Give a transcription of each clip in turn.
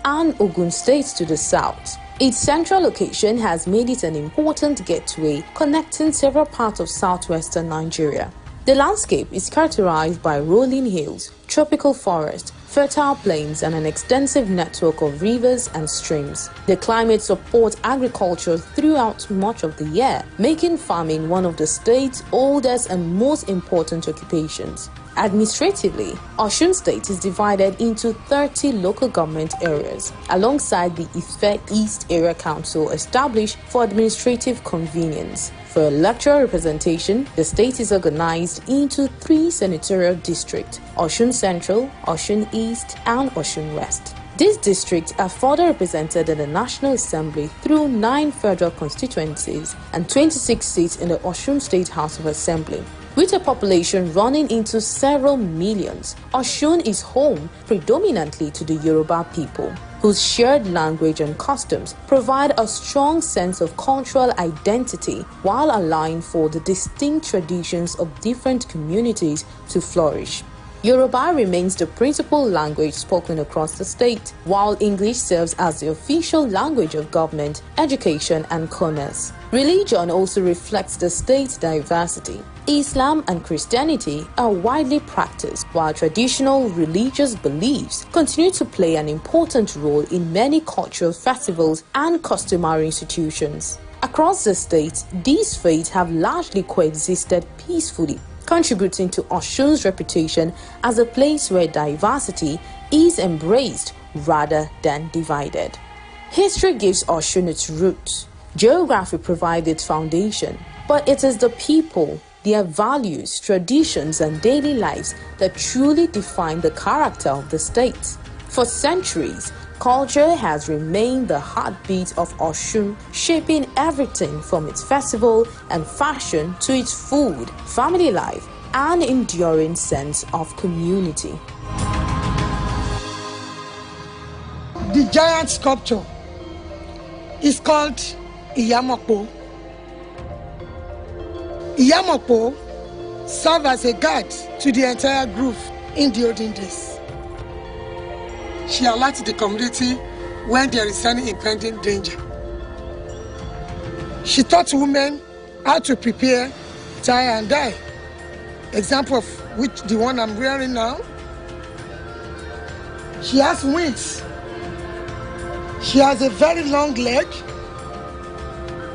and Ogun states to the south. Its central location has made it an important gateway connecting several parts of southwestern Nigeria. The landscape is characterized by rolling hills, tropical forests, fertile plains, and an extensive network of rivers and streams. The climate supports agriculture throughout much of the year, making farming one of the state's oldest and most important occupations. Administratively, Osun State is divided into 30 local government areas, alongside the Ife East Area Council established for administrative convenience. For electoral representation, the state is organized into 3 senatorial districts: Osun Central, Osun East, and Osun West. These districts are further represented in the National Assembly through 9 federal constituencies and 26 seats in the Osun State House of Assembly. With a population running into several millions, Osun is home predominantly to the Yoruba people, whose shared language and customs provide a strong sense of cultural identity while allowing for the distinct traditions of different communities to flourish. Yoruba remains the principal language spoken across the state, while English serves as the official language of government, education, and commerce. Religion also reflects the state's diversity. Islam and Christianity are widely practiced, while traditional religious beliefs continue to play an important role in many cultural festivals and customary institutions. Across the state, these faiths have largely coexisted peacefully, contributing to Osun's reputation as a place where diversity is embraced rather than divided. History gives Osun its roots. Geography provides its foundation, but it is the people, their values, traditions, and daily lives that truly define the character of the state. For centuries, culture has remained the heartbeat of Osun, shaping everything from its festival and fashion to its food, family life, and enduring sense of community. The giant sculpture is called Iyamokpo. Iyamokpo served as a guide to the entire group in the olden days. She alerts the community when there is any impending danger. She taught women how to prepare, tie, and dye. Example of which the one I'm wearing now. She has wings. She has a very long leg.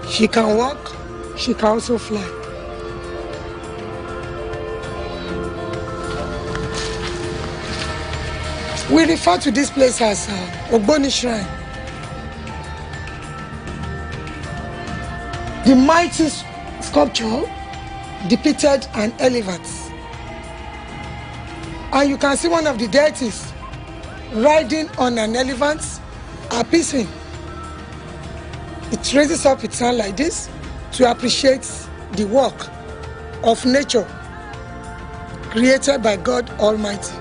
She can walk. She can also fly. We refer to this place as Ogboni Shrine. The mighty sculpture depicted an elephant. And you can see one of the deities riding on an elephant, appeasing. It raises up its hand like this to appreciate the work of nature created by God Almighty.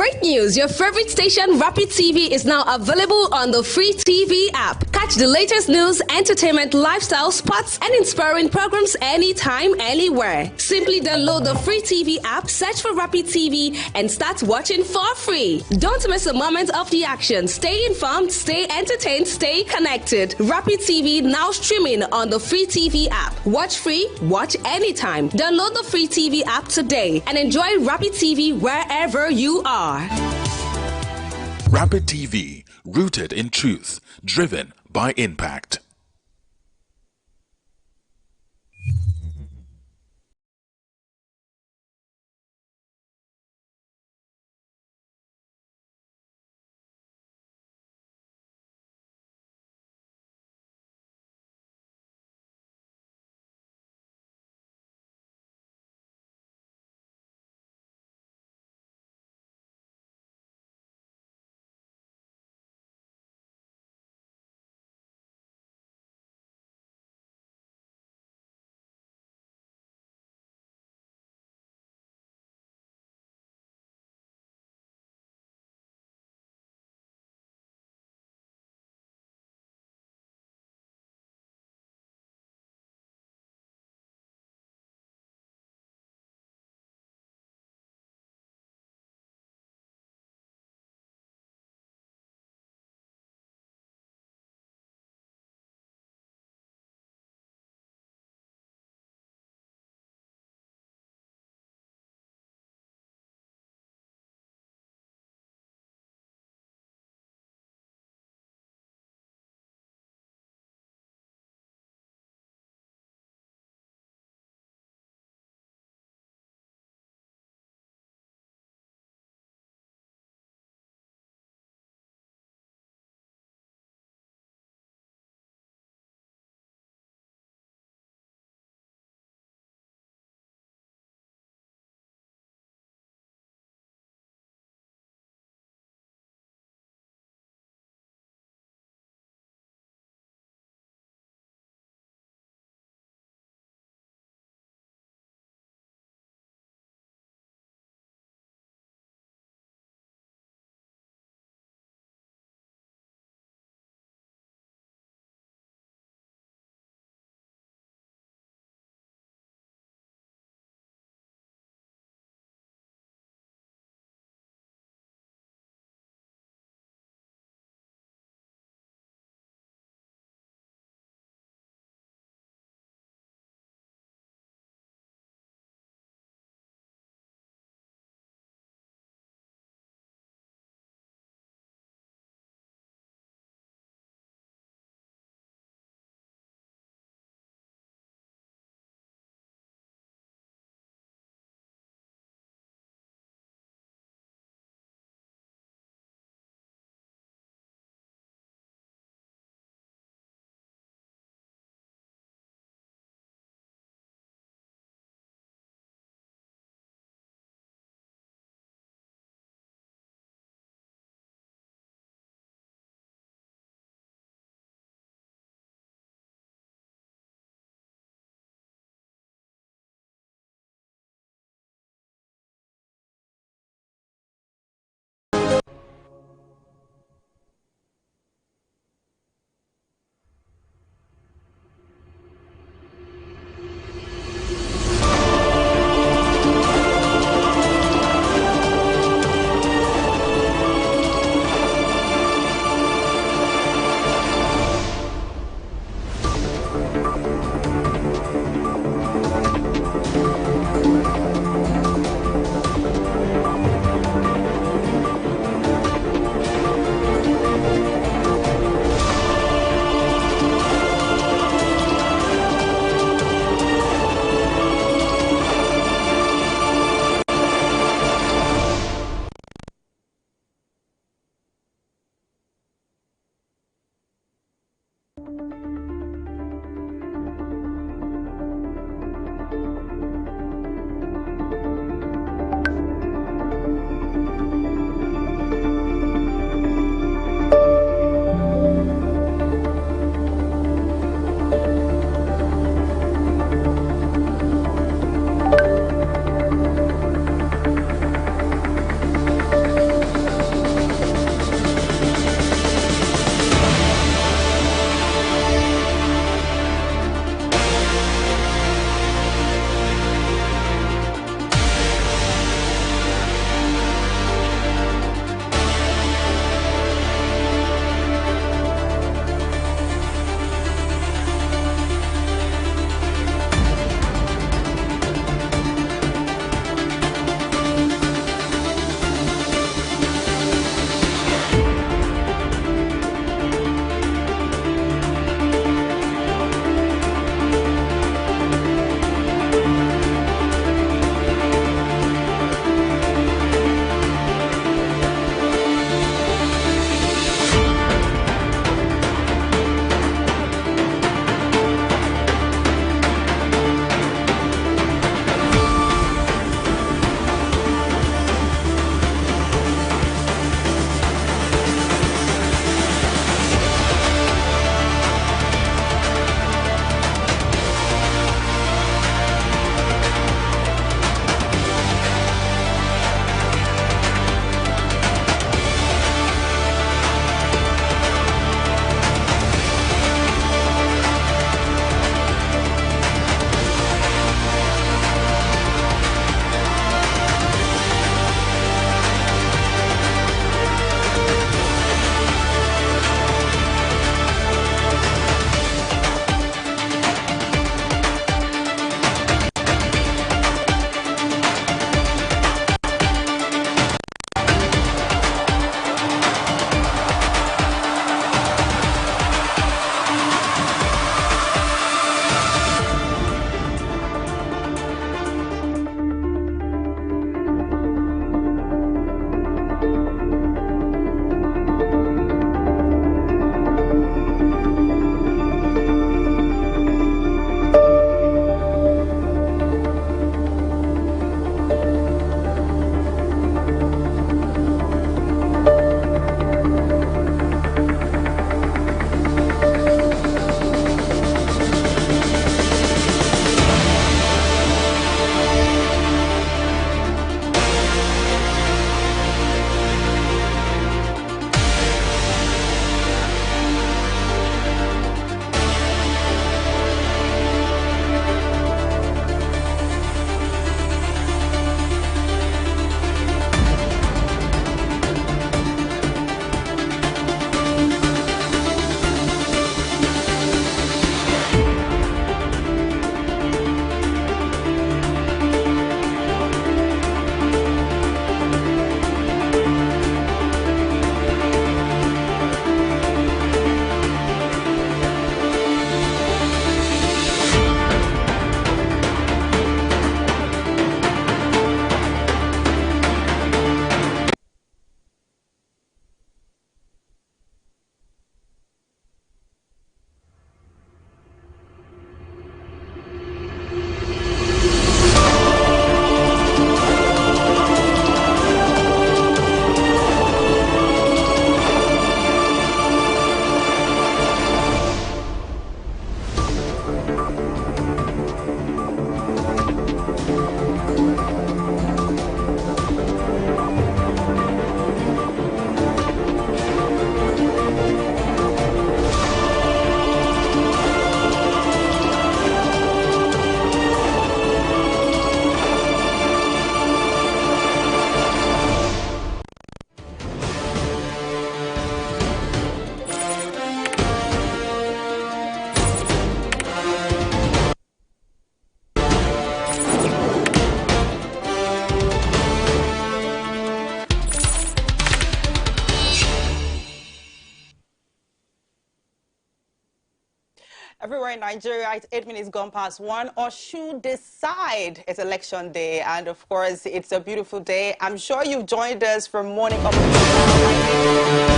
Great news! Your favorite station, Rapid TV, is now available on the free TV app. Catch the latest news, entertainment, lifestyle, sports, and inspiring programs anytime, anywhere. Simply download the free TV app, search for Rapid TV, and start watching for free. Don't miss a moment of the action. Stay informed, stay entertained, stay connected. Rapid TV now streaming on the free TV app. Watch free, watch anytime. Download the free TV app today and enjoy Rapid TV wherever you are. Rapid TV, rooted in truth, driven by impact. Everywhere in Nigeria, it's 8 minutes gone past 1. Osun decide it's election day, and of course, it's a beautiful day. I'm sure you've joined us from morning up until now.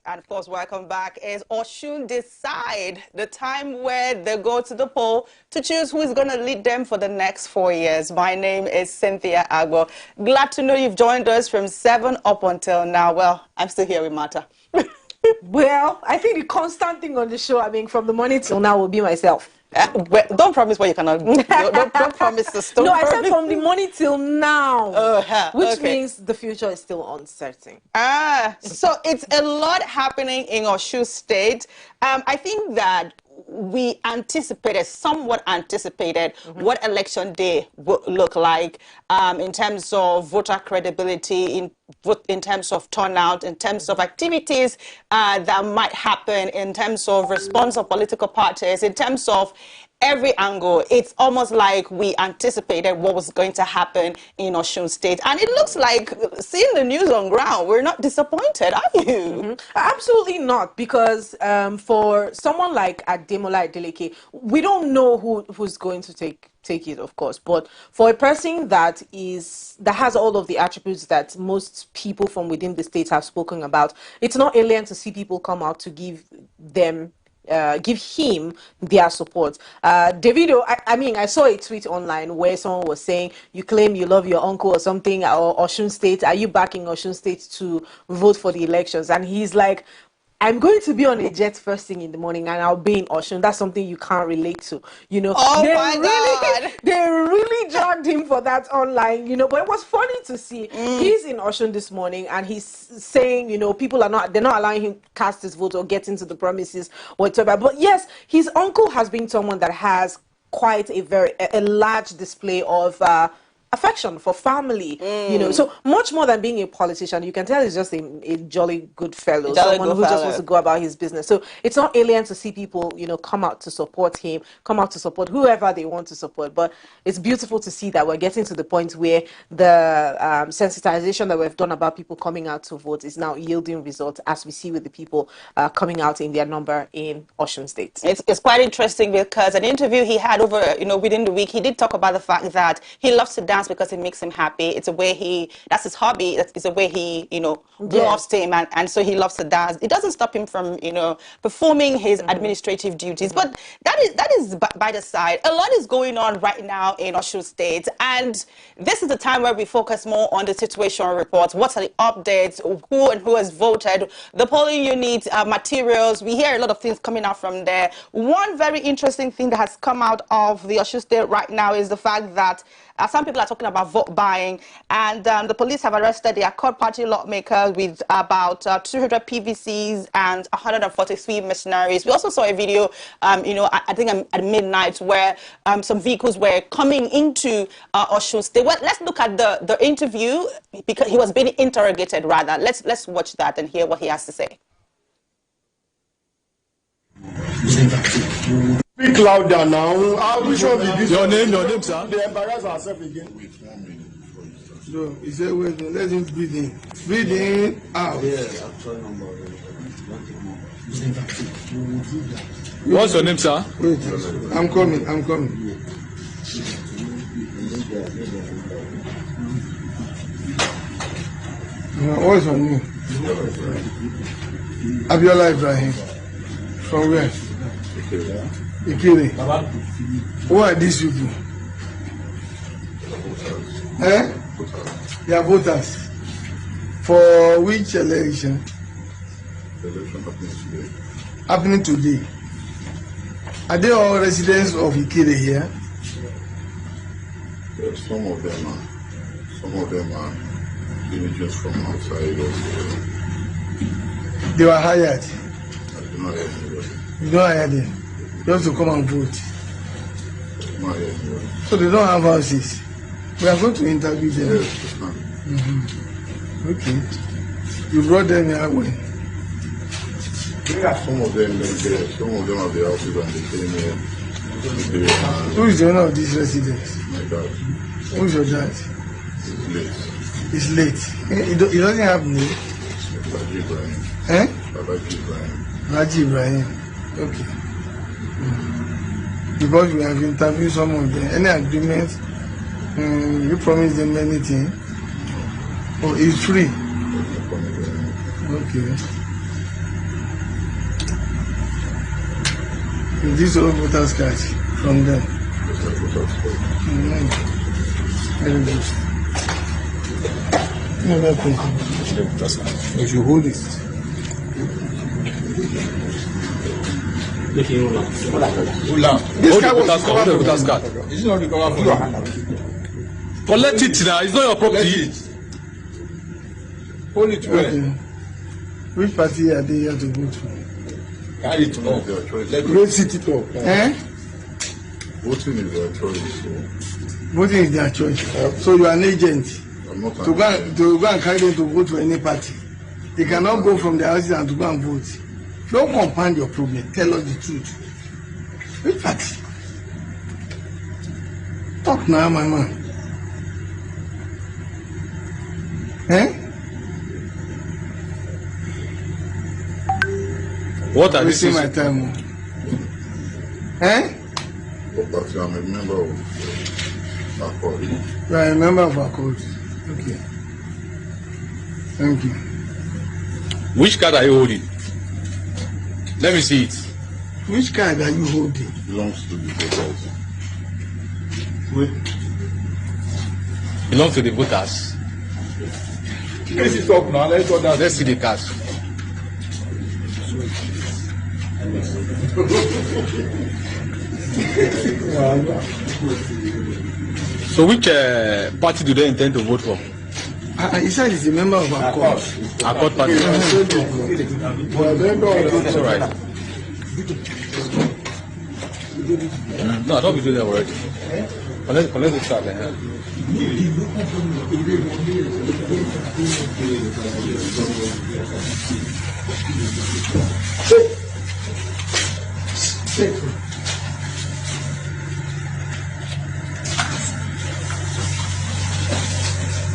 And of course, welcome back. Is Osun decide the time where they go to the poll to choose who is going to lead them for the next 4 years? My name is Cynthia Agbo. Glad to know you've joined us from 7 up until now. Well, I'm still here with Martha. Well, I think the constant thing on the show, I mean, from the morning till now will be myself. Well, don't promise what you cannot do. Don't promise this. No, I said from the morning till now, which okay. means the future is still uncertain. So it's a lot happening in Osun State. I think that we somewhat anticipated what election day would look like in terms of voter credibility, in terms of turnout, in terms of activities that might happen, in terms of response of political parties, in terms of every angle. It's almost like we anticipated what was going to happen in Osun State. And it looks like, seeing the news on ground, we're not disappointed, are you? Absolutely not, because for someone like Ademola Adeleke, we don't know who's going to take it, of course, but for a person that has all of the attributes that most people from within the state have spoken about, it's not alien to see people come out to give him their support. Davido, I mean, I saw a tweet online where someone was saying, you claim you love your uncle or something, or Osun State, are you backing Osun State to vote for the elections? And he's like, I'm going to be on a jet first thing in the morning and I'll be in Osun. That's something you can't relate to, you know. Oh my God. They really dragged him for that online, you know. But it was funny to see. He's in Osun this morning and he's saying, you know, they're not allowing him to cast his vote or get into the premises or whatever. But yes, his uncle has been someone that has quite a large display of affection for family, you know, so much more than being a politician. You can tell he's just a jolly good fellow, someone who just wants to go about his business. So it's not alien to see people, you know, come out to support him, come out to support whoever they want to support. But it's beautiful to see that we're getting to the point where the sensitization that we've done about people coming out to vote is now yielding results, as we see with the people coming out in their number in Osun State. It's quite interesting because an interview he had over, you know, within the week, he did talk about the fact that he loves to dance dance because it makes him happy. It's a way that's his hobby. It's a way he, loves him, and so he loves to dance. It doesn't stop him from, performing his administrative duties. But that is by the side. A lot is going on right now in Osun State, and this is the time where we focus more on the situation reports. What are the updates? Who has voted? The polling unit materials. We hear a lot of things coming out from there. One very interesting thing that has come out of the Osun State right now is the fact that some people are talking about vote buying, and the police have arrested the Accord Party lawmakers with about 200 PVCs and 143 mercenaries. We also saw a video, I think at midnight, where some vehicles were coming into Osun State. Well, let's look at the interview, because he was being interrogated, rather. Let's watch that and hear what he has to say. Speak louder now. How we show this? Your name, sir. They embarrass ourselves again. Wait 1 minute before you start. So he said, wait, let him breathe in. Breathe in, out. Yeah, actual number. What's your name, sir? Wait, I'm coming. What's your name? Abiola Ibrahim. From where? Ikere. Who are these people? They are voters. For which election? The election happening today. Happening today. Are they all residents of Ikere here? Yes, some of them are villagers from outside also. They were hired. I do not hear anybody. You don't hire them. You have to come and vote. I do not hear anybody. So they don't have houses. We are going to interview them. Yes, ma'am. Okay. You brought them here when? Some of them live there. Some of them have the houses and they came here. Who is the owner of these residents? My dad Who is your dad? is late. He's late. He doesn't have name. Babaji Ibrahim. Babaji Ibrahim. Raji Ibrahim. Okay. Because we have interviewed some of them. Any agreement? You promise them anything? Oh, it's free. Okay. This all voters card from them. Very good. You should hold it. This guy was card. It's not recovered for you. Collect it now. It's not your property. Hold it well. Which party are they here to vote for? Carry it up. Let's sit it up. Voting is their choice. So Voting is their choice. So you are an agent I'm not to go and carry them to vote for any party. They cannot go from their houses and to go and vote. Don't compound your problem. Tell us the truth. Which party? Talk now, my man. What are these? Wasting my time. But I'm a member of Accord. You are a member of Accord. Okay. Thank you. Which card are you holding? Let me see it. Which card are you holding? Belongs to the voters. Belongs to the voters. Let's talk now. Let's see the cards. So which party do they intend to vote for? He said he's a member of Accord. Accord party. That's all right. No, I thought we do that already. Collect the start.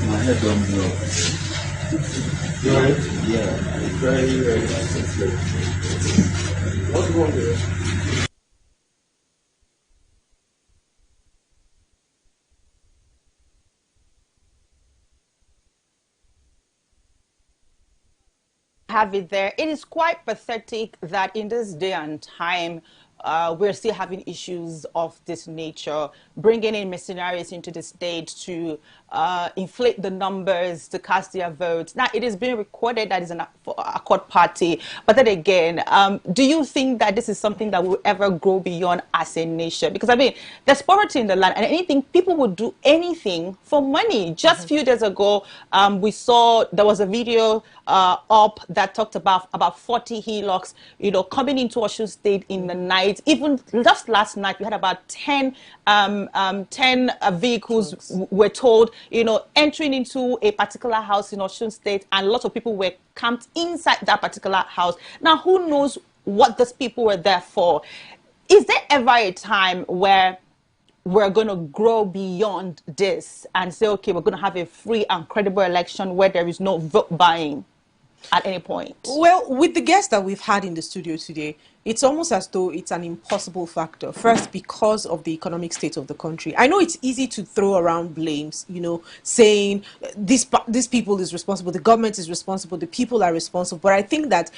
My head don't blow. Yeah, very, very sensitive. What's wrong with it? have it there. It is quite pathetic that in this day and time, we're still having issues of this nature, bringing in mercenaries into the state to inflate the numbers, to cast their votes. Now, it is being recorded that is an Accord party. But then again, do you think that this is something that will ever grow beyond as a nation? Because, I mean, there's poverty in the land, and anything, people would do anything for money. Just a few days ago, we saw there was a video up that talked about 40 hillocks, you know, coming into Osun State in the night. Even just last night, we had about 10 vehicles were told, you know, entering into a particular house in Osun State, and lots of people were camped inside that particular house. Now, who knows what those people were there for? Is there ever a time where we're going to grow beyond this and say, okay, we're going to have a free and credible election where there is no vote buying at any point? Well, with the guests that we've had in the studio today, it's almost as though it's an impossible factor. First, because of the economic state of the country. I know it's easy to throw around blames, you know, saying this people is responsible, the government is responsible, the people are responsible. But I think that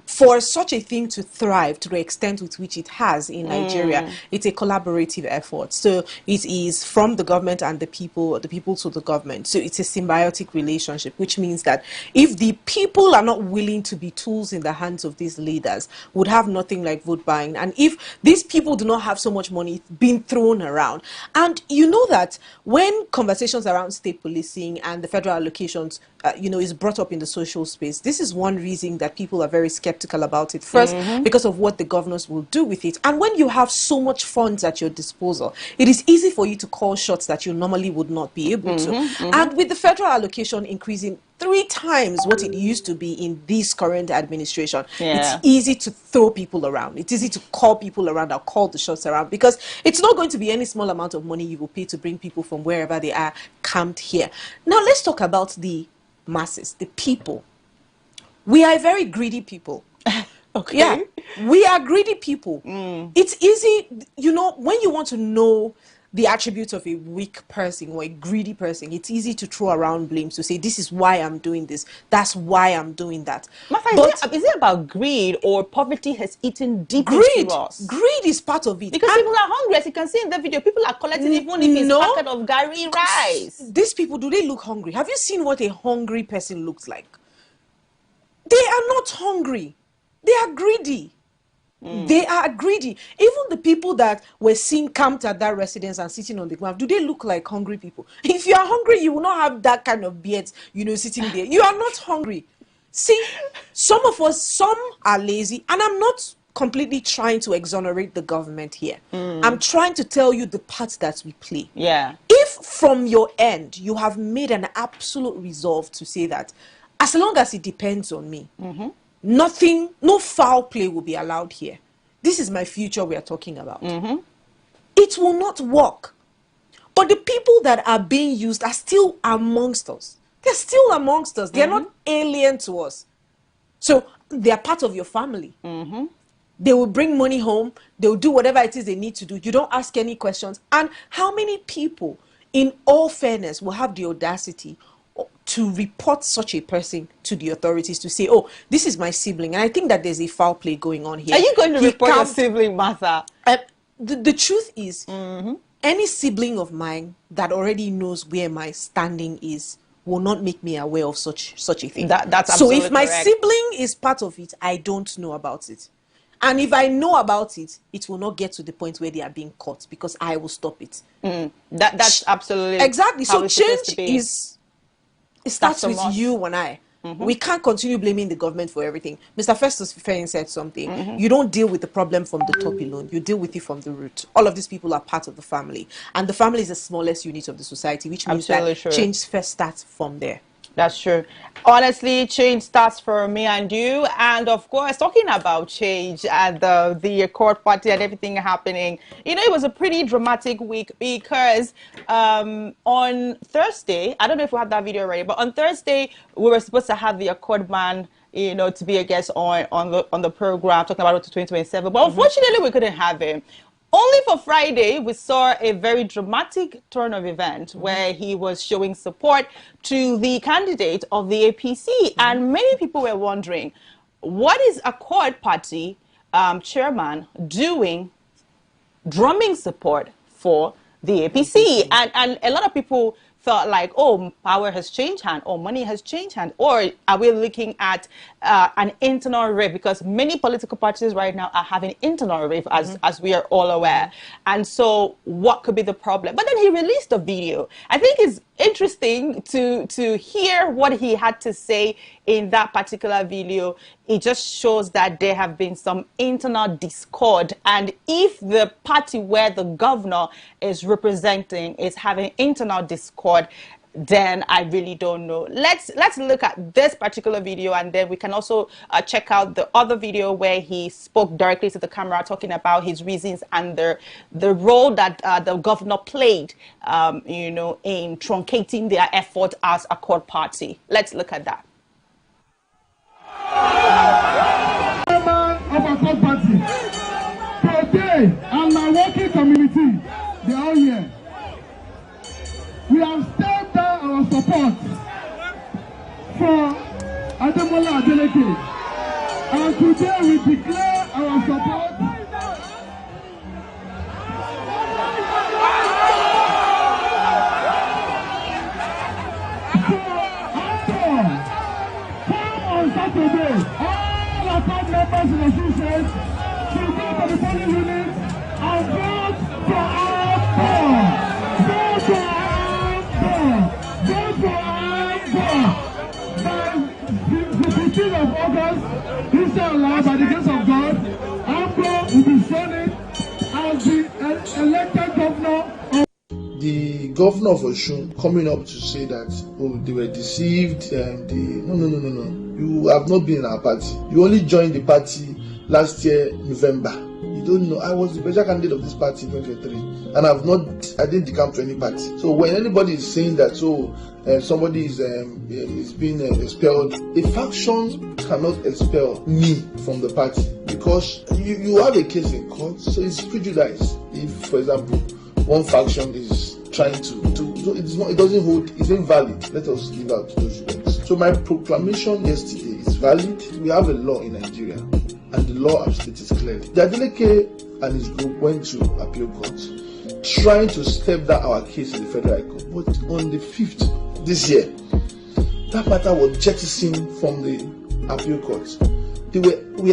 for such a thing to thrive to the extent with which it has in Nigeria, it's a collaborative effort. So it is from the government and the people to the government. So it's a symbiotic relationship, which means that if the people are not willing to be tools in the hands of these leaders, would have nothing like vote buying. And if these people do not have so much money being thrown around, and you know that when conversations around state policing and the federal allocations you know, is brought up in the social space, this is one reason that people are very skeptical about it. First, because of what the governors will do with it. And when you have so much funds at your disposal, it is easy for you to call shots that you normally would not be able to. And with the federal allocation increasing 3 times what it used to be in this current administration, it's easy to throw people around. It's easy to call people around or call the shots around, because it's not going to be any small amount of money you will pay to bring people from wherever they are camped here. Now, let's talk about the masses, the people. We are a very greedy people. Okay. Yeah, we are greedy people. It's easy, you know, when you want to know the attributes of a weak person or a greedy person, it's easy to throw around blames to say, this is why I'm doing this, that's why I'm doing that. Martha, But is it about greed, or poverty has eaten deep greed, into us? greed is part of it. Because people are hungry, as you can see in the video. People are collecting even if it's a packet of gari rice. These people, do they look hungry? Have you seen what a hungry person looks like? They are not hungry. They are greedy. They are greedy. Even the people that were seen camped at that residence and sitting on the ground, do they look like hungry people? If you are hungry, you will not have that kind of beard, you know, sitting there. You are not hungry. See, some of us, some are lazy, and I'm not completely trying to exonerate the government here. I'm trying to tell you the part that we play. Yeah. If from your end, you have made an absolute resolve to say that, as long as it depends on me, nothing, no foul play will be allowed here. This is my future we are talking about. It will not work. But the people that are being used are still amongst us. They're still amongst us. They're not alien to us. So they are part of your family. They will bring money home. They will do whatever it is they need to do. You don't ask any questions. And how many people, in all fairness, will have the audacity to report such a person to the authorities to say, oh, this is my sibling? And I think that there's a foul play going on here. Are you going to report your sibling, Martha? The truth is, any sibling of mine that already knows where my standing is will not make me aware of such a thing. That's so absolutely if my correct. sibling is part of it, I don't know about it. And if I know about it, it will not get to the point where they are being caught, because I will stop it. That's absolutely exactly. how So it's supposed change to be. It starts That's with a must. you and I. We can't continue blaming the government for everything. Mr. Festus Fein said something. You don't deal with the problem from the top alone. You deal with it from the root. All of these people are part of the family. And the family is the smallest unit of the society, which means Absolutely that true. change first starts from there. That's true. Honestly, change starts for me and you. And of course, talking about change and the Accord party and everything happening, you know, it was a pretty dramatic week, because on Thursday, I don't know if we have that video already, but on Thursday, we were supposed to have the Accord man, you know, to be a guest on the program, talking about it to 2027. But unfortunately, we couldn't have him. Only for Friday, we saw a very dramatic turn of event where he was showing support to the candidate of the APC. And many people were wondering, what is Accord Party chairman doing, drumming support for the APC? And a lot of people felt like, oh, power has changed hand, or money has changed hand, or are we looking at an internal rift? Because many political parties right now are having internal rift, as we are all aware. And so what could be the problem? But then he released a video. I think it's interesting to hear what he had to say in that particular video. It just shows that there have been some internal discord, and if the party where the governor is representing is having internal discord, then I really don't know. Let's look at this particular video, and then we can also check out the other video where he spoke directly to the camera, talking about his reasons and the role that the governor played, you know, in truncating their effort as Accord Party. Let's look at that. Of Accord Party today, and my working community, they are all here. We have stepped down our support for Ademola Adeleke, and today we declare our support on Saturday. All Accord members in Osun State should go to the polling unit and vote for Accord. Vote for Accord. Vote for Accord. By the 15th of August, inshallah, by the grace of God, Accord will be sworn in as the elected governor of the governor of Osun coming up to say that, oh, they were deceived. No. You have not been in our party. You only joined the party last year, November. You don't know. I was the presidential candidate of this party in 2023, and I didn't decamp to any party. So when anybody is saying that, somebody is being expelled, a faction cannot expel me from the party, because you have a case in court, so it's prejudice. If, for example, one faction is trying it doesn't hold, it's invalid. Let us leave out those words. So my proclamation yesterday is valid. We have a law in Nigeria, and the law of state is clear. The Adeleke and his group went to appeal court, trying to step down our case in the Federal High Court. But on the 5th this year, that matter was jettisoned from the appeal court. We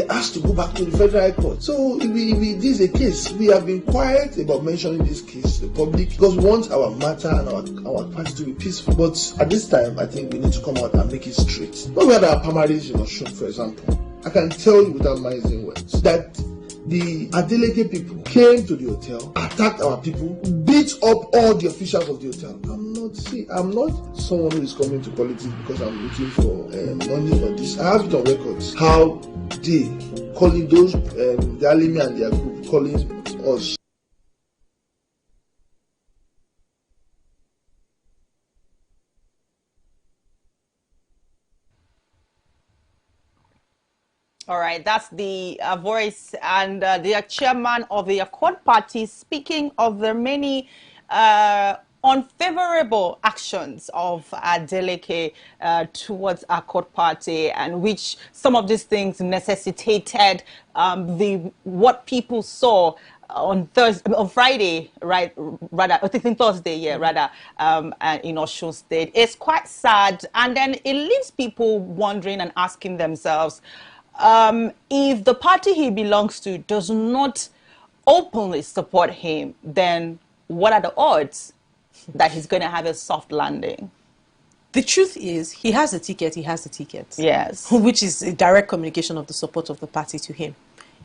were asked to go back to the Federal High Court. So if this is a case, we have been quiet about mentioning this case to the public, because we want our matter and our party to be peaceful. But at this time, I think we need to come out and make it straight. When we had our primaries in Osun, for example, I can tell you without mincing words that the Adeleke people came to the hotel, attacked our people, beat up all the officials of the hotel. I'm not someone who is coming to politics because I'm looking for money or this. I have it on records how they calling those the Alimi and their group calling us. All right, that's the voice and the chairman of the Accord Party speaking of the many unfavorable actions of Adeleke towards Accord Party, and which some of these things necessitated what people saw on Friday, right? Rather, I think Thursday, yeah, rather, in Osun State. It's quite sad, and then it leaves people wondering and asking themselves, if the party he belongs to does not openly support him, then what are the odds that he's going to have a soft landing? The truth is, he has a ticket, Yes. Which is a direct communication of the support of the party to him.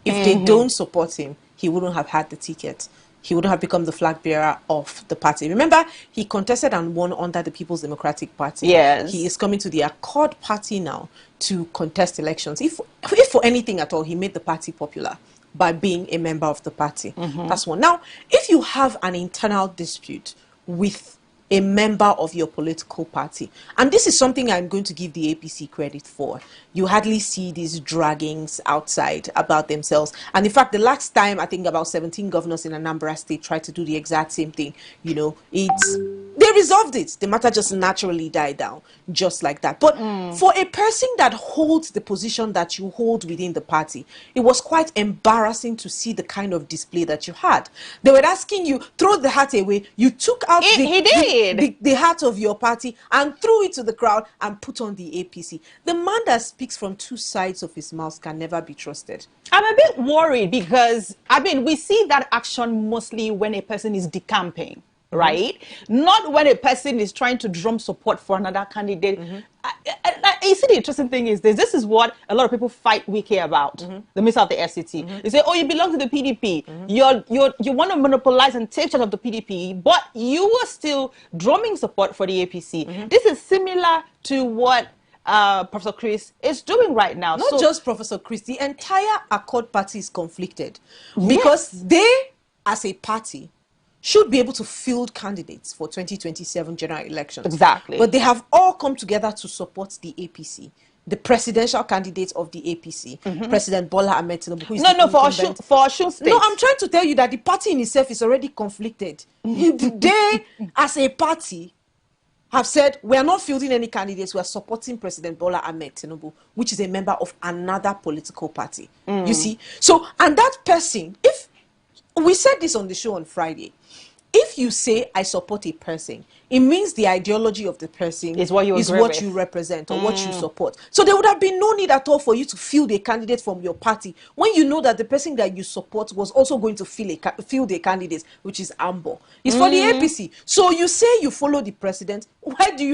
If they don't support him, he wouldn't have had the ticket. He wouldn't have become the flag bearer of the party. Remember, he contested and won under the People's Democratic Party. Yes. He is coming to the Accord Party now to contest elections. If for anything at all, he made the party popular by being a member of the party. That's one. Now, if you have an internal dispute with a member of your political party. And this is something I'm going to give the APC credit for. You hardly see these draggings outside about themselves. And in fact, the last time, I think about 17 governors in Anambra State tried to do the exact same thing. You know, they resolved it. The matter just naturally died down, just like that. But for a person that holds the position that you hold within the party, it was quite embarrassing to see the kind of display that you had. They were asking you, throw the hat away. You took out the hat of your party and threw it to the crowd and put on the APC. The man that speaks from two sides of his mouth can never be trusted. I'm a bit worried because, I mean, we see that action mostly when a person is decamping, right? Not when a person is trying to drum support for another candidate. You see, the interesting thing is this is what a lot of people fight Wiki about, the minister of the FCT. They say, oh, you belong to the PDP. You want to monopolize and take charge of the PDP, but you are still drumming support for the APC. This is similar to what Professor Chris is doing right now. Not just Professor Chris, the entire Accord party is conflicted because they, as a party, should be able to field candidates for 2027 general elections. Exactly. But they have all come together to support the APC, the presidential candidate of the APC, President Bola Ahmed Tinubu, who is for Osun State. No, I'm trying to tell you that the party in itself is already conflicted. They, as a party, have said, we are not fielding any candidates, we are supporting President Bola Ahmed Tinubu, which is a member of another political party. You see? So, and that person, if we said this on the show on Friday, if you say I support a person, it means the ideology of the person is what you represent or what you support. So there would have been no need at all for you to field a candidate from your party when you know that the person that you support was also going to field a candidate, which is Ambo. It's for the APC. So you say you follow the president. Why do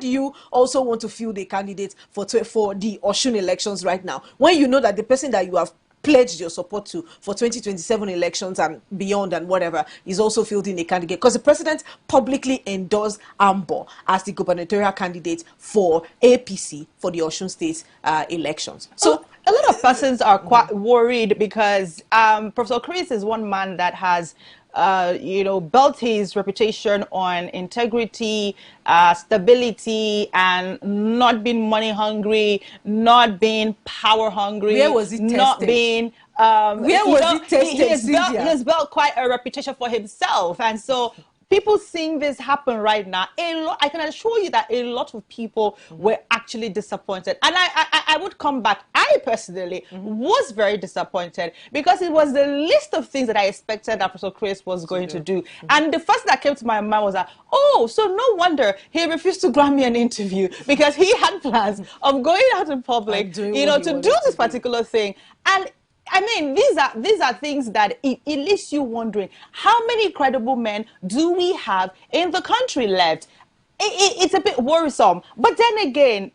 you also want to field a candidate for the Osun elections right now when you know that the person that you have pledged your support to for 2027 elections and beyond and whatever is also fielding a candidate? Because the president publicly endorsed Ambo as the gubernatorial candidate for APC for the Osun State elections. So a lot of persons are quite worried because Professor Chris is one man that has built his reputation on integrity, stability, and not being money hungry, not being power hungry. Where was it tested? Not being where was it tested? He has built quite a reputation for himself, and so people seeing this happen right now, I can assure you that a lot of people were actually disappointed. And I would come back. I personally was very disappointed because it was the list of things that I expected that Professor Chris was going to do. And the first that came to my mind was that, oh, so no wonder he refused to grant me an interview because he had plans of going out in public, to do this particular thing. And I mean, these are things that it leaves you wondering, how many credible men do we have in the country left? It's a bit worrisome. But then again,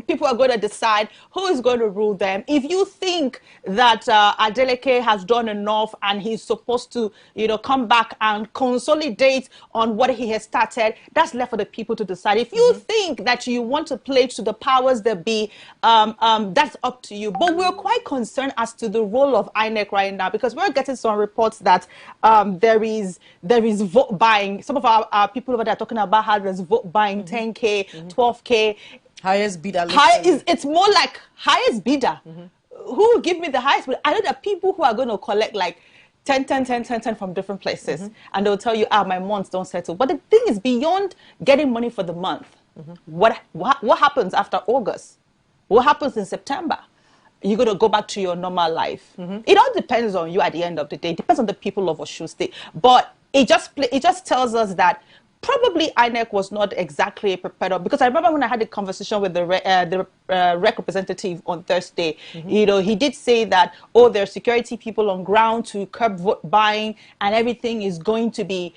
people are going to decide who is going to rule them. If you think that Adeleke has done enough and he's supposed to, come back and consolidate on what he has started, that's left for the people to decide. If you think that you want to play to the powers that be, that's up to you. But we're quite concerned as to the role of INEC right now because we're getting some reports that there is vote buying. Some of our people over there are talking about how there's vote buying 10K, 12K. Highest bidder. It's more like highest bidder. Who will give me the highest bidder? I know that people who are going to collect like 10 from different places. And they'll tell you, my months don't settle. But the thing is, beyond getting money for the month, what happens after August? What happens in September? You're going to go back to your normal life. It all depends on you at the end of the day. It depends on the people of Osun State. But it just tells us that probably INEC was not exactly prepared up, because I remember when I had a conversation with the REC representative on Thursday, he did say that, there are security people on ground to curb vote buying and everything is going to be,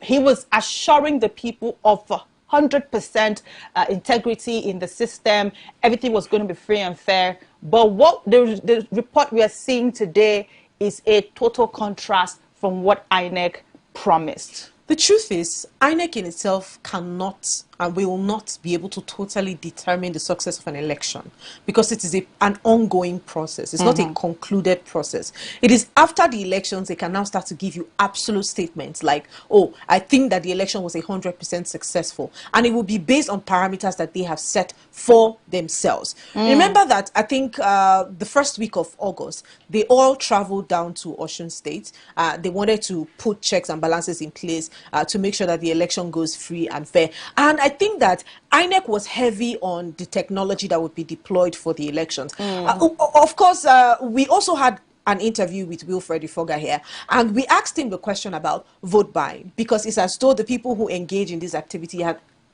he was assuring the people of 100% integrity in the system. Everything was going to be free and fair. But what the report we are seeing today is a total contrast from what INEC promised. The truth is, INEC in itself cannot and we will not be able to totally determine the success of an election because it is an ongoing process. It's not a concluded process. It is after the elections they can now start to give you absolute statements like, oh, I think that the election was 100% successful, and it will be based on parameters that they have set for themselves. Remember that I think the first week of August, they all traveled down to Osun State. They wanted to put checks and balances in place to make sure that the election goes free and fair. And I think that INEC was heavy on the technology that would be deployed for the elections. Of course, we also had an interview with Wilfred Ifoga here, and we asked him the question about vote buying, because it's as though the people who engage in this activity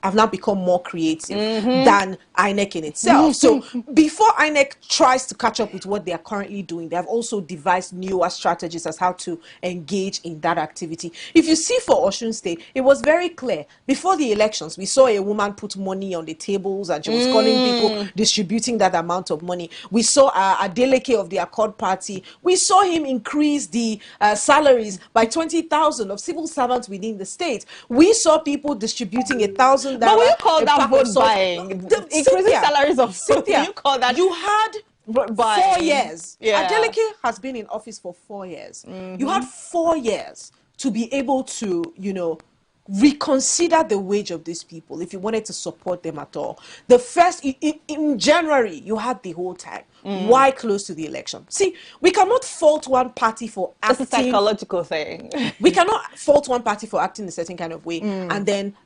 have now become more creative than INEC in itself. So before INEC tries to catch up with what they are currently doing, they have also devised newer strategies as how to engage in that activity. If you see for Osun State, it was very clear. Before the elections, we saw a woman put money on the tables and she was calling people, distributing that amount of money. We saw Adeleke of the Accord Party. We saw him increase the salaries by 20,000 of civil servants within the state. We saw people distributing 1,000. But will you call that vote buying? Increasing salaries of Cynthia, you call that? You had vote buying. 4 years. Yeah. Adeleke has been in office for 4 years. You had 4 years to be able to, you know, reconsider the wage of these people if you wanted to support them at all. The first, in January, you had the whole time. Why close to the election? See, we cannot fault one party for acting. It's a psychological thing. We cannot fault one party for acting a certain kind of way and then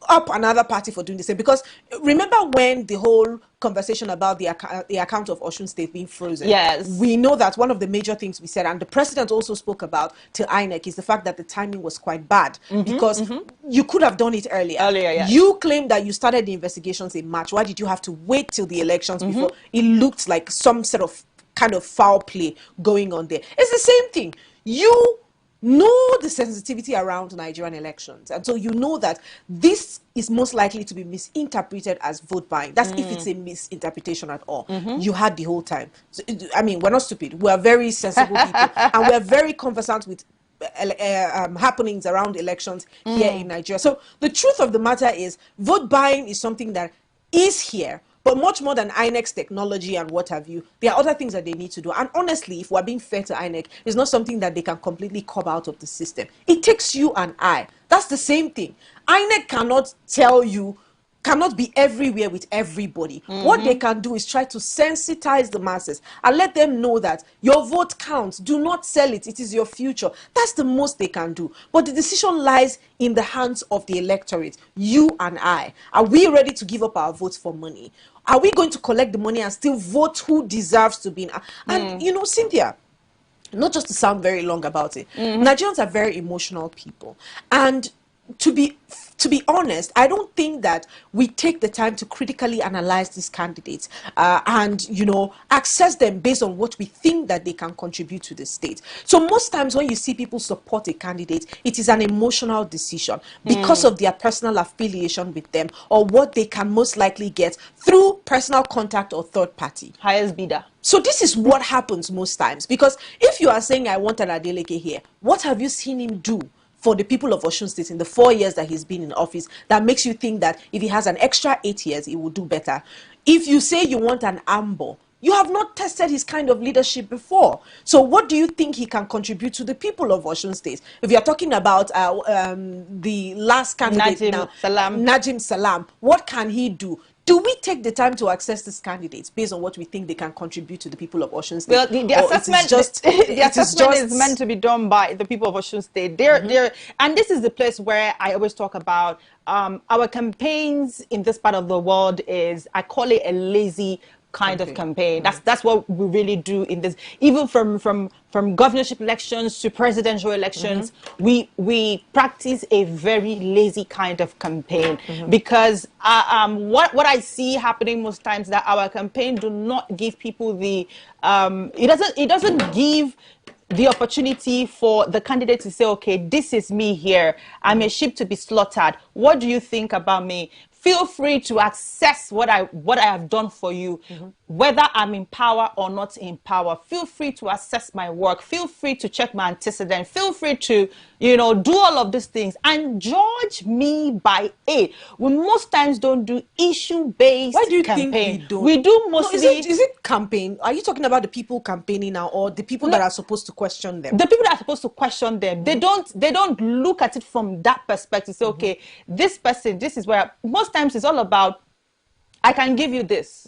up another party for doing the same. Because remember when the whole conversation about the account of Osun State being frozen? Yes. We know that one of the major things we said, and the president also spoke about to INEC, is the fact that the timing was quite bad because you could have done it earlier. Yes. You claimed that you started the investigations in March. Why did you have to wait till the elections before? It looked like some sort of kind of foul play going on there. It's the same thing. You know the sensitivity around Nigerian elections, and so you know that this is most likely to be misinterpreted as vote buying. That's if it's a misinterpretation at all. You had the whole time. So, I mean, we're not stupid. We're very sensible people, and we're very conversant with happenings around elections here in Nigeria. So the truth of the matter is, vote buying is something that is here. But much more than INEC's technology and what have you, there are other things that they need to do. And honestly, if we're being fair to INEC, it's not something that they can completely curb out of the system. It takes you and I. That's the same thing. INEC cannot tell you, cannot be everywhere with everybody. What they can do is try to sensitize the masses and let them know that your vote counts. Do not sell it. It is your future. That's the most they can do. But the decision lies in the hands of the electorate, you and I. Are we ready to give up our votes for money? Are we going to collect the money and still vote who deserves to be in? And, you know, Cynthia, not just to sound very long about it, Nigerians are very emotional people. And to be honest, I don't think that we take the time to critically analyze these candidates and, you know, assess them based on what we think that they can contribute to the state. So most times when you see people support a candidate, it is an emotional decision because of their personal affiliation with them or what they can most likely get through personal contact or third party. Highest bidder. So this is what happens most times, because if you are saying, I want an Adeleke here, what have you seen him do for the people of Osun State in the 4 years that he's been in office that makes you think that if he has an extra 8 years, he will do better? If you say you want an Ambo, you have not tested his kind of leadership before. So what do you think he can contribute to the people of Osun State? If you're talking about the last candidate Najim Salam, what can he do? Do we take the time to assess these candidates based on what we think they can contribute to the people of Osun State? Well, the assessment is meant to be done by the people of Osun State. And this is the place where I always talk about our campaigns in this part of the world is, I call it a lazy kind of campaign. That's what we really do in this. Even from governorship elections to presidential elections, we practice a very lazy kind of campaign because what I see happening most times that our campaign do not give people the it doesn't give the opportunity for the candidate to say, okay, this is me here. I'm a sheep to be slaughtered. What do you think about me? Feel free to access what I have done for you, whether I'm in power or not in power. Feel free to assess my work. Feel free to check my antecedent. Feel free to, you know, do all of these things and judge me by it. We most times don't do issue-based Why do you campaign. think we don't? We do mostly. No, is it campaign? Are you talking about the people campaigning now, or the people that are supposed to question them? The people that are supposed to question them, they don't look at it from that perspective. Say, okay, this person, this is where most times it's all about, I can give you this.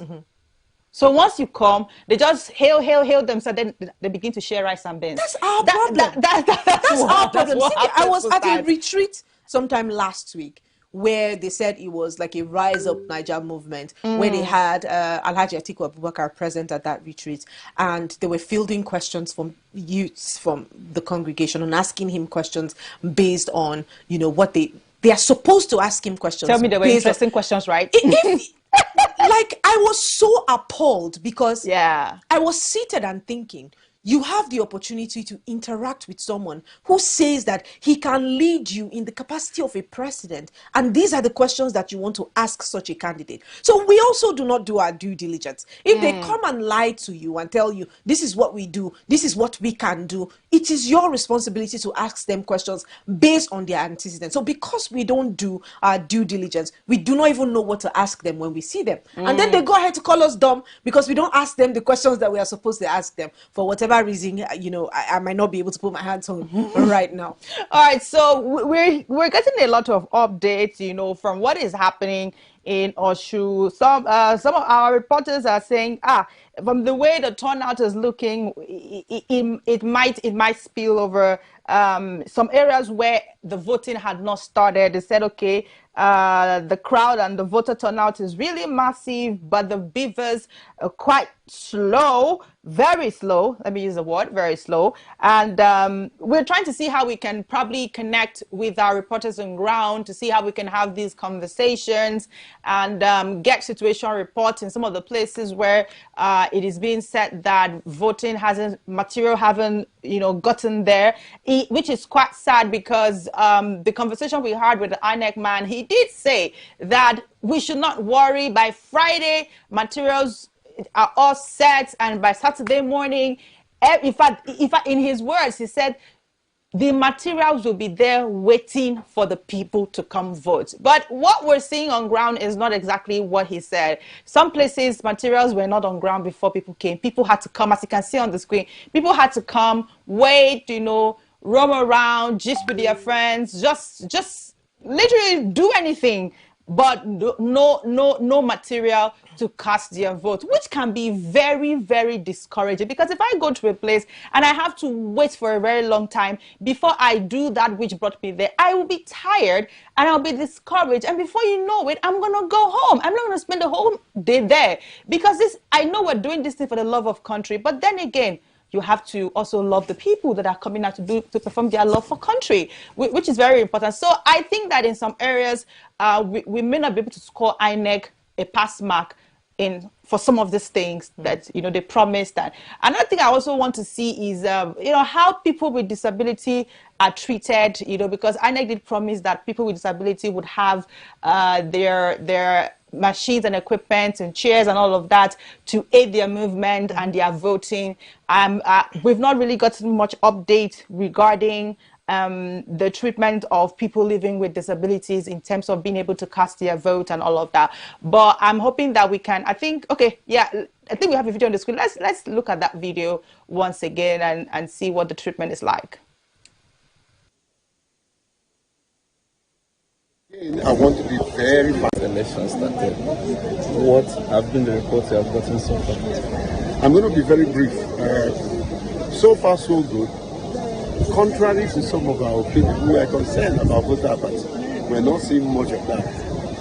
So once you come, they just hail themselves, then they begin to share rice and beans. That's our problem. That's our problem. See, I was at a retreat sometime last week where they said it was like a Rise Up Niger movement, where they had Alhaji Atiku Abubakar present at that retreat, and they were fielding questions from youths from the congregation and asking him questions based on, you know, what they are supposed to ask him questions. Tell me they were interesting questions, right? Like, I was so appalled because I was seated and thinking, you have the opportunity to interact with someone who says that he can lead you in the capacity of a president. And these are the questions that you want to ask such a candidate. So we also do not do our due diligence. If they come and lie to you and tell you, this is what we do, this is what we can do, it is your responsibility to ask them questions based on their antecedents. So because we don't do our due diligence, we do not even know what to ask them when we see them. And then they go ahead to call us dumb because we don't ask them the questions that we are supposed to ask them for whatever reason, you know, I might not be able to put my hands on right now. All right, so we're getting a lot of updates, you know, from what is happening in Osun. Some of our reporters are saying, from the way the turnout is looking, it might spill over some areas where the voting had not started. They said, okay, the crowd and the voter turnout is really massive, but the beavers are quite slow, very slow. Let me use the word, very slow. And we're trying to see how we can probably connect with our reporters on ground to see how we can have these conversations and get situation reports in some of the places where it is being said that voting material haven't, you know, gotten there, which is quite sad because the conversation we had with the INEC man, he did say that we should not worry. By Friday, materials are all set, and by Saturday morning, in fact, in his words, he said the materials will be there waiting for the people to come vote. But what we're seeing on ground is not exactly what he said. Some places, materials were not on ground before people came. People had to come, as you can see on the screen, people had to come, wait, you know, roam around, gist with their friends, just literally do anything, but no material to cast their vote, which can be very, very discouraging. Because if I go to a place and I have to wait for a very long time before I do that which brought me there, I will be tired and I'll be discouraged. And before you know it, I'm going to go home. I'm not going to spend the whole day there. Because I know we're doing this thing for the love of country. But then again, you have to also love the people that are coming out to perform their love for country, which is very important. So I think that in some areas, we may not be able to score INEC a pass mark for some of these things that, you know, they promised. That another thing I also want to see is, you know, how people with disability are treated, you know, because INEC did promise that people with disability would have their machines and equipment and chairs and all of that to aid their movement and their voting. We've not really gotten much update regarding the treatment of people living with disabilities in terms of being able to cast their vote and all of that. But I'm hoping that we can, I think we have a video on the screen. Let's look at that video once again and see what the treatment is like. I want to be very fast. Election started. What have been the reports you have gotten so far? I'm going to be very brief. So far, so good. Contrary to some of our opinions, we are concerned about voter apathy. We're not seeing much of that.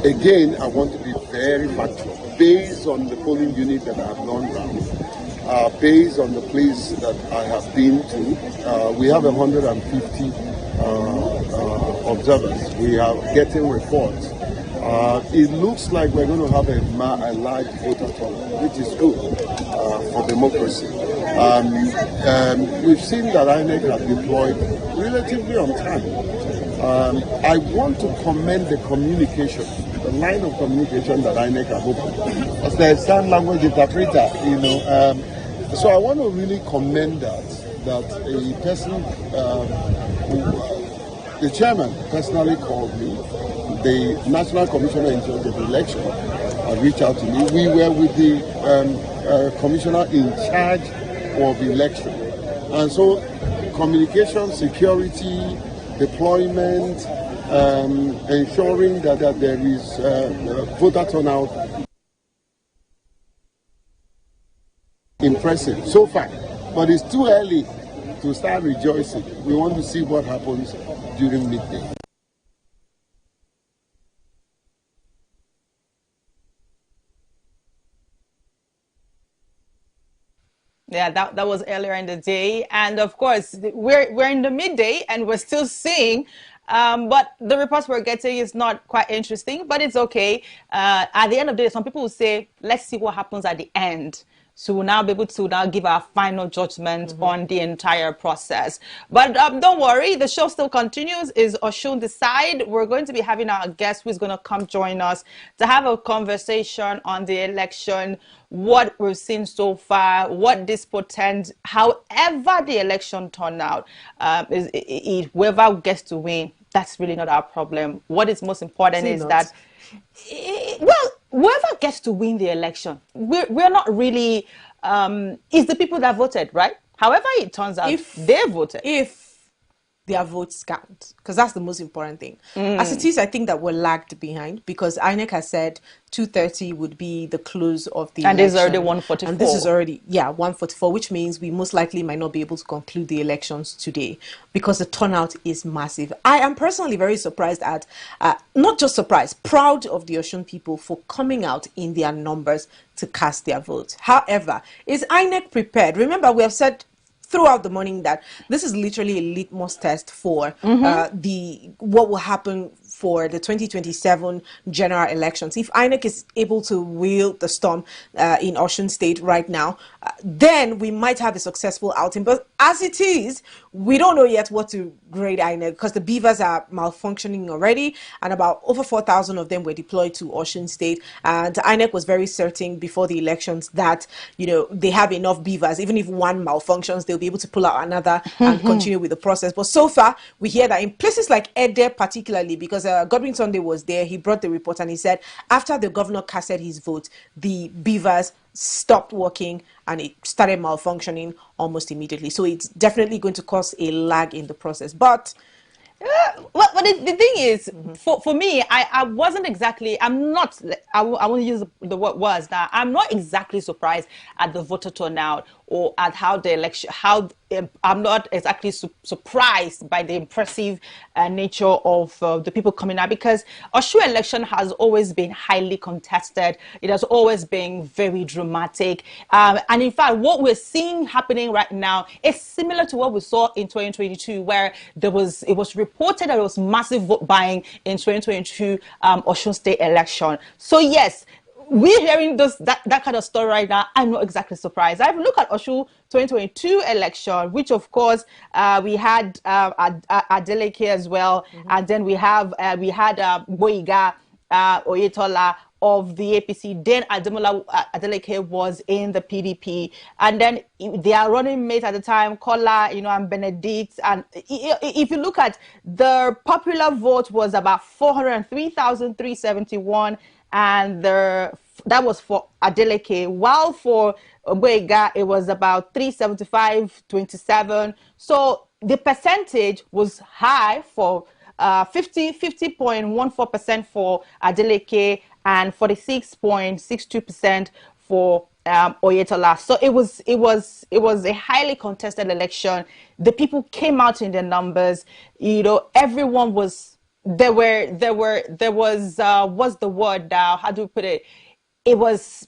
Again, I want to be very factual. Based on the polling unit that I have gone round, based on the place that I have been to, we have 150 observers. We are getting reports. It looks like we're going to have a large voter turnout, which is good for democracy. We've seen that INEC have deployed relatively on time. I want to commend the communication the line of communication that INEC have opened. As the sign language interpreter, so I want to really commend that a person, the chairman personally called me, the National Commissioner in charge of the election reached out to me. We were with the commissioner in charge of the election. And so communication, security, deployment, ensuring that there is voter turnout. Impressive so far, but it's too early to start rejoicing. We want to see what happens during midday. Yeah, that was earlier in the day, and of course we're in the midday and we're still seeing, but the reports we're getting is not quite interesting, but it's okay. At the end of the day, some people will say, let's see what happens at the end. So we'll now be able to now give our final judgment on the entire process. But don't worry, the show still continues. Is Osun Decide? We're going to be having our guest who's going to come join us to have a conversation on the election, what we've seen so far, what this portends, however the election turned out, whoever gets to win, that's really not our problem. What is most important is that, well, whoever gets to win the election, we're not really, it's the people that voted, right? However it turns out, they voted. If their votes count, because that's the most important thing. As it is, I think that we're lagged behind, because INEC has said 2:30 would be the close of the election. And this is already 1:44. And this is already, 1:44, which means we most likely might not be able to conclude the elections today, because the turnout is massive. I am personally very surprised at, not just surprised, proud of the Osun people for coming out in their numbers to cast their votes. However, is INEC prepared? Remember, we have said throughout the morning that this is literally a litmus test for what will happen for the 2027 general elections. If INEC is able to wield the storm in Osun State right now, then we might have a successful outing. But as it is, we don't know yet what to grade INEC, because the beavers are malfunctioning already, and about over 4,000 of them were deployed to Osun State. And INEC was very certain before the elections that, they have enough beavers. Even if one malfunctions, they'll be able to pull out another and continue with the process. But so far, we hear that in places like Ede particularly, because Godwin Sunday was there, he brought the report and he said after the governor casted his vote, the beavers stopped working and it started malfunctioning almost immediately. So it's definitely going to cause a lag in the process. But well, but the thing is, for me, I wasn't exactly, I won't use the word was that I'm not exactly surprised at the voter turnout or at how the election, I'm not exactly surprised by the impressive nature of the people coming out, because Osun election has always been highly contested. It has always been very dramatic. And in fact, what we're seeing happening right now is similar to what we saw in 2022, where it was reported that there was massive vote buying in 2022 Osun State election. So yes, we're hearing that kind of story right now. I'm not exactly surprised. I've looked at Osun 2022 election, which of course we had Adeleke as well, and then we had Boyiga Oyetola of the APC. Then Ademola Adeleke was in the PDP, and then their running mate at the time, Kola, and Benedict. And if you look at the popular vote was about 403,371. And that was for Adeleke, while for Boyiga it was about 375-27. So the percentage was high for 50.14% for Adeleke and 46.62% for Oyetola. So it was a highly contested election. The people came out in their numbers. Everyone was. There was what's the word now? How do we put it? It was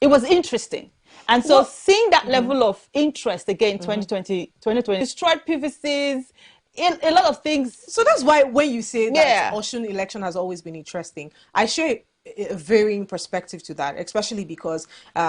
interesting. And so seeing that level of interest again, 2020 destroyed PVCs, a lot of things. So that's why when you say that Osun election has always been interesting, I share a varying perspective to that, especially because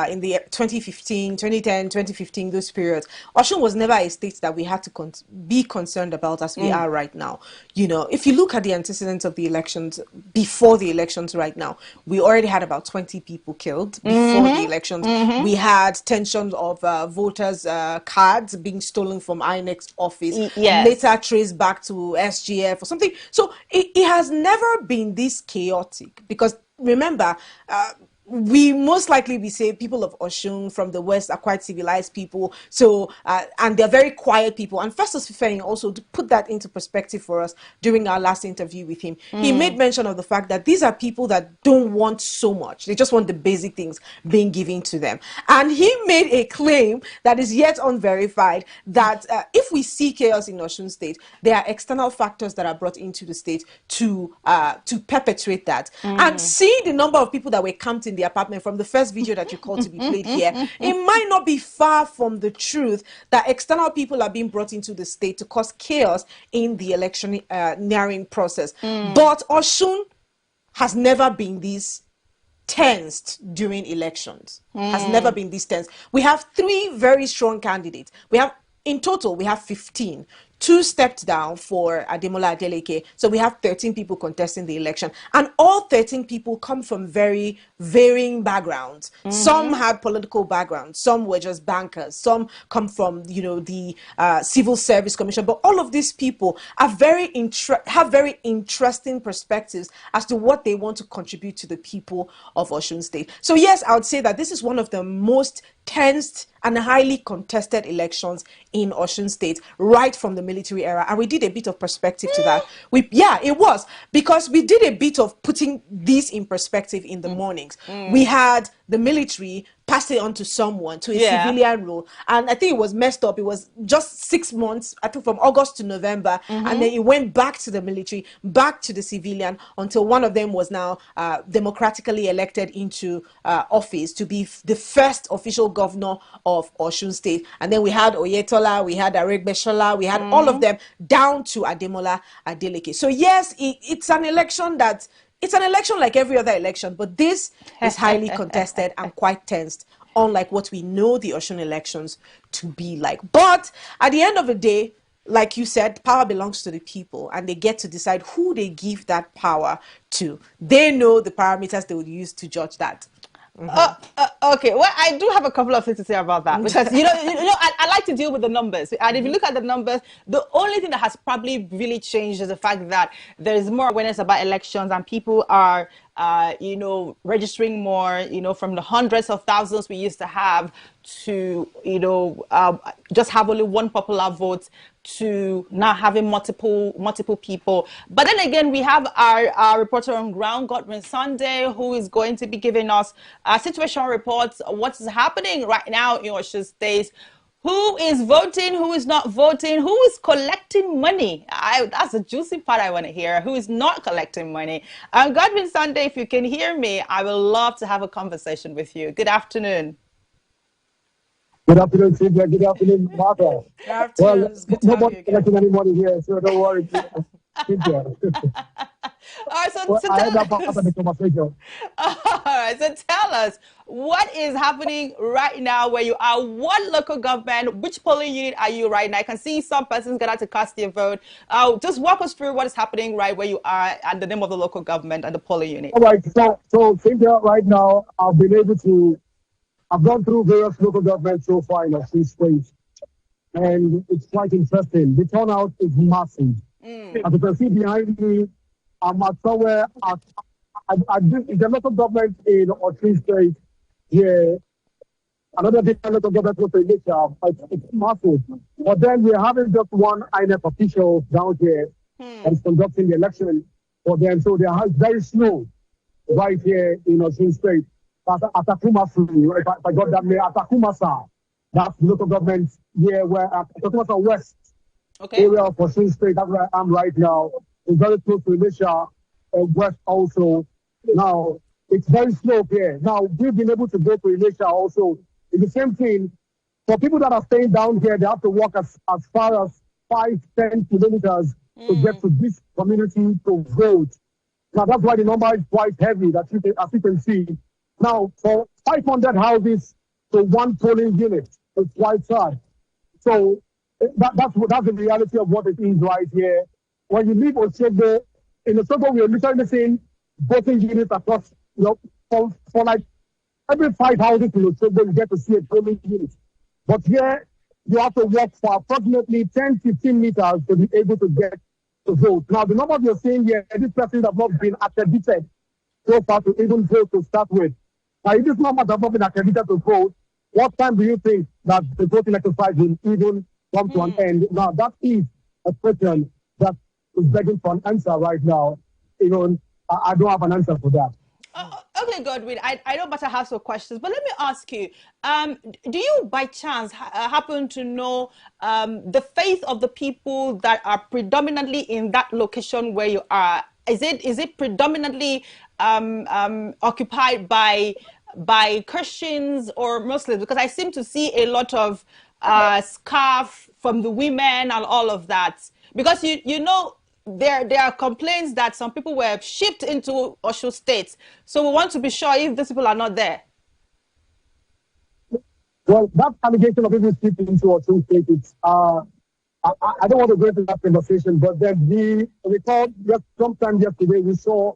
in the 2015, 2010, 2015, those periods, Osun was never a state that we had to be concerned about as we are right now. You know, if you look at the antecedents of the elections, before the elections right now, we already had about 20 people killed before the elections. We had tensions of voters' cards being stolen from INEC's office, later traced back to SGF or something. So it has never been this chaotic, because remember, we most likely we say people of Osun from the West are quite civilized people, so and they're very quiet people. And Festus Fifeyin also to put that into perspective for us during our last interview with him, he made mention of the fact that these are people that don't want so much; they just want the basic things being given to them. And he made a claim that is yet unverified that if we see chaos in Osun State, there are external factors that are brought into the state to perpetuate that. And seeing the number of people that were camped in the apartment from the first video that you called to be played here, it might not be far from the truth that external people are being brought into the state to cause chaos in the electioneering process. But Osun has never been this tensed during elections. Has never been this tense. We have 3 very strong candidates. In total, we have 15. 2 stepped down for Ademola Adeleke. So we have 13 people contesting the election. And all 13 people come from very varying backgrounds. Some had political backgrounds. Some were just bankers. Some come from, you know, the Civil Service Commission. But all of these people are have very interesting perspectives as to what they want to contribute to the people of Osun State. So yes, I would say that this is one of the most tensed and highly contested elections in Osun State right from the military era. And we did a bit of perspective to that. Yeah, it was, because we did a bit of putting this in perspective in the mornings. We had the military pass it on to someone, to a civilian role. And I think it was messed up. It was just 6 months, I think from August to November. And then it went back to the military, back to the civilian, until one of them was now democratically elected into office to be the first official governor of Osun State. And then we had Oyetola, we had Aregbesola, we had all of them down to Ademola Adeleke. So yes, it's an election that it's an election like every other election, but this is highly contested and quite tensed, unlike what we know the Osun elections to be like. But at the end of the day, like you said, power belongs to the people, and they get to decide who they give that power to. They know the parameters they would use to judge that. Okay, well, I do have a couple of things to say about that, because I like to deal with the numbers, and if you look at the numbers, the only thing that has probably really changed is the fact that there is more awareness about elections, and people are registering more, from the hundreds of thousands we used to have to, just have only one popular vote, to now having multiple people. But then again, we have our reporter on ground, Godwin Sunday, who is going to be giving us situation reports, what is happening right now in Osun State. Who is voting? Who is not voting? Who is collecting money? That's the juicy part I want to hear. Who is not collecting money? Godwin Sunday, if you can hear me, I would love to have a conversation with you. Good afternoon. Good afternoon, Cynthia. Good afternoon, Martha. Good afternoon. Well, It's good to have you nobody's again. collecting any money here, so don't worry, Cynthia. All right, Well, so I tell had that part us. of the conversation. All right, so tell us, what is happening right now where you are? What local government, which polling unit are you right now? I can see some persons got out to cast their vote. Just walk us through what is happening right where you are and the name of the local government and the polling unit. All right, so Cynthia, right now, I've gone through various local governments so far in Osun State, and it's quite interesting. The turnout is massive. As you can see behind me, I'm at somewhere it's a local government in Osun State here. Another different local government was in nature, it's massive. But then we're having just one INEC official down here that's conducting the election for them. So they are very slow right here in Osun State. Atakumasa, if I got that name, Atakumasa. That's the local government here where Atakumasa West area of Osun State, that's where I am right now. It's very close to Elisha West also. Now, it's very slow here. Now, we've been able to go to Elisha also. It's the same thing. For people that are staying down here, they have to walk as far as 5-10 kilometers to get to this community to vote. Now, that's why the number is quite heavy, that as you can see. Now, for 500 houses to one polling unit, it's quite sad. So that's the reality of what it is right here. When you leave Osogbo, in Osogbo, we are literally seeing voting units across, for like every 5 houses in Osogbo, you get to see a polling unit. But here, you have to walk for approximately 10, 15 meters to be able to get to vote. Now, the number you're seeing here, these persons have not been accredited so far to even vote to start with. Now, if these numbers have not been accredited to vote, what time do you think that the voting exercise will even come to an end? Now, that is a question that is begging for an answer right now. Even I don't have an answer for that. Okay, Godwin, I know Bata has some questions, but let me ask you, do you by chance happen to know the faith of the people that are predominantly in that location where you are? Is it predominantly occupied by Christians or Muslims? Because I seem to see a lot of scarf from the women and all of that. Because you know, there are complaints that some people were shipped into Osun State. So we want to be sure if these people are not there. Well, that allegation of people shipped into Osun State, I don't want to go into that conversation, but then we recall just sometime yesterday, we saw,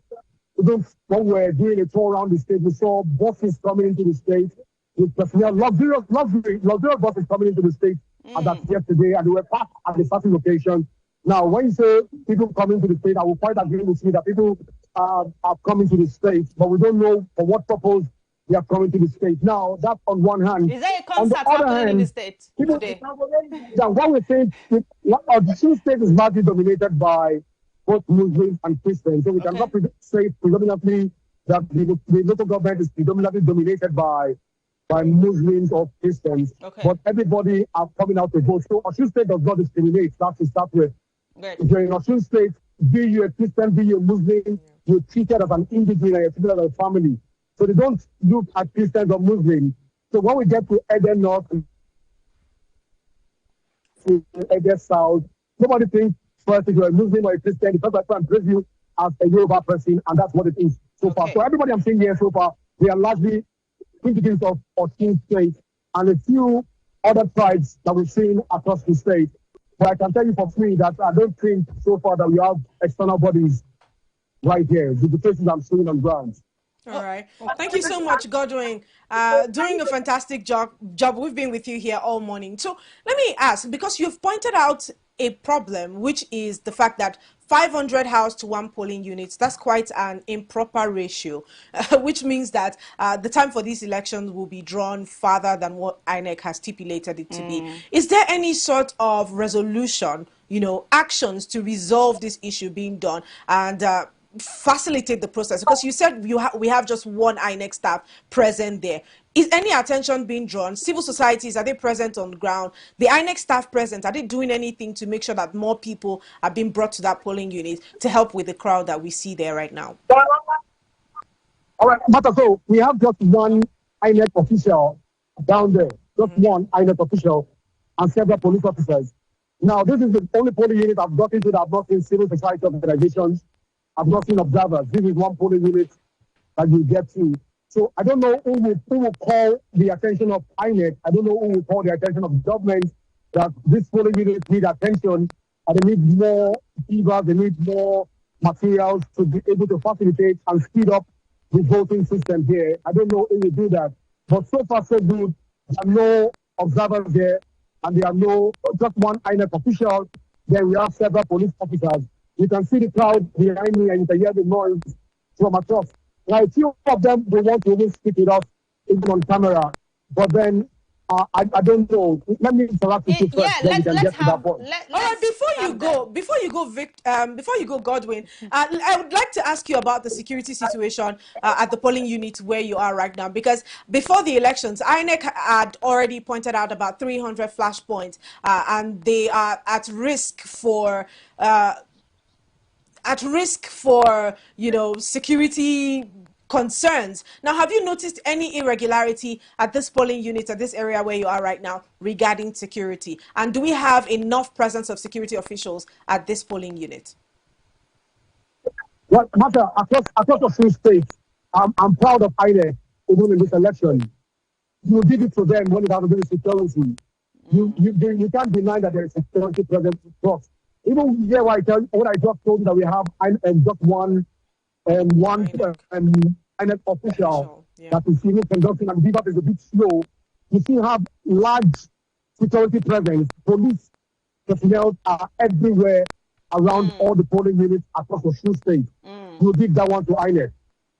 when we were doing a tour around the state, we saw buses coming into the state with personnel, luxurious buses coming into the state as that yesterday, and they were parked at the certain location. Now, when you say people coming to the state, I will quite agree with you that people are coming to the state, but we don't know for what purpose they are coming to the state. Now, that's on one hand. Is there a concert happening in the state today? What we think, the state is largely dominated by both Muslims and Christians. So we cannot say predominantly that the local government is predominantly dominated by Muslims or Christians. But everybody are coming out to vote. So Osun State does not discriminate. That's to start with. If you're in Osun State, be you a Christian, be you a Muslim, you're treated as an individual, you're treated as a family. So they don't look at Christians or Muslims. So when we get to Eden North, to Eden South, nobody thinks first if you're a Muslim or a Christian, the person can praise you as a Yoruba person, and that's what it is so far. So everybody I'm seeing here so far, they are largely individuals of Osun State and a few other tribes that we've seen across the state. But I can tell you for free that I don't think so far that we have external bodies right here, the cases I'm seeing on ground. All right. Thank you so much, Godwin. Doing a fantastic job. We've been with you here all morning. So let me ask, because you've pointed out a problem, which is the fact that 500 house to one polling units, that's quite an improper ratio, which means that the time for these elections will be drawn farther than what INEC has stipulated it to be. Is there any sort of resolution, actions to resolve this issue being done and facilitate the process? Because you said we have just one INEC staff present there. Is any attention being drawn? Civil societies, are they present on the ground? The INEC staff present, are they doing anything to make sure that more people are being brought to that polling unit to help with the crowd that we see there right now? All right, but so we have just one INEC official down there, just one INEC official and several police officers. Now, this is the only polling unit I've got into that I've not seen civil society organizations. I've not seen observers. This is one polling unit that you get to. So I don't know who will call the attention of INEC. I don't know who will call the attention of government that this polling unit need attention and they need more people, they need more materials to be able to facilitate and speed up the voting system here. I don't know who will do that. But so far so good. There are no observers there and there are just one INEC official. Then we have several police officers. You can see the crowd behind me and you can hear the noise from across. Now, a few of them, they want to even speak with us even on camera. But then, I don't know. Let me interact with you first, then we can get to that point. All right, before you go, Godwin, I would like to ask you about the security situation at the polling unit where you are right now, because before the elections, INEC had already pointed out about 300 flashpoints, and they are at risk for security concerns. Now, have you noticed any irregularity at this polling unit, at this area where you are right now, regarding security? And do we have enough presence of security officials at this polling unit? What matter across the free states, I'm proud of INEC even in this election. You give it to them when it has to do with security. You can't deny that there is security present across. Even here, what I just told you that we have just one INEC official that is even conducting, and that is a bit slow. You still have large security presence. Police personnel are everywhere around all the polling units across the state. You give that one to INEC.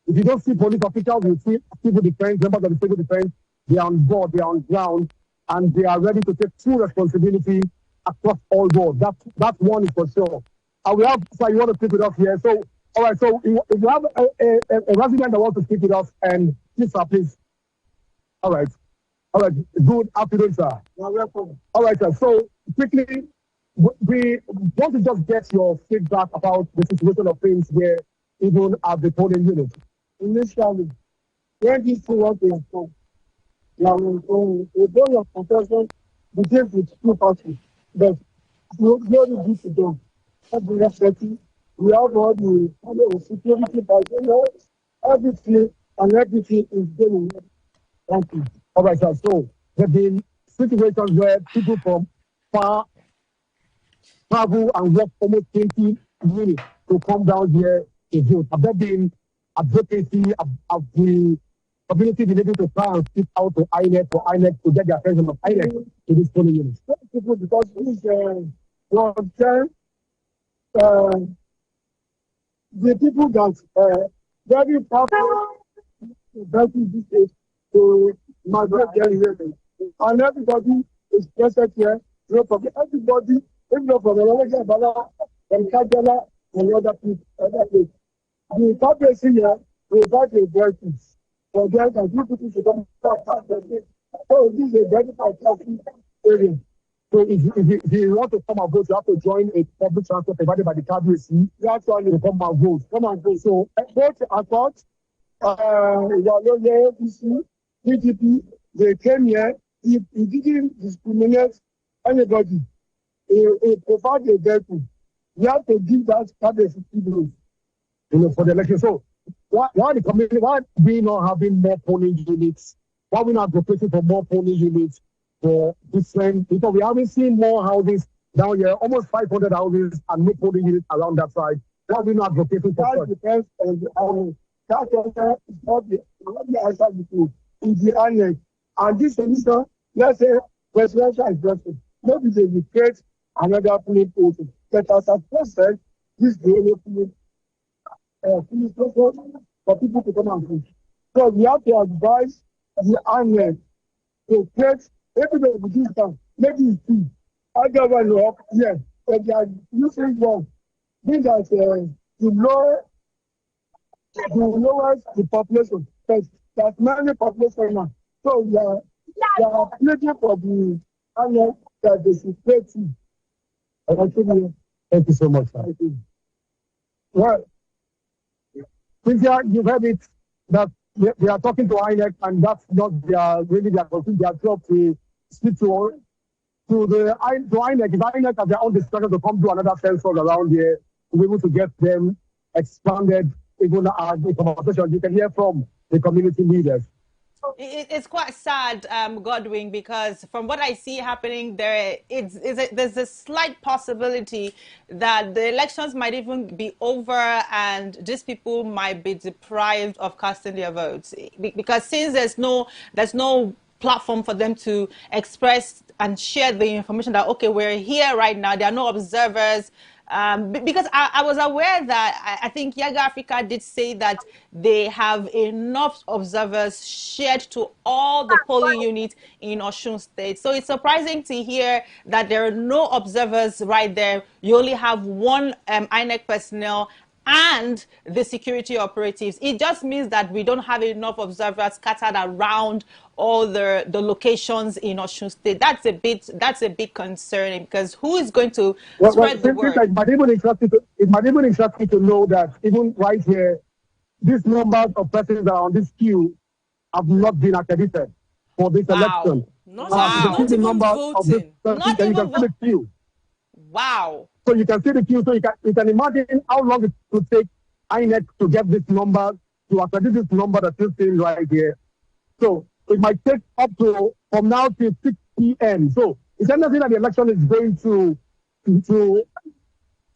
If you don't see police officials, you see civil defense, members of the civil defense, they are on board, they are on ground, and they are ready to take full responsibility across all boards. That one is for sure. And we have, so you want to speak with us here. So, all right, so if you have a resident that wants to speak with us, and please, sir, please. All right. Good afternoon, sir. You're welcome. All right, sir. So, quickly, we want to just get your feedback about the situation of things here, even at the polling unit. Initially, when these two want to inform, we don't have compassion, we take with two parties, but you don't do to them. We have all the security personnel, everything is going on. Thank you. All right, sir. So there have been situations where people from far travel and walk almost 20 minutes to come down here to vote. Have there been advocacy of the community been able to try and speak out to INEC for INEC to get the attention of INEC to this polling unit? People, because this the people that very powerful this is to migrate their here. And everybody is present here. No problem. Everybody, even from Bala, from Kajala, and other people, other places. The population here will invite a voices for them and few people to come back. So this is a very fantastic area. So if you want to come and vote, you have to join a public transport provided by the KBC. You have to come and vote. Come and vote. So vote across PDP, they came here. If he didn't discriminate anybody, he provide a vehicle. You have to give that KBC people, for the election. So why the community? Why we not having more polling units? Why we not advocating for more polling units for different? Because we haven't seen more houses down here, almost 500 houses and no polling units around that side. Why we not advocating for that? Depends on that is not the answer before. It's the annex. And this solution, let's say presidential addressing. Maybe they will create another polling station. But as I first said, this is the only polling for people to come and vote. So we have to advise the annex to create, everybody with this time, maybe it's two. I govern up, yes, but they are using one. Means that to lower the population. Because there's many population now. So we are pleading for the annex that they should pay to. Thank you so much, sir. Well, Cynthia, you've heard it that they are talking to INEC, and that's not their job to speak to INEC. If INEC have their own discussion to come do another census around here, to be able to get them expanded, even the conversation you can hear from the community leaders. It's quite sad, Godwin, because from what I see happening there, there's a slight possibility that the elections might even be over and these people might be deprived of casting their votes. Because since there's no platform for them to express and share the information that, okay, we're here right now, there are no observers. Because I was aware that I think Yaga Africa did say that they have enough observers shared to all the polling units in Osun State. So it's surprising to hear that there are no observers right there. You only have one INEC personnel and the security operatives. It just means that we don't have enough observers scattered around all the locations in Osun State. That's a bit concerning, because who is going to spread the word? It might even interest you to know that even right here, these numbers of persons that are on this queue have not been accredited for this election. Not even voting. Not even voting. Wow. So you can see the queue. So you can imagine how long it would take INEC to get this number, to accredit this number that's still sitting right here. So it might take up to, from now till 6 p.m. So it's anything that the election is going to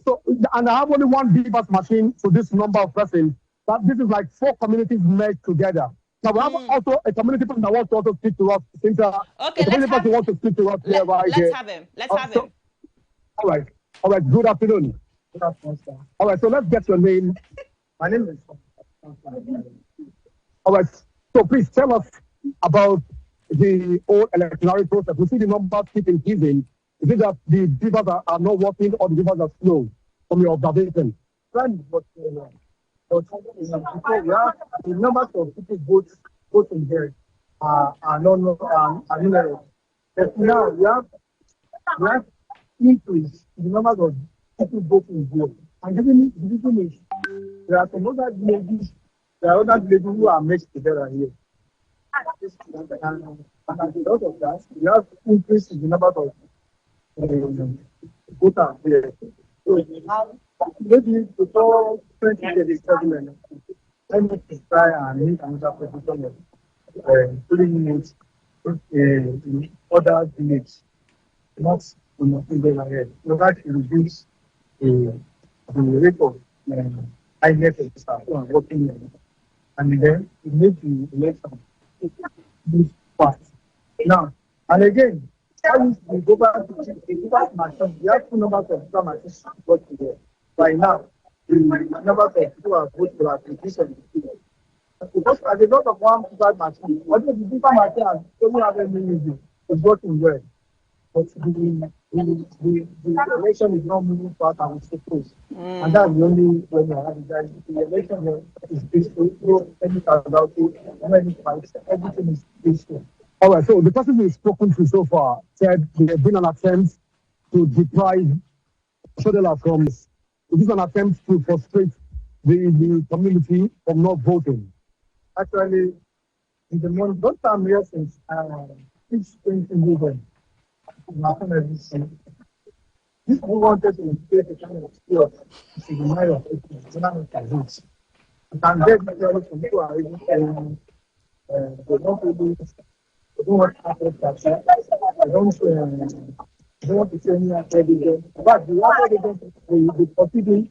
so, and I have only one BVAS machine for this number of persons. That this is like 4 communities merged together. Now we have also a community person that wants to also speak to us. Since, okay, let's have, wants to speak to us here, right let's here. have him. Let's have him. All right. Good afternoon. Good afternoon, sir. All right. So let's get your name. My name is. All right. So please tell us about the whole electoral process. We see the numbers keep increasing. Is it that the beavers are not working or the beavers are slow from your observation? But because we have the numbers of people voting here are numerous. But now we have increase in the numbers of people voting here. And the reason is there are some other villages, who are mixed together here. And as a result of that, we have increase in the numbers of voters here. So maybe before 2027, let me try and make another position of 3 minutes in other villages, not in the single ahead. So that will reduce the rate of INEC staff who are working in, and then we make the election move fast. Now, and again, we go back to the machine. We have 2 numbers of different machines working there. By now, the numbers of people who are voting for application. Because as a lot of one super machine, although the super machine doesn't have any music, it's working well. But the election is not moving fast and it's supposed. And that's the only way I have it. The election is peaceful, no any casualty, no any fights, everything is peaceful. All right, so the person who's spoken to so far said there has been an attempt to deprive Shodela from this. It is an attempt to frustrate the community from not voting. Actually, in the morning, don't come here since 6:20 This who wanted to create a kind of skill to the mind of people. And then some people are even saying they don't really. They don't want to happen that they don't want to say any evidence. But the other evidence they proceeding.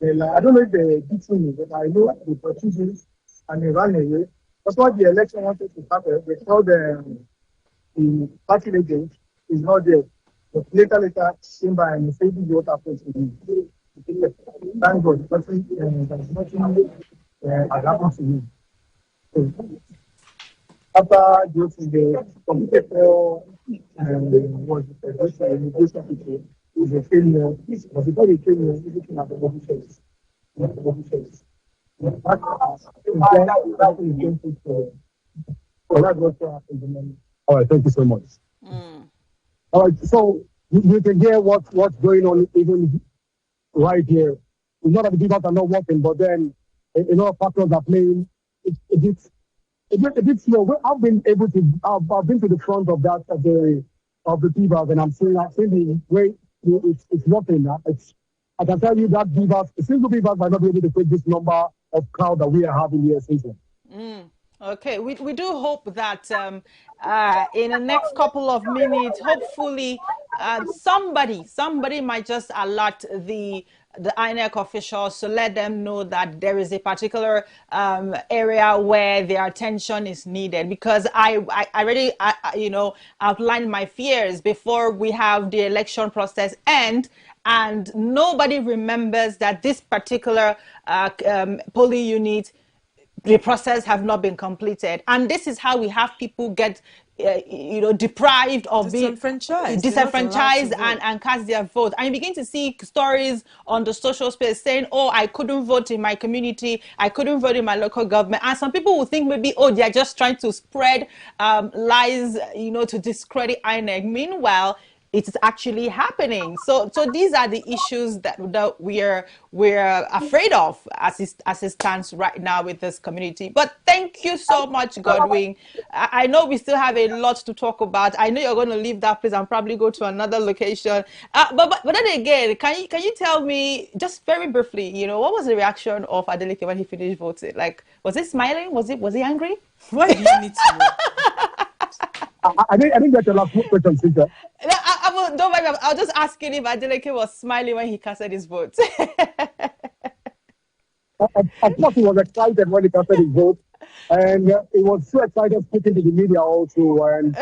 I don't know if they did something, but I know the proceedings and they ran away. That's why the election wanted to happen. They told the party agent is not there. But later came by and said what happened to him. Thank God, nothing has happened to him. After the computer was the immigration people, is a failure. But because the failure, everything at the body face. All right, thank you so much. All right, so you can hear what's going on even right here. It's not that the people are not working, but then factors are playing. It's a bit slow. I've been able to. I've been to the front of that of the people, and I'm seeing the way it's working. I can tell you that single beavers might not be able to take this number of crowd that we are having here, Cynthia. Okay, we do hope that in the next couple of minutes, hopefully somebody might just alert the INEC officials to let them know that there is a particular area where their attention is needed, because I already outlined my fears before we have the election process end and nobody remembers that this particular polling unit, the process have not been completed, and this is how we have people get deprived of being disenfranchised and cast their vote. And you begin to see stories on the social space saying, oh, I couldn't vote in my community, I couldn't vote in my local government. And some people will think maybe, oh, they're just trying to spread lies, to discredit INEC. Meanwhile, it is actually happening. So these are the issues that we're afraid of as it stands right now with this community. But thank you so much, Godwin. I know we still have a lot to talk about. I know you're going to leave that place and probably go to another location. But then again, can you tell me just very briefly, what was the reaction of Adeleke when he finished voting? Like, was he smiling? Was he angry? Why do you need to know? I think that's the last question, Cynthia. Don't worry, I was just asking if Adeleke was smiling when he casted his vote. Of course, he was excited when he casted his vote, and he was so excited speaking to the media also, and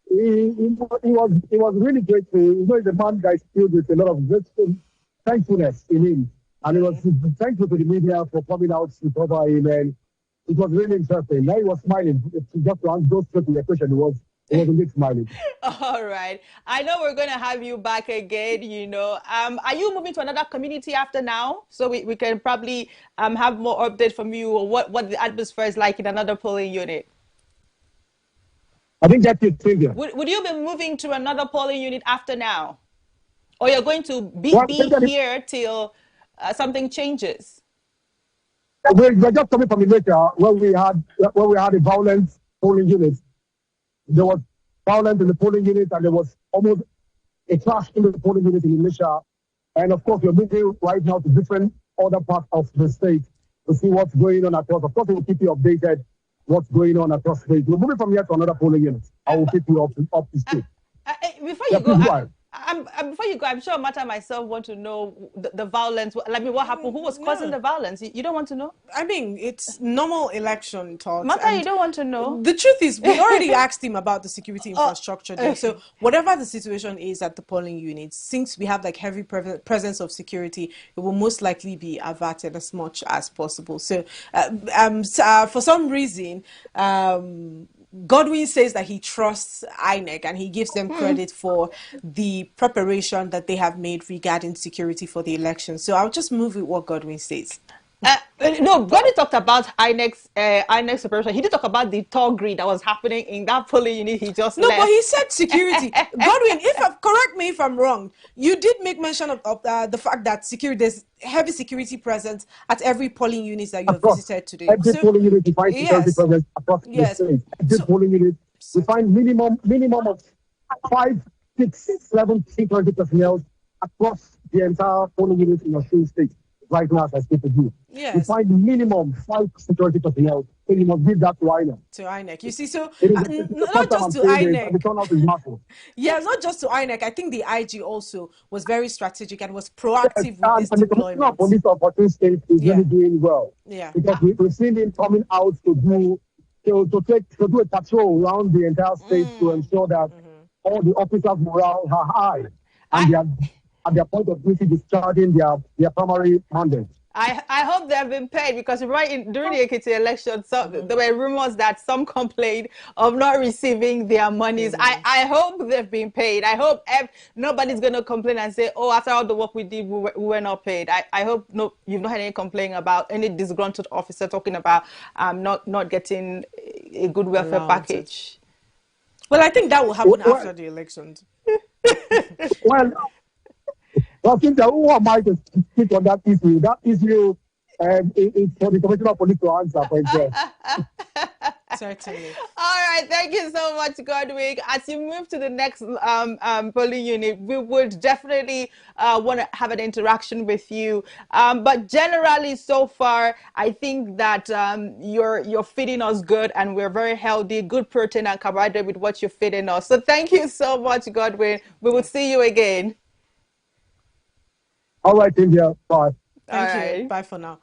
he was really grateful. He's a man that is filled with a lot of thankfulness in him, and he was thankful to the media for coming out to cover him, and it was really interesting. Now he was smiling. Just to go straight to the question, he was a bit smiling. All right. I know we're going to have you back again, Are you moving to another community after now? So we can probably have more update from you or what the atmosphere is like in another polling unit. I think that's it, Sylvia. Would you be moving to another polling unit after now? Or you're going to be here till something changes? We're just coming from Malaysia where we had a violent polling unit. There was violence in the polling unit, and there was almost a clash in the polling unit in Malaysia. And of course, we're moving right now to different other parts of the state to see what's going on across. Of course, we will keep you updated what's going on across the state. We're moving from here to another polling unit. I will keep you up to speed. Before you go, I'm sure Mata and myself want to know the violence. What happened? Who was causing the violence? You don't want to know? I mean, it's normal election talks. Mata, you don't want to know? The truth is, we already asked him about the security infrastructure there. So whatever the situation is at the polling units, since we have like heavy presence of security, it will most likely be averted as much as possible. So for some reason, Godwin says that he trusts INEC and he gives them credit for the preparation that they have made regarding security for the election. So I'll just move with what Godwin says. No, Godwin talked about INEC's preparation. He did talk about the tall grid that was happening in that polling unit he just left. No, but he said security. Godwin, correct me if I'm wrong, you did make mention of the fact that there's heavy security presence at every polling unit that you have visited today. Every polling unit, you find security presence across the state. Every polling unit, we find minimum of 5, 6, 7 security personnel across the entire polling unit in Osun state. Right now, as I speak to you, we find minimum 5 security personnel. So you must give that to INEC. To INEC, you see, so not just to INEC. The turnout is massive. Yeah, not just to INEC. I think the IG also was very strategic and was proactive with this deployment. The police of Osun State is really doing well. Yeah, because we've seen him coming out to do a patrol around the entire state to ensure that all the officers' morale are high and they are at their point of duty discharging their primary mandate. I hope they have been paid, because during the Ekiti election, there were rumors that some complained of not receiving their monies. I hope they've been paid. I hope nobody's going to complain and say, oh, after all the work we did, we were not paid. I hope you've not had any complaint about any disgruntled officer talking about not getting a good welfare package. Well, I think that will happen after the elections. I think that who am I to speak on that issue? That issue is for the Commissioner of Police to answer for himself. Certainly. All right, thank you so much, Godwin. As you move to the next polling unit, we would definitely want to have an interaction with you. But generally, so far, I think that you're feeding us good, and we're very healthy, good protein and carbohydrate with what you're feeding us. So thank you so much, Godwin. We will see you again. All right, India. Bye. Thank you. Bye for now.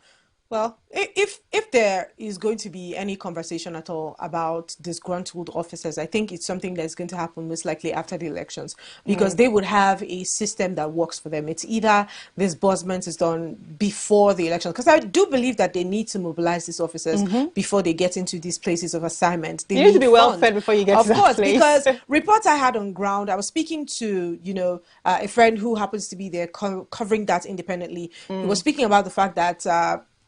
Well, if there is going to be any conversation at all about disgruntled officers, I think it's something that's going to happen most likely after the elections, because they would have a system that works for them. It's either disbursement is done before the election, because I do believe that they need to mobilize these officers before they get into these places of assignment. They need to be well fed before you get to that place. Because reports I had on ground, I was speaking to a friend who happens to be there covering that independently. He was speaking about the fact that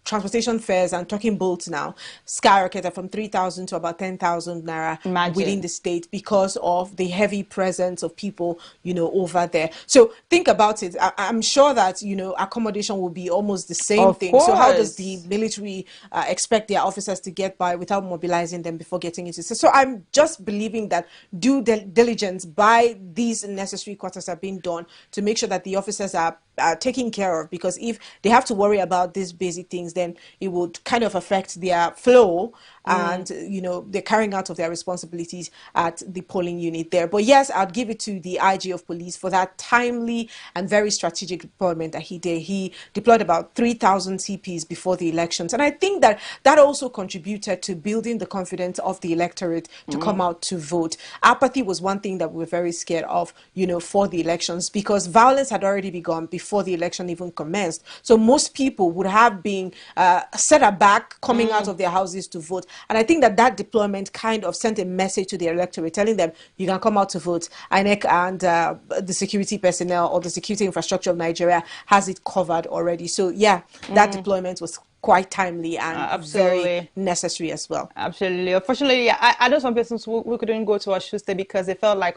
transportation fares and talking boats now skyrocketed from 3,000 to about 10,000 naira within the state because of the heavy presence of people, over there. So think about it. I'm sure that, accommodation will be almost the same thing. So how does the military expect their officers to get by without mobilizing them before getting into? So I'm just believing that due diligence by these necessary quarters are being done to make sure that the officers are taken care of, because if they have to worry about these basic things, then it would kind of affect their flow and the carrying out of their responsibilities at the polling unit there. But yes, I'd give it to the IG of police for that timely and very strategic deployment that he did. He deployed about 3,000 CPs before the elections, and I think that also contributed to building the confidence of the electorate to come out to vote. Apathy was one thing that we were very scared of, for the elections, because violence had already begun before the election even commenced. So most people would have been set aback coming out of their houses to vote. And I think that deployment kind of sent a message to the electorate telling them you can come out to vote. INEC and the security personnel or the security infrastructure of Nigeria has it covered already. So yeah, that deployment was quite timely and very necessary as well. Absolutely. Unfortunately, I know some persons who couldn't go to Osun State because they felt like,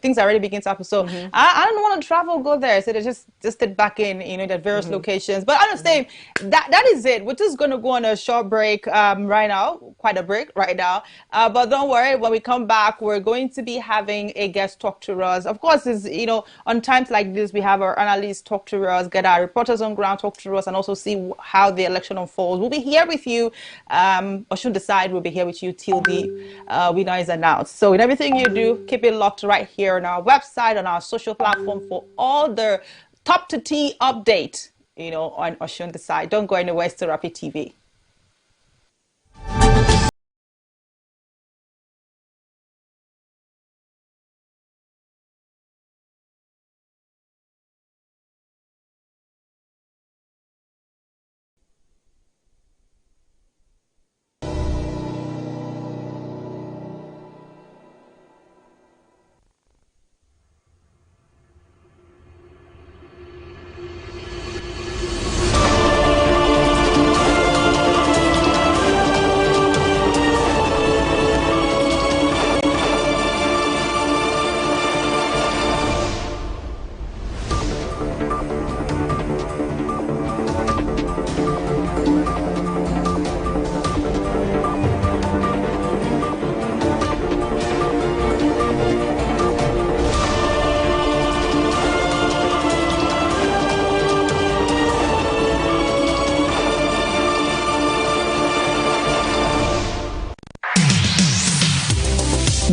things are already beginning to happen. So I don't want to travel, go there. So they just stayed back in, their various locations. But I understand that is it. We're just going to go on a short break right now, quite a break right now. But don't worry, when we come back, we're going to be having a guest talk to us. Of course, on times like this, we have our analysts talk to us, get our reporters on ground talk to us, and also see how the election unfolds. We'll be here with you. Osun Decide will be here with you till the winner is announced. So in everything you do, keep it locked right here on our website, on our social platform for all the top to tea update, on Osun Decide. Don't go anywhere. It's still Rapid TV.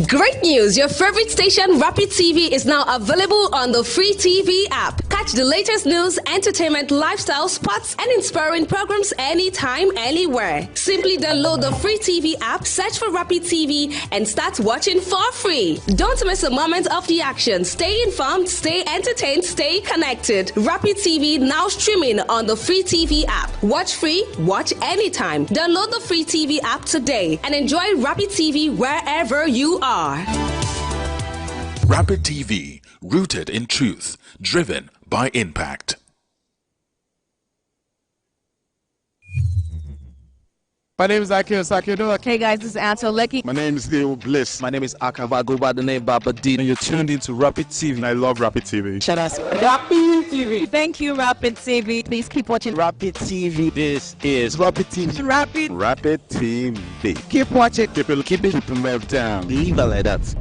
Great news! Your favorite station, Rapid TV, is now available on the free TV app. Catch the latest news, entertainment, lifestyle, sports, and inspiring programs anytime, anywhere. Simply download the free TV app, search for Rapid TV, and start watching for free. Don't miss a moment of the action. Stay informed, stay entertained, stay connected. Rapid TV now streaming on the free TV app. Watch free, watch anytime. Download the free TV app today and enjoy Rapid TV wherever you are. Rapid TV, rooted in truth, driven by impact. My name is Akio Sakiodo. Hey guys, this is Anto Lecky. My name is Leo Bliss. My name is Akava. I go by the name Baba D. And you're tuned into Rapid TV. And I love Rapid TV. Shout out Rapid TV. Thank you, Rapid TV. Please keep watching Rapid TV. This is Rapid TV. Rapid TV. Keep watching. Keep it down. Leave it like that.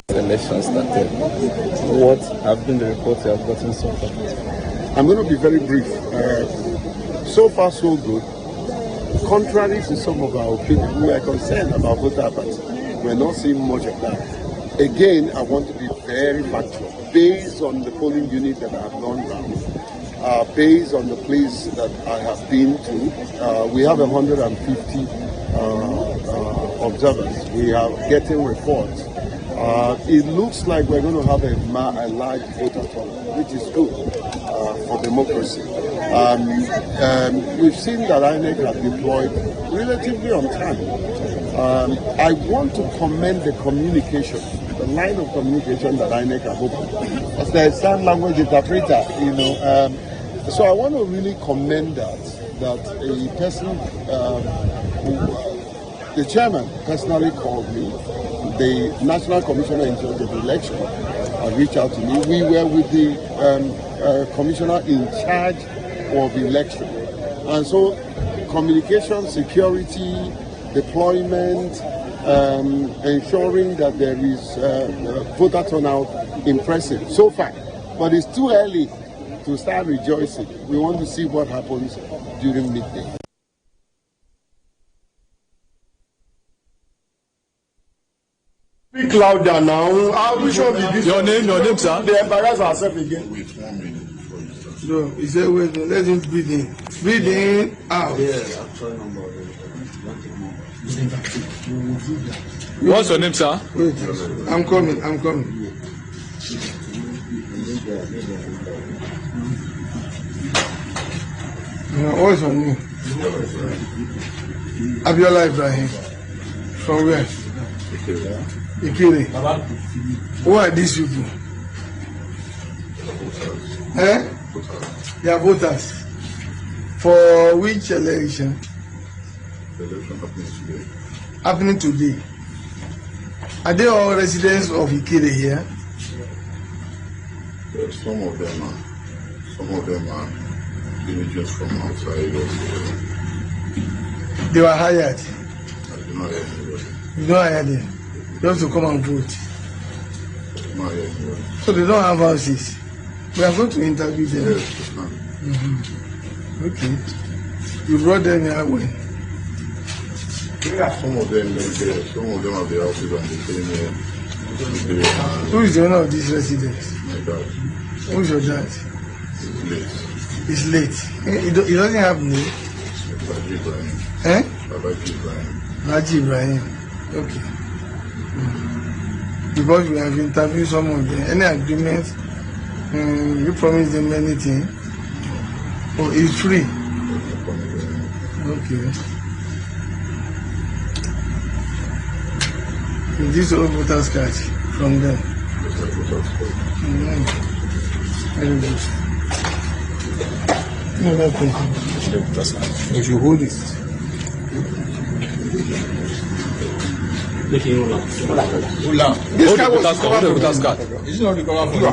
Election started. What have been the reports you have gotten so far? I'm going to be very brief. So far, so good. Contrary to some of our opinions, we are concerned about voter apathy. We're not seeing much of that. Again, I want to be very factual. Based on the polling unit that I have gone round, based on the place that I have been to, we have 150 observers. We are getting reports. It looks like we're going to have a large voter turnout, which is good for democracy. We've seen that INEC has deployed relatively on time. I want to commend the communication, the line of communication that INEC have opened. As the sign language interpreter, so I want to really commend that a person, the chairman personally called me. The National Commissioner in charge of the election reached out to me. We were with the Commissioner in charge of election. And so communication, security, deployment, ensuring that there is voter turnout impressive so far. But it's too early to start rejoicing. We want to see what happens during midday. Speak louder now. How we should be this? Your name, sir? They embarrass ourselves again. Wait 1 minute before you start. No, he said, wait, let him breathe in. Breathe in, out. What's your name, sir? Wait, I'm coming. What's your name? Abiola Ibrahim. From where? Ikere. Who are these people? They are voters. For which election? The election happening today. Happening today. Are they all residents of Ikere here? Some of them are villagers from outside also. They were hired. I do not hear anybody. You don't hire them. They have to come and vote. I do not hear anybody. So they don't have houses. We are going to interview them. Yes, ma'am. Okay. You brought them here when? Some of them have the houses and they came here. Who is the owner of these residents? My dad. Who is your dad? He's late. He's late. He doesn't have name. Raji Ibrahim. Raji Ibrahim. Raji Ibrahim. Okay. Because we have interviewed some of them. Any agreement? You promise them anything? Oh, it's free. Okay. This all voters card from them. Very good. No, that's okay. You should hold it. This guy was the voters card. It's not the cover for you.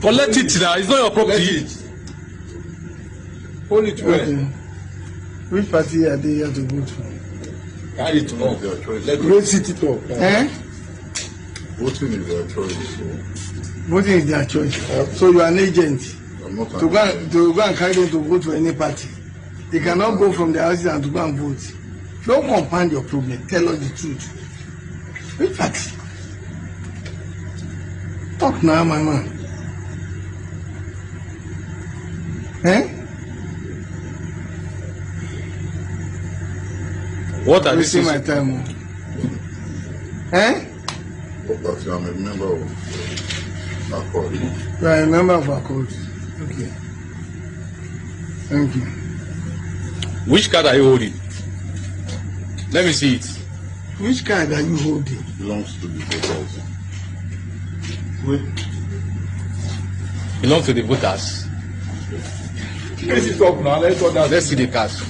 Collect it now. It's not your property. Hold it well. Okay. Which party are they here to vote for? Carry it up. Let's sit it up. Voting is their choice. Voting is their choice. So you are an agent. I'm not to go and carry them to vote for any party. They cannot go from their houses and to go and vote. Don't compound your problem. Tell us the truth. Which party? Talk now, my man. What are wasting my time? But I'm a member of Accord. You are a member of Accord. Okay. Thank you. Which card are you holding? Let me see it. Which card are you holding? It belongs to the voters. Belongs to the voters. Let's see talk now. Let's see the cards.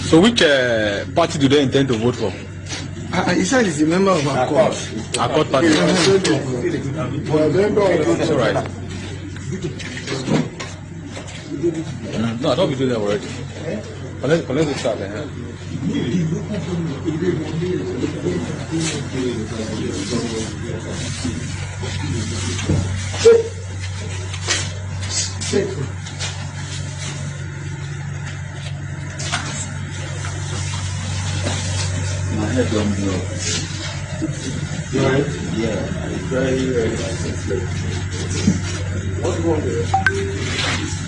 So which party do they intend to vote for? He said he's a member of our court. Our court party. It's all right. No, I thought we do that already. Let's start there. My head don't blow. Yeah, it's very, very sensitive. What's wrong with it?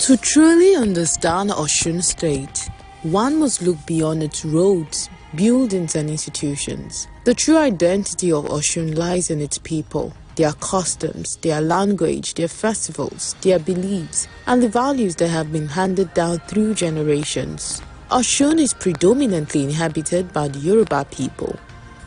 To truly understand Osun State, one must look beyond its roads, buildings and institutions. The true identity of Osun lies in its people, their customs, their language, their festivals, their beliefs, and the values that have been handed down through generations. Osun is predominantly inhabited by the Yoruba people,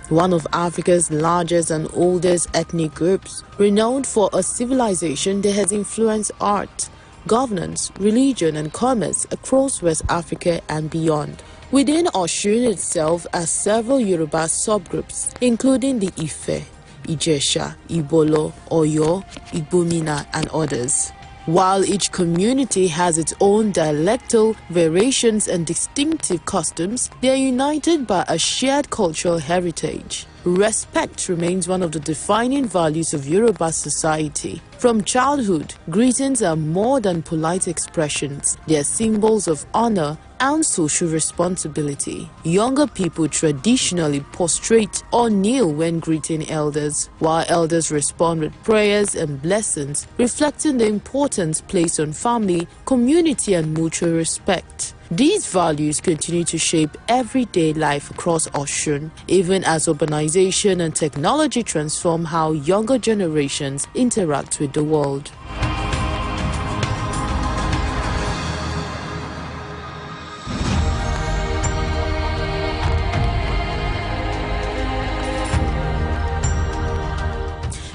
one of Africa's largest and oldest ethnic groups, renowned for a civilization that has influenced art, governance, religion and commerce across West Africa and beyond. Within Osun itself are several Yoruba subgroups, including the Ife, Ijesha, Ibolo, Oyo, Igbomina and others. While each community has its own dialectal variations and distinctive customs, they are united by a shared cultural heritage. Respect remains one of the defining values of Yoruba society. From childhood, greetings are more than polite expressions. They are symbols of honor and social responsibility. Younger people traditionally prostrate or kneel when greeting elders, while elders respond with prayers and blessings, reflecting the importance placed on family, community, and mutual respect. These values continue to shape everyday life across Osun, even as urbanization and technology transform how younger generations interact with the world.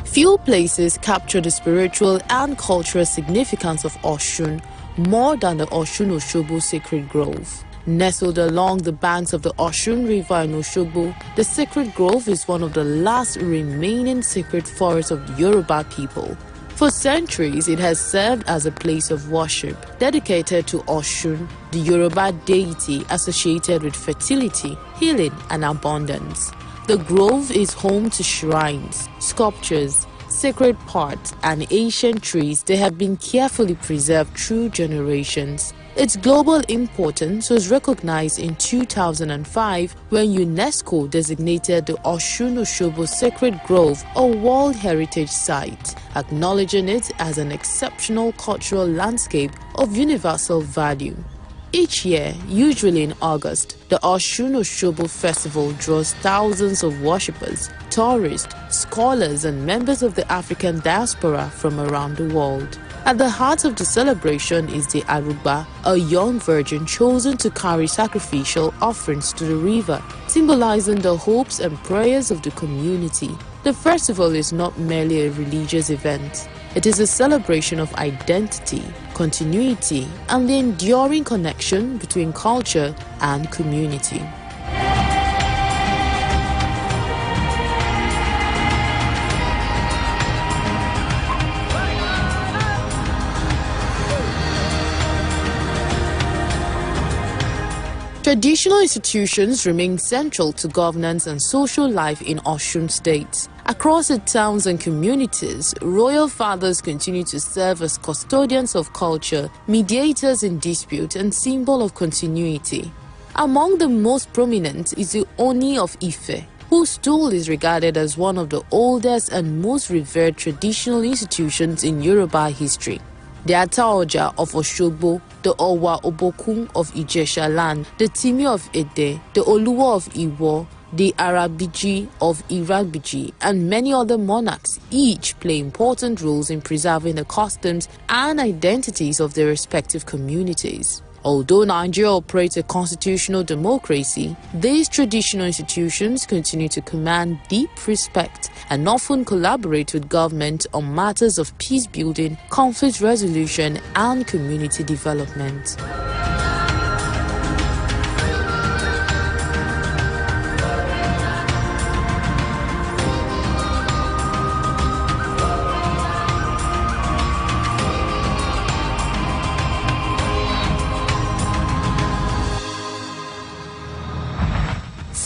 Few places capture the spiritual and cultural significance of Osun more than the Osun-Osogbo Sacred Grove. Nestled along the banks of the Osun River in Osogbo, the Sacred Grove is one of the last remaining sacred forests of the Yoruba people. For centuries, it has served as a place of worship, dedicated to Osun, the Yoruba deity associated with fertility, healing, and abundance. The grove is home to shrines, sculptures, sacred parts, and ancient trees that have been carefully preserved through generations. Its global importance was recognized in 2005 when UNESCO designated the Osun-Osogbo Sacred Grove a World Heritage Site, acknowledging it as an exceptional cultural landscape of universal value. Each year, usually in August, the Osun-Osogbo Festival draws thousands of worshippers, tourists, scholars, and members of the African diaspora from around the world. At the heart of the celebration is the Arugba, a young virgin chosen to carry sacrificial offerings to the river, symbolizing the hopes and prayers of the community. The festival is not merely a religious event. It is a celebration of identity, continuity, and the enduring connection between culture and community. Traditional institutions remain central to governance and social life in Osun State. Across its towns and communities, royal fathers continue to serve as custodians of culture, mediators in dispute, and symbol of continuity. Among the most prominent is the Oni of Ife, whose stool is regarded as one of the oldest and most revered traditional institutions in Yoruba history. The Ataoja of Oshogbo, the Owa Obokun of Ijesha land, the Timi of Ede, the Oluwa of Iwo, the Arabiji of Iragbiji, and many other monarchs each play important roles in preserving the customs and identities of their respective communities. Although Nigeria operates a constitutional democracy, these traditional institutions continue to command deep respect and often collaborate with government on matters of peace building, conflict resolution, and community development.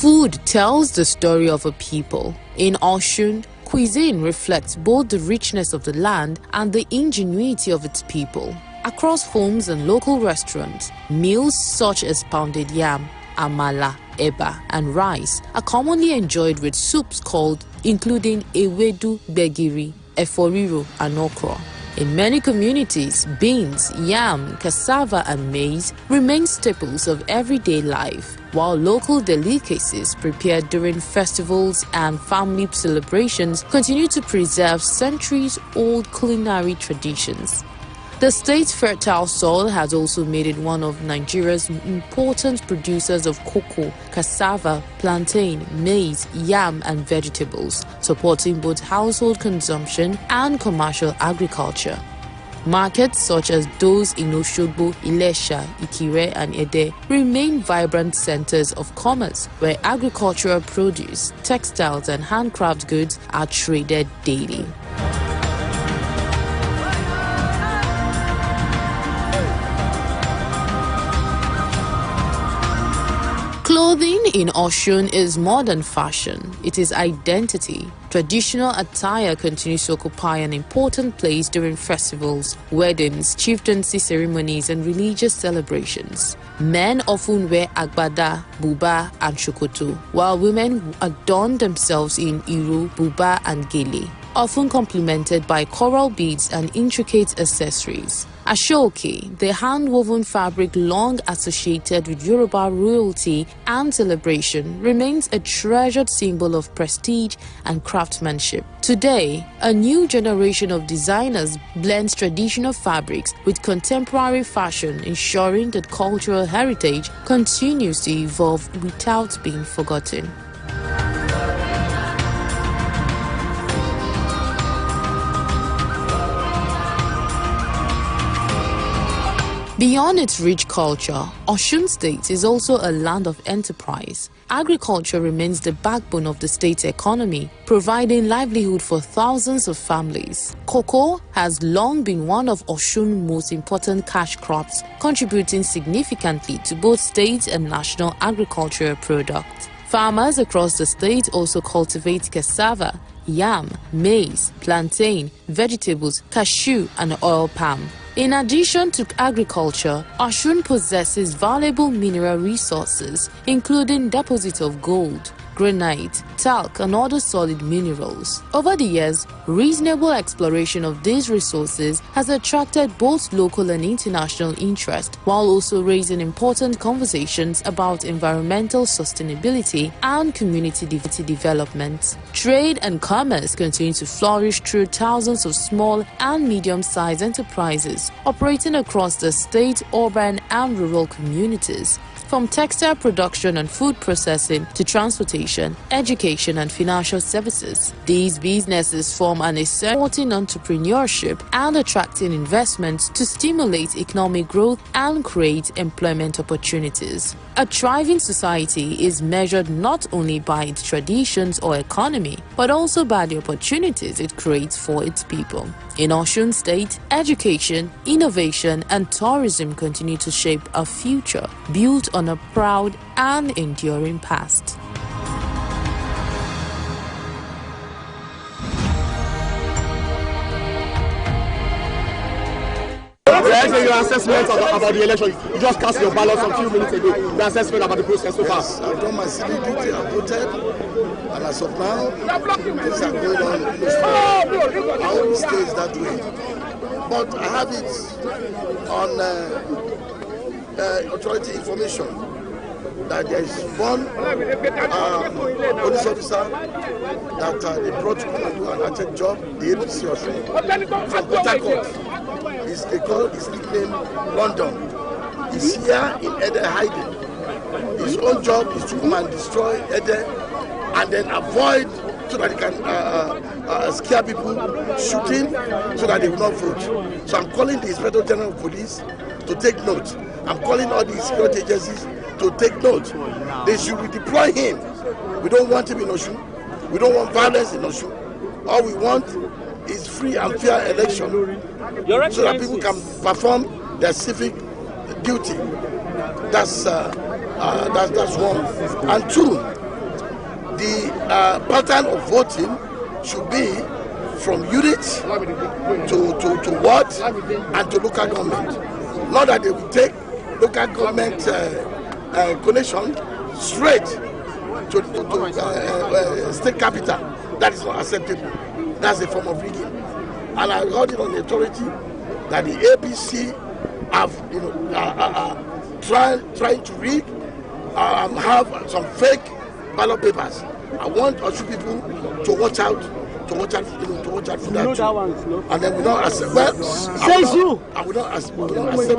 Food tells the story of a people. In Osun, cuisine reflects both the richness of the land and the ingenuity of its people. Across homes and local restaurants, meals such as pounded yam, amala, eba, and rice are commonly enjoyed with soups including ewedu, gbegiri, eforiro, and okra. In many communities, beans, yam, cassava, and maize remain staples of everyday life, while local delicacies prepared during festivals and family celebrations continue to preserve centuries-old culinary traditions. The state's fertile soil has also made it one of Nigeria's important producers of cocoa, cassava, plantain, maize, yam, and vegetables, supporting both household consumption and commercial agriculture. Markets such as those in Oshogbo, Ilesha, Ikire, and Ede remain vibrant centers of commerce where agricultural produce, textiles, and handcraft goods are traded daily. Clothing in Osun is more than fashion, it is identity. Traditional attire continues to occupy an important place during festivals, weddings, chieftaincy ceremonies, and religious celebrations. Men often wear agbada, buba, and shokoto, while women adorn themselves in iru, buba, and gele, often complemented by coral beads and intricate accessories. Ashoke, the hand-woven fabric long associated with Yoruba royalty and celebration, remains a treasured symbol of prestige and craftsmanship. Today, a new generation of designers blends traditional fabrics with contemporary fashion, ensuring that cultural heritage continues to evolve without being forgotten. Beyond its rich culture, Osun State is also a land of enterprise. Agriculture remains the backbone of the state's economy, providing livelihood for thousands of families. Cocoa has long been one of Osun's most important cash crops, contributing significantly to both state and national agricultural products. Farmers across the state also cultivate cassava, yam, maize, plantain, vegetables, cashew, and oil palm. In addition to agriculture, Osun possesses valuable mineral resources, including deposits of gold, granite, talc, and other solid minerals. Over the years, reasonable exploration of these resources has attracted both local and international interest, while also raising important conversations about environmental sustainability and community development. Trade and commerce continue to flourish through thousands of small and medium-sized enterprises operating across the state, urban and rural communities. From textile production and food processing to transportation, education, and financial services, these businesses form an essential supporting entrepreneurship and attracting investments to stimulate economic growth and create employment opportunities. A thriving society is measured not only by its traditions or economy, but also by the opportunities it creates for its people. In Osun State, education, innovation, and tourism continue to shape a future built on on a proud and enduring past. Your assessment about the election, you just cast your ballot a few minutes ago. The assessment about the process so far. Yes, I've done my civic duty, I've voted, and as of now, things are going on in our own states that way. But I have it on authority information that there is one police officer that they brought to come and do an attack job, the APC Osun, from Port Harcourt. They call his nickname London. He's here in Ede hiding. His own job is to come and destroy Ede and then avoid so that he can scare people, shooting so that they will not vote. So I'm calling the Inspector General of Police to take note. I'm calling all the security agencies to take note. They should redeploy him. We don't want him in Osun. We don't want violence in Osun. All we want is free and fair election so that people can perform their civic duty. That's one. And two, the pattern of voting should be from unit to ward and to local government. Not that they will take local government connection straight to state capital. That is not acceptable. That's a form of rigging. And I heard it on the authority that the APC have, trying to rig have some fake ballot papers. I want Osun people to watch out for that. And then we don't accept. Well, I will not accept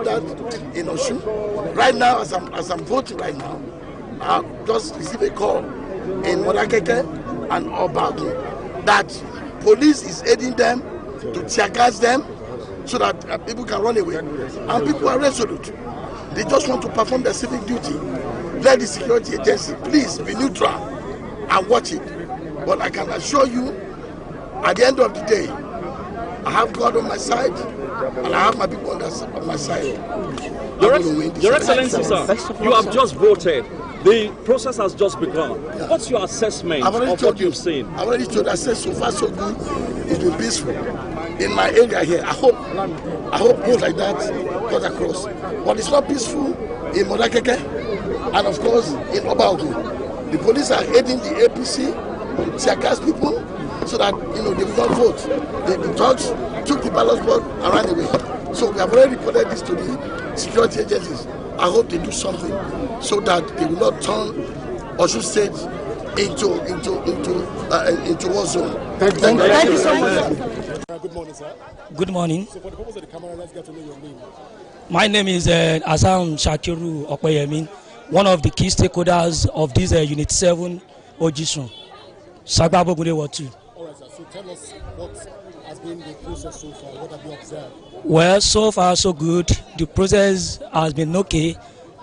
that in Osun. Right now, as I'm voting right now, I just received a call in Modakeke and Obagu that police is aiding them to tear gas them so that people can run away. And people are resolute. They just want to perform their civic duty. Let the security agency please be neutral and watch it. But I can assure you, at the end of the day, I have God on my side and I have my people on my side. Your Excellency, sir, you have just voted. The process has just begun. Yeah. What's your assessment of what you've seen? I've already told you, so far so good. It's been peaceful. In my area here, I hope things like that cut across. But it's not peaceful in Modakeke and of course in Obagu. The police are aiding the APC, tear gas people, so that they will not vote. The thugs took the ballot box and ran away. So we have already reported this to the security agencies. I hope they do something so that they will not turn Osun State into war zone. Thank you so much. Good morning, sir. Good morning. So for the purpose of the camera, let's get to know your name. My name is Asam Shakiru Okoyemi, one of the key stakeholders of this Unit 7 Ojisun, Sagbabo Gude Ward 2. All right, sir. So tell us what has been the process so far. What have you observed? Well, so far so good. The process has been okay,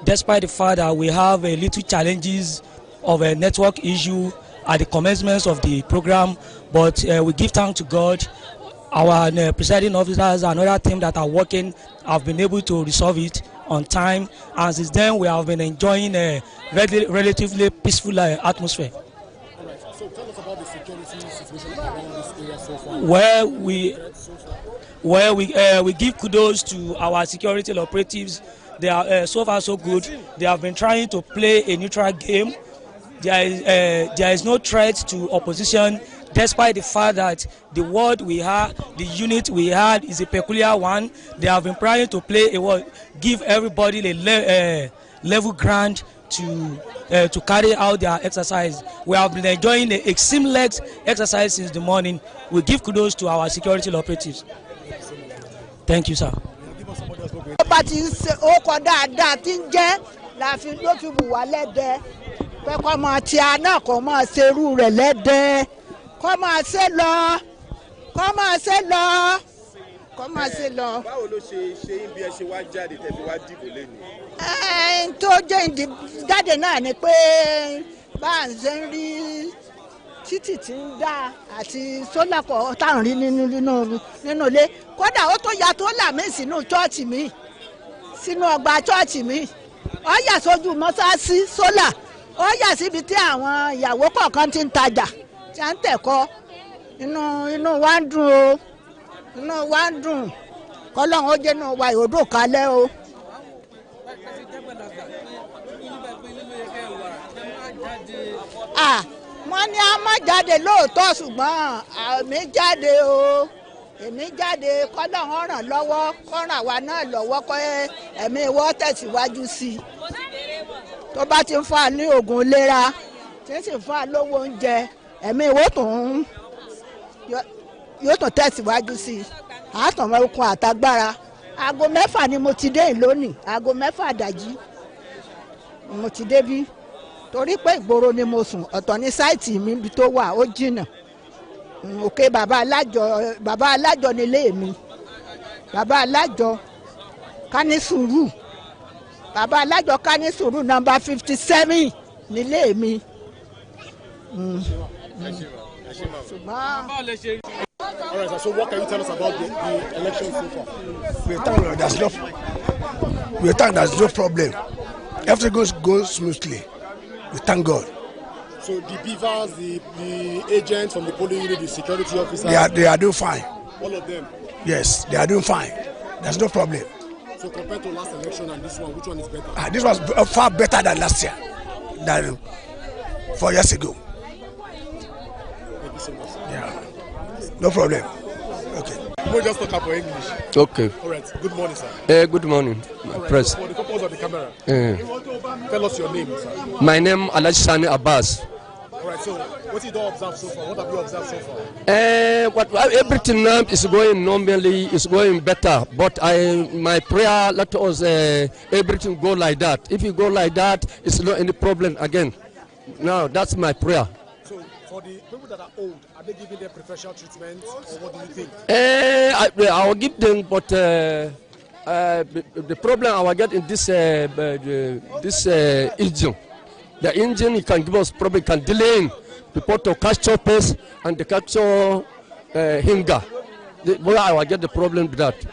despite the fact that we have a little challenges of a network issue at the commencement of the program. But we give thanks to God. Our presiding officers and other team that are working have been able to resolve it on time, and since then we have been enjoying a relatively peaceful atmosphere. All right, so tell us about the security situation around this area so far. We give kudos to our security operatives. They are so far so good. They have been trying to play a neutral game. There is no threat to opposition, despite the fact that the word we had, the unit we had is a peculiar one. They have been trying to play a word, give everybody a level ground to carry out their exercise. We have been enjoying a seamless exercise since the morning. We give kudos to our security operatives. Thank you, sir. Kọ́ máa ṣe lọ. Báwo ló ṣe yín bí ẹ ṣe wá jáde tẹ̀bí wá dìbò lẹ́nu? Tó jẹ́ ìjáde náà ni pé bá à ń ṣe ń rí títì tí ń dá àti sólà kọ̀ tá à ń rí nínú ilé. Kódà ó tó ya tó là mí sínú chọ́ọ̀chì mi, sínú ọgbà chọ́ọ̀chì mi. ó yà sójú mọ́sáàsì sólà ó yà síbi tí àwọn ìyàwó kọ̀ọ̀kan ti ń tajà tí à ń tẹ̀kọ́ inú wa ń dùn o inú wa ń dùn kọ́lọ́run ó jẹ́ inú wa ìhòòdò kalẹ̀ o. wọ́n ní a má jáde lóòótọ́ ṣùgbọ́n èmi jáde o èmi jáde kọ́lọ́run ràn lọ́wọ́ kó ràn wá náà lọ́wọ́ kó ẹ̀mí wọ́n tẹ̀síwájú sí i tó bá ti ń fà ní oògùn ìlera tí ń sì fà lówó oúnjẹ ẹ̀mí wọ́n yóò tún tẹ̀síwájú sí i àtọ̀mọ́ okun àtagbára aago 6 ni mo ti dé lónìí aago 6 àdájí mo ti débí torí pé ìgboro ni mo sùn ọ̀tọ̀ ní sáìtì mi ibi tó wà ó jìnnà òkè bàbá alájọ nílé mi bàbá alájọ ká ní sùúrù bàbá alájọ ká ní sùúrù nọ́mbà 57 nílé mi. All right, so what can you tell us about the election so far? We thank there's no problem. Everything goes smoothly. We thank God. So the beavers, the agents from the polling unit, the security officers, they are doing fine. All of them? Yes, they are doing fine. There's no problem. So compared to last election and this one, which one is better? This was far better than last year, than 4 years ago. Thank you so much. Yeah, no problem. Okay. We'll just talk about English. Okay. All right. Good morning, sir. Good morning, Press. For the purpose of the camera, tell us your name, sir. My name Alhaji Sani Abbas. All right. So, what did you observe so far? What have you observed so far? Everything now is going normally, is going better. But my prayer, let us everything go like that. If you go like that, it's not any problem again. Now that's my prayer. So, for the people that are old, are they giving them preferential treatment, or what do you think? I will give them, but the problem I will get in this engine, the engine it can give us probably can delay people to capture pace and the capture hinder. Where I will get the problem with that. Okay,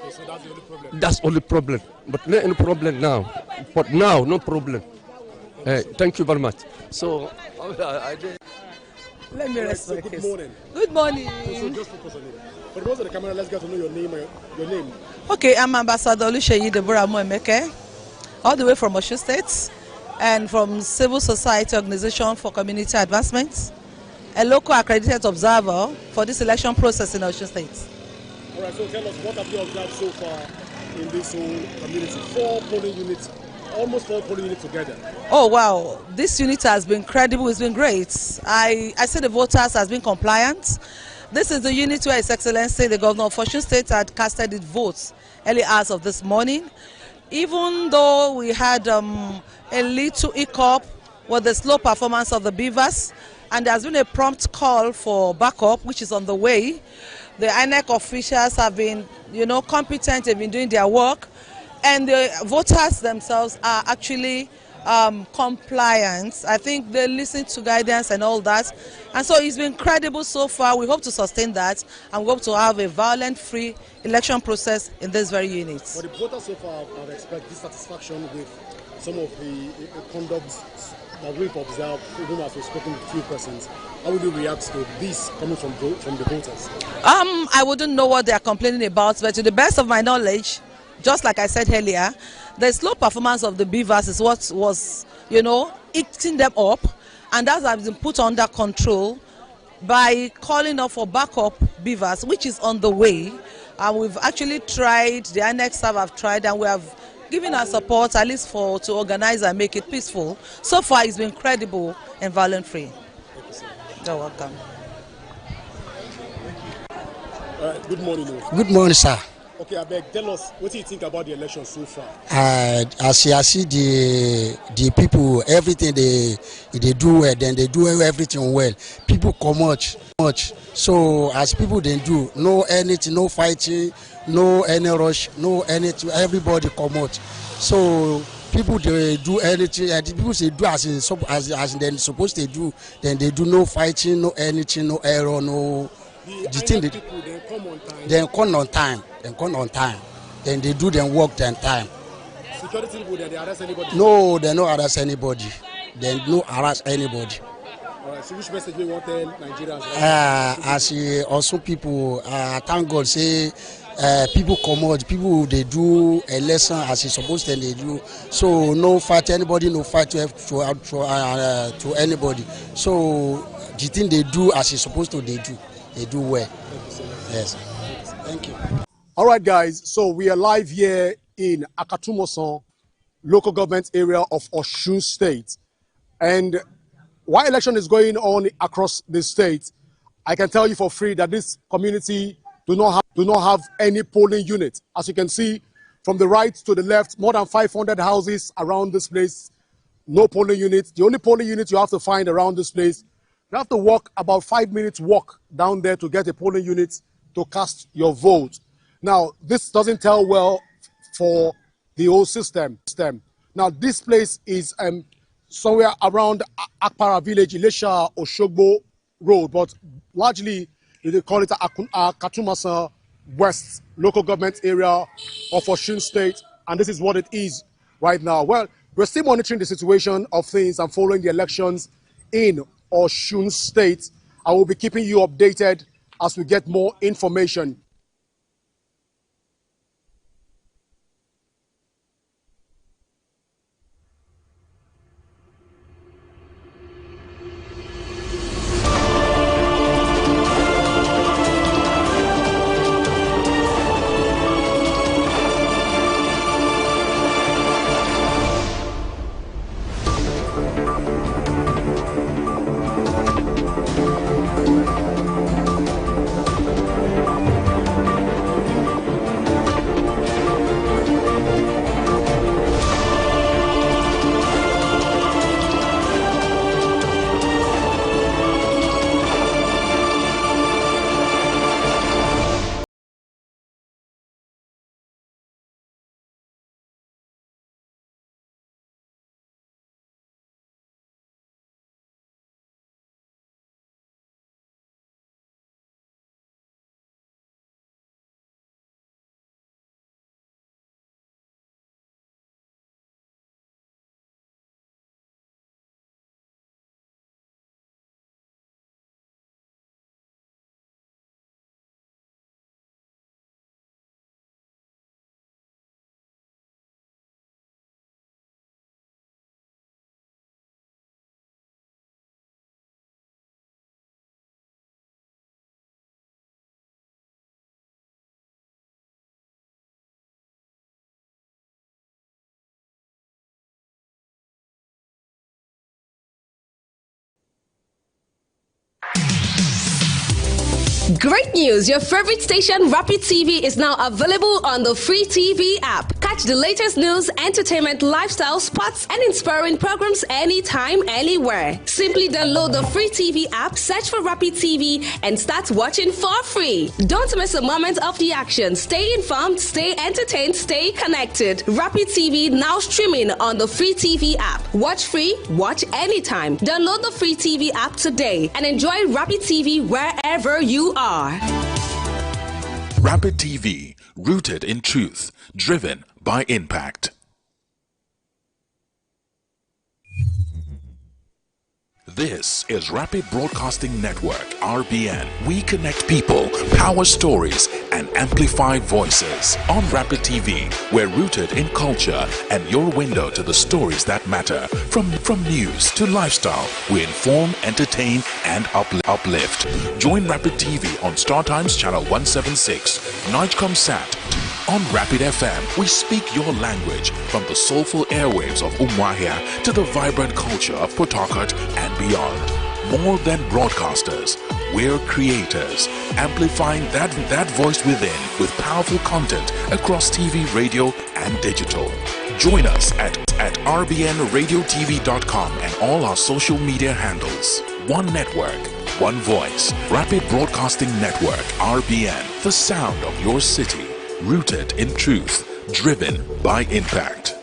so that's the only problem. That's only problem, but not any problem now. But now, no problem. Thank you very much. So, let me rest my good case. morning. Good morning. So just focus on it. For the rest of the camera, let's get to know your name. Your name. Okay, I'm Ambassador Oluseyi Deborah Moemeke, all the way from Osun State, and from Civil Society Organization for Community Advancement, a local accredited observer for this election process in Osun State. All right, so tell us, what have you observed so far in this whole community? 4 polling units, almost 4 polling units together. Oh wow, this unit has been credible, it's been great. I say the voters has been compliant. This is the unit where His Excellency the Governor of Osun State had casted his votes early hours of this morning. Even though we had a little hiccup with the slow performance of the beavers, and there has been a prompt call for backup, which is on the way. The INEC officials have been, competent, they've been doing their work, and the voters themselves are actually compliant. I think they listen to guidance and all that, and so it's been credible so far. We hope to sustain that, and we hope to have a violent-free election process in this very unit. But the voters so far have expressed dissatisfaction with some of the conduct that we've observed, even as we've spoken with a few persons. How would you react to this coming from the voters? I wouldn't know what they are complaining about, but to the best of my knowledge, just like I said earlier, the slow performance of the beavers is what was, eating them up, and that has been put under control by calling up for backup beavers, which is on the way. And we've actually tried, the INEC staff have tried, and we have given our support at least to organize and make it peaceful. So far, it's been credible and violent-free. You're welcome. Good morning. Good morning, sir. Okay, I beg, tell us, what do you think about the election so far? As I see the people, everything they do well, then they do everything well. People come much. So as people they do, no anything, no fighting, no any rush, no anything. Everybody come out. So people they do anything, and the people they do as they're supposed to do. Then they do no fighting, no anything, no error, no. The thing they people they come on time. Then come on time. Then they do their work their time. security people, they arrest anybody? No, they no arrest anybody. They no arrest anybody. All right, so which message we want to tell Nigerians? As also people, thank God, say people come out, people they do a lesson as it's supposed to they do. So no fight anybody, no fight to anybody. So the thing they do as it's supposed to, they do well. Yes. Thank you. All right, guys. So we are live here in Akatumosan, local government area of Osun State, and while election is going on across the state, I can tell you for free that this community do not have any polling unit. As you can see, from the right to the left, more than 500 houses around this place, no polling unit. The only polling unit you have to find around this place, you have to walk about 5 minutes walk down there to get a polling unit to cast your vote. Now, this doesn't tell well for the whole system. Now, this place is somewhere around Akpara village, Ilesha, Oshogbo Road, but largely they call it Akatumasa West local government area of Osun State, and this is what it is right now. Well, we're still monitoring the situation of things and following the elections in Osun State. I will be keeping you updated as we get more information. Great news! Your favorite station, Rapid TV, is now available on the free TV app. Catch the latest news, entertainment, lifestyle, sports, and inspiring programs anytime, anywhere. Simply download the free TV app, search for Rapid TV, and start watching for free. Don't miss a moment of the action. Stay informed, stay entertained, stay connected. Rapid TV now streaming on the free TV app. Watch free, watch anytime. Download the free TV app today and enjoy Rapid TV wherever you are. Rapid TV, rooted in truth, driven by impact. This is Rapid Broadcasting Network, RBN. We connect people, power stories, and amplify voices. On Rapid TV, we're rooted in culture and your window to the stories that matter. From news to lifestyle, we inform, entertain, and uplift. Join Rapid TV on StarTimes Channel 176, Nightcom Sat. On Rapid FM, we speak your language from the soulful airwaves of Umuahia to the vibrant culture of Port Harcourt and beyond. More than broadcasters, we're creators, amplifying that voice within with powerful content across TV, radio, and digital. Join us at rbnradiotv.com and all our social media handles. One network, one voice. Rapid Broadcasting Network, RBN, the sound of your city. Rooted in truth, driven by impact.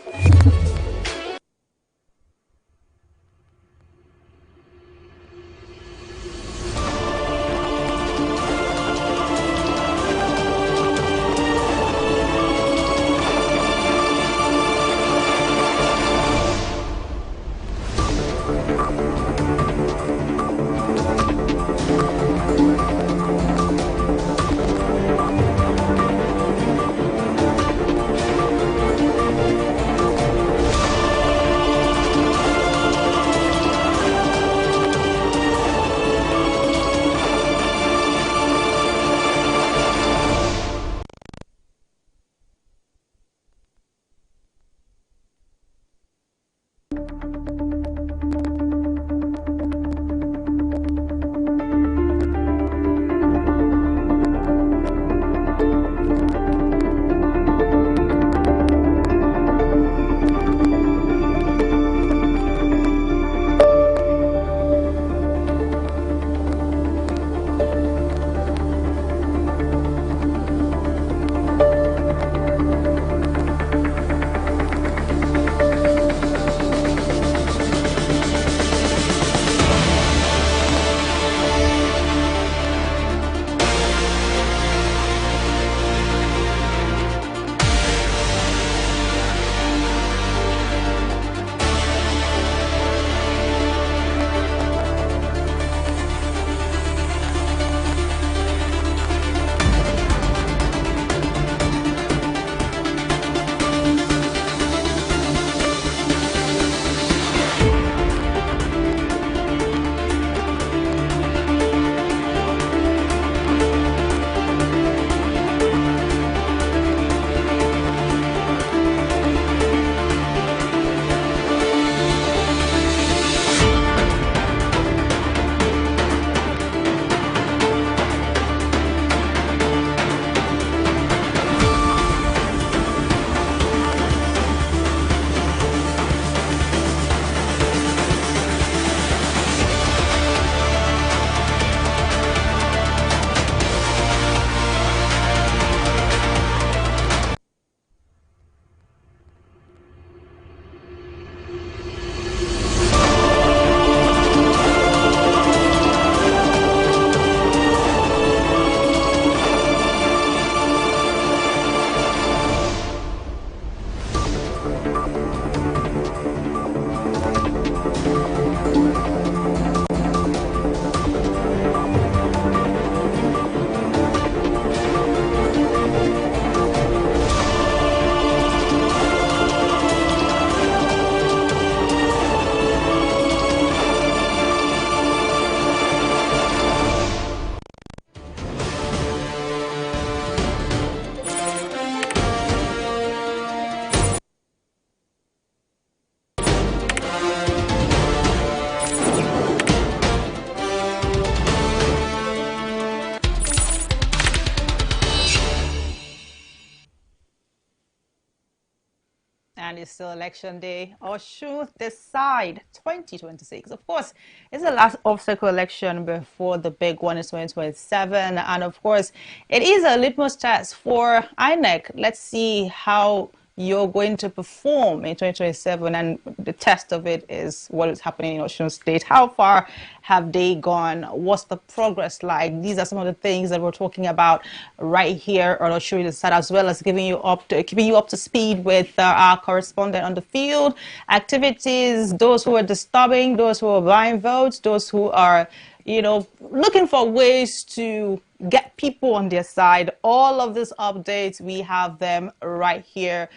and it's still election day. Osun decide 2026. Of course, it's the last obstacle election before the big one is 2027. And of course, it is a litmus test for INEC. Let's see how you're going to perform in 2027, and the test of it is what is happening in Osun State. How far have they gone? What's the progress like? These are some of the things that we're talking about right here on Osun Side, as well as keeping you up to speed with our correspondent on the field, activities, those who are disturbing, those who are buying votes, those who are looking for ways to get people on their side. All of these updates, we have them right here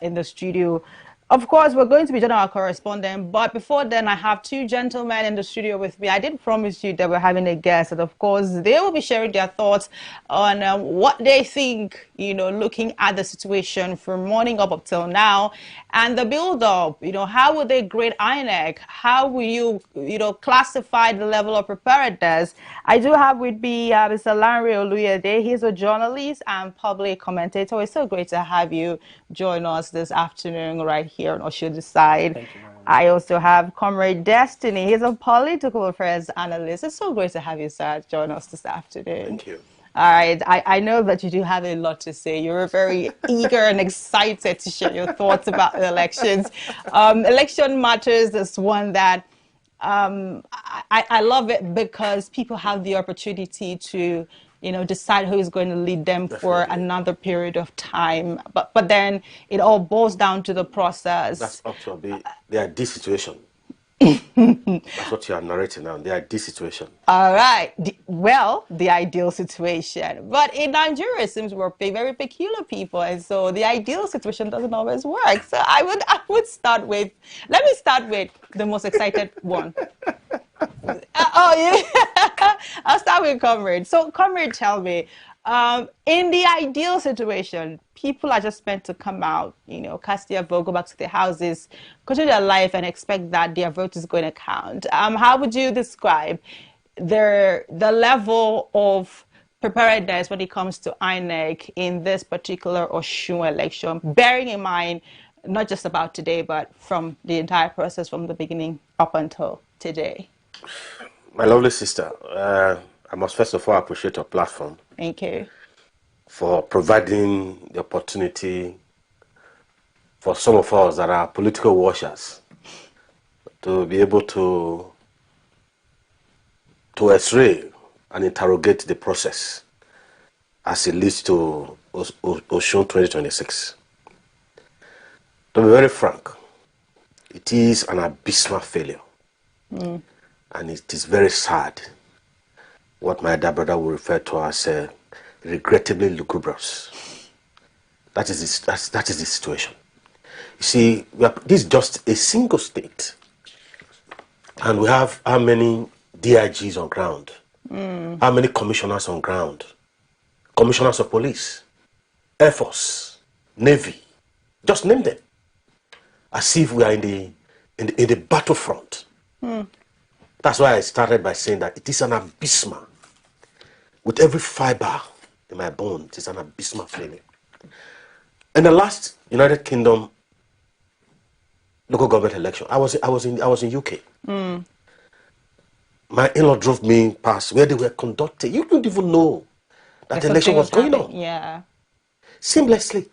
in the studio. Of course, we're going to be joining our correspondent, but before then, I have two gentlemen in the studio with me. I did promise you that we're having a guest, and of course, they will be sharing their thoughts on what they think, looking at the situation from morning up till now, and the build-up. How will they grade INEC? How will you, classify the level of preparedness? I do have with me Mr. Lanre Oluyede. He's a journalist and public commentator. It's so great to have you join us this afternoon right here on Osun Side. I also have Comrade Destiny. He's a political affairs analyst. It's so great to have you, sir, join us this afternoon. Thank you. All right. I know that you do have a lot to say. You're very eager and excited to share your thoughts about the elections. Election matters is one that I love it because people have the opportunity to decide who is going to lead them for another period of time. But then it all boils down to the process. That's up to the ideal situation. That's what you are narrating now, the ideal situation. All right. The ideal situation. But in Nigeria, it seems we're very peculiar people. And so the ideal situation doesn't always work. So I would start with, let me start with the most excited one. I'll start with Comrade. So, Comrade, tell me, in the ideal situation, people are just meant to come out, cast their vote, go back to their houses, continue their life, and expect that their vote is going to count. How would you describe the level of preparedness when it comes to INEC in this particular Osun election, bearing in mind not just about today, but from the entire process from the beginning up until today? My lovely sister, I must first of all appreciate your platform. Thank you. For providing the opportunity for some of us that are political watchers to be able to x-ray and interrogate the process as it leads to Osun 2026. To be very frank, it is an abysmal failure. And it is very sad what my dad brother will refer to as regrettably lugubrious. That is the situation. You see, this is just a single state. And we have how many DIGs on ground? How many commissioners on ground? Commissioners of police, Air Force, Navy. Just name them. As if we are in the battlefront. That's why I started by saying that it is an abysmal. With every fiber in my bone, it is an abysmal feeling. In the last United Kingdom local government election, I was in UK. My in-law drove me past where they were conducting. You didn't even know that the election was going on. Yeah. Seamlessly.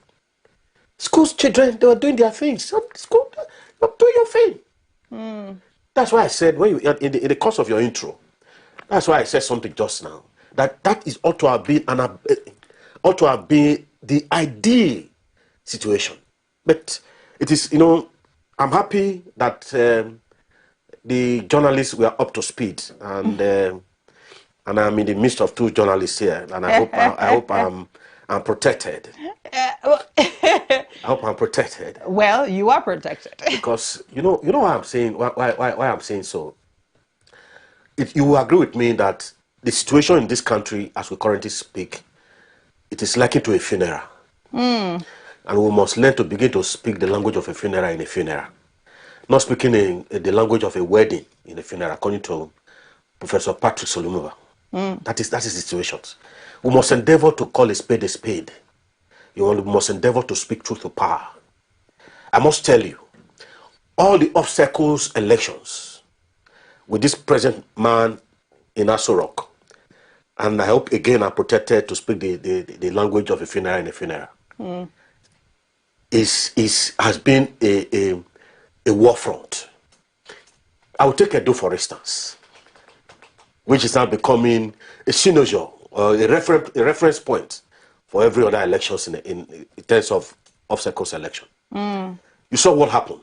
School's children, they were doing their things. School, you're doing your thing. That's why I said, when you in the course of your intro, that's why I said something just now. That is ought to have been the ideal situation. But it is, I'm happy that the journalists were up to speed, and I'm in the midst of two journalists here, and I hope I'm protected. I hope I'm protected. Well, you are protected. Because you know why I'm saying why I'm saying so. You will agree with me that the situation in this country, as we currently speak, it is likened to a funeral. And we must learn to begin to speak the language of a funeral in a funeral. Not speaking in the language of a wedding in a funeral, according to Professor Patrick Solomova. That is the situation. We must endeavor to call a spade a spade. We must endeavor to speak truth to power. I must tell you, all the obstacles elections with this present man in Aso Rock, and I hope again I'm protected to speak the language of a funeral in a funeral, has been a war front. I will take Edo for instance, which is now becoming a synonym or a reference point for every other elections in terms of obstacles election. You saw what happened,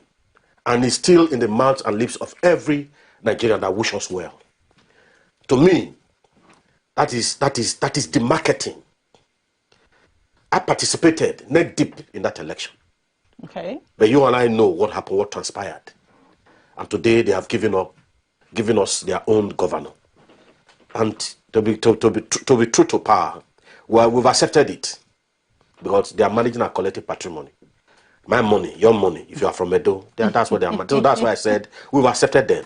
and it's still in the mouths and lips of every Nigerian that wishes us well. To me, that is the marketing. I participated neck deep in that election. Okay. But you and I know what happened, what transpired. And today they have given us their own governor. And to be true to power, well, we've accepted it because they are managing our collective patrimony. My money, your money, if you are from Edo, that's what they are. So that's why I said we've accepted them.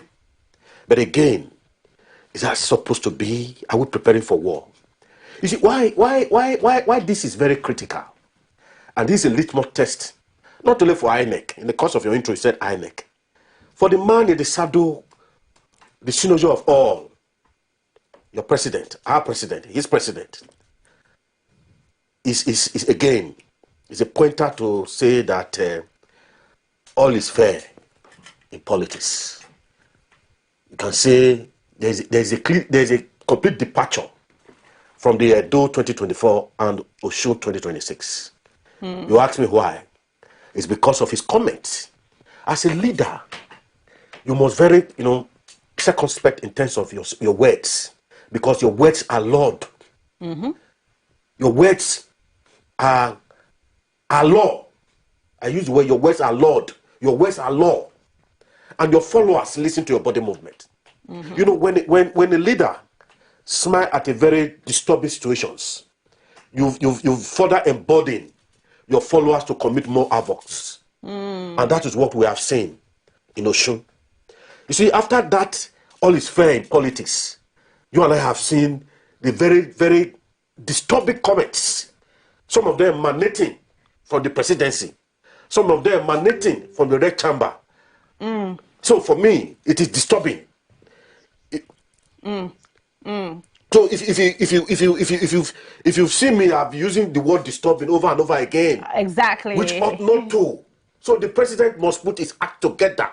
But again, is that supposed to be? Are we preparing for war? You see, why this is very critical? And this is a litmus test, not only for INEC. In the course of your intro, you said INEC. For the man in the saddle, the synonym of all, your president, our president, his president, is again, is a pointer to say that all is fair in politics. You can say there's a complete departure from the Edo 2024 and Osun 2026. You ask me why? It's because of his comments. As a leader, you must very, circumspect in terms of your words, because your words are Lord. Your words are law. I use the word, your words are Lord. Your words are law. And your followers listen to your body movement. You know, when a leader smile at a very disturbing situations, you've further emboldened your followers to commit more havocs. And that is what we have seen in Osun. You see, after that, all is fair in politics. You and I have seen the very, very disturbing comments. Some of them emanating from the presidency. Some of them emanating from the red chamber. So for me, it is disturbing. So if you've seen me, I've been using the word disturbing over and over again. Exactly. Which ought not to. So the president must put his act together.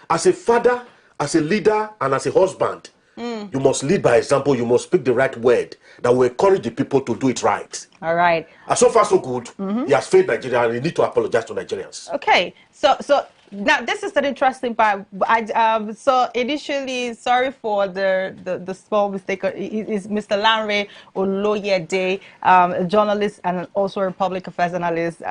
As a father, as a leader, and as a husband, you must lead by example. You must speak the right word that will encourage the people to do it right. All right. And so far, so good. He has failed Nigeria, and he needs to apologize to Nigerians. Okay. So now this is an interesting part. So initially, sorry for the small mistake. Is Mr. Lanre Oloyede, a journalist and also a public affairs analyst.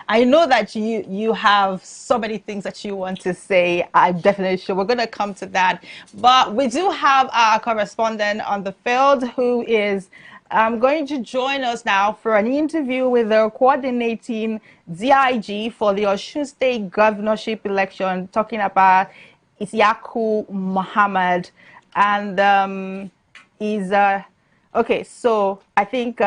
I know that you have so many things that you want to say. I'm definitely sure we're going to come to that. But we do have our correspondent on the field who is going to join us now for an interview with the coordinating DIG for the Osun State Governorship election, talking about Isiaku Muhammad. And okay, so I think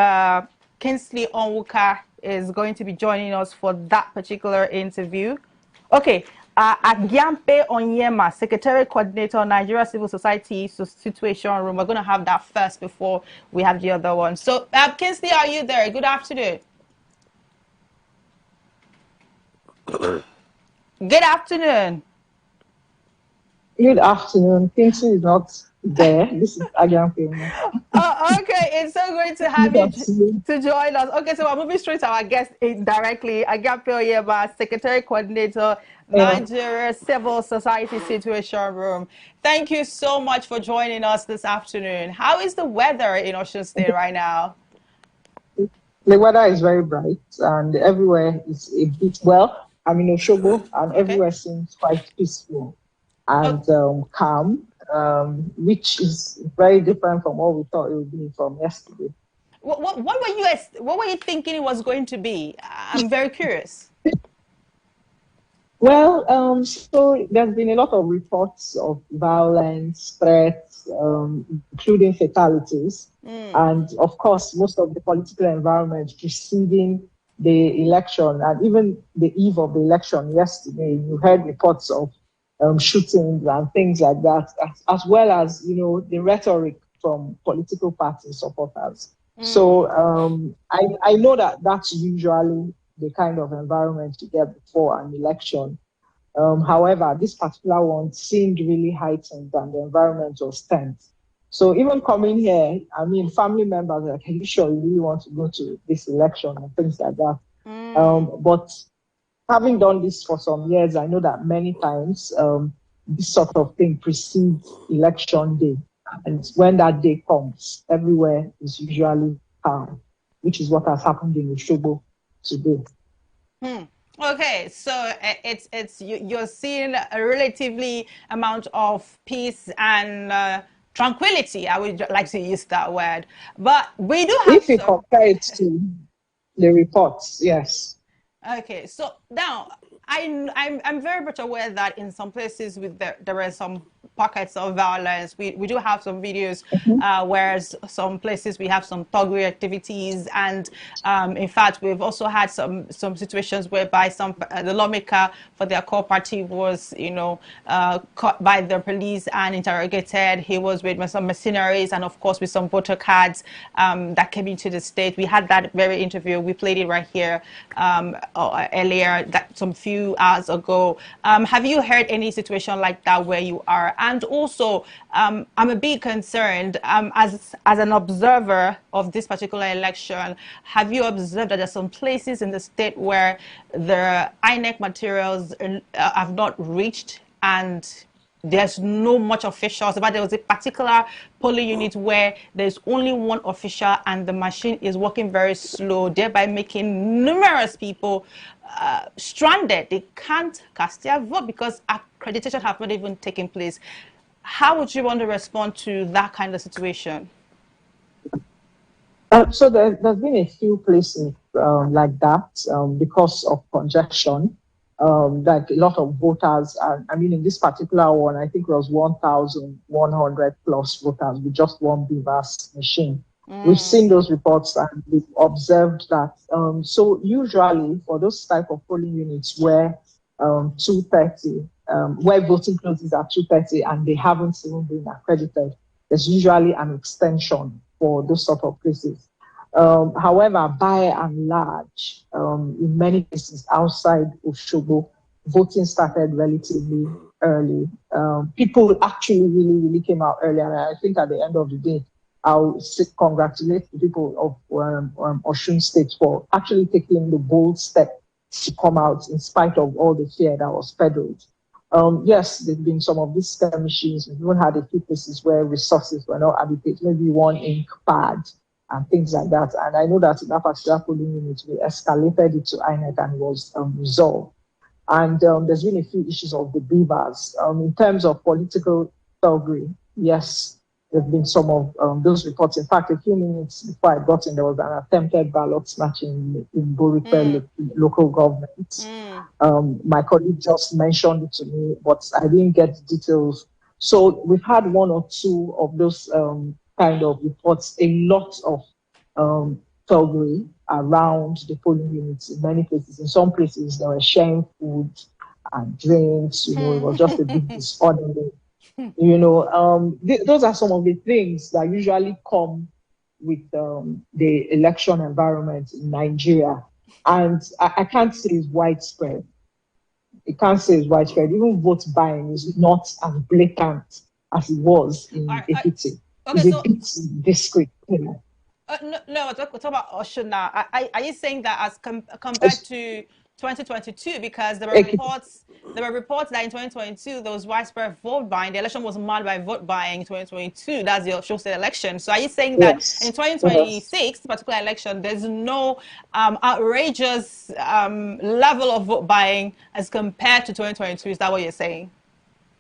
Kingsley Onwuka is going to be joining us for that particular interview. Okay, Agyampe Onyema, Secretary Coordinator, Nigeria Civil Society Situation Room. We're going to have that first before we have the other one. So, Kingsley, are you there? Good afternoon. Good afternoon. Good afternoon. Kingsley is not there. This is Agyampe. Oh, okay. It's so great to have you to join us. Okay, so we're moving straight to our guest directly. Agyampe Onyema, Secretary Coordinator, Nigeria Civil Society Situation Room. Thank you so much for joining us this afternoon. How is the weather in Osun State right now? The weather is very bright and everywhere is a bit, well, I'm in Osogbo and everywhere seems quite peaceful and calm, which is very different from what we thought it would be from yesterday. What were you thinking it was going to be? I'm very curious. Well, so there's been a lot of reports of violence, threats, including fatalities. And of course, most of the political environment preceding the election, and even the eve of the election yesterday, you heard reports of shootings and things like that, as well as, you know, the rhetoric from political party supporters. So I know that that's usually the kind of environment you get before an election. However, this particular one seemed really heightened and the environment was tense. So even coming here, I mean, family members are like, are you sure you really want to go to this election and things like that? But having done this for some years, I know that many times this sort of thing precedes election day. And when that day comes, everywhere is usually calm, which is what has happened in Osogbo today. Okay, so you're seeing a relatively amount of peace and tranquility. I would like to use that word, but we do have. If you compare it to the reports, yes. Okay, so now I'm very much aware that in some places there are some pockets of violence. We do have some videos whereas some places we have some thuggery activities, and in fact we've also had some situations whereby the lawmaker for their core party was, you know, caught by the police and interrogated. He was with some mercenaries and of course with some voter cards that came into the state. We had that very interview. We played it right here earlier, some few hours ago. Have you heard any situation like that where you are? And also, I'm a bit concerned as an observer of this particular election. Have you observed that there are some places in the state where the INEC materials have not reached and there's no much officials? But there was a particular polling unit where there's only one official and the machine is working very slow, thereby making numerous people stranded. They can't cast their vote because accreditation have not even taken place. How would you want to respond to that kind of situation? So there's been a few places like that because of congestion. That a lot of voters, I mean, in this particular one, I think it was 1,100 plus voters with just one BVAS machine. We've seen those reports and we've observed that. So usually for those type of polling units where 2:30, where voting closes at 2:30 and they haven't even been accredited, there's usually an extension for those sort of places. However, by and large, in many places outside Osogbo, voting started relatively early. People actually really came out early, and I think at the end of the day, I'll congratulate the people of Osun State for actually taking the bold step to come out in spite of all the fear that was peddled. Yes, there's been some of these skirmishes. We even had a few places where resources were not adequate, maybe one ink pad and things like that. And I know that in that particular polling unit, we escalated it to INEC and it was resolved. And there's been a few issues of the beavers. In terms of political thuggery, yes, there have been some of those reports. In fact, a few minutes before I got in, there was an attempted ballot snatching in Boripe local government. My colleague just mentioned it to me, but I didn't get details. So we've had one or two of those kind of reports, a lot of thuggery around the polling units in many places. In some places, they were sharing food and drinks, you know, it was just a big disorderly. You know, those are some of the things that usually come with the election environment in Nigeria. And I can't say it's widespread. I can't say it's widespread. Even vote buying is not as blatant as it was in Ekiti. Okay, it's a bit discreet. You know. No, we're talking about Osun now. Are you saying that as compared to 2022, because there were reports that in 2022 there was widespread vote buying. The election was marred by vote buying in 2022. That's the Osun State election. So are you saying that in 2026, particular election, there's no outrageous level of vote buying as compared to 2022? Is that what you're saying,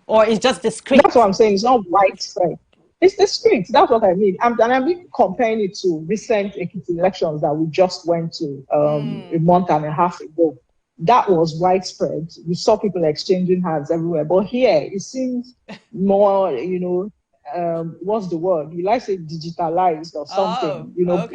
or it's just discreet? That's what I'm saying. It's not widespread. It's discreet. That's what I mean. And I'm even comparing it to recent Ekiti elections that we just went to a month and a half ago. That was widespread. We saw people exchanging hands everywhere. But here, it seems more, you know, what's the word? You like to say digitalized or something. You know,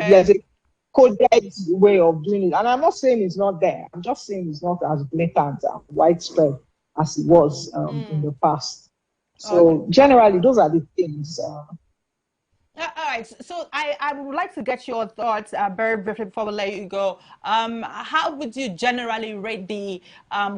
coded way of doing it. And I'm not saying it's not there. I'm just saying it's not as blatant and widespread as it was in the past. So generally, those are the things. All right, so I would like to get your thoughts very briefly before we let you go. How would you generally rate the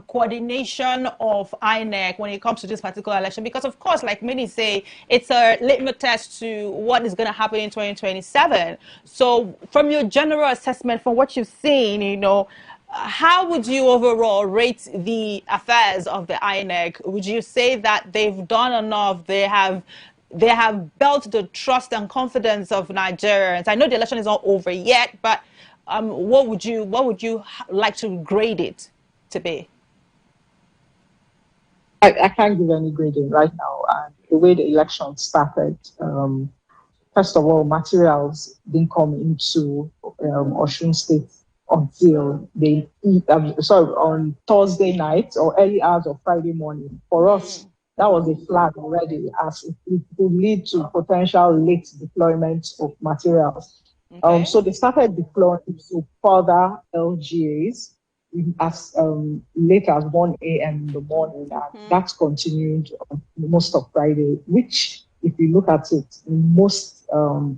coordination of INEC when it comes to this particular election? Because, of course, like many say, it's a litmus test to what is going to happen in 2027. So from your general assessment, from what you've seen, you know, how would you overall rate the affairs of the INEC? Would you say that they've done enough? They have built the trust and confidence of Nigerians. I know the election is not over yet, but what would you like to grade it to be? I can't give any grading right now. And the way the election started, first of all, materials didn't come into Osun State until on Thursday night or early hours of Friday morning. For us, that was a flag already, as it could lead to potential late deployment of materials. Okay. So they started deploying to further LGAs as late as 1 a.m. in the morning, and that's continued most of Friday, which, if you look at it, in most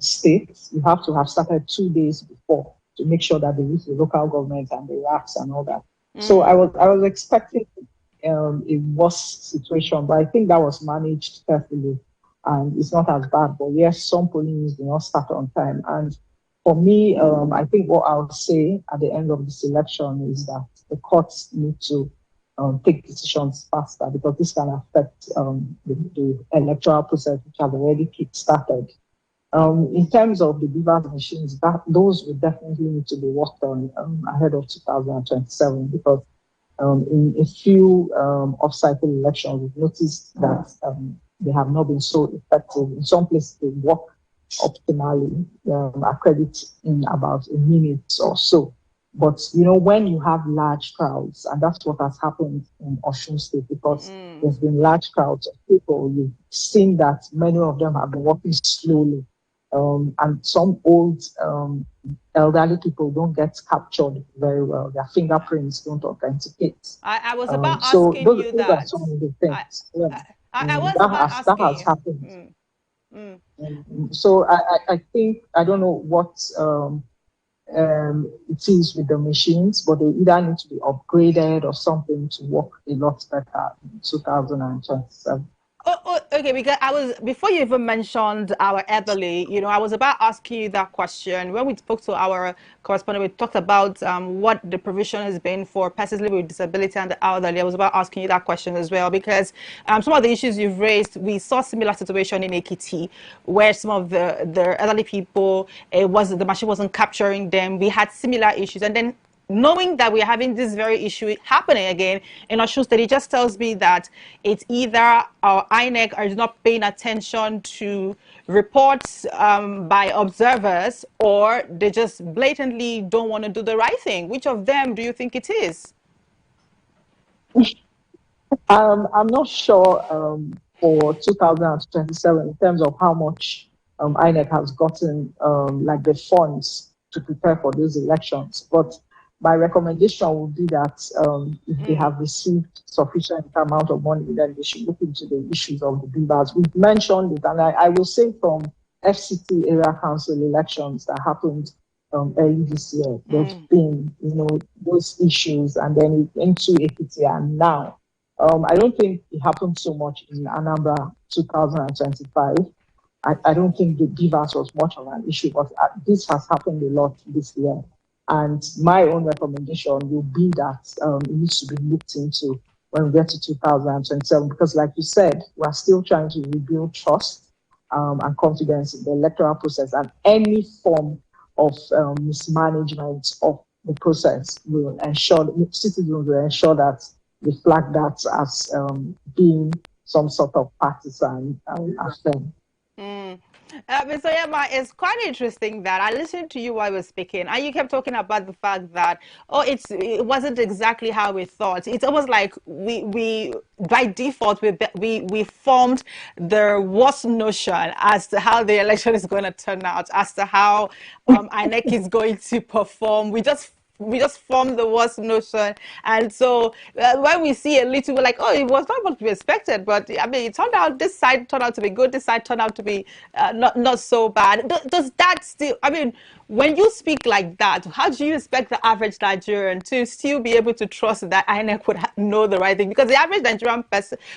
states, you have to have started 2 days before to make sure that they reach the local government and the racks and all that. So I was expecting a worse situation, but I think that was managed carefully, and it's not as bad. But yes, some polling units do not start on time. And for me, I think what I'll say at the end of this election is that the courts need to take decisions faster, because this can affect the electoral process, which has already kick-started. In terms of the BVAS machines, those will definitely need to be worked on ahead of 2027, because in a few off-cycle elections, we've noticed that they have not been so effective. In some places, they work optimally, accredit in about a minute or so. But, you know, when you have large crowds, and that's what has happened in Osun State, because there's been large crowds of people, you've seen that many of them have been working slowly. And some old elderly people don't get captured very well. Their fingerprints don't authenticate. I was about asking you that. Those are some of the things. I was about asking. That has happened. So I think, I don't know what it is with the machines, but they either need to be upgraded or something to work a lot better in 2027. Okay, because before you even mentioned our elderly, you know, I was about asking you that question. When we spoke to our correspondent, we talked about what the provision has been for persons living with disability and the elderly. I was about asking you that question as well, because some of the issues you've raised, we saw similar situation in Ekiti, where some of the elderly people, the machine wasn't capturing them. We had similar issues, and then knowing that we're having this very issue happening again in Osun State, it just tells me that it's either our INEC is not paying attention to reports by observers, or they just blatantly don't want to do the right thing. Which of them do you think it is? I'm not sure for 2027 in terms of how much INEC has gotten, like the funds to prepare for those elections. But my recommendation would be that if they have received sufficient amount of money, then they should look into the issues of the BVAS. We've mentioned it, and I will say from FCT area council elections that happened early this year, there's been, you know, those issues, and then into Ekiti, and now. I don't think it happened so much in Anambra 2025. I don't think the BVAS was much of an issue, but this has happened a lot this year. And my own recommendation will be that it needs to be looked into when we get to 2027, because like you said, we're still trying to rebuild trust and confidence in the electoral process, and any form of mismanagement of the process will ensure, citizens will ensure that they flag that as being some sort of partisan affair. Mr. Yama, it's quite interesting that I listened to you while you were speaking, and you kept talking about the fact that, oh, it wasn't exactly how we thought. It's almost like we by default we formed the worst notion as to how the election is going to turn out, as to how INEC is going to perform. We just formed the worst notion, and so when we see a little, we're like, oh, it was not what we expected, but I mean, it turned out, this side turned out to be good, this side turned out to be not so bad. Does that still, I mean, when you speak like that, how do you expect the average Nigerian to still be able to trust that INEC would know the right thing? Because the average Nigerian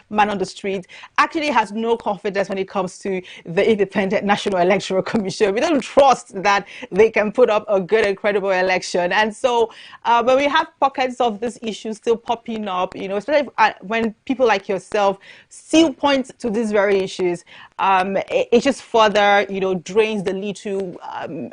man on the street actually has no confidence when it comes to the Independent National Electoral Commission. We don't trust that they can put up a good and credible election. And so when we have pockets of this issue still popping up, you know, especially when people like yourself still point to these very issues, it just further, you know, drains the little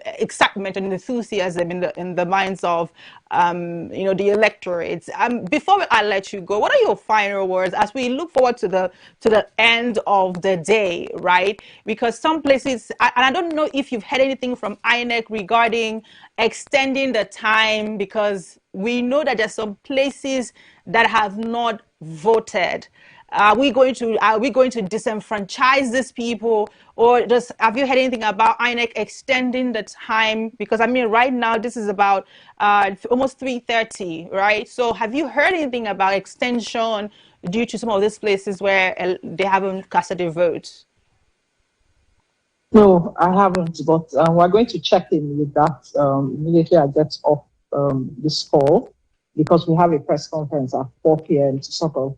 excitement and enthusiasm in the minds of, you know, the electorate. Before I let you go, what are your final words as we look forward to the end of the day, right? Because some places, and I don't know if you've heard anything from INEC regarding extending the time, because we know that there's some places that have not voted. Are we going to disenfranchise these people, or just have you heard anything about INEC extending the time? Because I mean, right now this is about almost 3:30, right? So have you heard anything about extension due to some of these places where they haven't casted their votes? No, I haven't, but we're going to check in with that immediately I get off this call, because we have a press conference at 4 p.m. to sort of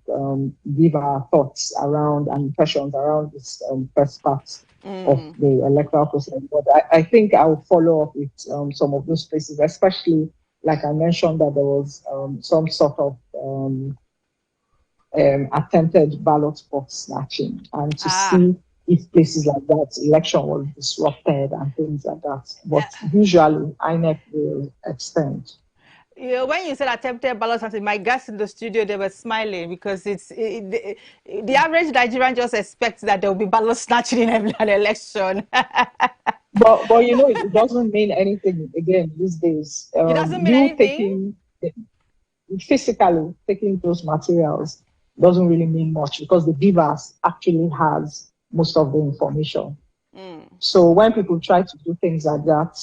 give our thoughts around and impressions around this first part of the electoral process. But I think I will follow up with some of those places, especially, like I mentioned, that there was some sort of attempted ballot box snatching, and to see if places like that, election was disrupted and things like that. But usually, INEC will extend. You know, when you said attempted ballot snatching, my guests in the studio, they were smiling, because the average Nigerian just expects that there will be ballot snatching in every election. But you know, it doesn't mean anything again these days. It doesn't mean anything? Physically taking those materials doesn't really mean much, because the Beavers actually has most of the information. So when people try to do things like that,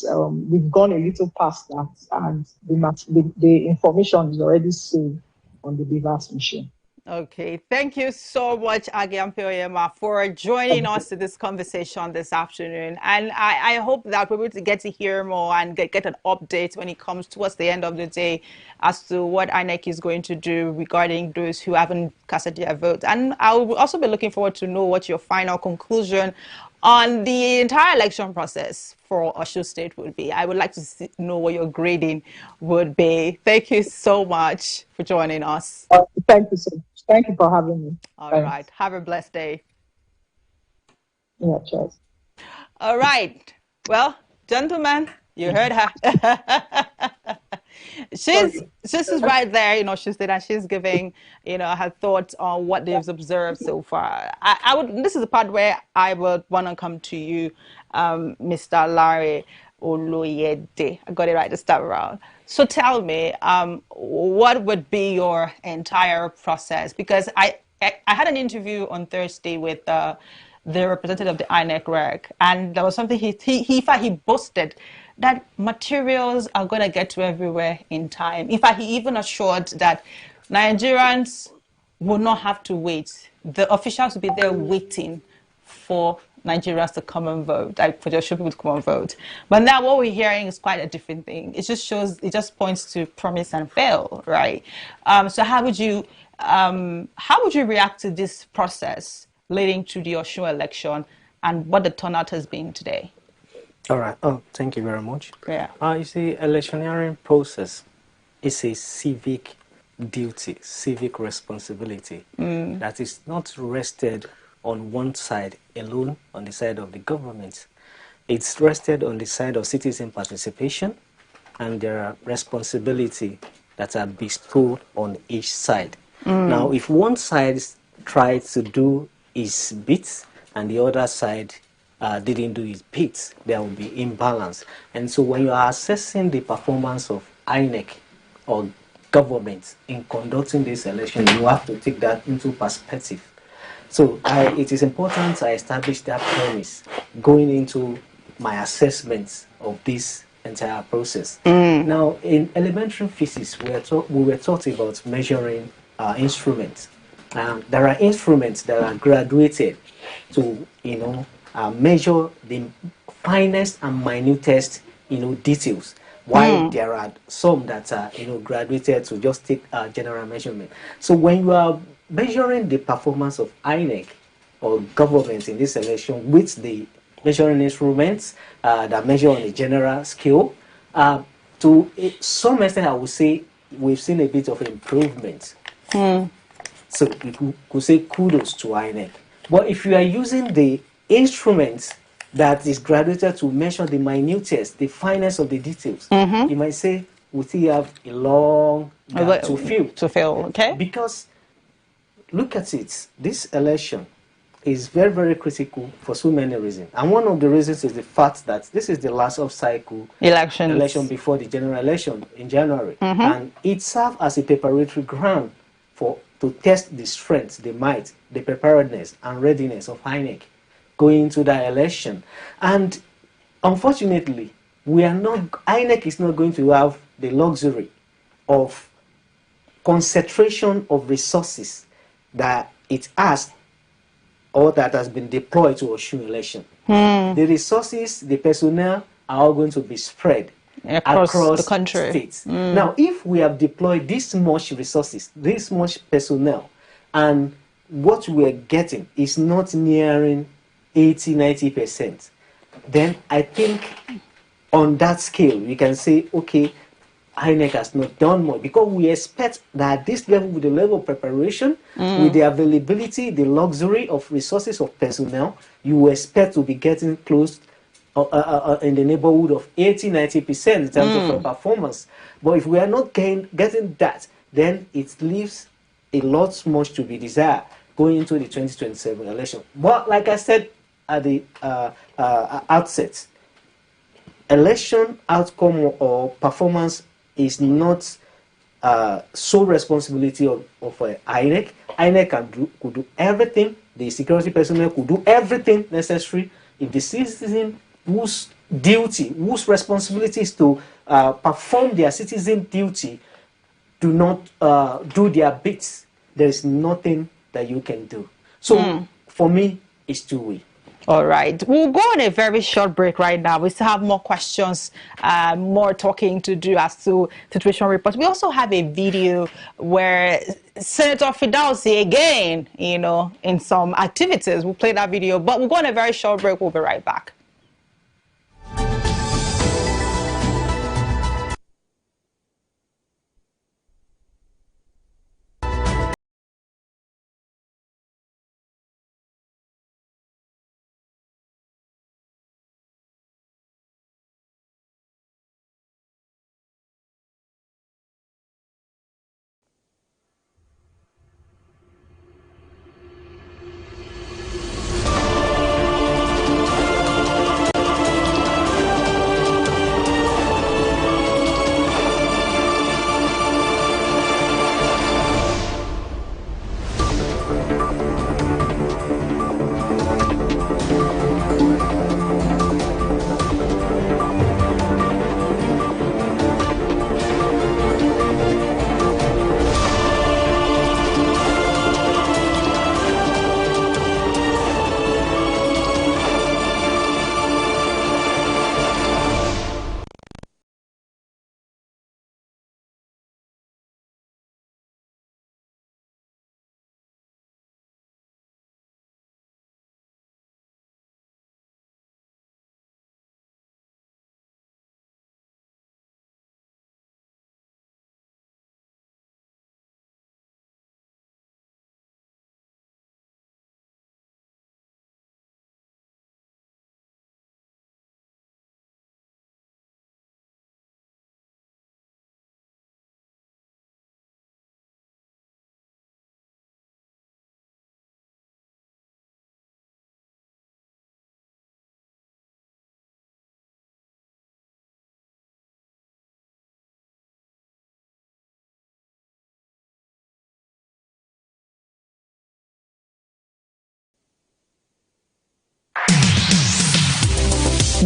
we've gone a little past that, and the information is already saved on the Beavers machine. Okay, thank you so much, Agyampe Oyema, for joining us in this conversation this afternoon. And I hope that we're able to get to hear more and get an update when it comes towards the end of the day as to what INEC is going to do regarding those who haven't casted their vote. And I will also be looking forward to know what your final conclusion on the entire election process for Osun State would be. I would like to know what your grading would be. Thank you so much for joining us. Thank you so much. Thank you for having me. All right. Have a blessed day. Yeah, cheers. All right. Well, gentlemen, you heard her. She's right there, you know, she's there and she's giving, you know, her thoughts on what they've observed so far. I would, this is the part where I would want to come to you, Mr. Larry Oloyede. I got it right this time around. So tell me, what would be your entire process? Because I had an interview on Thursday with the representative of the INEC rec, and there was something he boasted that materials are going to get to everywhere in time. In fact, he even assured that Nigerians will not have to wait. The officials will be there waiting for Nigerians to come and vote, like for the people to come and vote. But now what we're hearing is quite a different thing. It just shows, it just points to promise and fail, right? So how would you react to this process leading to the Osun election and what the turnout has been today? All right. Oh, thank you very much. Yeah. You see, electioneering process is a civic duty, civic responsibility that is not rested on one side alone, on the side of the government. It's rested on the side of citizen participation, and there are responsibilities that are bestowed on each side. Now, if one side tries to do its bit and the other side didn't do his bit, there will be imbalance. And so when you are assessing the performance of INEC or government in conducting this election, you have to take that into perspective. So it is important I establish that premise going into my assessments of this entire process. Now, in elementary physics, we were taught about measuring instruments. There are instruments that are graduated to, measure the finest and minutest, details. While there are some that are, graduated to just take general measurement. So when you are measuring the performance of INEC or government in this election with the measuring instruments that measure on a general scale, to some extent, I would say we've seen a bit of improvement. So we could say kudos to INEC. But if you are using the instruments that is graduated to measure the minutest, the finest of the details, you might say we still have a long gap to fill. Okay. Because look at it, this election is very, very critical for so many reasons. And one of the reasons is the fact that this is the last off-cycle election before the general election in January. And it serves as a preparatory ground to test the strength, the might, the preparedness and readiness of INEC going into that election. And unfortunately, INEC is not going to have the luxury of concentration of resources that it has or that has been deployed to Osun election. The resources, the personnel are all going to be spread across the country. States. Now, if we have deployed this much resources, this much personnel, and what we are getting is not nearing 80–90%, then I think on that scale, we can say, okay, INEC has not done more, because we expect that at this level, with the level of preparation, with the availability, the luxury of resources of personnel, you expect to be getting close in the neighborhood of 80–90% in terms of performance. But if we are not getting that, then it leaves a lot much to be desired going into the 2027 election. But like I said at the outset, election outcome or performance is not sole responsibility of INEC. INEC could do everything. The security personnel could do everything necessary. If the citizen whose responsibility is to perform their citizen duty do not do their bits, there is nothing that you can do. So for me, it's two-way. All right, we'll go on a very short break right now. We still have more questions, more talking to do as to situation reports. We also have a video where Senator Fidausi again, in some activities. We'll play that video, but we'll go on a very short break. We'll be right back.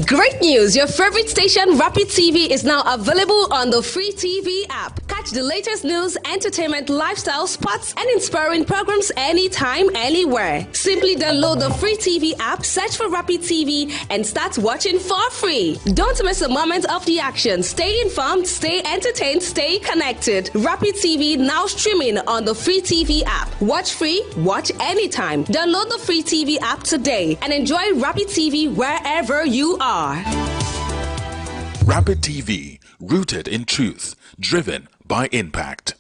Great news! Your favorite station, Rapid TV, is now available on the free TV app. Catch the latest news, entertainment, lifestyle, sports, and inspiring programs anytime, anywhere. Simply download the free TV app, search for Rapid TV, and start watching for free. Don't miss a moment of the action. Stay informed, stay entertained, stay connected. Rapid TV now streaming on the free TV app. Watch free, watch anytime. Download the free TV app today and enjoy Rapid TV wherever you are. Rapid TV, rooted in truth, driven by impact.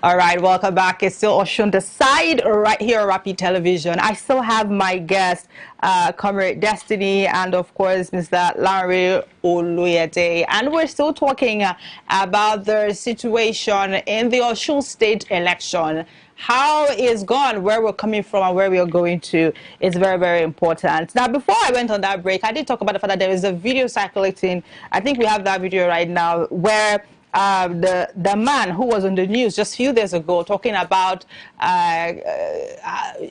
All right, welcome back. It's still Osun the Side right here on Rapid Television. I still have my guest, Comrade Destiny, and of course, Mr. Larry Oluyede. And we're still talking about the situation in the Osun State election. How it's gone, where we're coming from, and where we are going to is very, very important. Now, before I went on that break, I did talk about the fact that there is a video circulating. I think we have that video right now where the man who was on the news just a few days ago talking about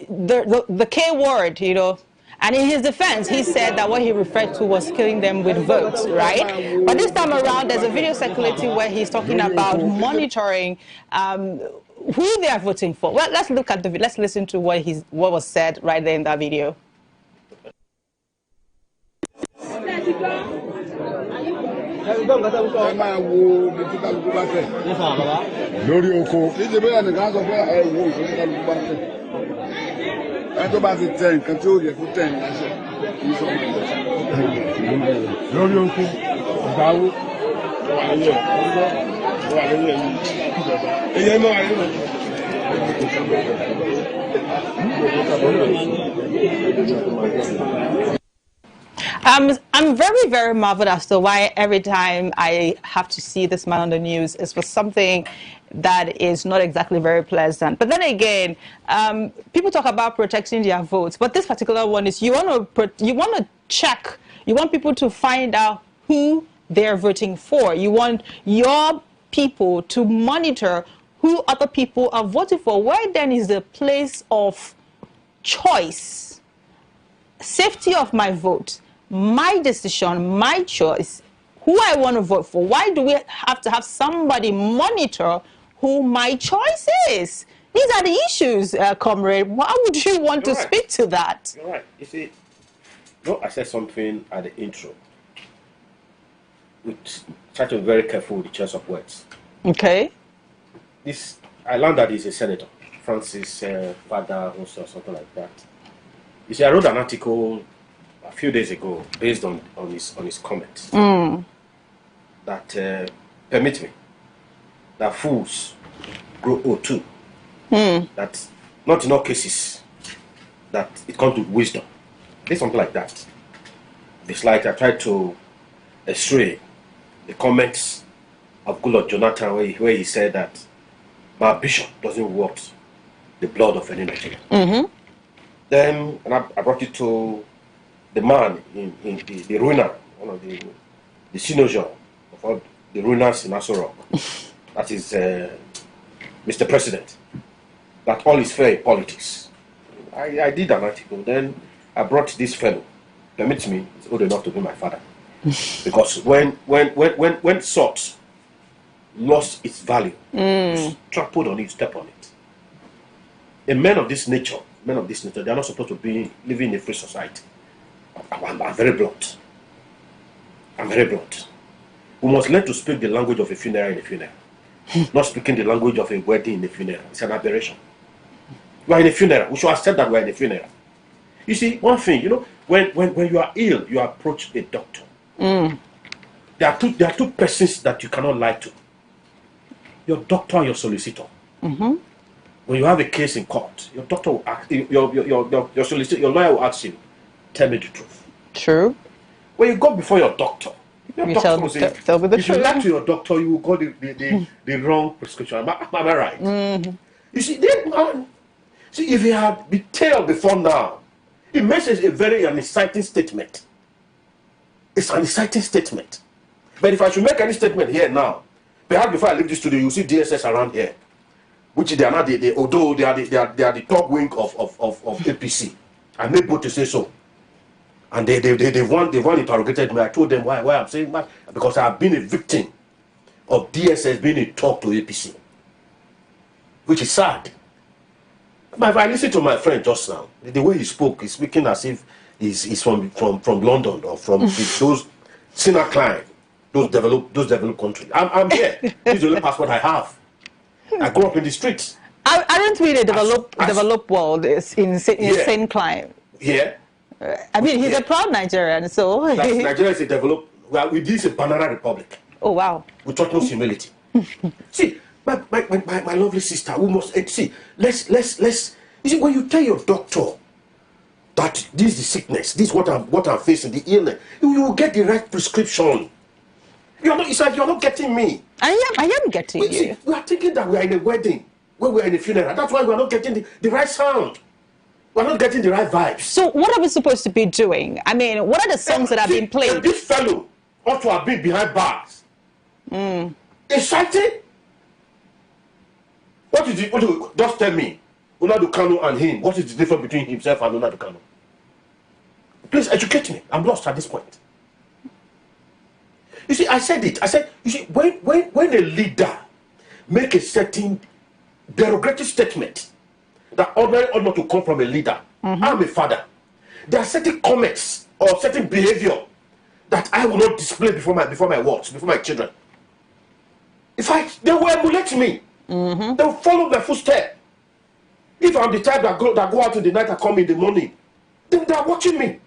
the K word, you know. And in his defense, he said that what he referred to was killing them with votes, right? But this time around, there's a video circulating where he's talking about monitoring who they are voting for. Well, let's look at the video. Let's listen to what was said right there in that video. ẹ máa wo ibi tí kálukú bá tẹ̀ lórí oko níṣẹ́ bóyá nìkan sọ pé ẹ wo ìṣẹ́ tí kálukú bá tẹ̀ ẹ tó bá ti tẹ nǹkan tí ó yẹ kó tẹ̀ nǹkan ṣe kì í sọ lórí oko ìgbàwó wà lórí ẹ̀ wà lórí ẹ̀ ẹ̀yẹ náà wà lórí ẹ̀. I'm very, very marveled as to why every time I have to see this man on the news is for something that is not exactly very pleasant. But then again, people talk about protecting their votes, but this particular one is you want to check, you want people to find out who they're voting for. You want your people to monitor who other people are voting for. Where then is the place of choice, safety of my vote? My decision, my choice, who I want to vote for. Why do we have to have somebody monitor who my choice is? These are the issues, comrade. Why would you want to speak to that? You're right. You see, I said something at the intro. We try to be very careful with the choice of words. Okay. I learned that he's a senator, Francis Father, or something like that. You see, I wrote an article a few days ago based on his comments that permit me that fools grow old too. That not in all cases that it comes with wisdom. There's something like that. It's like I tried to astray the comments of Goodluck Jonathan where he said that my bishop doesn't want the blood of any Nigerian. Then I brought it to the man in the ruiner, one of the synonym of all the ruiners in Aso Rock. That is Mr. President. That all is fair in politics. I did an article. Then I brought this fellow. Permits me, he's old enough to be my father. Because when salt lost its value, trampled on it, step on it. A men of this nature, they are not supposed to be living in a free society. I'm very blunt. I'm very blunt. We must learn to speak the language of a funeral in a funeral. Not speaking the language of a wedding in a funeral. It's an aberration. We are in a funeral. We should accept that we are in a funeral. You see, one thing, when you are ill, you approach a doctor. There are two persons that you cannot lie to. Your doctor and your solicitor. When you have a case in court, your doctor will ask, your solicitor, your lawyer will ask you, tell me the truth. True. When you go before your doctor will say, tell me the if you truth. lie to your doctor, you will go the wrong prescription. Am I right? You see, if you had been told before now, it makes it an exciting statement. It's an exciting statement. But if I should make any statement here now, perhaps before I leave this studio, you see DSS around here, which they are not although they are the top wing of APC. I made both to say so. And they've one interrogated me. I told them why I'm saying that, because I have been a victim of DSS being a talk to APC, which is sad. But if I listen to my friend just now, the way he spoke, he's speaking as if he's from London or from those sinner client, those developed countries. I'm here. This is the only passport I have. I grew up in the streets. Aren't we the developed world is in same climate? Yeah. I mean, he's a proud Nigerian, so. Nigeria is a developed. Well, this is a banana republic. Oh wow. With utmost humility. See, my lovely sister, we must see. Let's. You see, when you tell your doctor that this is the sickness, this is what I'm facing, the illness, you will get the right prescription. It's like you're not getting me. I am getting you. See, we are thinking that we are in a wedding, when we are in a funeral. That's why we are not getting the right sound. We're not getting the right vibes. So what are we supposed to be doing? I mean, what are the songs that have been played? This fellow ought to have been behind bars. Exciting? What is it? Just tell me, Ronaldo Kanu and him, what is the difference between himself and Ronaldo Kanu? Please educate me. I'm lost at this point. You see, I said it. I said, you see, when a leader make a certain derogative statement that ordinarily ought not to come from a leader, I'm a father. There are certain comments or certain behavior that I will not display before my words, before my children. They will emulate me. They will follow my footsteps. If I'm the type that go out in the night and come in the morning, then they are watching me.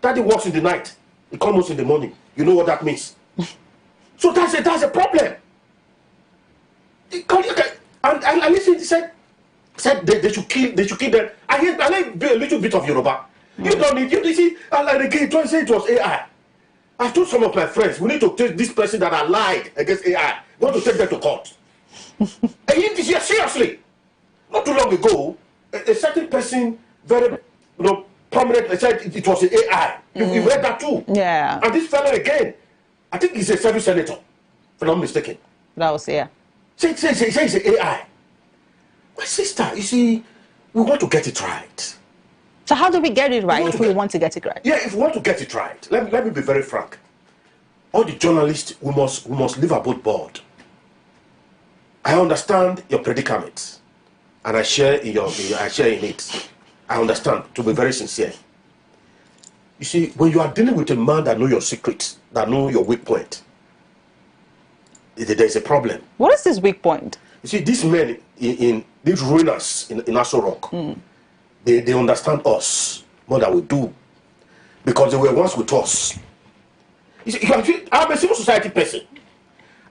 Daddy works in the night, he comes in the morning. You know what that means? So that's a problem. I listened. He said they should kill them. I like a little bit of Yoruba. You don't need. You see, like again, don't say it was AI. I told some of my friends, we need to take this person that I lied against AI. We want to take them to court. And seriously, not too long ago, a certain person, very prominent, said it was an AI. You read that too. Yeah. And this fellow again, I think he's a service senator, if I'm not mistaken. That was Say it's an AI. My sister, you see, we want to get it right. So how do we get it right if we want to get it right? Yeah, if we want to get it right, let me be very frank. All the journalists, we must live above board. I understand your predicament, and I share in it. I understand, to be very sincere. You see, when you are dealing with a man that knows your secrets, that knows your weak point, there's a problem. What is this weak point? You see, these men in these ruiners in Aso Rock, they understand us more than we do, because they were once with us. You see, I'm a civil society person.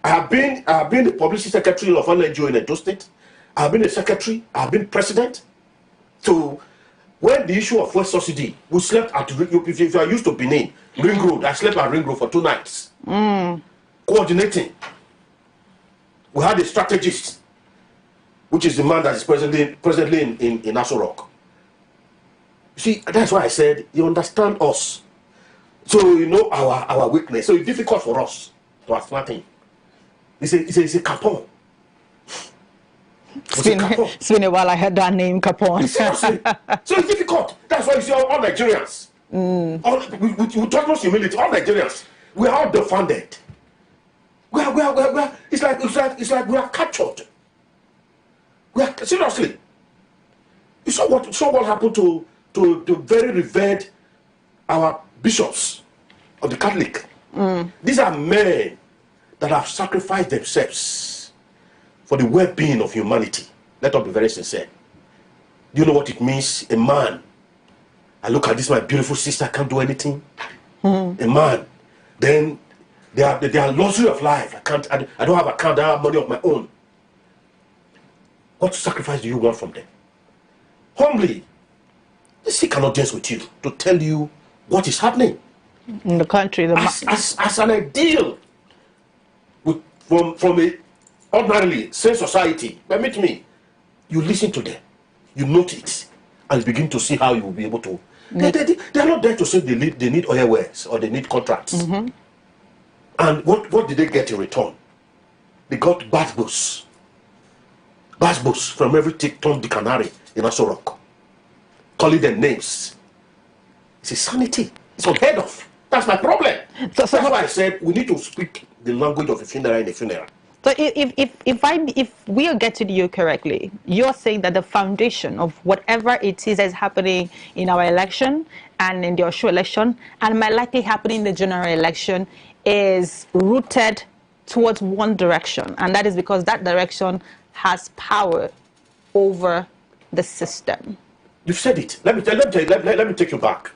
I have been the publicity secretary of an NGO in Edo State. I have been a secretary. I have been president. So when the issue of fuel subsidy, we slept at, if you are used to Benin, Ring Road, I slept at Ring Road for 2 nights. Coordinating. We had a strategist, which is the man that is presently in Aso Rock. See, that's why I said, you understand us. So you know our weakness. So it's difficult for us to ask him. It's a Capone. It's been a while I heard that name, Capone. Seriously. So it's difficult. That's why you see all Nigerians. With utmost humility, all Nigerians, we are all defunded. It's like we are captured. Seriously. You saw what happened to very revered our bishops of the Catholic. These are men that have sacrificed themselves for the well-being of humanity. Let us be very sincere. Do you know what it means? A man, I look at this, my beautiful sister can't do anything. A man, then they are luxury of life. I don't have a car, I have money of my own. What sacrifice do you want from them? Humbly, they seek an audience with you to tell you what is happening in the country. As an ideal, from a ordinarily sane society, permit me, you listen to them, you note it, and you begin to see how you will be able to. They are not there to say they need oil wells or they need contracts. And what did they get in return? They got bad books from every Tom, Dick, and Harry in Aso Rock, calling them names. It's insanity. It's unheard of. That's my problem. That's why I said we need to speak the language of a funeral in a funeral. So if we are getting you correctly, you're saying that the foundation of whatever it is that is happening in our election and in the Osun election and might likely happen in the general election is rooted towards one direction, and that is because that direction has power over the system. You've said it. Let me take you back.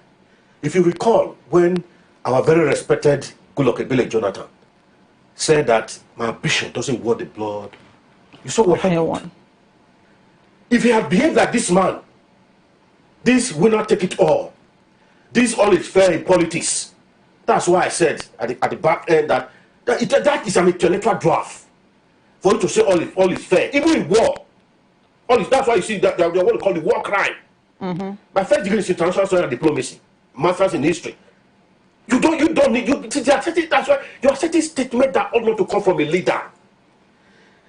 If you recall, when our very respected Goodluck Ebele Jonathan said that my bishop doesn't want the blood, you saw what happened. If he had behaved like this man, this winner take it all, this all is fair in politics. That's why I said at the back end that is an intellectual draft for you to say all is fair, even in war. That's why you see that they want to call it war crime. My first degree is international social diplomacy, master's in history. You don't need that's why you are setting statement that ought not to come from a leader.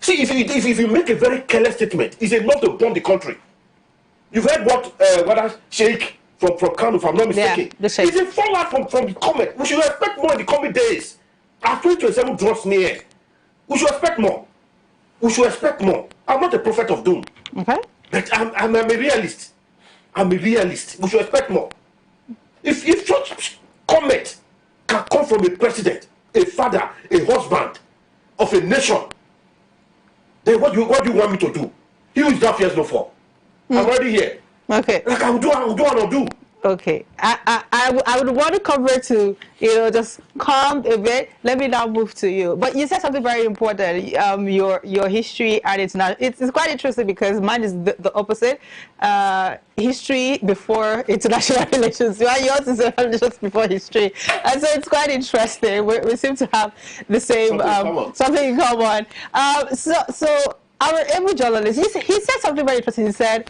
See, if you make a very careless statement, it's enough to bomb the country. You've heard what Sheikh from Kano, if I'm not mistaken. Yeah, it's a fallout from the comment. We should expect more in the coming days. As 2027 draws near, we should expect more. We should expect more. I'm not a prophet of doom. Okay. But I'm a realist. I'm a realist. We should expect more. If such comment can come from a president, a father, a husband of a nation, then what do you want me to do? He who is that fears no fall. I'm already here. Okay. Like I will do and I'll do. Okay. I would want to come back to, just calm a bit. Let me now move to you. But you said something very important. Your history, and it's quite interesting because mine is the opposite. History before international relations. Yours is just before history. And so it's quite interesting. We seem to have the same something in common. So our able journalist, he said something very interesting. He said,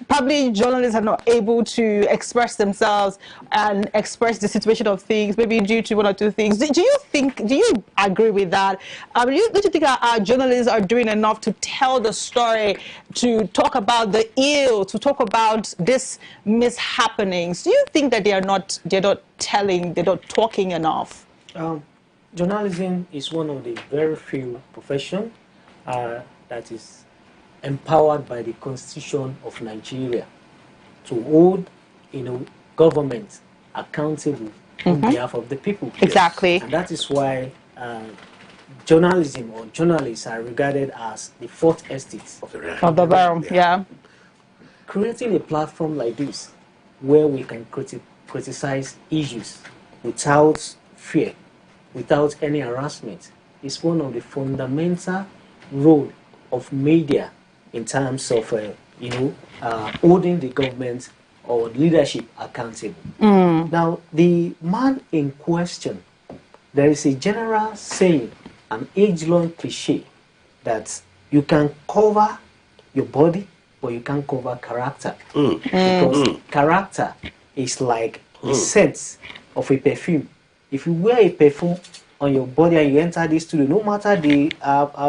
probably journalists are not able to express themselves and express the situation of things, maybe due to one or two things. Do you agree with that? Do you think our journalists are doing enough to tell the story, to talk about the ill, to talk about this mishappenings? Do you think that they're not talking enough? Journalism is one of the very few professions that is empowered by the Constitution of Nigeria to hold, government accountable on behalf of the people. Exactly. And that is why journalism or journalists are regarded as the fourth estate of the realm. Yeah. Creating a platform like this, where we can criticize issues without fear, without any harassment, is one of the fundamental role of media in terms of, holding the government or leadership accountable. Now, the man in question, there is a general saying, an age-long cliche, that you can cover your body, but you can't cover character. Because character is like the scent of a perfume. If you wear a perfume on your body and you enter this studio, no matter the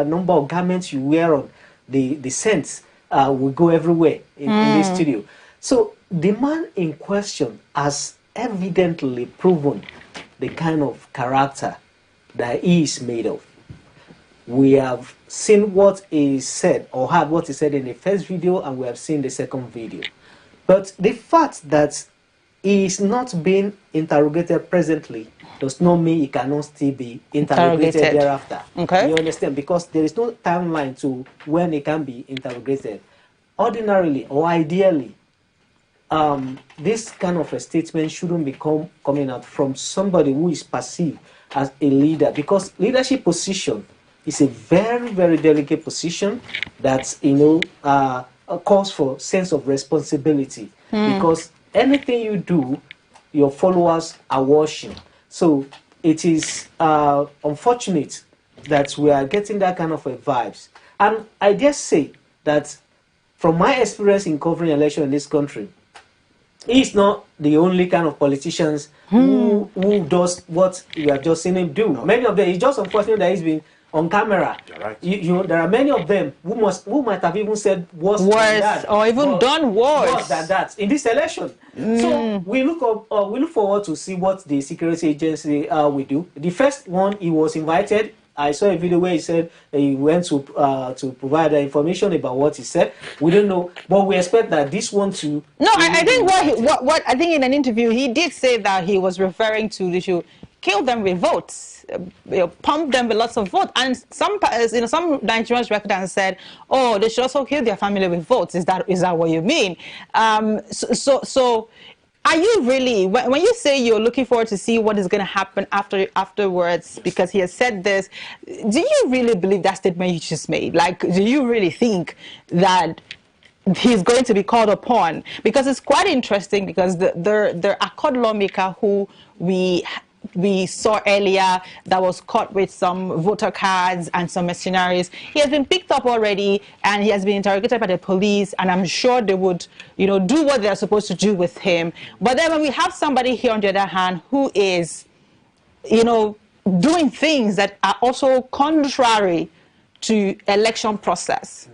number of garments you wear on, the scents will go everywhere in this studio. So the man in question has evidently proven the kind of character that he is made of. We have seen what he said, or heard what he said in the first video, and we have seen the second video. But the fact that he is not being interrogated presently does not mean he cannot still be interrogated thereafter. Okay. You understand? Because there is no timeline to when he can be interrogated. Ordinarily or ideally, this kind of a statement shouldn't be coming out from somebody who is perceived as a leader, because leadership position is a very, very delicate position that, calls for sense of responsibility, because anything you do, your followers are watching. So it is unfortunate that we are getting that kind of vibes. And I dare say that from my experience in covering election in this country, he's not the only kind of politicians who does what you have just seen him do. Many of them, it's just unfortunate that he's been on camera. Right. There are many of them who might have even said worse than that, or even done worse than that in this election. So we look forward to see what the security agency will do. The first one, he was invited. I saw a video where he said he went to provide information about what he said. We don't know, but we expect that this one too. No, I think what I think in an interview he did say that he was referring to the issue, kill them with votes, pump them with lots of votes, and some Nigerians reacted and said, oh, they should also kill their family with votes. Is that what you mean? So. Are you really, when you say you're looking forward to see what is going to happen afterwards, because he has said this, do you really believe that statement you just made? Like, do you really think that he's going to be called upon? Because it's quite interesting, because the Accord lawmaker who we saw earlier that was caught with some voter cards and some mercenaries, he has been picked up already and he has been interrogated by the police, and I'm sure they would, do what they're supposed to do with him. But then when we have somebody here on the other hand who is, doing things that are also contrary to election process,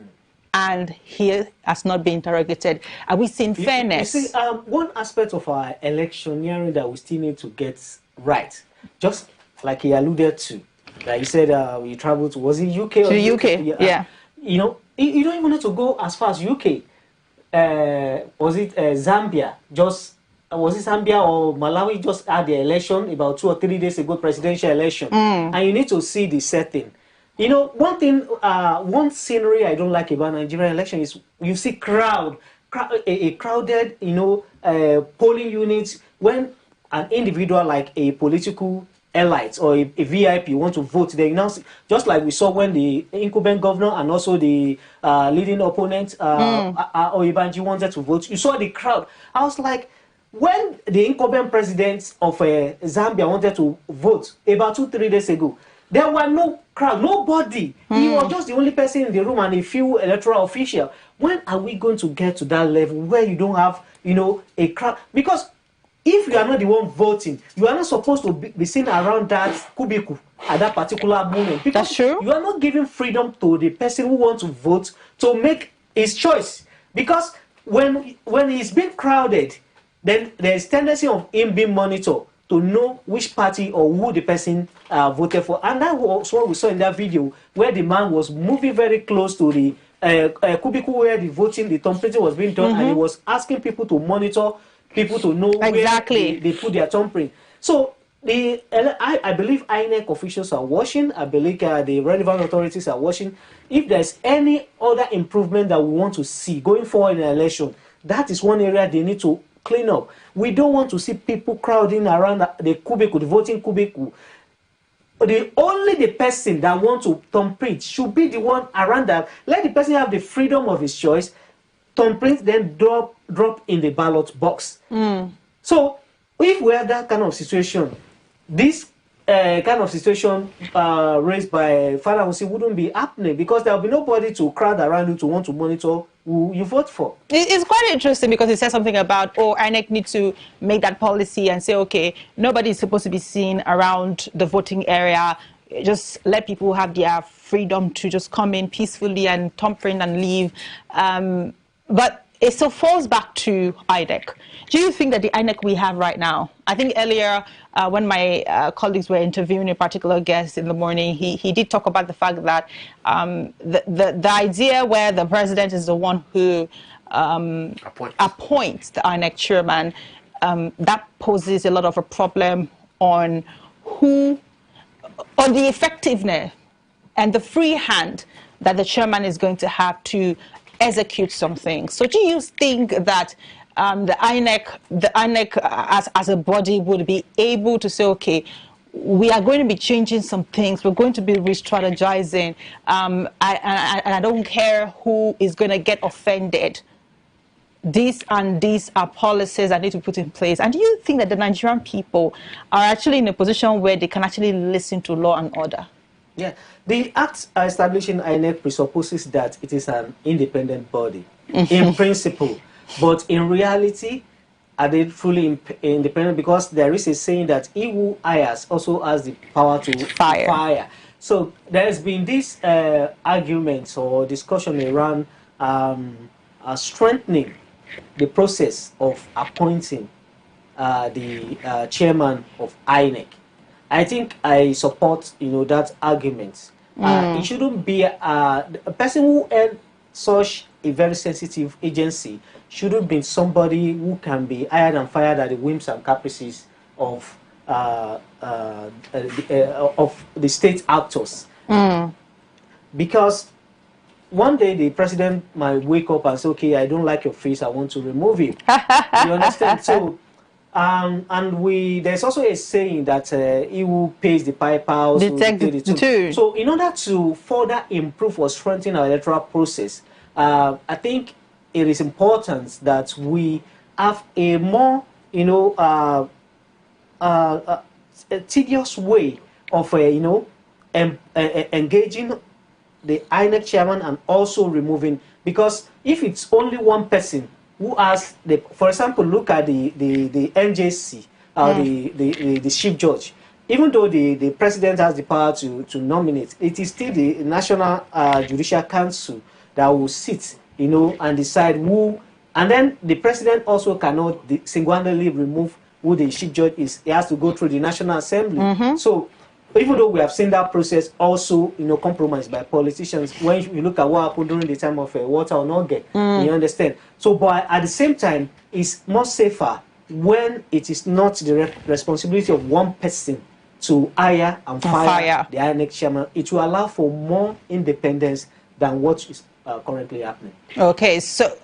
and he has not been interrogated, are we seeing fairness? You see, one aspect of our electioneering that we still need to get right, just like he alluded to, that he said he traveled to, was it UK? To the UK, yeah. You don't even need to go as far as UK. Was it Zambia? Was it Zambia or Malawi just had the election about 2 or 3 days ago, presidential election, and you need to see the setting. One thing, one scenery I don't like about Nigerian election is you see a crowded, polling units when an individual like a political elite or a VIP want to vote. They announce, just like we saw when the incumbent governor and also the leading opponent, Oyebanji, wanted to vote. You saw the crowd. I was like, when the incumbent president of Zambia wanted to vote about 2-3 days ago, there were no crowd, nobody. He was just the only person in the room and a few electoral officials. When are we going to get to that level where you don't have, a crowd? Because if you are not the one voting, you are not supposed to be seen around that kubiku at that particular moment. Because that's true. You are not giving freedom to the person who wants to vote to make his choice. Because when he's being crowded, then there is tendency of him being monitored to know which party or who the person voted for. And that was what we saw in that video, where the man was moving very close to the kubiku where the tampering was being done, and he was asking people to monitor, people to know exactly where they put their tampering. So I believe INEC officials are watching. I believe the relevant authorities are watching. If there's any other improvement that we want to see going forward in the election, that is one area they need to clean up. We don't want to see people crowding around the cubicle, the voting cubicle. Only the person that wants to thumbprint should be the one around that. Let the person have the freedom of his choice. Thumbprint, then drop in the ballot box. So if we have that kind of situation, this kind of situation raised by Father Osun wouldn't be happening, because there will be nobody to crowd around you to want to monitor who you vote for. It's quite interesting, because he said something about, INEC need to make that policy and say, okay, nobody is supposed to be seen around the voting area. Just let people have their freedom to just come in peacefully and thumbprint and leave. But it still falls back to INEC. Do you think that the INEC we have right now, I think earlier when my colleagues were interviewing a particular guest in the morning, he did talk about the fact that the idea where the president is the one who appoints the INEC chairman, that poses a lot of a problem on the effectiveness and the free hand that the chairman is going to have to execute something. So do you think that the INEC as a body would be able to say, okay, we are going to be changing some things, we're going to be re-strategizing, and I don't care who is going to get offended. These and these are policies I need to put in place. And do you think that the Nigerian people are actually in a position where they can actually listen to law and order? Yeah, the act establishing INEC presupposes that it is an independent body in principle, but in reality, are they fully independent? Because there is a saying that he who hires also has the power to fire. So there has been this argument or discussion around strengthening the process of appointing the chairman of INEC. I think I support, that argument. It shouldn't be a person who held such a very sensitive agency shouldn't be somebody who can be hired and fired at the whims and caprices of the state actors. Because one day the president might wake up and say, okay, I don't like your face, I want to remove you. You understand? So, there's also a saying that he who pays the piper detect the tune. So in order to further improve or strengthen our electoral process, I think it is important that we have a more, a tedious way of, engaging the INEC chairman and also removing, because if it's only one person who has for example, look at the NJC, the chief judge. Even though the president has the power to nominate, it is still the National Judicial Council that will sit, and decide who. And then the president also cannot single-handedly remove who the chief judge is. He has to go through the National Assembly. So even though we have seen that process also, compromised by politicians, when you look at what happened during the time of Walter Onoge, you understand. So, but at the same time, it's more safer when it is not the responsibility of one person to hire and fire the INEC chairman. It will allow for more independence than what is currently happening. Okay, so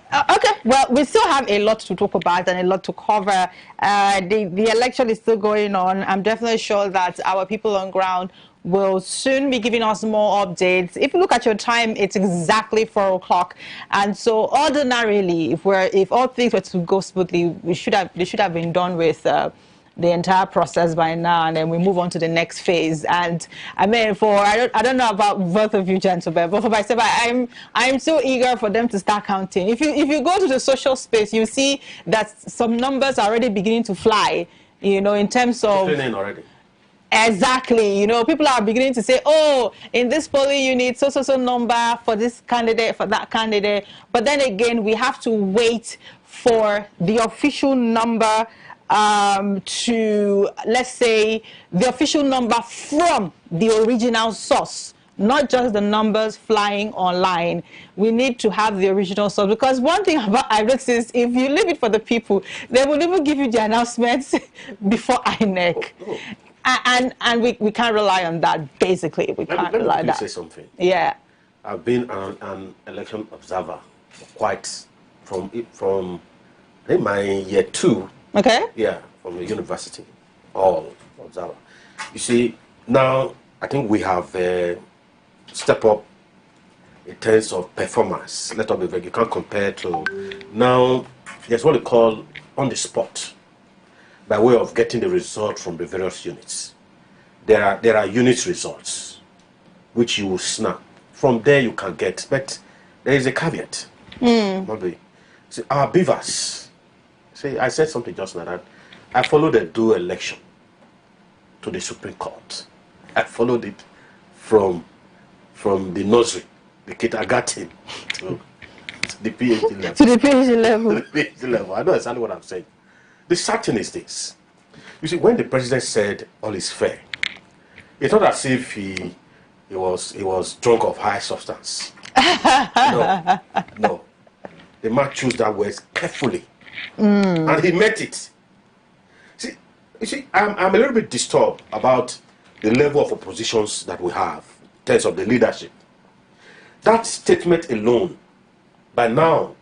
well, we still have a lot to talk about and a lot to cover. The election is still going on. I'm definitely sure that our people on ground will soon be giving us more updates. If you look at your time, it's exactly 4 o'clock, and so ordinarily, if all things were to go smoothly, they should have been done with the entire process by now, and then we move on to the next phase. And I mean, I don't know about both of you gentlemen, but for myself, I'm so eager for them to start counting. If you go to the social space, you see that some numbers are already beginning to fly, in terms of already. Exactly, people are beginning to say, oh, in this polling unit, so number for this candidate, for that candidate. But then again, we have to wait for the official number to, let's say, the official number from the original source, not just the numbers flying online. We need to have the original source, because one thing about INEC is if you leave it for the people, they will even give you the announcements before INEC. And we can't rely on that, basically. We can't rely on that. Let me say something. Yeah. I've been an election observer from I think my year 2. Okay. Yeah, from the university, all observer. You see, now I think we have stepped up in terms of performance. Let us be vague. You can't compare to now. There's what we call on the spot, by way of getting the result from the various units. There are unit results which you will snap. From there you can get, but there is a caveat. Maybe. See, our beavers. See, I said something just like that. I followed the dual election to the Supreme Court. I followed it from the nursery, the kindergarten, to the PhD level. To the PhD level. To the PhD level. I know exactly what I'm saying. The certain is this. You see, when the president said all is fair, it's not as if he was drunk of high substance. No. The man chose that word carefully. And he meant it. You see, I'm a little bit disturbed about the level of oppositions that we have in terms of the leadership. That statement alone, by now,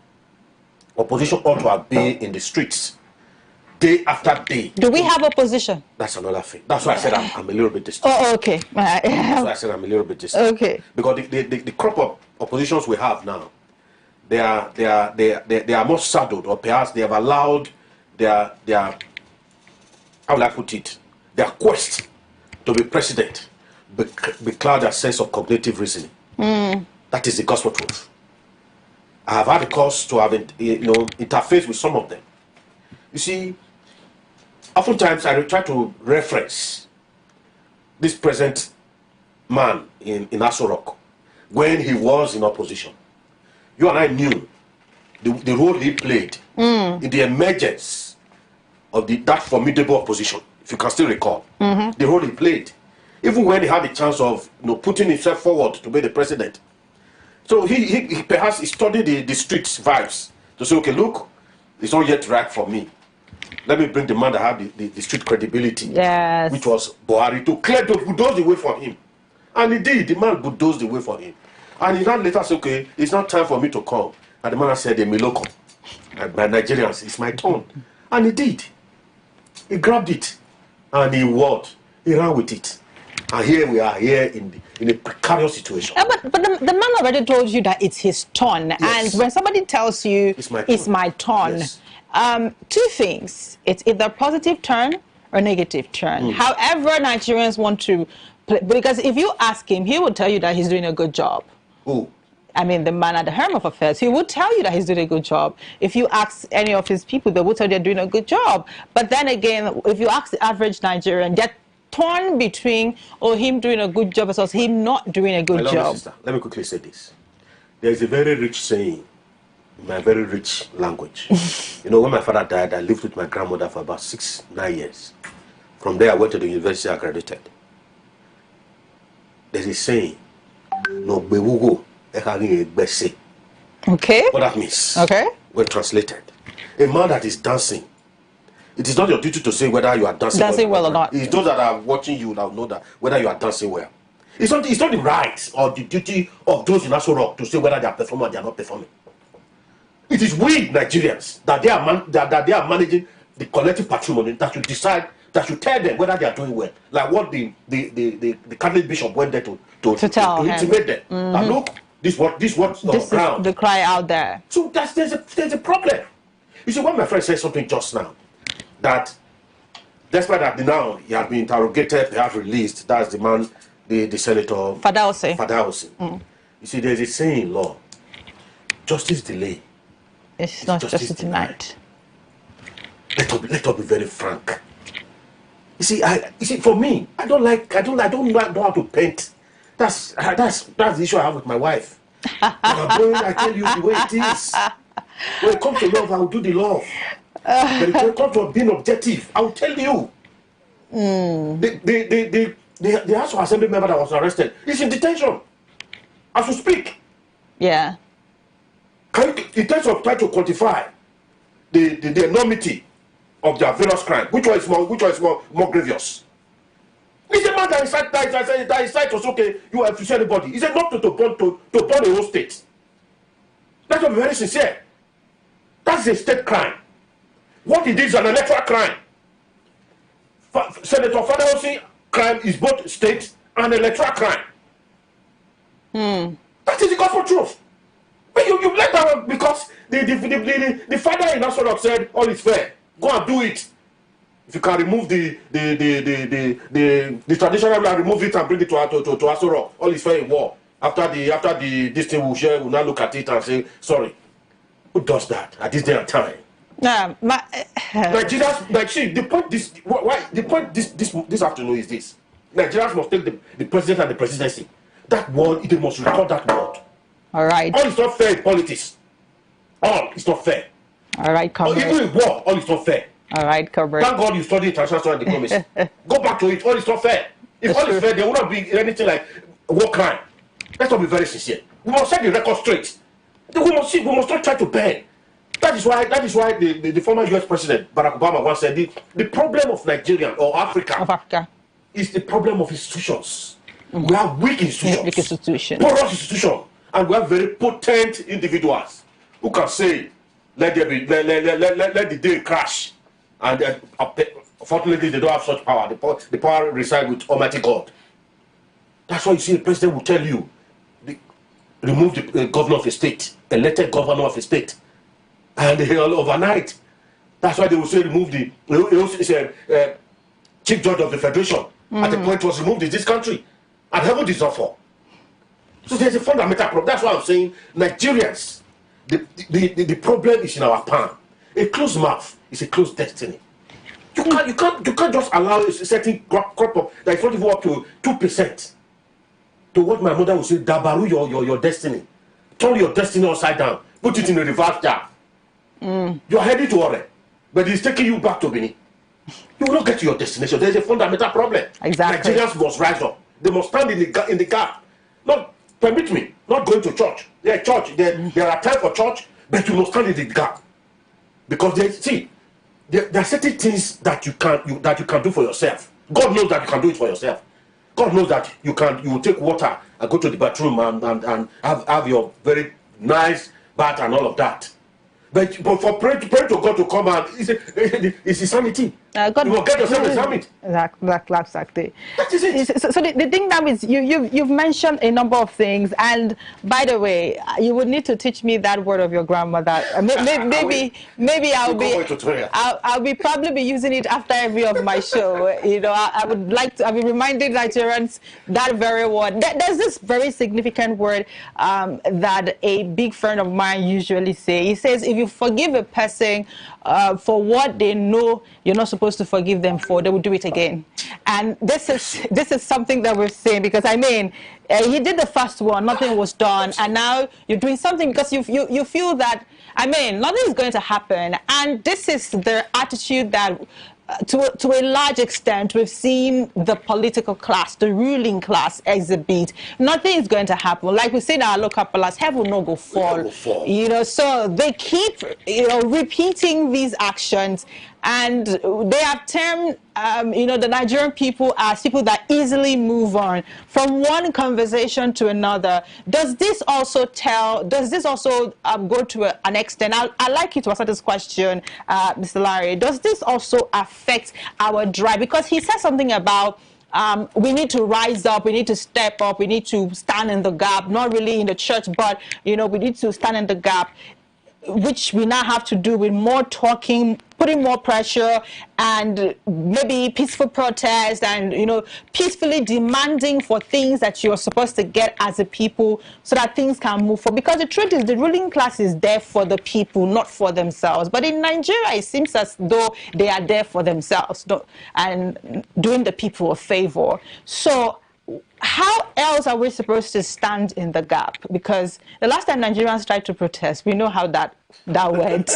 opposition ought to have been in the streets day after day. Do we have opposition? That's another thing. That's why I said I'm a little bit disturbed. Oh, okay. That's why I said I'm a little bit disturbed. Okay. Because the crop of oppositions we have now, they are more saddled, or perhaps they have allowed their how will I put it, their quest to be president becloud a sense of cognitive reasoning. That is the gospel truth. I have had the cause to have interface with some of them. You see, oftentimes I try to reference this present man in Aso Rock when he was in opposition. You and I knew the role he played in the emergence of that formidable opposition, if you can still recall, the role he played, even when he had the chance of putting himself forward to be the president. So he perhaps studied the streets vibes to say, okay, look, it's not yet right for me. Let me bring the man that had the street credibility, which was Buhari, to bulldoze the way for him. And he did. The man bulldozed the way for him. And he then later said, okay, it's not time for me to come. And the man said, Emiloko, my Nigerians, it's my turn. And he did. He grabbed it. And he ran with it. And here we are, here in a precarious situation. But the man already told you that it's his turn. Yes. And when somebody tells you it's my turn, Yes. Two things. It's either positive turn or negative turn. However Nigerians want to play, because if you ask him, he will tell you that he's doing a good job. Who? I mean, the man at the helm of affairs, he would tell you that he's doing a good job. If you ask any of his people, they will tell you they're doing a good job. But then again, if you ask the average Nigerian, they're torn between him doing a good job versus him not doing a good job. Sister, let me quickly say this. There is a very rich saying in my very rich language. When my father died, I lived with my grandmother for about 6-9 years. From there, I went to the university, I graduated. There's a saying, no bewugo. Okay. What that means, okay, when translated, a man that is dancing, it is not your duty to say whether you are dancing well or not. It's those that are watching you that know that whether you are dancing well. It's not the right or the duty of those in Aso Rock to say whether they are performing or they are not performing. It is we Nigerians that they are managing the collective patrimony that should decide, that should tell them whether they are doing well. Like what the Catholic bishop went there to intimate them. And look, this is the cry out there. So there's a problem. You see, when my friend said something just now, that despite that now he has been interrogated, he has released, that's the man, the senator Fadause. You see, there's a saying in law, justice delay. It's not justice denied. Let us be very frank. You see, for me, I don't know how to paint. That's the issue I have with my wife. I tell you the way it is. When it comes to love, I will do the love. But when it comes to being objective, I will tell you. The House of Assembly member that was arrested is in detention as we speak. Yeah. In terms of trying to quantify the enormity of their various crimes, which one is more grievous? It's a man that is to say, okay, you have to see anybody. He said not to burn a whole state. Let's be very sincere. That's a state crime. What he did is an electoral crime. Senator Fadause crime is both state and electoral crime. That is the gospel truth. But you let that one because the father in Aso Rock said all is fair. Go and do it. If you can remove the traditional law, remove it and bring it to Aso Rock, all is fair in war. After this thing will now look at it and say sorry. Who does that at this day and time? Nigerians, see, the point this afternoon is this: Nigerians must take the president and the presidency. That word, they must record that word. All right. All is not fair in politics. All is not fair. All right, comrade. Even in war, all is not fair. All right, comrade. Thank God you studied international and diplomacy. Go back to it. All is not fair. If all is fair, there would not be anything like war crime. Let's not be very sincere. We must set the record straight. We must not try to bend. That is why the former US President Barack Obama once said the problem of Nigeria or Africa is the problem of institutions. We have weak institutions, porous institutions, and we have very potent individuals who can say, let the day crash. And fortunately, they don't have such power. The power resides with Almighty God. That's why you see the president will tell you, remove the governor of a state, elected governor of a state, and overnight. That's why they will say remove the chief judge of the federation. At the point was removed in this country, and heaven is not for. So there's a fundamental problem. That's why I'm saying Nigerians, the problem is in our palm. A closed mouth is a closed destiny. You can't just allow a certain crop up that is not even up to 2%. To what my mother would say, dabaru your destiny. Turn your destiny upside down. Put it in a reverse jar. You're heading to Ore, but it's taking you back to Benin. You will not get to your destination. There's a fundamental problem. Exactly. Nigerians must rise up. They must stand in the gap. Not, permit me, not going to church. Yeah, church. There are times for church, but you must stand in the gap. Because there are certain things that you can do for yourself. God knows that you can do it for yourself. God knows that you will take water and go to the bathroom and have your very nice bath and all of that. But for pray to God to come and it's insanity. God, you will get yourself examined. Exactly. That is it. So the thing now is you've mentioned a number of things, and by the way, you would need to teach me that word of your grandmother. Maybe I'll probably using it after every of my show. You know, I'll be reminding Nigerians that very word. There's this very significant word that a big friend of mine usually say. He says, if you forgive a person for what they know you're not supposed to forgive them for, they will do it again. And this is something that we're saying, because I mean, he did the first one, nothing was done, and now you're doing something because you feel that, I mean, nothing is going to happen. And this is the attitude that to a large extent we've seen the political class, the ruling class exhibit. Nothing is going to happen. Like we say in our local palace, heaven will not go fall. You know, so they keep repeating these actions, and they have termed the Nigerian people as people that easily move on from one conversation to another. Does this also go to an extent? I'd like you to answer this question, Mr. Larry. Does this also affect our drive? Because he said something about we need to rise up, we need to step up, we need to stand in the gap, not really in the church, but we need to stand in the gap, which we now have to do with more talking, putting more pressure, and maybe peaceful protest, and peacefully demanding for things that you're supposed to get as a people, so that things can move forward. Because the truth is, the ruling class is there for the people, not for themselves. But in Nigeria, it seems as though they are there for themselves and doing the people a favor. So how else are we supposed to stand in the gap? Because the last time Nigerians tried to protest, we know how that went.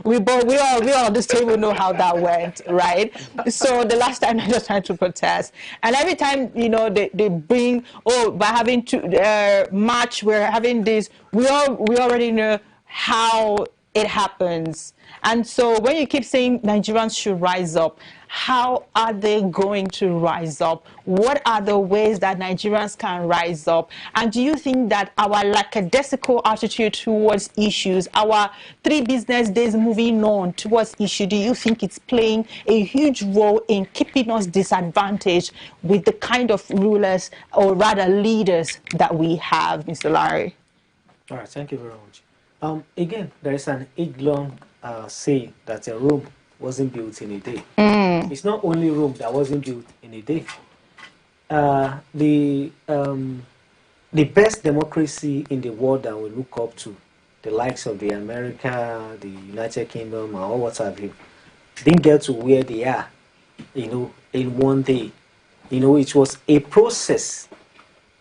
we all on this table know how that went, right? So the last time Nigerians tried to protest, and every time they bring, by having to march, we're having this. We already know how it happens. And so when you keep saying Nigerians should rise up, how are they going to rise up? What are the ways that Nigerians can rise up? And do you think that our lackadaisical attitude towards issues, our 3 business days moving on towards issue, do you think it's playing a huge role in keeping us disadvantaged with the kind of rulers, or rather leaders, that we have, Mr. Larry? All right, thank you very much. Again, there is an age-long saying that a Rome wasn't built in a day. It's not only Rome that wasn't built in a day. The best democracy in the world that we look up to, the likes of the America, the United Kingdom, or what have you, didn't get to where they are, in one day. It was a process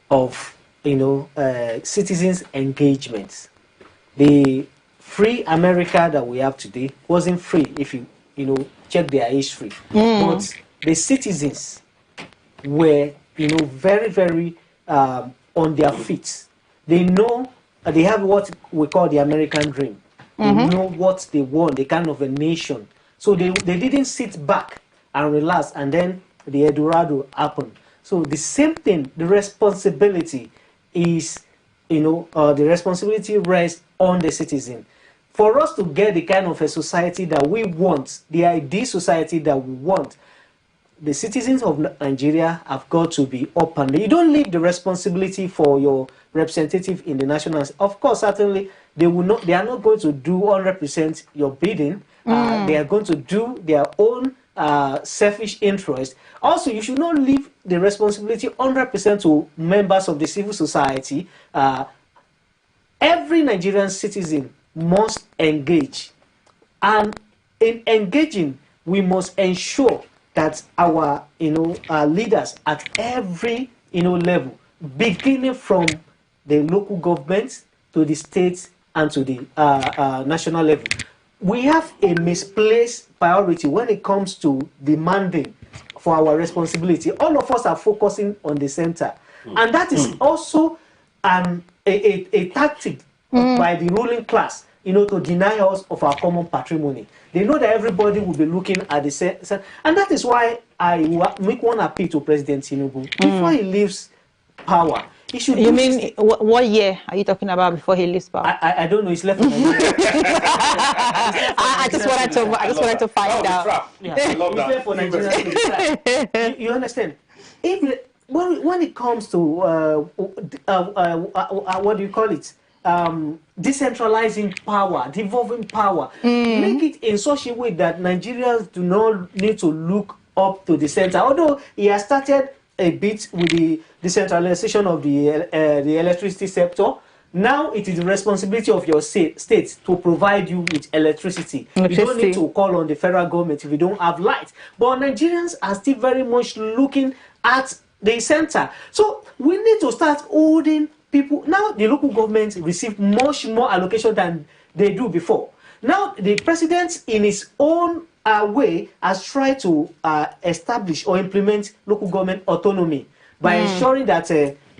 of, citizens' engagement. The free America that we have today wasn't free if you check their history. But the citizens were, very, very on their feet. They know they have what we call the American dream. They know what they want, the kind of a nation. So they didn't sit back and relax, and then the Eldorado happened. So the same thing, the responsibility is, the responsibility rests on the citizen. For us to get the kind of a society that we want, the ideal society that we want, the citizens of Nigeria have got to be open. You don't leave the responsibility for your representative in the national. Of course, certainly they will not. They are not going to do 100% your bidding. They are going to do their own selfish interest. Also, you should not leave the responsibility 100% to members of the civil society. Every Nigerian citizen must engage, and in engaging, we must ensure that our leaders at every level, beginning from the local government to the state and to the national level, we have a misplaced priority when it comes to demanding for our responsibility. All of us are focusing on the center, and that is also a tactic by the ruling class, to deny us of our common patrimony. They know that everybody will be looking at the center, and that is why I make one appeal to President Tinubu. Before he leaves power, he should. You mean what year are you talking about before he leaves power? I don't know. He's left. I just wanted to find out. I love that. For Nigeria. You understand? When it comes to what do you call it? Decentralizing power, devolving power, make it in such a way that Nigerians do not need to look up to the center. Although he has started a bit with the decentralization of the electricity sector, now it is the responsibility of your state to provide you with electricity. You don't need to call on the federal government if you don't have light. But Nigerians are still very much looking at the center. So we need to start holding people. Now the local governments receive much more allocation than they do before. Now the president, in his own way, has tried to establish or implement local government autonomy by ensuring that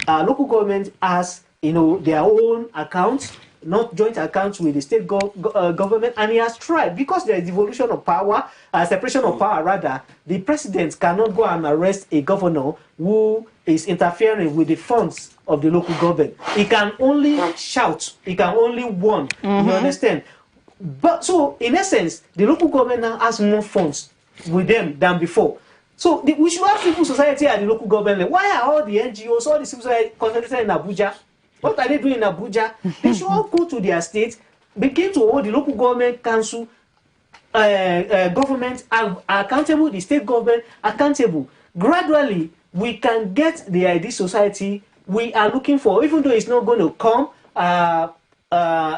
local government has their own accounts, not joint accounts with the state government, and he has tried, because there is devolution of power, separation of power rather. The president cannot go and arrest a governor who is interfering with the funds of the local government. He can only shout, he can only warn. You understand? But so in essence, the local government now has more funds with them than before. So we should have civil society at the local government. Why are all the NGOs, all the civil society concentrated in Abuja? What are they doing in Abuja? They should all go to their state, begin to hold the local government council, government accountable, the state government accountable. Gradually, we can get the ideal society we are looking for, even though it's not going to come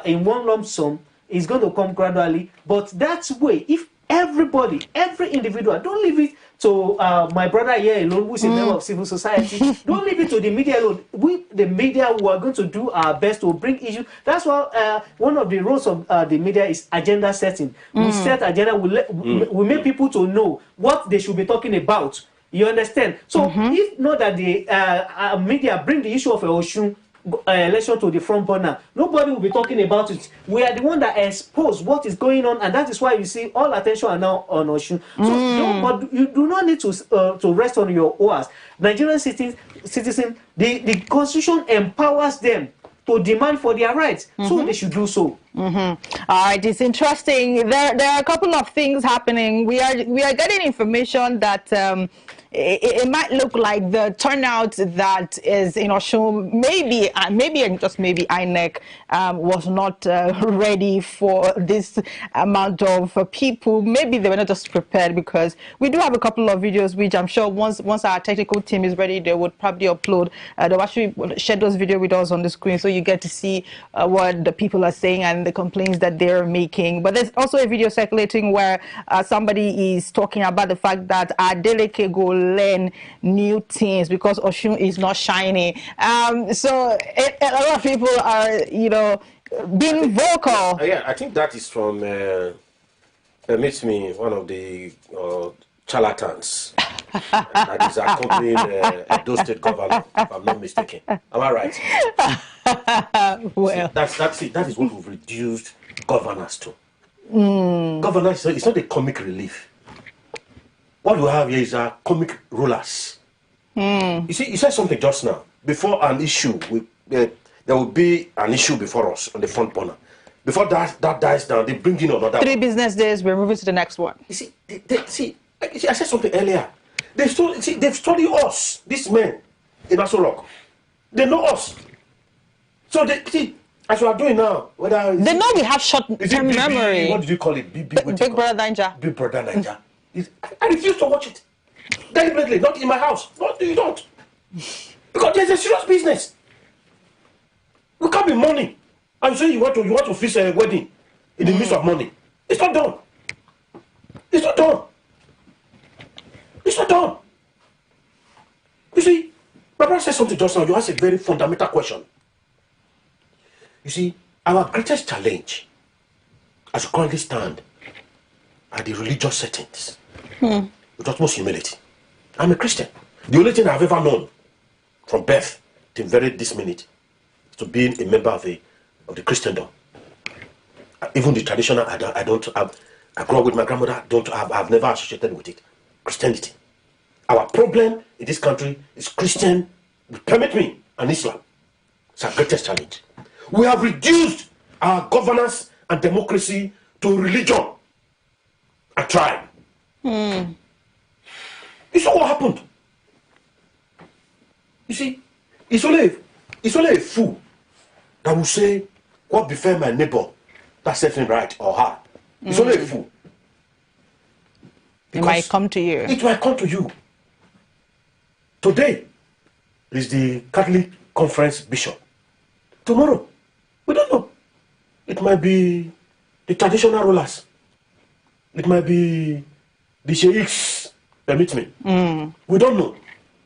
in one lump sum. It's going to come gradually. But that's way, if everybody, every individual, don't leave it to my brother here alone, who's a member of civil society. Don't leave it to the media alone. We, the media, we are going to do our best to bring issues. That's why one of the roles of the media is agenda setting. We set agenda, we make people to know what they should be talking about. You understand? So if not that the media bring the issue of Osun election to the front burner, nobody will be talking about it. We are the one that expose what is going on, and that is why you see all attention are now on Osun. So but you do not need to rest on your oars. Nigerian citizens, the constitution empowers them to demand for their rights, so they should do so. All right, it's interesting. There are a couple of things happening. We are getting information that it might look like the turnout that is in Osun, maybe and just maybe INEC was not ready for this amount of people. Maybe they were not just prepared, because we do have a couple of videos which I'm sure once our technical team is ready, they would probably upload. They'll actually share those videos with us on the screen, so you get to see what the people are saying and the complaints that they're making. But there's also a video circulating where somebody is talking about the fact that Adeleke go learn new things because Osun is not shiny. So a lot of people are, being vocal. Yeah, I think that is from, permits me, one of the charlatans. that is accompanying Edo State Governor, if I'm not mistaken. Am I right? Well, See, that is what we've reduced governors to. Governors, it's not a comic relief. What we have here is comic rulers. You see, you said something just now. Before an issue, there will be an issue before us on the front burner. Before that dies down, they bring in another 3 business days, we're moving to the next one. You see, I said something earlier. They've studied us, these men in Asolok. They know us. So they see, as we are doing now, whether they know we have short-term memory. What did you call it? Big Brother Ninja. Big Brother Ninja. I refuse to watch it. Deliberately, not in my house. No, you don't. Because there's a serious business. We can't be money. And so you want to fix a wedding in the midst of money. It's not done. It's not done. It's not done. You see, my brother said something just now. You asked a very fundamental question. You see, our greatest challenge as we currently stand are the religious settings. With utmost humility. I'm a Christian. The only thing I've ever known from birth till this minute is to being a member of the Christendom. Even the traditional, I grew up with my grandmother, I've never associated with it. Christianity. Our problem in this country is Christian, permit me, and Islam. It's our greatest challenge. We have reduced our governance and democracy to religion and tribe. It's all what happened. You see, it's only a fool that will say, what befell my neighbor, that's something right or her. It's only a fool. It might come to you. It might come to you. Today is the Catholic Conference Bishop. Tomorrow, we don't know. It might be the traditional rulers. It might be the sheikhs. Permit me. We don't know.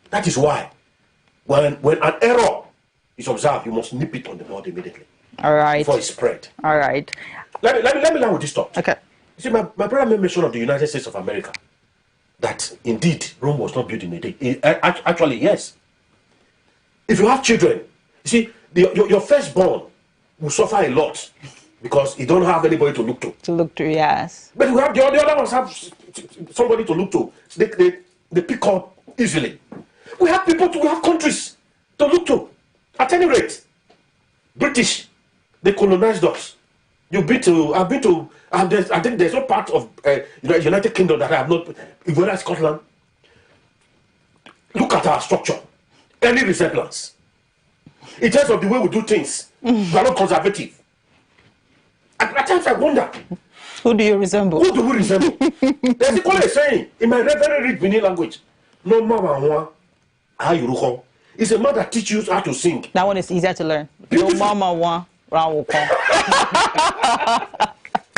That is why when an error is observed, you must nip it on the bud immediately. All right. Before it spread. All right. Let me learn with this thought. Okay. You see, my brother made mention of the United States of America. That indeed Rome was not built in a day. Actually, yes. If you have children, you see, your firstborn will suffer a lot because you don't have anybody to look to. To look to, yes. But we have the other ones have somebody to look to. So they pick up easily. We have countries to look to. At any rate, British, they colonized us. I think there's no part of United Kingdom that I have not, whether it's Scotland. Look at our structure. Any resemblance. In terms of the way we do things, we are not conservative. At times I wonder. Who do you resemble? Who do we resemble? There's a saying in my very rich Benin language. No mama wa. It's a man that teaches you how to sing. That one is easier to learn. No mama wa.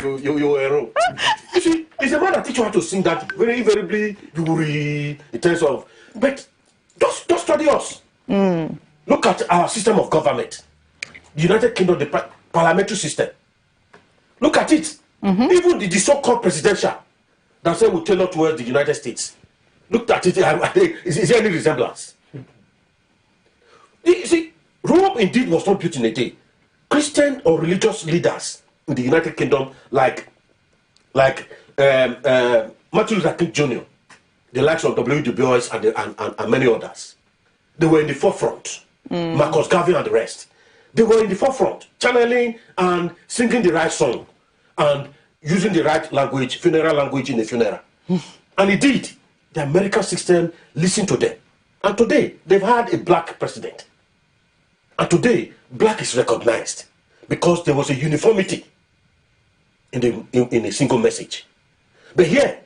You hero. You see, it's a man that teaches you how to sing that very invariably in terms of. But just study us. Look at our system of government. The United Kingdom, the parliamentary system. Look at it. Even the so-called presidential that say we tailor towards the United States. Look at it. Is there any resemblance? You see, Rome indeed was not built in a day. Christian or religious leaders in the United Kingdom, like Martin Luther King Jr., the likes of W. Du Bois and many others, they were in the forefront. Marcus Garvey and the rest. They were in the forefront, channeling and singing the right song and using the right language, funeral language in the funeral. And indeed, the American system listened to them. And today, they've had a black president. And today, black is recognized because there was a uniformity in a single message. But here,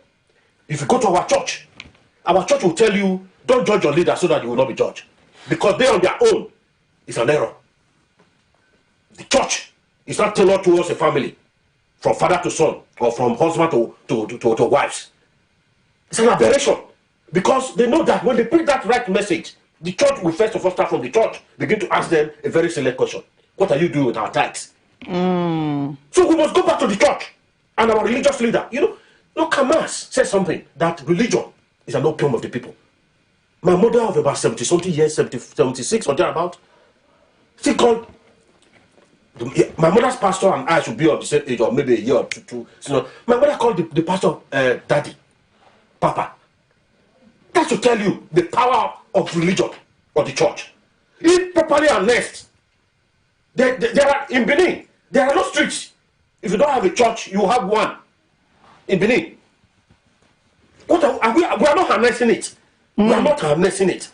if you go to our church will tell you, don't judge your leader so that you will not be judged. Because they on their own is an error. The church is not tailored towards a family, from father to son, or from husband to wives. It's an aberration. Because they know that when they preach that right message, the church will first of all start from the church, begin to ask them a very select question. What are you doing with our tithes? So we must go back to the church and our religious leader. Kamas says something that religion is an opium of the people. My mother of about 70-something years, 76 or thereabout, she called. My mother's pastor and I should be of the same age, or maybe a year or two. So my mother called the pastor daddy, papa. That should tell you the power of religion or the church. If properly harnessed, there are in Benin, there are no streets. If you don't have a church, you have one in Benin. We are not harnessing it. We are not harnessing it.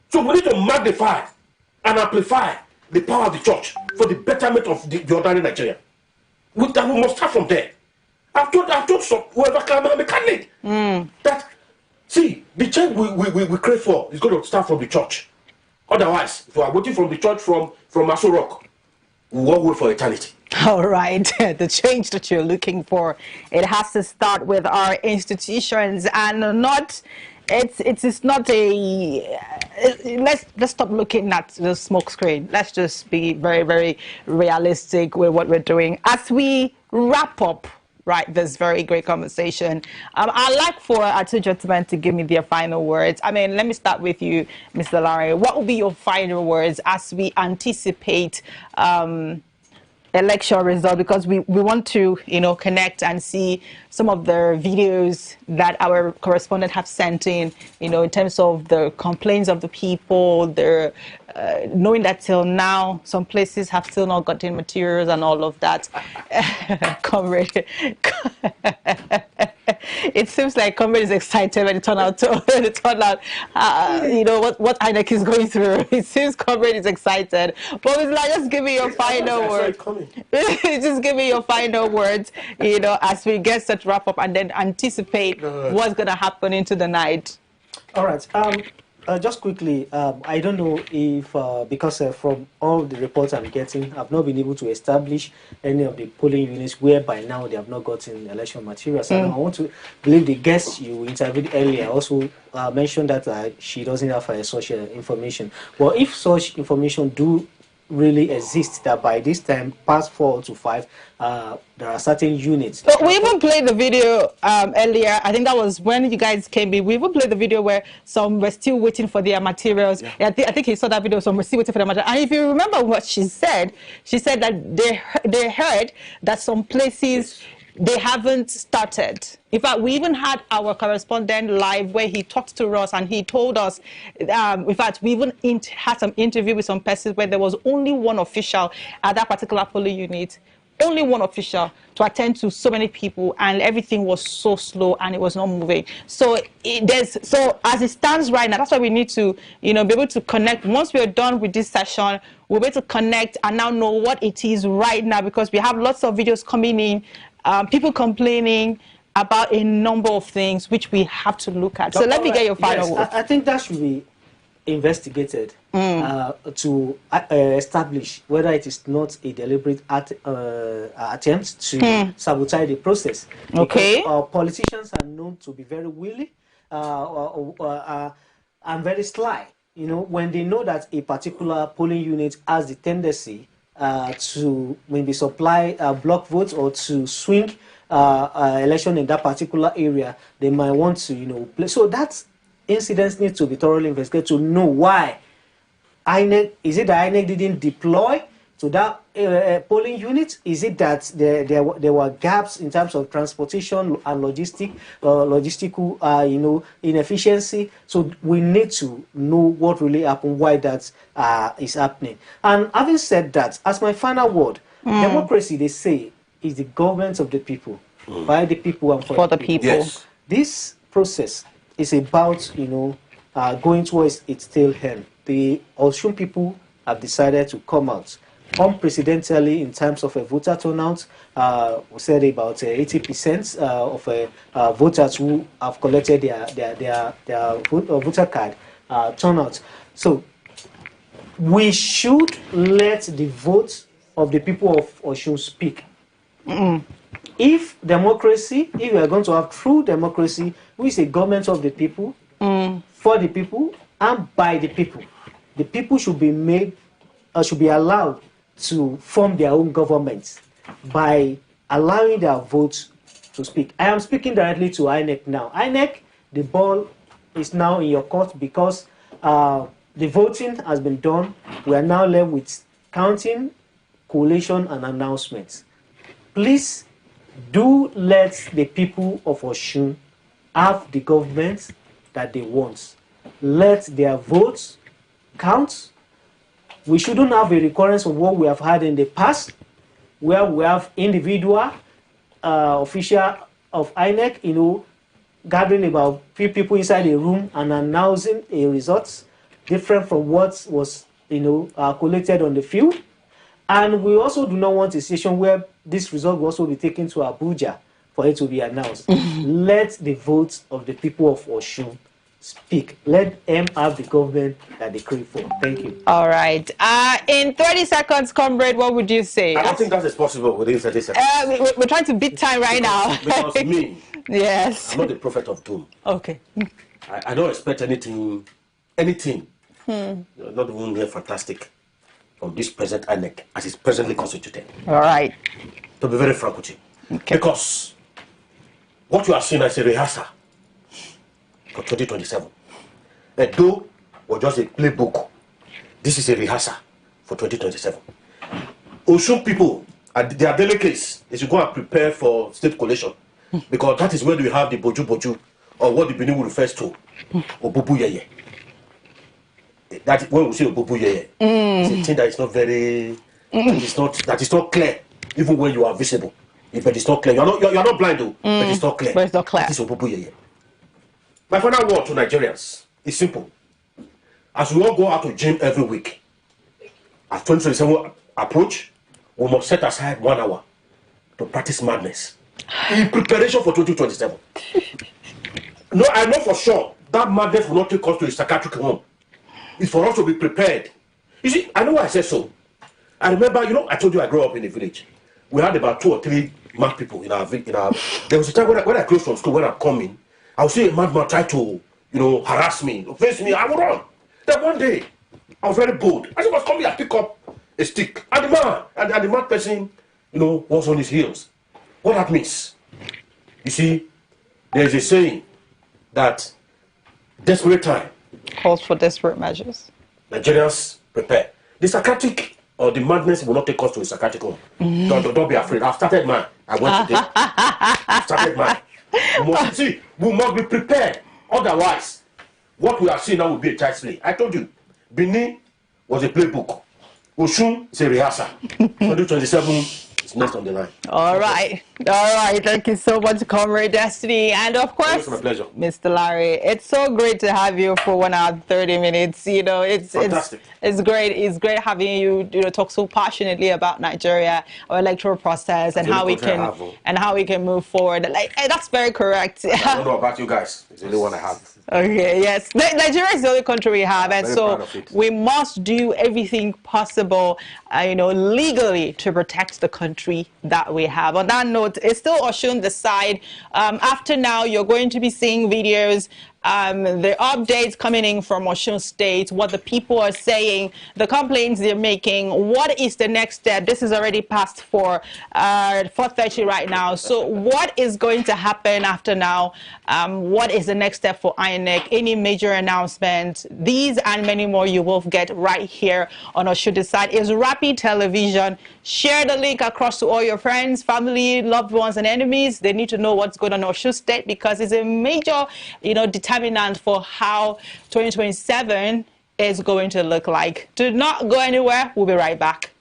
So we need to magnify and amplify the power of the church for the betterment of the ordinary Nigeria. We must start from there. I've told some whoever can I'm a candidate that see the change we crave for is going to start from the church. Otherwise, if we are waiting from the church from Aso Rock, we won't wait for eternity. All right, the change that you're looking for, it has to start with our institutions and not. It's not a. Let's stop looking at the smoke screen. Let's just be very, very realistic with what we're doing as we wrap up. Right, this very great conversation. I'd like for our two gentlemen to give me their final words. I mean, let me start with you, Mr. Larry. What will be your final words as we anticipate election result? Because we want to, connect and see some of the videos that our correspondent have sent in, in terms of the complaints of the people, their knowing that till now some places have still not gotten materials and all of that. Comrade, it seems like Comrade is excited when it turned out what INEC is going through. It seems Comrade is excited. But just give me your final words. Just give me your final words, as we get set to wrap up and then anticipate what's going to happen into the night. All right. Just quickly, I don't know if, because from all the reports I'm getting, I've not been able to establish any of the polling units where by now they have not gotten election materials. And I want to believe the guest you interviewed earlier also mentioned that she doesn't have such information. Well, if such information do really exist, that by this time, past 4 to 5, there are certain units. So we even played the video earlier. I think that was when you guys came in. We even played the video where some were still waiting for their materials. Yeah. I think he saw that video. Some were still waiting for their materials. And if you remember what she said that they heard that some places they haven't started. In fact, we even had our correspondent live where he talked to us and he told us, in fact, we even had some interview with some persons where there was only one official at that particular polling unit, only one official to attend to so many people, and everything was so slow and it was not moving. So so as it stands right now, that's why we need to, be able to connect. Once we are done with this session, we'll be able to connect and now know what it is right now, because we have lots of videos coming in. People complaining about a number of things which we have to look at. So let me get your final word. I think that should be investigated to establish whether it is not a deliberate attempt to sabotage the process. Okay. Because politicians are known to be very willy and very sly. When they know that a particular polling unit has the tendency to maybe supply block votes or to swing election in that particular area, they might want to, play. So that incidents need to be thoroughly investigated to know why. Is it that INEC didn't deploy to that polling unit? Is it that there were gaps in terms of transportation and logistical, inefficiency? So we need to know what really happened, why that is happening. And having said that, as my final word, democracy, they say, is the government of the people, by the people and for the people. Yes. This process is about, going towards its tail end. The Osun people have decided to come out unprecedentedly in terms of a voter turnout. We said about 80% of voters who have collected their voter card turnout. So we should let the vote of the people of Osun speak. If democracy, if we are going to have true democracy, which is a government of the people, for the people, and by the people should be made, should be allowed to form their own governments by allowing their votes to speak. I am speaking directly to INEC now. INEC, the ball is now in your court because the voting has been done. We are now left with counting, collation, and announcements. Please do let the people of Osun have the government that they want. Let their votes count. We shouldn't have a recurrence of what we have had in the past, where we have individual official of INEC, gathering about 3 people inside a room and announcing a result different from what was, collected on the field. And we also do not want a situation where this result will also be taken to Abuja for it to be announced. Let the votes of the people of Osun speak. Let them have the government that they crave for. Thank you. All right. In 30 seconds, comrade, what would you say? I don't think that is possible within 30 seconds. We're trying to beat time right now. Because me, yes. I'm not the prophet of doom. Okay. I don't expect anything, not even near fantastic from this present INEC as it's presently constituted. All right. To be very frank with you. Okay. Because what you are seeing as a rehearsal for 2027. Though was just a playbook, this is a rehearsal for 2027. Osun people, their delegates, they should go and prepare for state collation because that is where we have the boju or what the Benin refers to, Obubu Yeye. That when we say Obubu Yeye, it's a thing that is not very, that is not clear, even when you are visible. But it's not clear. You are not blind though, but it's not clear. But it's not clear. It is Obubu Yeye. My final word to Nigerians is simple. As we all go out to gym every week, as 2027 approach, we must set aside 1 hour to practice madness in preparation for 2027. No, I know for sure that madness will not take us to a psychiatric home. It's for us to be prepared. You see, I know why I said so. I remember, I told you I grew up in a village. We had about 2 or 3 mad people in our. There was a time when I closed from school, when I'm coming, I would see a madman try to, harass me, face me. I would run. Then one day, I was very bold. As I was coming, I pick up a stick, and the mad person, was on his heels. What that means? You see, there is a saying that desperate time calls for desperate measures. Nigerians prepare. The psychiatric or the madness will not take us to a psychiatric home. Don't be afraid. I've started mine. I went today. I've started mine. We must be prepared. Otherwise, what we are seeing now will be a child's play. I told you, Benin was a playbook. Osun is a rehearsal. 2027 is next on the line. All right. Thank you so much, Comrade Destiny. And of course, it's my pleasure. Mr. Larry, it's so great to have you for 1 hour 30 minutes. It's fantastic. It's great. It's great having you, talk so passionately about Nigeria, our electoral process, and how we can move forward. That's very correct. I don't know about you guys. It's the only one I have. Okay, yes. Nigeria is the only country we have, and so we must do everything possible, legally to protect the country that we have. On that note, it's still Osun the side. After now, you're going to be seeing videos, the updates coming in from Osun State, what the people are saying, the complaints they're making, what is the next step. This is already past 4:30 right now. So what is going to happen after now? What is the next step for INEC? Any major announcements? These and many more you will get right here on Osun Decide. It's Rapid Television. Share the link across to all your friends, family, loved ones, and enemies. They need to know what's going on in Osun State because it's a major, determinant for how 2027 is going to look like. Do not go anywhere. We'll be right back.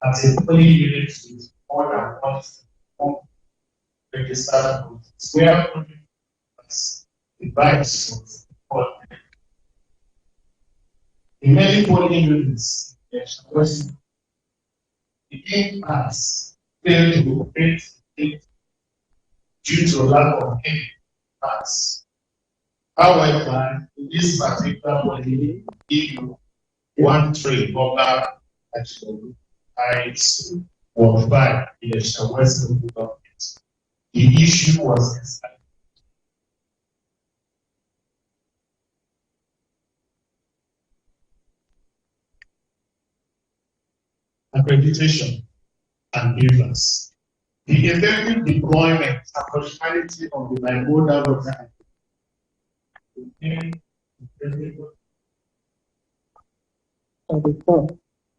as a polling unit with more than one registered voters, where only the rights of the in many polling units, the impasse failed to operate due to lack of impasse. However, in this particular polling, if you want to over actually rights or by election West local government, the issue was accreditation and grievance. The effective deployment and functionality of the bimodal voter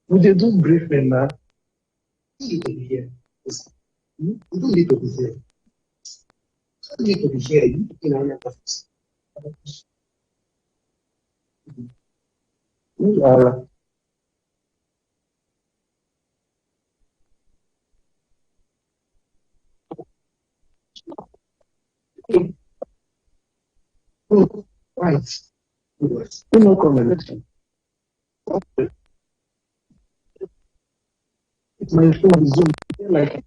we dey do briefing now. You need to be here. You don't need to be here. You need to be here. You in our office. You are. Right. You no comment. Okay. It's my phone is Zoom. Like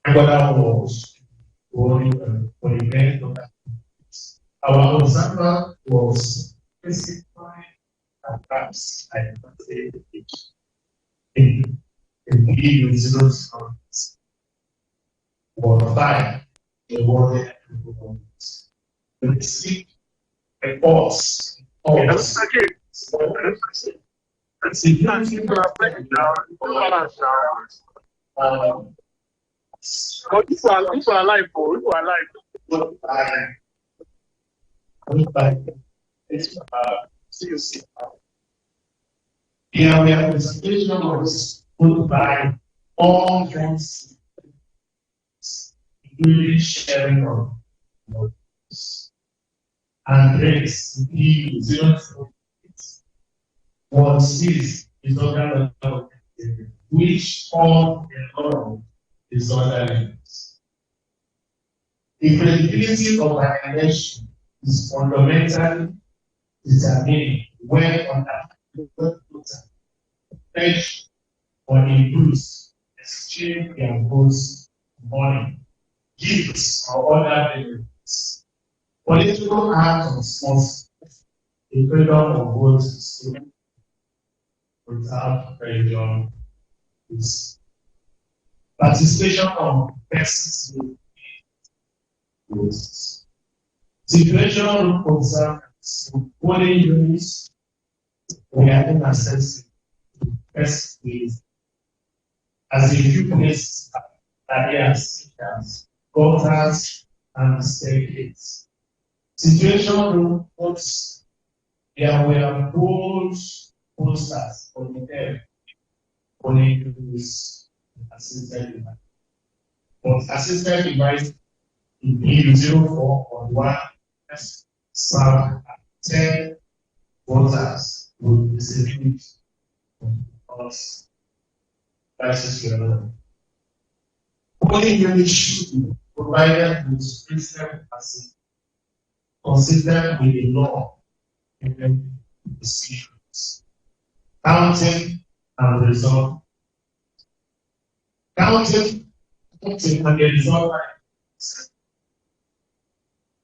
Angola was for the event of that. Our observer was specified and perhaps I can say in the 0 stories or 5 the world to receive reports of People are alive, people are alive. The presentation was put by all friends, including sharing of notes and race. The 0 was this disorder which all along disorder limits. The credibility of an election is fundamentally determined when on a pledge or induce exchange their votes, money, gifts, or other benefits. Political actors must the freedom of votes without pressure is participation of persons with votes. Situational concerns polling units were inaccessible to first place as a few places areas such as gutters and staircases. Situational votes, there were bold posters on the air polling units assisted device. But assisted device in B04.1 served 10 voters with disability because crisis were known. Polling units should be provided with critical capacity consistent with the law and decisions. Counting and result. Counting and the result.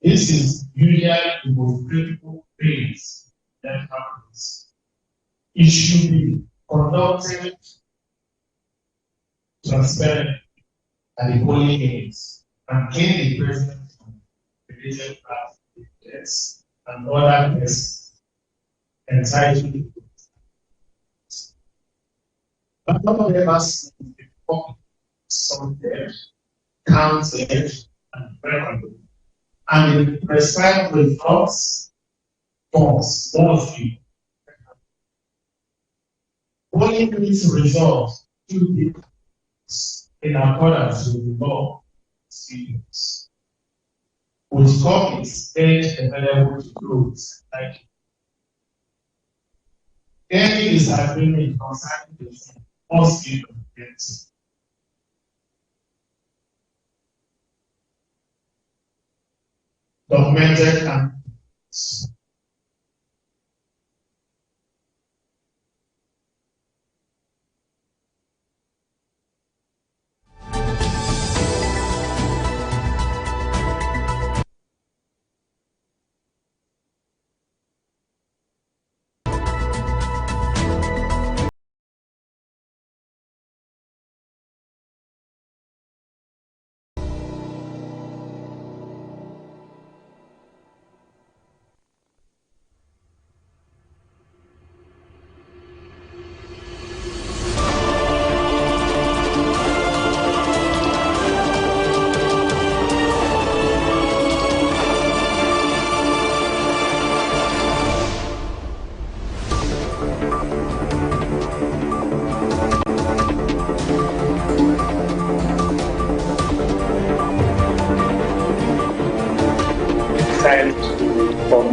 This is usually the most critical phase that happens. It should be conducted transparent and the polling units and gain the presence of related parties and other persons entitled to but none of them has been sorted, counted, and recorded. And the prescribed results forms mostly. Polling units results should be in accordance with the law students, with copies made available to groups like any disagreement concerning the same must be documented. Documented and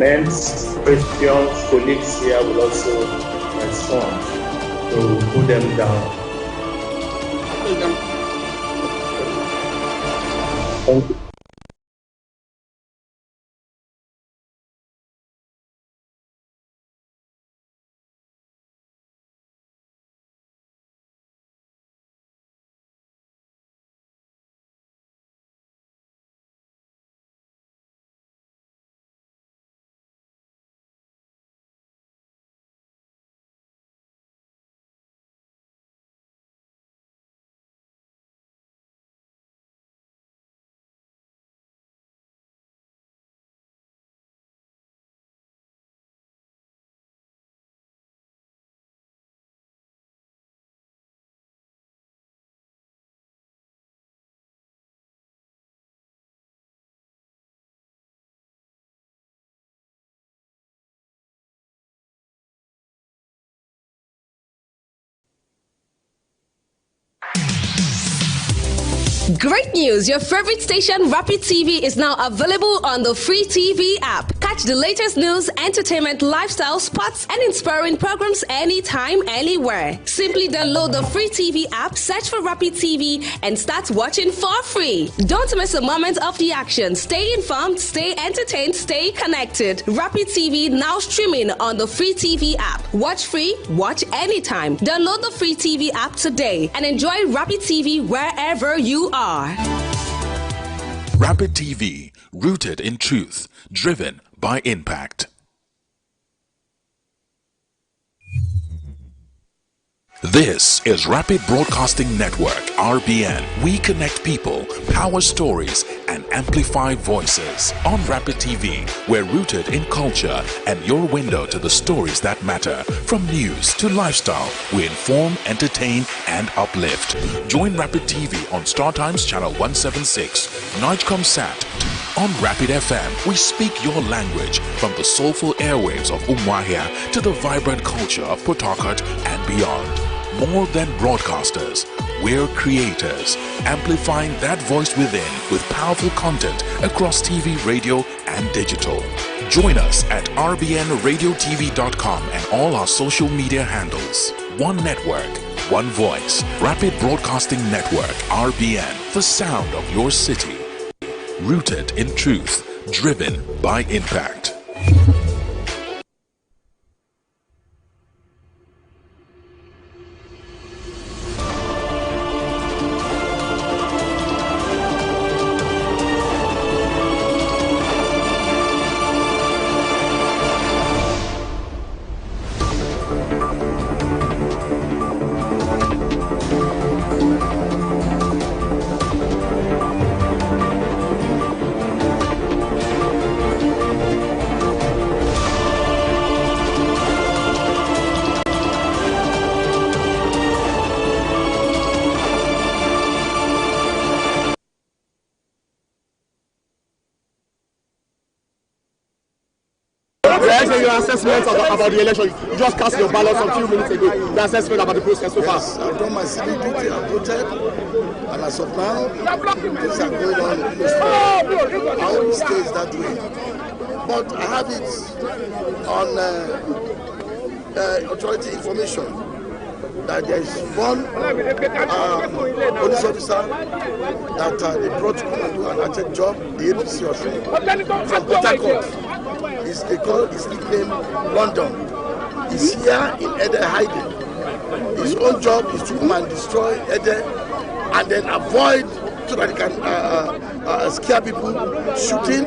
comments, questions, colleagues here will also respond. So put them down. Thank you. Great news! Your favorite station, Rapid TV, is now available on the free TV app. Catch the latest news, entertainment, lifestyle, sports, and inspiring programs anytime, anywhere. Simply download the free TV app, search for Rapid TV, and start watching for free. Don't miss a moment of the action. Stay informed, stay entertained, stay connected. Rapid TV now streaming on the free TV app. Watch free, watch anytime. Download the free TV app today and enjoy Rapid TV wherever you are. Rapid TV, rooted in truth, driven by impact. This is Rapid Broadcasting Network, RBN. We connect people, power stories, and amplify voices. On Rapid TV, we're rooted in culture and your window to the stories that matter. From news to lifestyle, we inform, entertain, and uplift. Join Rapid TV on Star Times Channel 176, Nightcomsat. On Rapid FM, we speak your language from the soulful airwaves of Umuahia to the vibrant culture of Port Harcourt and beyond. More than broadcasters, we're creators, amplifying that voice within with powerful content across TV, radio, and digital. Join us at rbnradiotv.com and all our social media handles. One network, one voice. Rapid Broadcasting Network, RBN, the sound of your city. Rooted in truth, driven by impact. say your assessment about the election. You just cast your ballot a few minutes ago. The assessment about the process so far. Yes, I've done my civic duty. I've voted, and as of now, things are going on in the state. I hope it stays that way. But I have it on authority information that there is one police officer that they brought to come and do an active job, the APC Osun, from Port Harcourt. They call his nickname London. He's here in Ede hiding. His own job is to come and destroy Ede and then avoid so that he can scare people, shooting,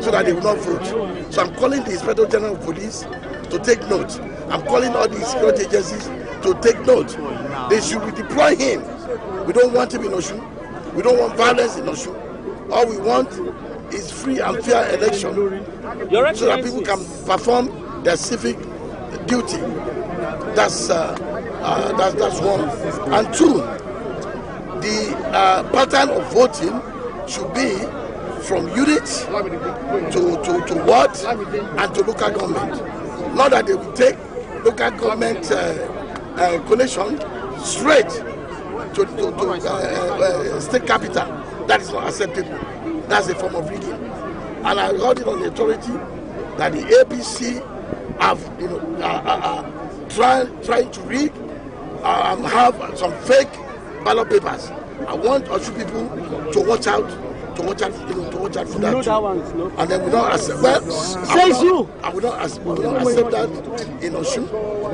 so that they will not vote. So I'm calling the Inspector General of Police to take note. I'm calling all the security agencies to take note. They should deploy him. We don't want him in Osun. We don't want violence in Osun. All we want is free and fair election so that people can perform their civic duty. That's one. And two, the pattern of voting should be from unit to ward and to local government. Not that they will take local government connection straight to state capital. That is not acceptable. That's a form of rigging. And I heard it on the authority that the APC have trying to rig and have some fake ballot papers. I want Osun people to watch out for that. And then we don't accept. Well, I will not accept that in Osun.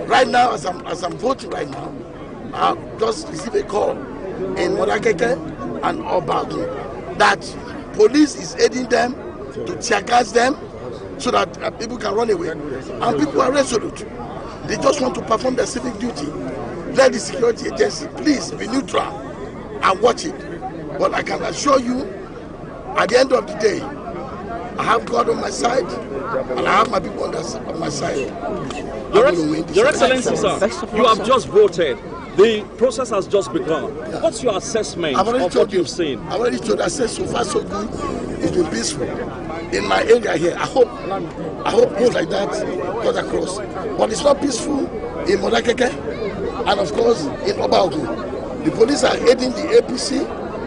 Right now, as I'm voting right now, I just received a call in Modakeke and Obagu that police is aiding them to tear gas them so that people can run away. And people are resolute. They just want to perform their civic duty. Let the security agency please be neutral and watch it. But I can assure you, at the end of the day, I have God on my side and I have my people on my side. Your Excellency, sir, you have just voted. The process has just begun. Yeah. What's your assessment of what you've seen? I've already told you, so far so good. It's been peaceful. In my area here, I hope things like that got across. But it's not peaceful in Modakeke and of course in Obagu. The police are aiding the APC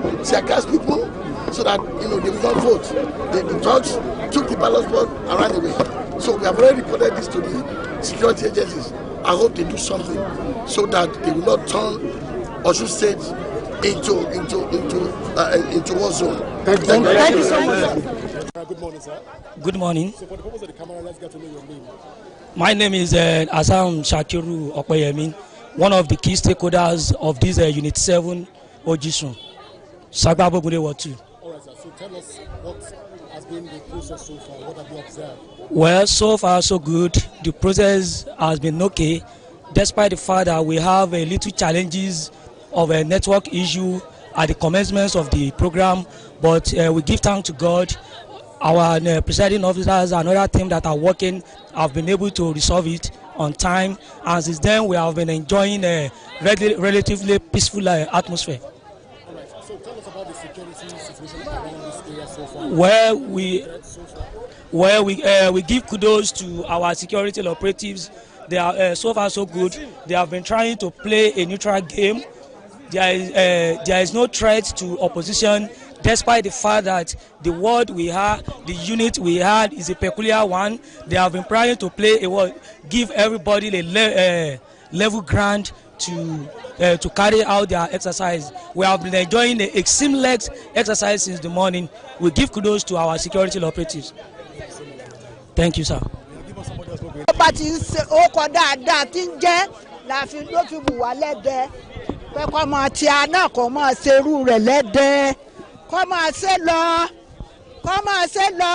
to tear gas people so that they will not vote. The thugs took the ballot box and ran away. So we have already reported this to the security agencies. I hope they do something so that they will not turn Osun State into war zone. Thank you so much. Good morning, sir. Good morning. So for the purpose of the camera, let's get to know your name. My name is Asam Shakiru Okoyemi, one of the key stakeholders of this Unit 7 Ojisun. Sagbabo Gude Ward 2. All right, sir. So tell us what has been the process so far. What have you observed? Well, so far so good. The process has been okay, despite the fact that we have a little challenges of a network issue at the commencement of the program. But we give thanks to God. Our presiding officers and other team that are working have been able to resolve it on time, and since then we have been enjoying a relatively peaceful atmosphere. All right. So tell us about the security situation around this area so far. We give kudos to our security operatives. They are so far so good. They have been trying to play a neutral game. There is no threat to opposition, despite the fact that the ward we have, the unit we had is a peculiar one. They have been trying to play give everybody a level ground to carry out their exercise. We have been enjoying a seamless exercise since the morning. We give kudos to our security operatives. Thank you, sir. Kọ́ máa ti àná kọ́ máa ṣerú rẹ̀ lẹ́dẹ́ kọ́ máa ṣe lọ kọ́ máa ṣe lọ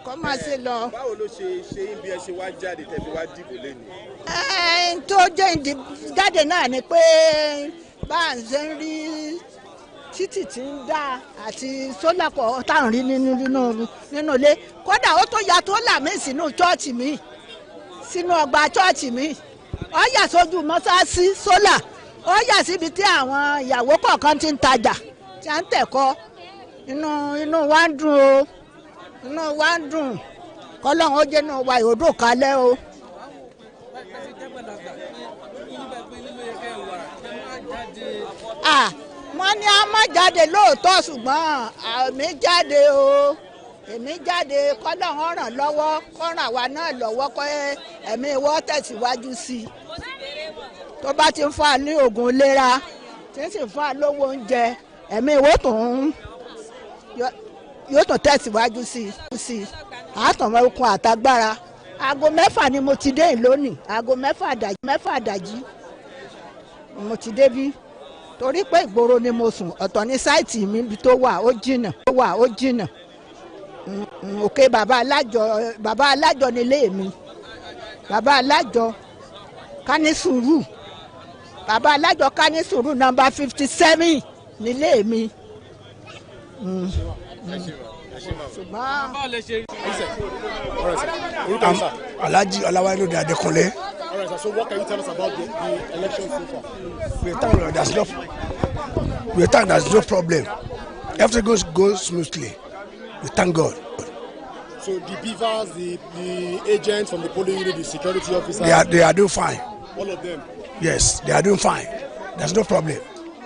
kọ́ máa ṣe lọ. Báwo ló ṣe yín bí ẹ ṣe wá jáde tẹ̀lé wá dìbò lẹ́nu? Tó jẹ́ jáde náà ni pé bá à ń ṣe ń rí títì tí ń dá àti sólà pọ̀ tá à ń rí nínú ilé kódà ó tó ya tó là mí sínú chọ́ọ̀chì mi sínú ọgbà chọ́ọ̀chì mi ó yà sójú mọ́sáàsì sólà. Ó yà síbi tí àwọn ìyàwó kọ̀ọ̀kan ti ń tajà tí à ń tẹ̀kọ́ inú wa ń dùn o inú wa ń dùn kọ́lọ́run ó jẹ́ náà wa ìhòòdò kalẹ̀ o. wọ́n ní a má jáde lóòótọ́ ṣùgbọ́n èmi jáde o èmi jáde kọ́lọ́run ràn lọ́wọ́ kó ràn àwa náà lọ́wọ́ kó ẹ̀mí wọ́n tẹ̀síwájú sí i tó bá ti ń fún wa ní oògùn ìlera tí ń sì fún wa lówó oúnjẹ ẹ̀mí ìwọ́ yóò tún tẹ̀síwájú sí i àtọ̀mọ́ okun àtagbára. aago 6 ni mo ti dé lónìí, aago 6 àdájí mo ti débí torí pé ìgboro ni mo sùn, ọ̀tọ̀ ní sáìtì mi ibi tó wà ó jìnnà òkè bàbá alájọ nílé mi, bàbá alájọ ká ní sùúrù, bàbá alájọ ká ní sùúrù nọ́mbà 57 nílé mi. Alhaji Olawale Adekunle. All right, sir. So what can you tell us about the election so far? We thank there's no problem. Everything goes smoothly. We thank God. So the beavers, the agents from the polling unit, the security officers, they are doing fine. All of them? Yes, they are doing fine. There's no problem.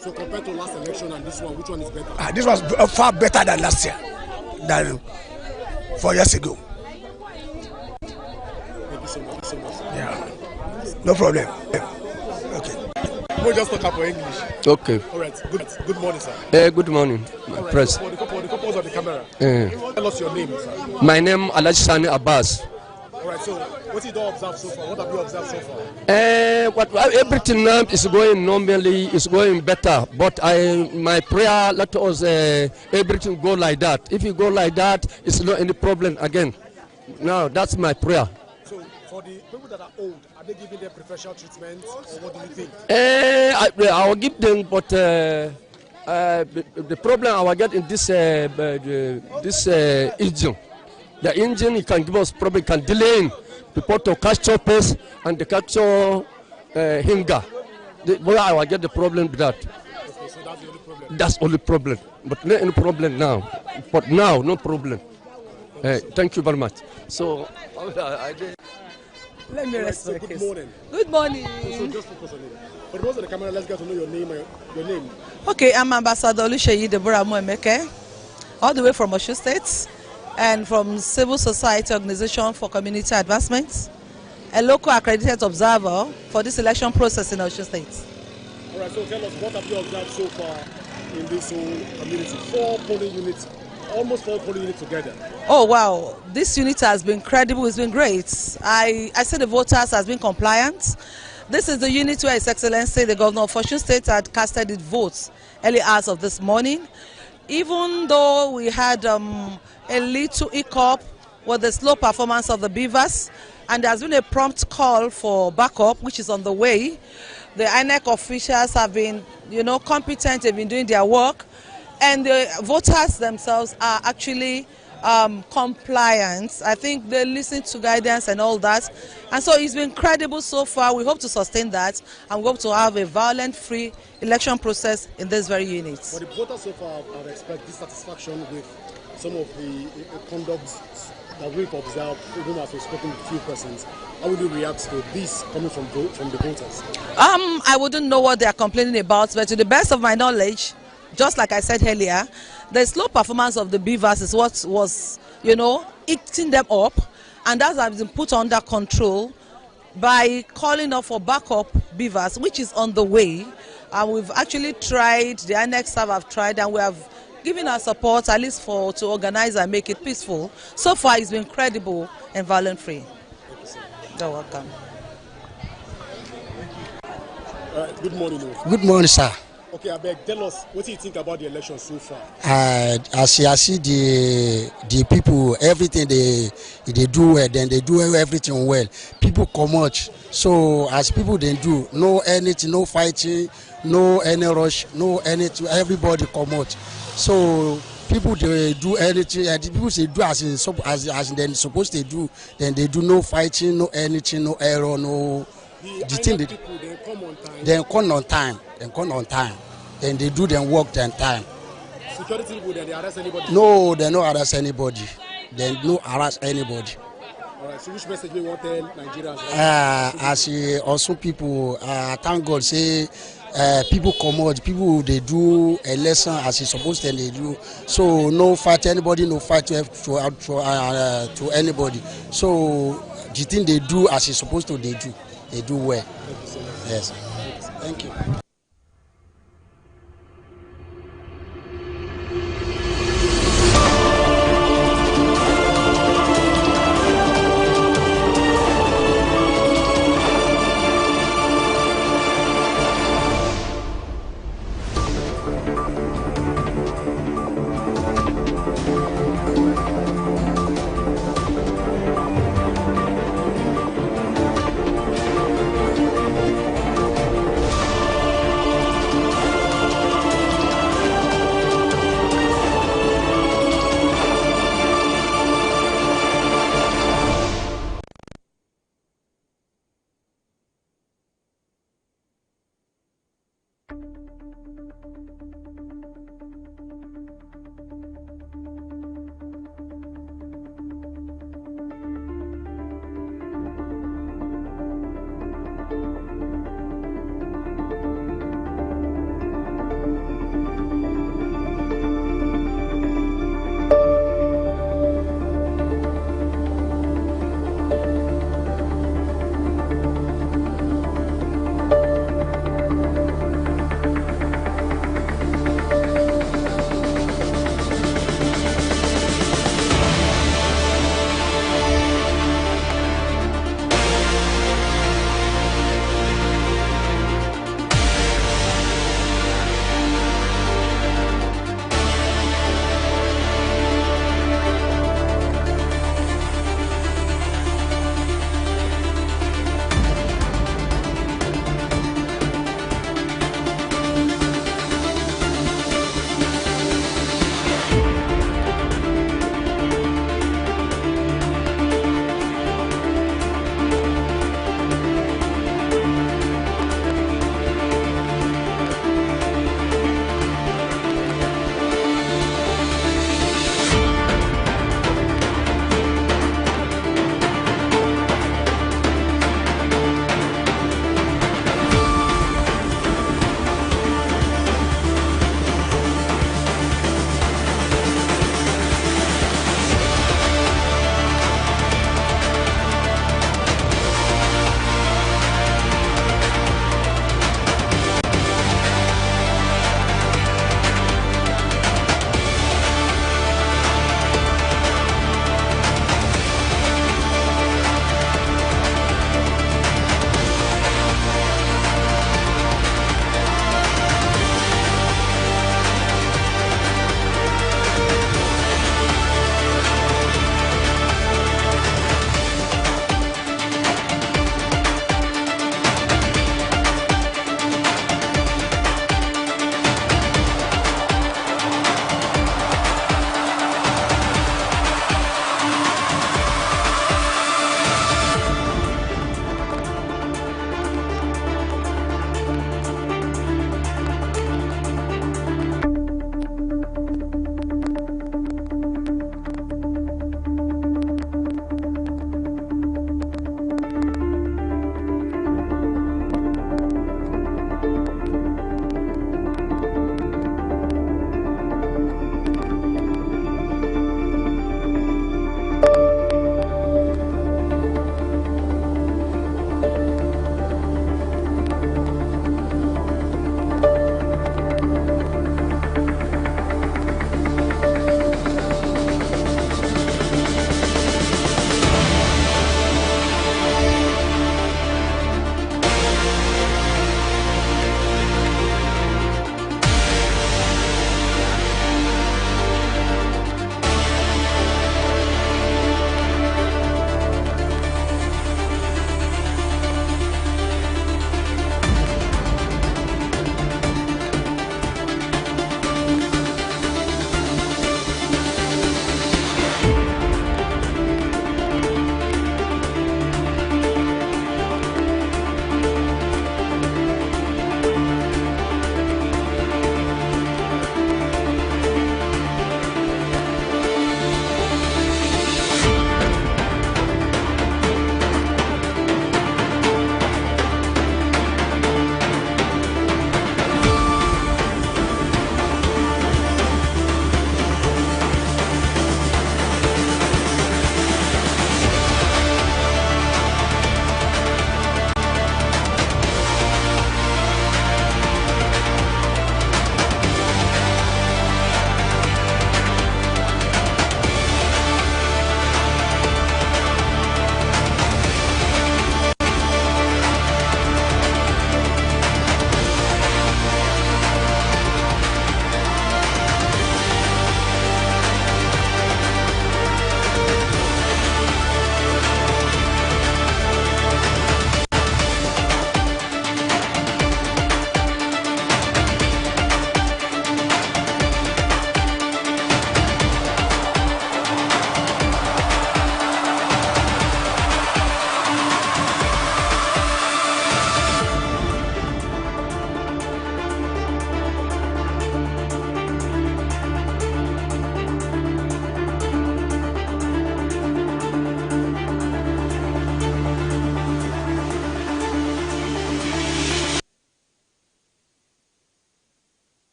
So compared to last election and this one, which one is better? This was far better than last year, than 4 years ago. Thank you so much. Yeah, no problem. Okay. We'll just talk about English. Okay. All right. Good morning, sir. Good morning, my press. For the purpose of the camera, tell us your name, sir. My name Alhaji Sani Abbas. All right. So what did you observe so far? What have you observed so far? Everything now is going normally, is going better. But my prayer, let us everything go like that. If you go like that, it's not any problem again. Now that's my prayer. So for the people that are old, are they giving them preferential treatment, or what do you think? I will give them, but the problem I will get in this engine. The engine can give us problem, can delay people to catch choppers and the capture hinger. Where I will get the problem with that. Okay, so that's the only problem. That's only problem, but not any problem now. But now, no problem. Thank you very much. So, let me rest. So good morning. Good morning. So just focus on it. For the rest of the camera, let's get to know your name. Okay, I'm Ambassador Oluseyi Deborah Moemeke, all the way from Osun State, and from Civil Society Organization for Community Advancement, a local accredited observer for this election process in Osun State. All right, so tell us, what have you observed so far in this whole community? 4 polling units, almost 4 polling units together. Oh wow, this unit has been credible, it's been great. I say the voters has been compliant. This is the unit where His Excellency the Governor of Osun State had casted his votes early hours of this morning. Even though we had a little hiccup with the slow performance of the beavers, and there has been a prompt call for backup, which is on the way. The INEC officials have been, competent, they've been doing their work, and the voters themselves are actually compliant. I think they listen to guidance and all that, and so it's been credible so far. We hope to sustain that, and we hope to have a violent-free election process in this very unit. But the voters so far have expressed dissatisfaction with some of the conduct that we've observed, even as we've spoken with a few persons. How would you react to this coming from the voters? I wouldn't know what they are complaining about, but to the best of my knowledge, just like I said earlier, the slow performance of the beavers is what was, eating them up, and that has been put under control by calling up for backup beavers, which is on the way. And we've actually tried, the INEC staff have tried, and we have given our support at least to organize and make it peaceful. So far, it's been credible and violent-free. You're welcome. Good morning. Good morning, sir. Okay, I beg, tell us, what do you think about the election so far? As I see the people, everything they do well, then they do everything well. People come much. So as people they do, no anything, no fighting, no any rush, no anything, everybody come out. So people they do anything, and the people they do as they're supposed to do, then they do no fighting, no anything, no error, no. The thing they come on time. They come on time. Then they do their work their time. Security people, then they arrest anybody? No, they don't arrest anybody. They don't harass anybody. All right. So which message do you want to tell Nigerians? As Osun people, thank God say people come out, people they do a lesson as it's supposed to they do. So no fight anybody, no fight to anybody. So the thing they do as it's supposed to they do well. Thank you so much. Yes. Thank you.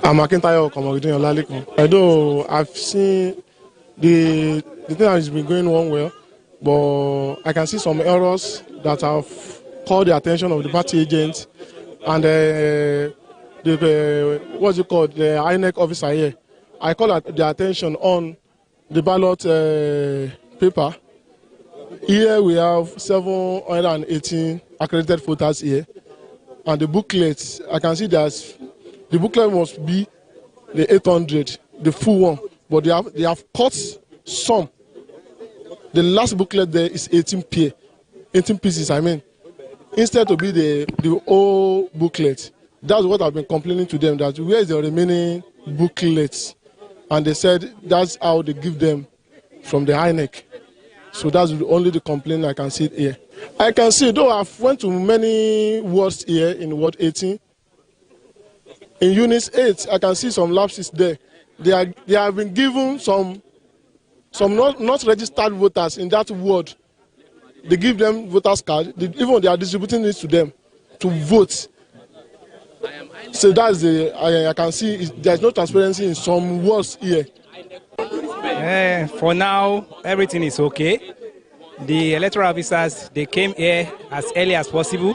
I'm Akintayo Komodin Olalikun. Although I've seen the thing has been going on well, but I can see some errors that have called the attention of the party agents and what's it called, the INEC officer here. I call the attention on the ballot paper. Here we have 718 accredited voters here, and the booklet, I can see that the booklet must be the 800, the full one, but they have cut some. The last booklet there is 18 pieces. I mean, instead to be the whole booklet. That's what I've been complaining to them, that where is the remaining booklets? And they said that's how they give them from the INEC. So that's only the complaint I can see here. I can see, though I've went to many wards here in Ward 18. In Unit 8, I can see some lapses there. They have been given some not registered voters in that ward. They give them voters card. Even they are distributing it to them to vote. So that's I can see there's no transparency in some wards here. For now, everything is okay. The electoral officers, they came here as early as possible,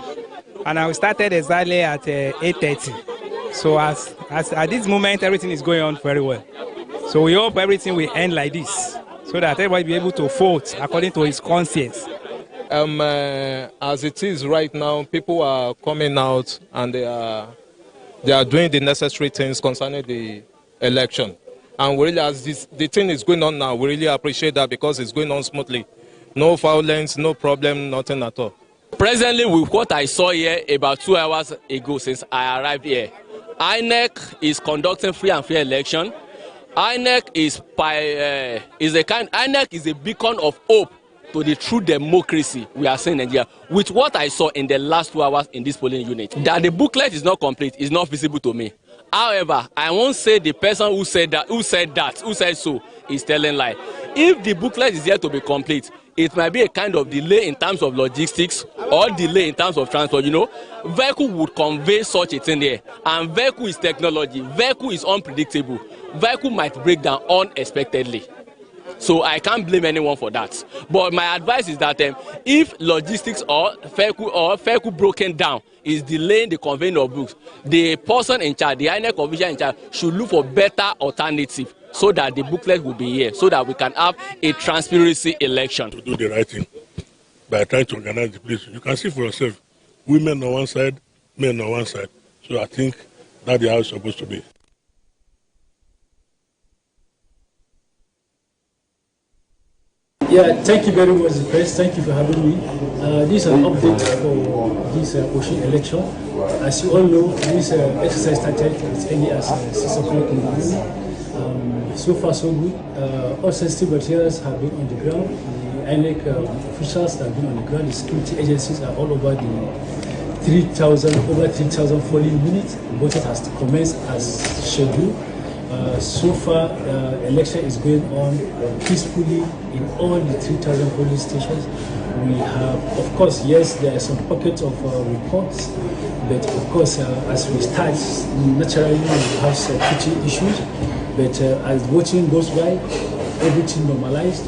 and we started exactly at 8:30. So at this moment, everything is going on very well. So we hope everything will end like this, so that everybody will be able to vote according to his conscience. As it is right now, people are coming out and they are doing the necessary things concerning the election. And we really, as the thing is going on now, we really appreciate that because it's going on smoothly. No violence, no problem, nothing at all. Presently, with what I saw here about 2 hours ago since I arrived here, INEC is conducting free and fair election. INEC is a beacon of hope to the true democracy we are seeing in Nigeria. With what I saw in the last 2 hours in this polling unit, that the booklet is not complete is not visible to me. However, I won't say the person who said so is telling lie. If the booklet is yet to be complete, it might be a kind of delay in terms of logistics or delay in terms of transport. You know, vehicle would convey such a thing there, and vehicle is technology. Vehicle is unpredictable. Vehicle might break down unexpectedly. So I can't blame anyone for that. But my advice is that if logistics or vehicle broken down is delaying the conveying of books, the person in charge, the INEC official in charge, should look for better alternative so that the booklet will be here, so that we can have a transparency election. To do the right thing by trying to organize the place. You can see for yourself, women on one side, men on one side. So I think that's how it's supposed to be. Yeah, thank you very much, Press. Thank you for having me. This is an update for this Osun election. As you all know, this exercise started as early as 6 o'clock in the morning. So far, so good. All sensitive materials have been on the ground. The INEC officials have been on the ground. The security agencies are all over the over 3,000 polling units. Voting has commenced as scheduled. So far, election is going on peacefully in all the 3,000 polling stations. We have, of course, yes, there are some pockets of reports, but of course, as we start, naturally we have security issues. But as voting goes by, everything normalized.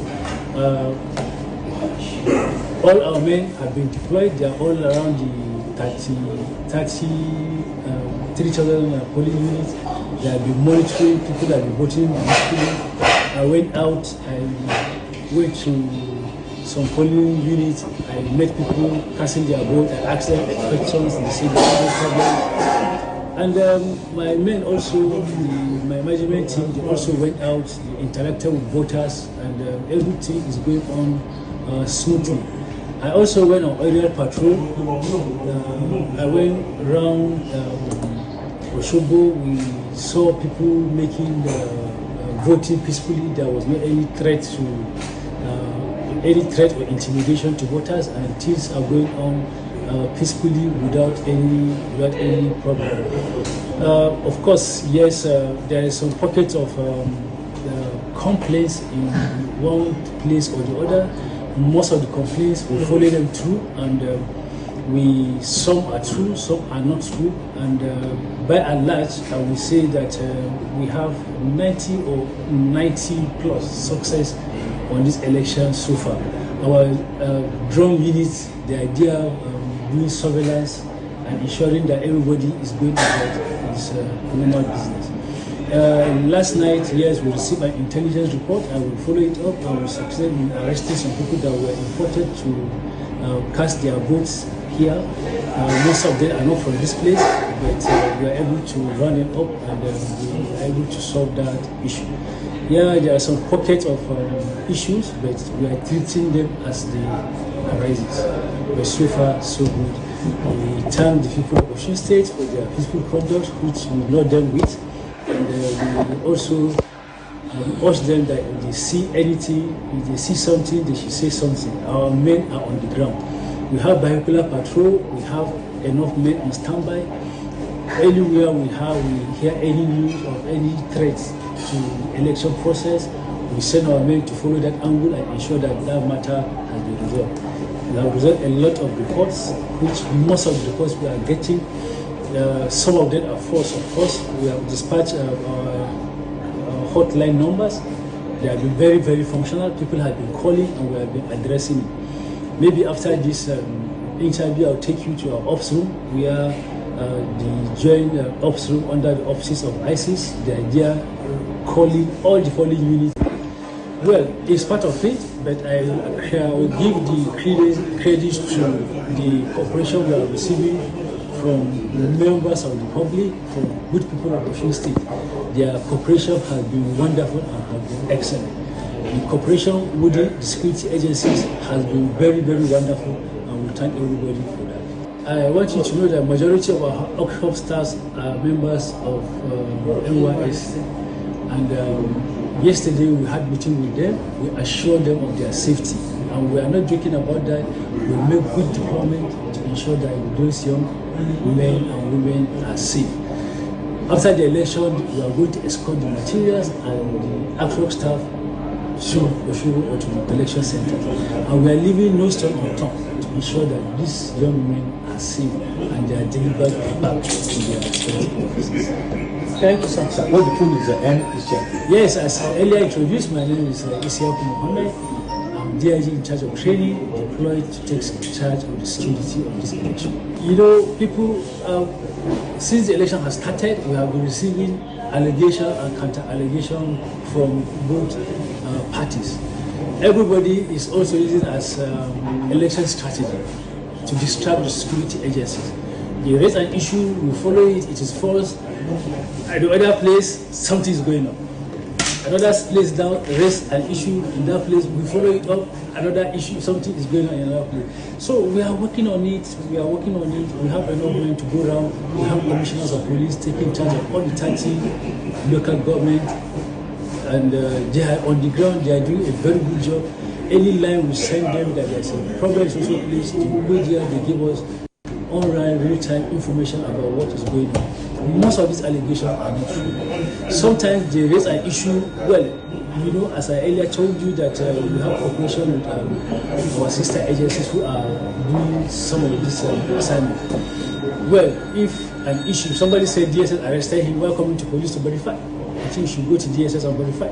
All our men have been deployed. They are all around the 3,000 polling units. They have been monitoring people that have been voting. I went out, I went to some polling units. I met people casting their vote. I asked them questions. They said there are no problems. And my men also, my management team, they also went out, they interacted with voters, and everything is going on smoothly. I also went on aerial patrol. I went around Osogbo. We saw people making voting peacefully. There was not any threat or intimidation to voters, and things are going on peacefully without any problem. Of course, yes, there is some pockets of complaints in one place or the other. Most of the complaints will follow them through, and Some are true, some are not true, and by and large, I will say that we have 90 or 90 plus success on this election so far. Our drone units, the idea of doing surveillance and ensuring that everybody is going about his normal business. Last night, yes, we received an intelligence report. I will follow it up. I will succeed in arresting some people that were imported to cast their votes here. Most of them are not from this place, but we are able to run it up and we are able to solve that issue. Yeah, there are some pockets of issues, but we are treating them as they arises. But so far, so good. We thank the people of Osun State for their peaceful conduct, which we know them with. And we also urge them that if they see anything, if they see something, they should say something. Our men are on the ground. We have vehicular patrol, we have enough men on standby. Anywhere we hear any news of any threats to the election process, we send our men to follow that angle and ensure that that matter has been resolved. We have resolved a lot of reports, which most of the reports we are getting, some of them are false, of course. We have dispatched our hotline numbers. They have been very, very functional. People have been calling and we have been addressing it. Maybe after this interview, I'll take you to our ops room. We are the joint ops room under the offices of ISIS. The idea calling all the following units. Well, it's part of it, but I will give the credit to the cooperation we are receiving from the members of the public, from good people of Osun State. Their cooperation has been wonderful and has been excellent. The cooperation with the security agencies has been very, very wonderful, and we thank everybody for that. I want you to know that the majority of our workshop staffs are members of NYS, and yesterday we had a meeting with them. We assured them of their safety, and we are not joking about that. We make good deployment to ensure that those young men and women are safe. After the election, we are going to escort the materials and the AFROC staff to Osun or to the election center. And we are leaving no stone unturned to ensure that these young men are safe and they are delivered back to their respective offices. Thank you, sir. What the phone is the end? Yes, as I earlier introduced, my name is Isiaku Mohammed. I'm DIG in charge of training, deployed to take charge of the security of this election. You know, people, since the election has started, we have been receiving allegation and counter-allegation from both parties. Everybody is also using it as election strategy to distract the security agencies. They raise an issue, we follow it, it is false. At the other place, something is going on. Another place down, raise an issue in that place, we follow it up, another issue, something is going on in another place. So we are working on it, we have enough men to go around, we have commissioners of police taking charge of all the 30 local government, and they are on the ground, they are doing a very good job. Any line we send them that there's a problem social place, the media, they give us online, real-time information about what is going on. Most of these allegations are not true. Sometimes they raise an issue, well, you know, as I earlier told you that we have cooperation with our sister agencies who are doing some of this assignment. Well, if an issue, somebody said DSS arrested him, we're coming to police to verify. I think you should go to DSS and verify.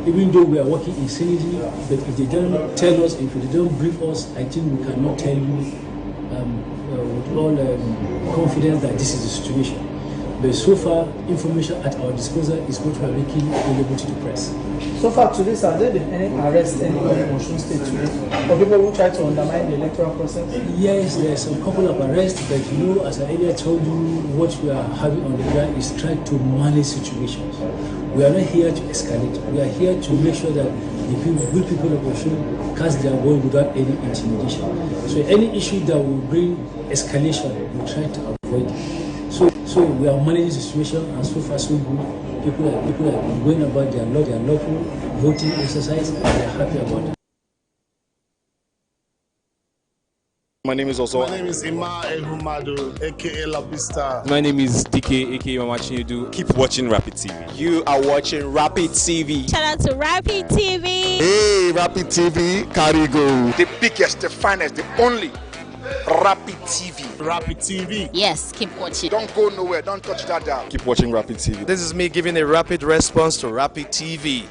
Even though we are working in synergy, but if they don't tell us, if they don't brief us, I think we cannot tell you with all confidence that this is the situation. But so far, information at our disposal is what we are making available to the press. So far today, has there been any arrest anywhere in Osun State today for people who try to undermine the electoral process? Yes, there's a couple of arrests, but you know, as I earlier told you, what we are having on the ground is trying to manage situations. We are not here to escalate. We are here to make sure that the good people of Osun cast their vote without any intimidation. So any issue that will bring escalation, we try to avoid it. So we are managing the situation, and so far so good. People are going about their local voting exercise, and they are happy about it. My name is Osun. My name is Ima Ehumadu, aka La Pista. My name is DK, aka Mama Chinedu. Keep watching Rapid TV. You are watching Rapid TV. Shout out to Rapid TV. Hey, Rapid TV, Carigo. The biggest, the finest, the only Rapid TV. Rapid TV. Yes, keep watching. Don't go nowhere. Don't touch that dial. Keep watching Rapid TV. This is me giving a rapid response to Rapid TV.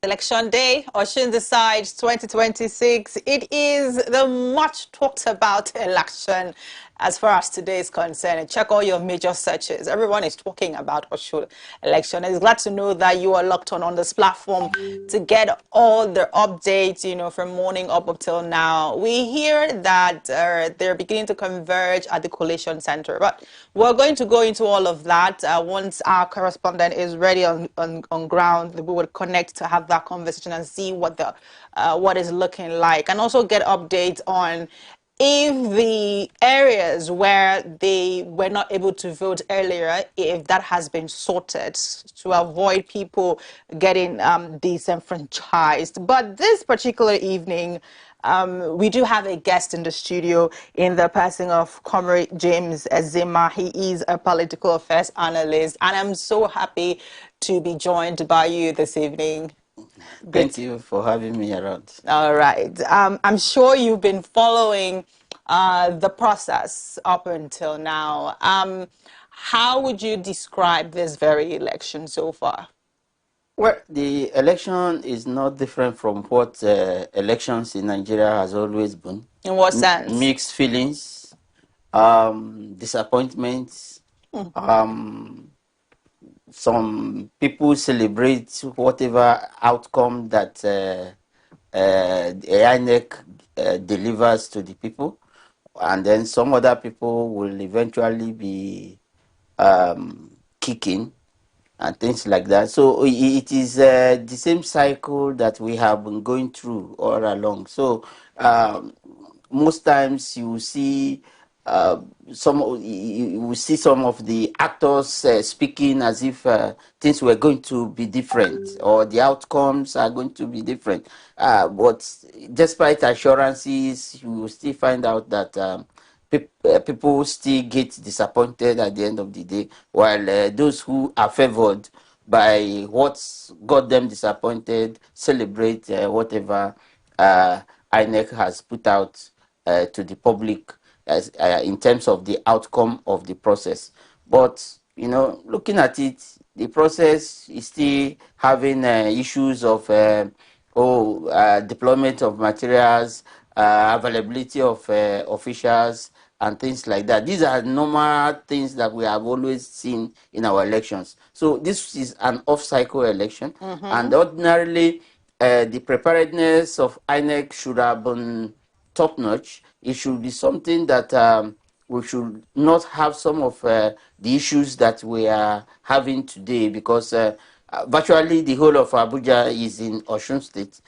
Election Day, Osun decides 2026. It is the much talked about election as far as today is concerned. Check all your major searches. Everyone is talking about Osun election. It's glad to know that you are locked on this platform to get all the updates, you know, from morning up till now. We hear that they're beginning to converge at the collation center, but we're going to go into all of that once our correspondent is ready on ground. We will connect to have that conversation and see what the what is looking like, and also get updates on if the areas where they were not able to vote earlier, if that has been sorted to avoid people getting disenfranchised. But this particular evening, we do have a guest in the studio in the person of Comrade James Ezima. He is a political affairs analyst, and I'm so happy to be joined by you this evening. Thank you for having me around. All right. I'm sure you've been following the process up until now. How would you describe this very election so far? Well, the election is not different from what elections in Nigeria has always been. In what sense? Mixed feelings, disappointments. Some people celebrate whatever outcome that the INEC delivers to the people, and then some other people will eventually be kicking and things like that. So it is the same cycle that we have been going through all along. So most times you see you will see some of the actors speaking as if things were going to be different or the outcomes are going to be different. But despite assurances, you will still find out that people still get disappointed at the end of the day, while those who are favored by what got them disappointed celebrate whatever INEC has put out to the public as in terms of the outcome of the process. But you know, looking at it, the process is still having issues of deployment of materials, availability of officials, and things like that. These are normal things that we have always seen in our elections. So this is an off-cycle election, and ordinarily the preparedness of INEC should have been top-notch. It should be something that we should not have some of the issues that we are having today, because virtually the whole of Abuja is in Osun State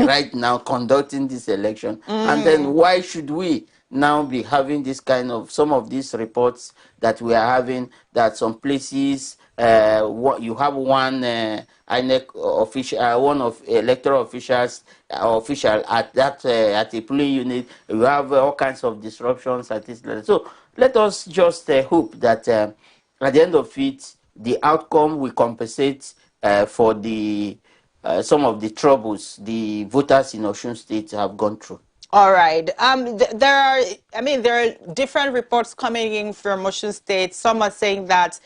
right now conducting this election. And then why should we now be having this kind of, some of these reports that we are having, that some places, you have one INEC official, one of electoral officials, official at that at a polling unit, you have all kinds of disruptions at this level. So let us just hope that at the end of it, the outcome will compensate for the some of the troubles the voters in Osun State have gone through. All right. There are different reports coming in from Osun State. Some are saying that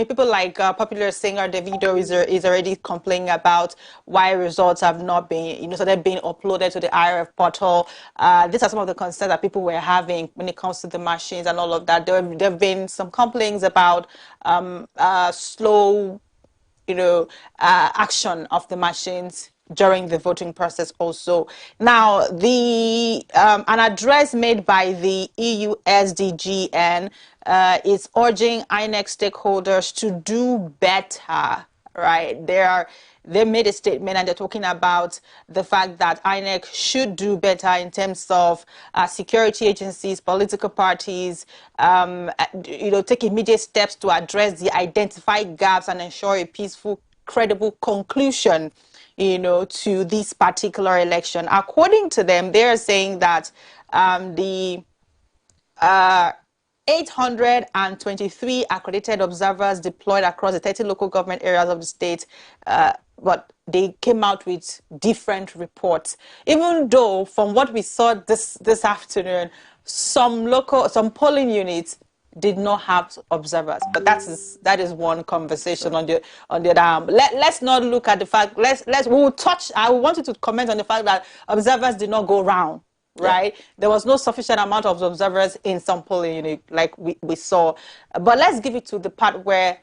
people like popular singer Davido is already complaining about why results have not been, so they're being uploaded to the IRF portal. These are some of the concerns that people were having when it comes to the machines and all of that. There have been some complaints about slow, action of the machines during the voting process also. Now, an address made by the EU SDGN is urging INEC stakeholders to do better, right? They made a statement and they're talking about the fact that INEC should do better in terms of security agencies, political parties, take immediate steps to address the identified gaps and ensure a peaceful, credible conclusion, to this particular election. According to them, they're saying that the 823 accredited observers deployed across the 30 local government areas of the state, but they came out with different reports. Even though, from what we saw this afternoon, some polling units did not have observers, but that is one conversation on the other arm. Let's not look at the fact. I want you to comment on the fact that observers did not go round. Right, there was no sufficient amount of observers in some polling unit like we saw, but let's give it to the part where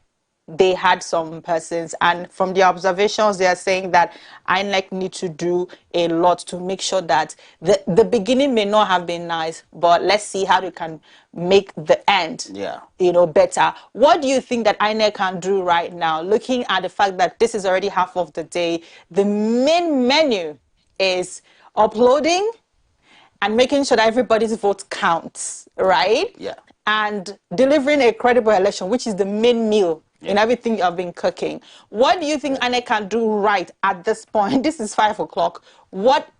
they had some persons, and from the observations they are saying that INEC need to do a lot to make sure that the beginning may not have been nice, but let's see how they can make the end better. What do you think that INEC can do right now, looking at the fact that this is already half of the day? The main menu is uploading and making sure that everybody's vote counts, right? Yeah. And delivering a credible election, which is the main meal in everything you've been cooking. What do you think INEC can do right at this point? This is 5 o'clock. What,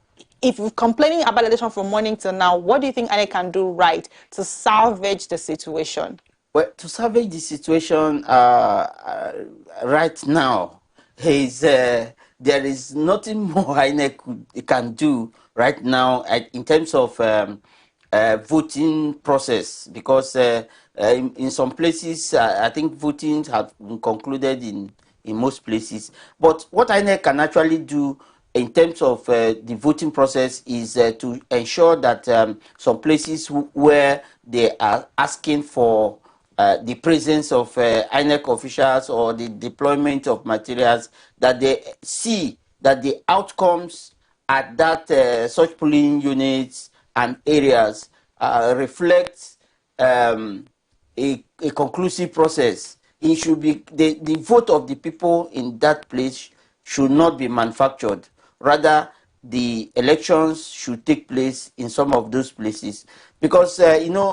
if you're complaining about election from morning till now, what do you think INEC can do right to salvage the situation? Well, to salvage the situation right now, there is nothing more INEC can do right now in terms of voting process, because in some places, I think voting have been concluded in most places. But what INEC can actually do in terms of the voting process is to ensure that some places where they are asking for the presence of INEC officials or the deployment of materials, that they see that the outcomes at that such polling units and areas reflect a conclusive process. It should be the vote of the people in that place should not be manufactured. Rather, the elections should take place in some of those places, because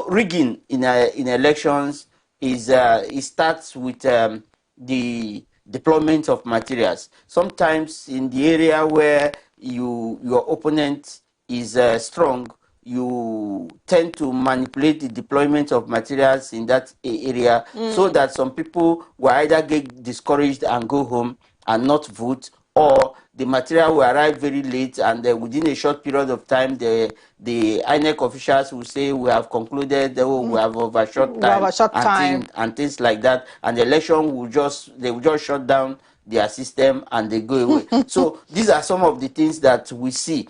rigging in elections is it starts with the deployment of materials. Sometimes in the area where your opponent is strong, you tend to manipulate the deployment of materials in that area, so that some people will either get discouraged and go home and not vote, or the material will arrive very late, and within a short period of time, the INEC officials will say, we have concluded, we have overshot time, and things like that, and the election will just shut down their system and they go away. So these are some of the things that we see.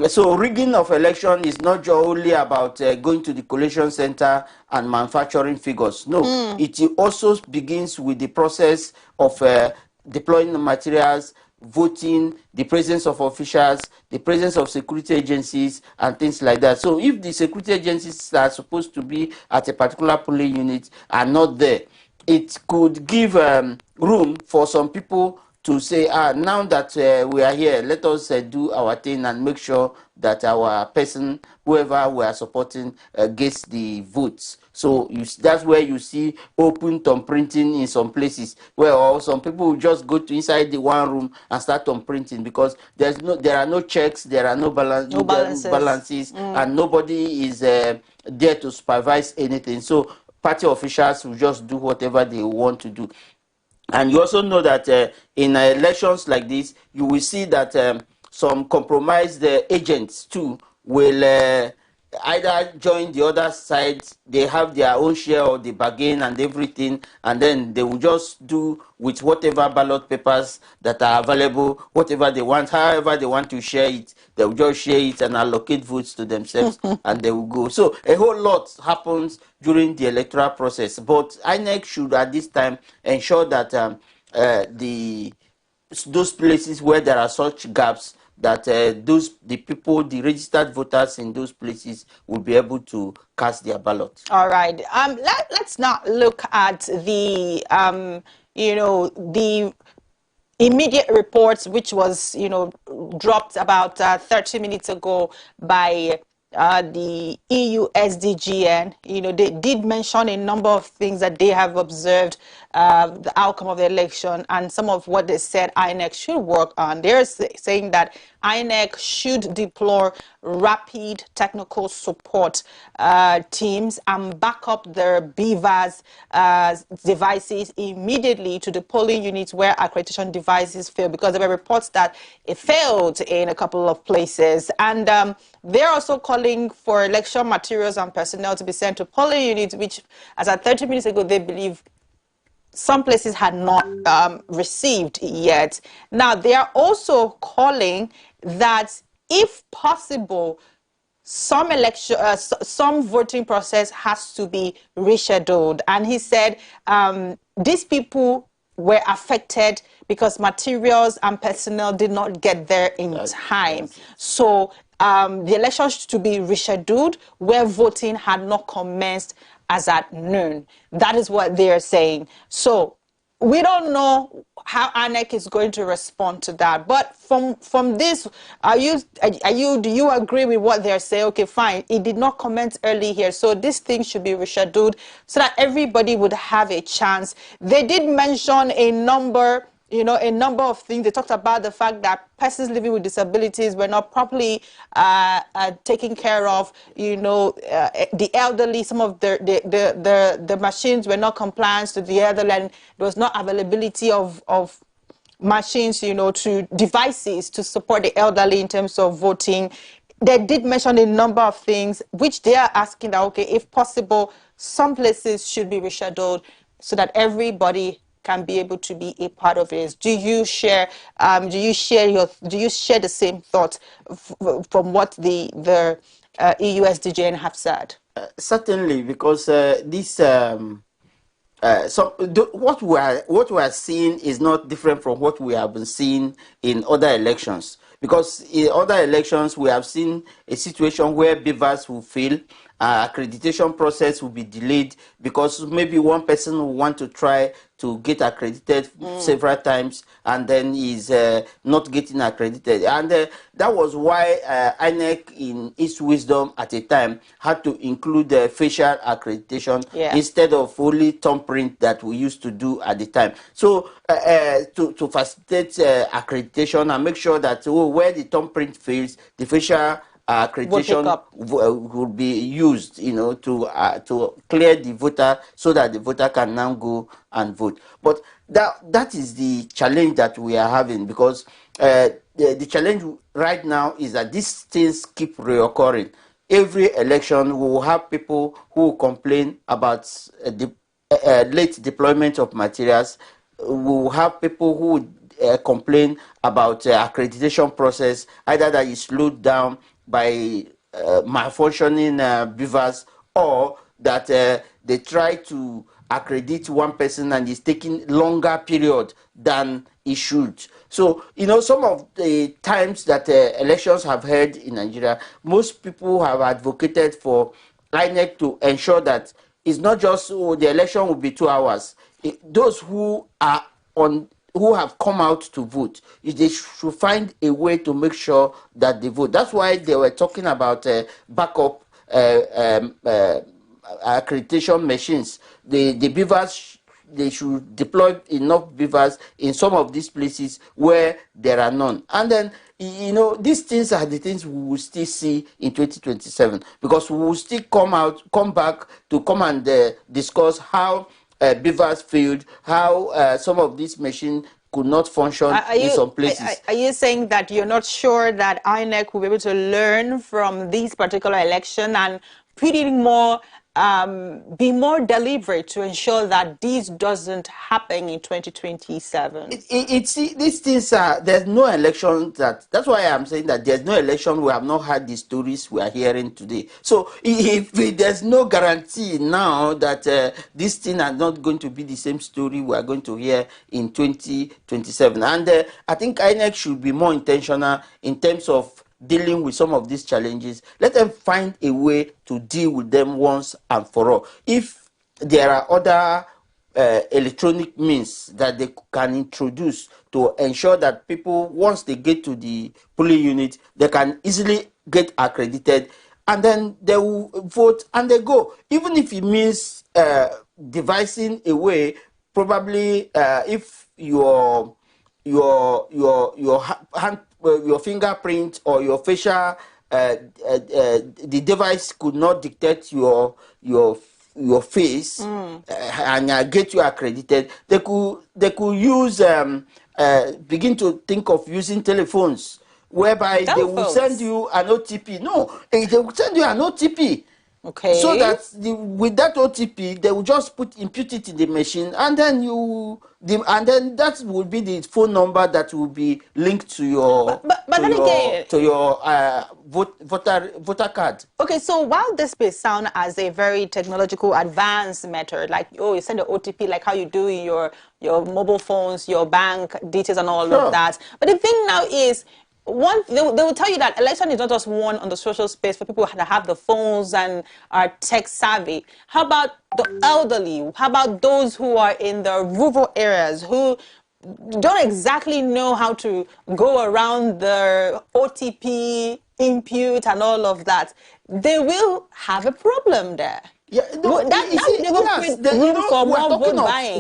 So rigging of election is not only about going to the collation center and manufacturing figures. No, it also begins with the process of deploying the materials, voting, the presence of officials, the presence of security agencies, and things like that. So if the security agencies that are supposed to be at a particular polling unit are not there, it could give room for some people to say, now that we are here, let us do our thing and make sure that our person, whoever we are supporting, gets the votes. So that's where you see open thumb printing in some places, where some people will just go to inside the one room and start thumb printing, because there are no checks, there are no balances, and nobody is there to supervise anything. So party officials will just do whatever they want to do. And you also know that in elections like this, you will see that some compromised agents too will either join the other side. They have their own share of the bargain and everything, and then they will just do with whatever ballot papers that are available, whatever they want, however they want to share it, they will just share it and allocate votes to themselves and they will go. So a whole lot happens during the electoral process, but INEC should at this time ensure that those places where there are such gaps, that the registered voters in those places will be able to cast their ballot. All right. Let's now look at the the immediate reports, which was dropped about 30 minutes ago by the EU SDGN. They did mention a number of things that they have observed, the outcome of the election, and some of what they said INEC should work on. They're saying that INEC should deploy rapid technical support teams and back up their BVAS devices immediately to the polling units where accreditation devices fail, because there were reports that it failed in a couple of places. And they're also calling for election materials and personnel to be sent to polling units, which, as at 30 minutes ago, they believe some places had not received yet. Now, they are also calling that, if possible, some voting process has to be rescheduled. And he said these people were affected because materials and personnel did not get there in time. So the elections to be rescheduled where voting had not commenced as at noon. That is what they're saying. So we don't know how INEC is going to respond to that. But from this, do you agree with what they're saying? Okay, fine. It did not comment early here, so this thing should be rescheduled so that everybody would have a chance. They did mention a number of things. They talked about the fact that persons living with disabilities were not properly taken care of. The elderly, some of the machines were not compliant to the elderly, and there was not availability of machines, to devices to support the elderly in terms of voting. They did mention a number of things which they are asking that, okay, if possible, some places should be rescheduled so that everybody can be able to be a part of it. Do you share the same thoughts from what the EU SDGN have said? Certainly, because what we are seeing is not different from what we have been seeing in other elections. Because in other elections, we have seen a situation where BVAS will fail, accreditation process will be delayed because maybe one person will want to try to get accredited several times and then is not getting accredited. And that was why INEC, in its wisdom at a time, had to include facial accreditation instead of only thumb print that we used to do at the time. So to facilitate accreditation and make sure that where the thumb print fails, the facial accreditation would be used, to clear the voter so that the voter can now go and vote. But that is the challenge that we are having, because the challenge right now is that these things keep reoccurring. Every election, we will have people who complain about late deployment of materials. We will have people who complain about accreditation process, either that is slowed down by malfunctioning BVAS, or that they try to accredit one person and it's taking longer period than it should. So, some of the times that elections have held in Nigeria, most people have advocated for INEC to ensure that it's not just the election will be 2 hours. Those who are on who have come out to vote, they should find a way to make sure that they vote. That's why they were talking about backup accreditation machines. The beavers, they should deploy enough beavers in some of these places where there are none. And then, you know, these things are the things we will still see in 2027, because we will still come back to come and discuss how beavers failed, how some of these machines could not function in some places. Are you saying that you're not sure that INEC will be able to learn from this particular election and put in more, be more deliberate to ensure that this doesn't happen in 2027? These things are, there's no election that's why I'm saying that there's no election. We have not had the stories we are hearing today. So if there's no guarantee now that these things are not going to be the same story we are going to hear in 2027. And I think INEC should be more intentional in terms of dealing with some of these challenges. Let them find a way to deal with them once and for all. If there are other electronic means that they can introduce to ensure that people, once they get to the polling unit, they can easily get accredited, and then they will vote and they go. Even if it means devising a way, probably if your hand, your fingerprint or your facial, the device could not detect your face and get you accredited. They could use begin to think of using telephones, whereby they will send you an OTP. No, they will send you an OTP. Okay. So that with that OTP, they will just impute it in the machine, and then that will be the phone number that will be linked to your voter card. Okay, so while this may sound as a very technological advanced method, like you send an OTP like how you do in your mobile phones, your bank details and all of that. But the thing now is, they will tell you that election is not just won on the social space for people that have the phones and are tech savvy. How about the elderly? How about those who are in the rural areas who don't exactly know how to go around the OTP input and all of that? They will have a problem there. Yeah, no,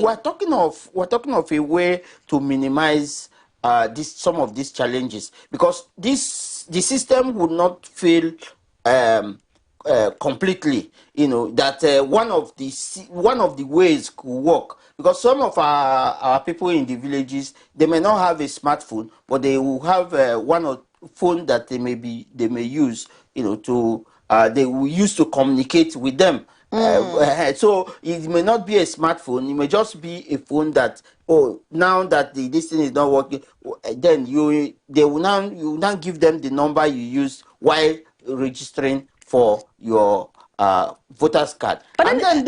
we're talking of a way to minimize some of these challenges, because the system would not fail completely. You know that one of the ways could work, because some of our people in the villages, they may not have a smartphone, but they will have one or phone that they may use, you know, to they will use to communicate with them. So it may not be a smartphone, it may just be a phone that, now that this thing is not working, then you now give them the number you used while registering for your voter's card. But and then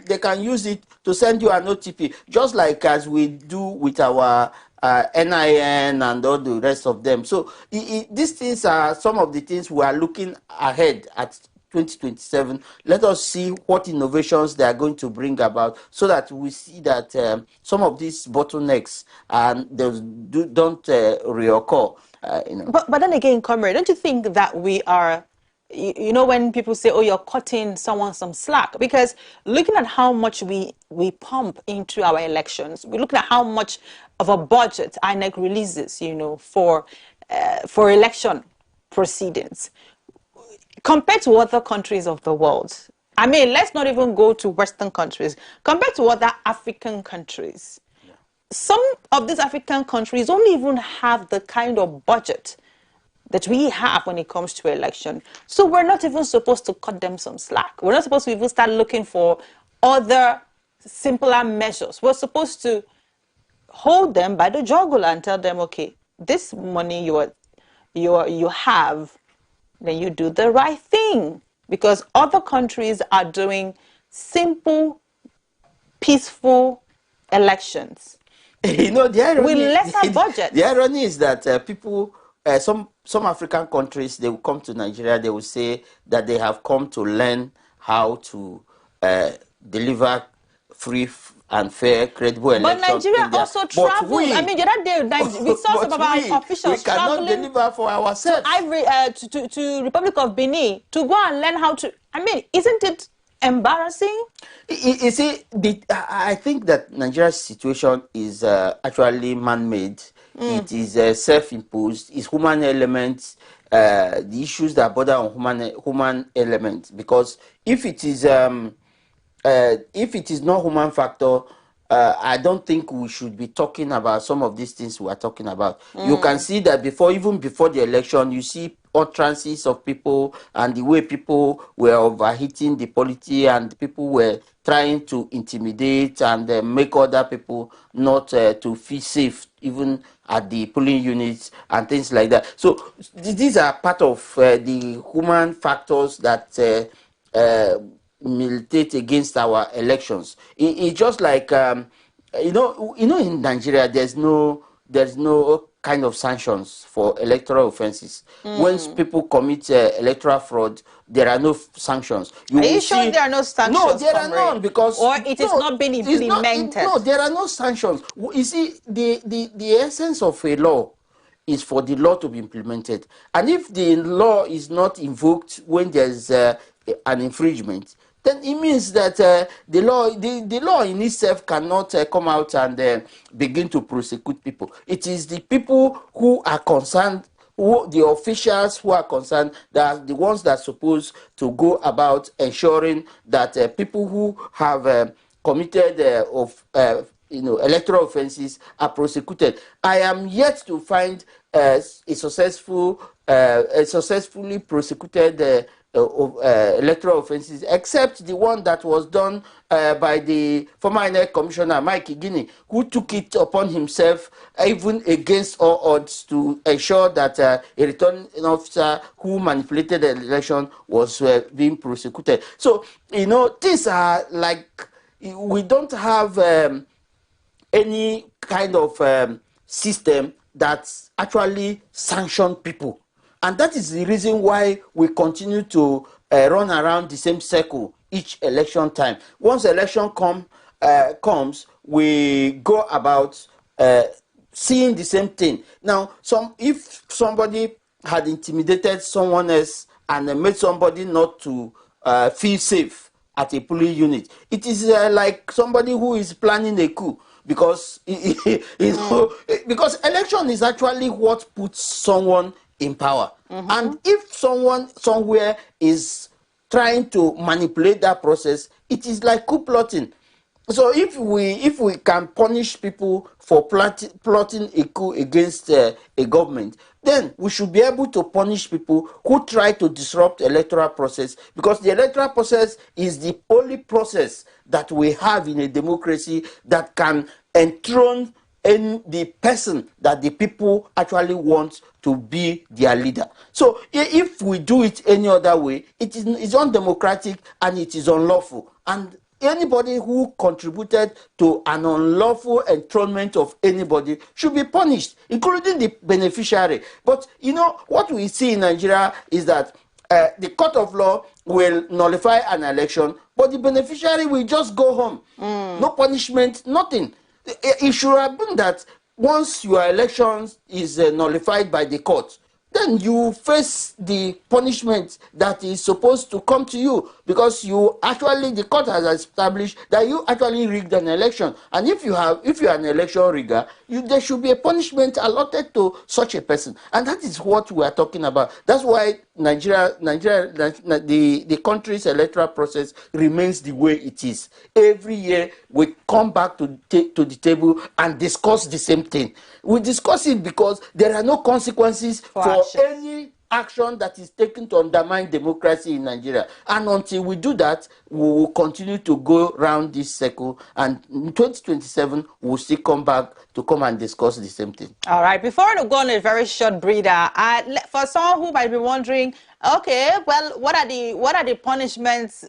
they can use it to send you an OTP, just like as we do with our NIN and all the rest of them. So these things are some of the things we are looking ahead at 2027. Let us see what innovations they are going to bring about, so that we see that some of these bottlenecks don't reoccur. You know. But then again, comrade, don't you think that we are, you know, when people say, oh, you're cutting someone some slack? Because looking at how much we pump into our elections, we're looking at how much of a budget INEC releases, you know, for election proceedings, compared to other countries of the world. I mean, let's not even go to Western countries. Compared to other African countries, some of these African countries don't even have the kind of budget that we have when it comes to election. So we're not even supposed to cut them some slack. We're not supposed to even start looking for other simpler measures. We're supposed to hold them by the jugular and tell them, okay, this money you have, then you do the right thing. Because other countries are doing simple, peaceful elections. You know, the irony, with lesser budget. The irony is that people, some African countries, they will come to Nigeria, they will say that they have come to learn how to deliver free and fair, credible election. But Nigeria also traveled. I mean, the other day, we saw some of our officials traveling for ourselves to Republic of Benin to go and learn how to. I mean, isn't it embarrassing? You see, I think that Nigeria's situation is actually man-made. It is self-imposed. It's human elements. The issues that border on human elements. Because if it is not human factor, I don't think we should be talking about some of these things we are talking about. You can see that even before the election, you see utterances of people and the way people were overheating the polity and people were trying to intimidate and make other people not to feel safe, even at the polling units and things like that. So these are part of the human factors that militate against our elections. It's just like you know, in Nigeria, there's no kind of sanctions for electoral offenses. Once people commit electoral fraud, there are no sanctions. Are you sure there are no sanctions? No, there are none, because or it is not been implemented. No, there are no sanctions. You see, the essence of a law is for the law to be implemented, and if the law is not invoked when there's an infringement, then it means that the law in itself cannot come out and begin to prosecute people. It is the people who are concerned, the officials who are concerned, that are the ones that are supposed to go about ensuring that people who have committed electoral offenses are prosecuted. I am yet to find a successfully prosecuted electoral offenses, except the one that was done by the former INEC Commissioner Mike Igini, who took it upon himself, even against all odds, to ensure that a returning officer who manipulated the election was being prosecuted. So, these are like, we don't have any kind of system that actually sanctions people. And that is the reason why we continue to run around the same circle each election time. Once election comes, we go about seeing the same thing. Now, if somebody had intimidated someone else and made somebody not to feel safe at a polling unit, it is like somebody who is planning a coup. Because because election is actually what puts someone in power. And if someone somewhere is trying to manipulate that process, it is like coup plotting. So if we can punish people for plotting a coup against a government, then we should be able to punish people who try to disrupt the electoral process, because the electoral process is the only process that we have in a democracy that can enthrone the person that the people actually want to be their leader. So if we do it any other way, it's undemocratic and it is unlawful. And anybody who contributed to an unlawful enthronement of anybody should be punished, including the beneficiary. But what we see in Nigeria is that the court of law will nullify an election, but the beneficiary will just go home. No punishment, nothing. It should have been that once your election is nullified by the court, then you face the punishment that is supposed to come to you, because the court has established that you actually rigged an election. And if you are an election rigger, there should be a punishment allotted to such a person. And that is what we are talking about. That's why the country's electoral process remains the way it is. Every year we come back to the table and discuss the same thing. We discuss it because there are no consequences for any action that is taken to undermine democracy in Nigeria. And until we do that, we will continue to go around this circle, and in 2027 we'll still come back to come and discuss the same thing. All right, before I go on a very short breather, for someone who might be wondering, okay, well, what are the punishments,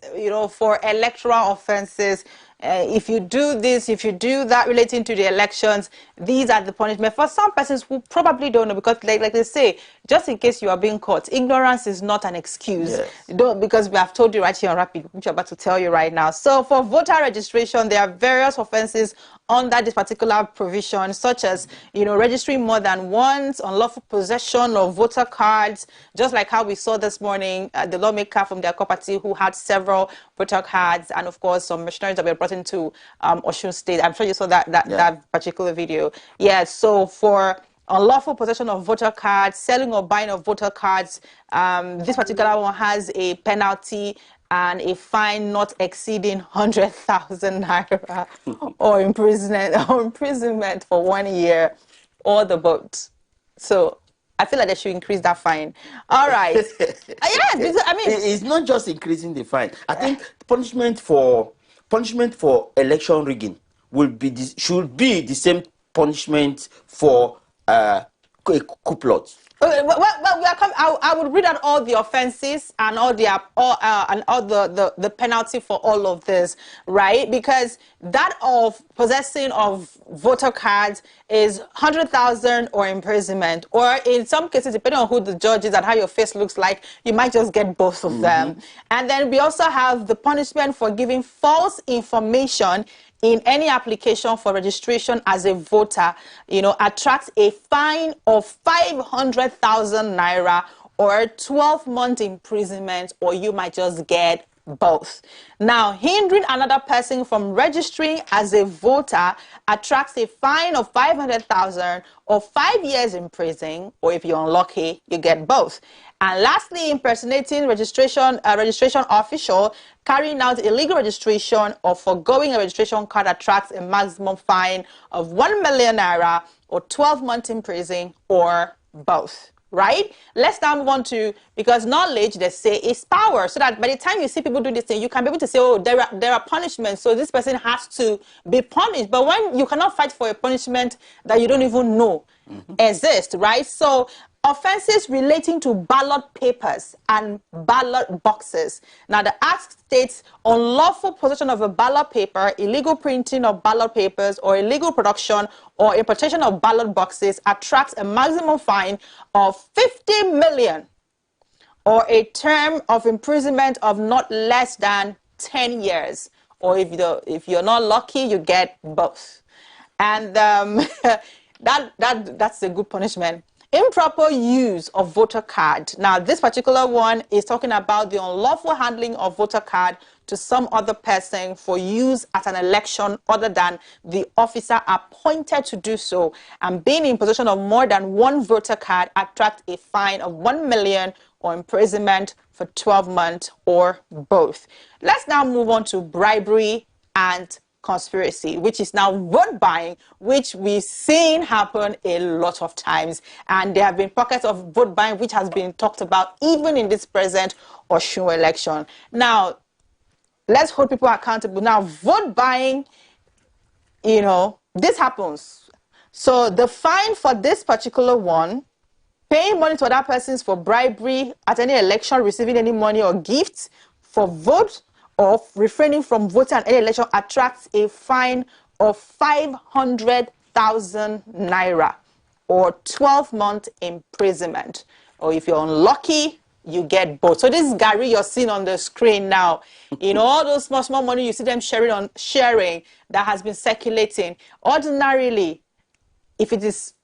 for electoral offenses if you do this, if you do that relating to the elections, these are the punishment. For some persons who probably don't know, because like they say, just in case you are being caught, ignorance is not an excuse. Yes. Don't, because we have told you right here on Rapid, which I'm about to tell you right now. So for voter registration, there are various offenses under this particular provision, such as, you know, registering more than once, unlawful possession of voter cards, just like how we saw this morning, the lawmaker from their property who had several voter cards, and of course some missionaries that were brought into Osun State. I'm sure you saw that particular video. Yeah, so for unlawful possession of voter cards, selling or buying of voter cards, this particular one has a penalty and a fine not exceeding 100,000 naira or imprisonment for 1 year or the boat. So I feel like they should increase that fine. All right. Yeah, because, I mean, it's not just increasing the fine. I think punishment for election rigging should be the same punishment for a coup plot. Well, we are I would read out all the offenses and all the penalty for all of this, right? Because that of possessing of voter cards is 100,000 or imprisonment, or in some cases, depending on who the judge is and how your face looks like, you might just get both of them. And then we also have the punishment for giving false information in any application for registration as a voter, you know, attracts a fine of 500,000 naira or 12-month imprisonment, or you might just get both. Now, hindering another person from registering as a voter attracts a fine of 500,000 or 5 years in prison, or if you're unlucky, you get both. And lastly, impersonating registration official carrying out illegal registration or foregoing a registration card attracts a maximum fine of 1 million naira or 12 months in prison, or both. Right? Let's now move on to, because knowledge, they say, is power. So that by the time you see people do this thing, you can be able to say, oh, there are punishments, so this person has to be punished. But when you cannot fight for a punishment that you don't even know exists, right? So offenses relating to ballot papers and ballot boxes. Now, the Act states unlawful possession of a ballot paper, illegal printing of ballot papers, or illegal production or importation of ballot boxes attracts a maximum fine of 50 million or a term of imprisonment of not less than 10 years. Or if you're not lucky, you get both. And that's a good punishment. Improper use of voter card. Now, this particular one is talking about the unlawful handling of voter card to some other person for use at an election other than the officer appointed to do so. And being in possession of more than one voter card attracts a fine of 1 million or imprisonment for 12 months, or both. Let's now move on to bribery and conspiracy, which is now vote buying, which we've seen happen a lot of times. And there have been pockets of vote buying which has been talked about even in this present Osun election. Now, let's hold people accountable. Now, vote buying, you know, this happens. So the fine for this particular one, paying money to other persons for bribery at any election, receiving any money or gifts for vote, or refraining from voting at any election attracts a fine of 500,000 naira or 12 months imprisonment. Or if you're unlucky, you get both. So this Gary you're seeing on the screen now, you know, all those small money you see them sharing that has been circulating. Ordinarily, if it is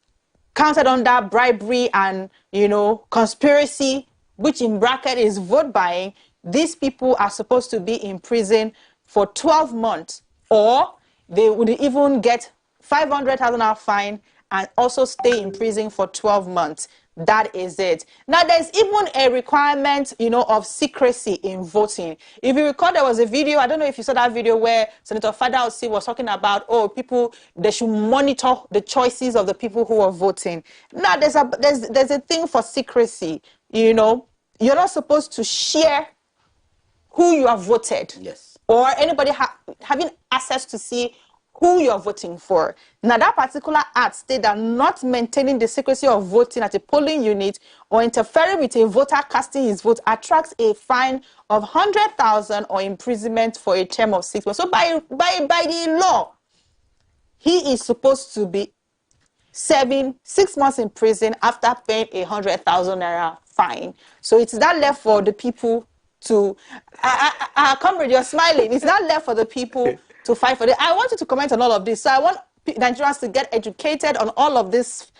counted under bribery and, you know, conspiracy, which in bracket is vote buying, these people are supposed to be in prison for 12 months, or they would even get 500,000 naira fine and also stay in prison for 12 months. That is it. Now, there's even a requirement, you know, of secrecy in voting. If you recall, there was a video, I don't know if you saw that video, where Senator Fada Osi was talking about, oh, people, they should monitor the choices of the people who are voting. Now, there's a thing for secrecy, you know. You're not supposed to share who you have voted. Yes. Or anybody having access to see who you're voting for. Now, that particular act states that not maintaining the secrecy of voting at a polling unit or interfering with a voter casting his vote attracts a fine of 100,000 or imprisonment for a term of 6 months. So by the law, he is supposed to be serving 6 months in prison after paying 100,000 naira fine. So it's not left for the people to, comrade, you're smiling. It's not left for the people to fight for it. I want you to comment on all of this. So I want Nigerians to get educated on all of this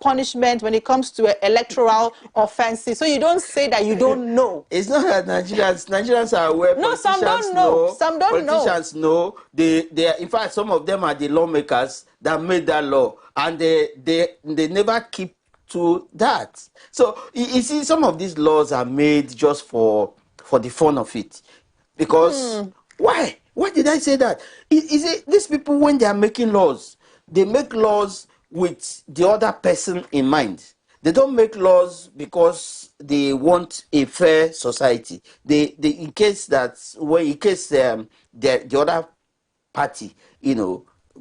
punishment when it comes to electoral offenses. So you don't say that you don't know. It's not that Nigerians are aware. No, some don't know. Some don't know. Politicians know. They in fact, some of them are the lawmakers that made that law, and they never keep to that. So you see, some of these laws are made just for the fun of it, because why? Why did I say that? Is it these people, when they are making laws, they make laws with the other person in mind. They don't make laws because they want a fair society. They in case the other party,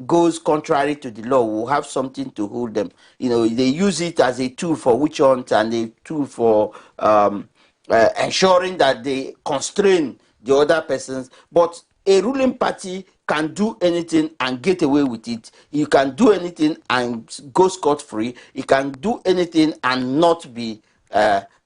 goes contrary to the law, will have something to hold them. They use it as a tool for witch hunt and a tool for ensuring that they constrain the other persons. But a ruling party can do anything and get away with it. You can do anything and go scot-free. You can do anything and not be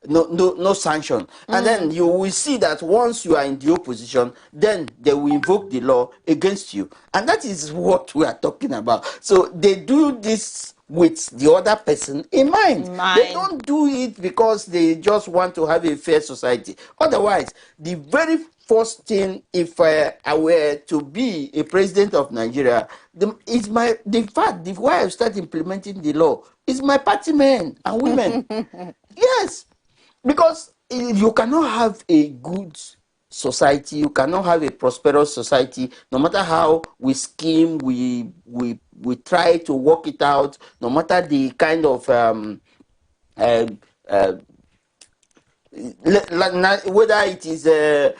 no sanction. And then you will see that once you are in the opposition, then they will invoke the law against you. And that is what we are talking about. So they do this with the other person in mind. They don't do it because they just want to have a fair society. Otherwise, the very first thing, if I were to be a president of Nigeria, the why I start implementing the law is my party men and women. Yes, because you cannot have a good society, you cannot have a prosperous society, no matter how we scheme, we try to work it out, no matter the kind of whether it is the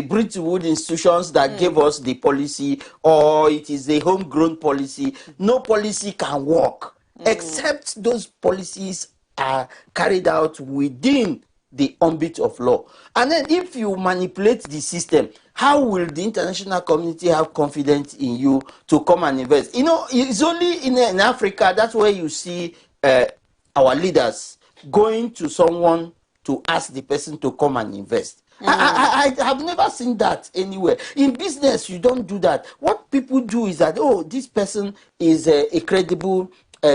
British institutions that gave us the policy, or it is a homegrown policy. No policy can work except those policies are carried out within the ambit of law. And then if you manipulate the system, how will the international community have confidence in you to come and invest? It's only in Africa that's where you see our leaders going to someone to ask the person to come and invest. I have never seen that anywhere. In business, you don't do that. What people do is that, oh, this person is a credible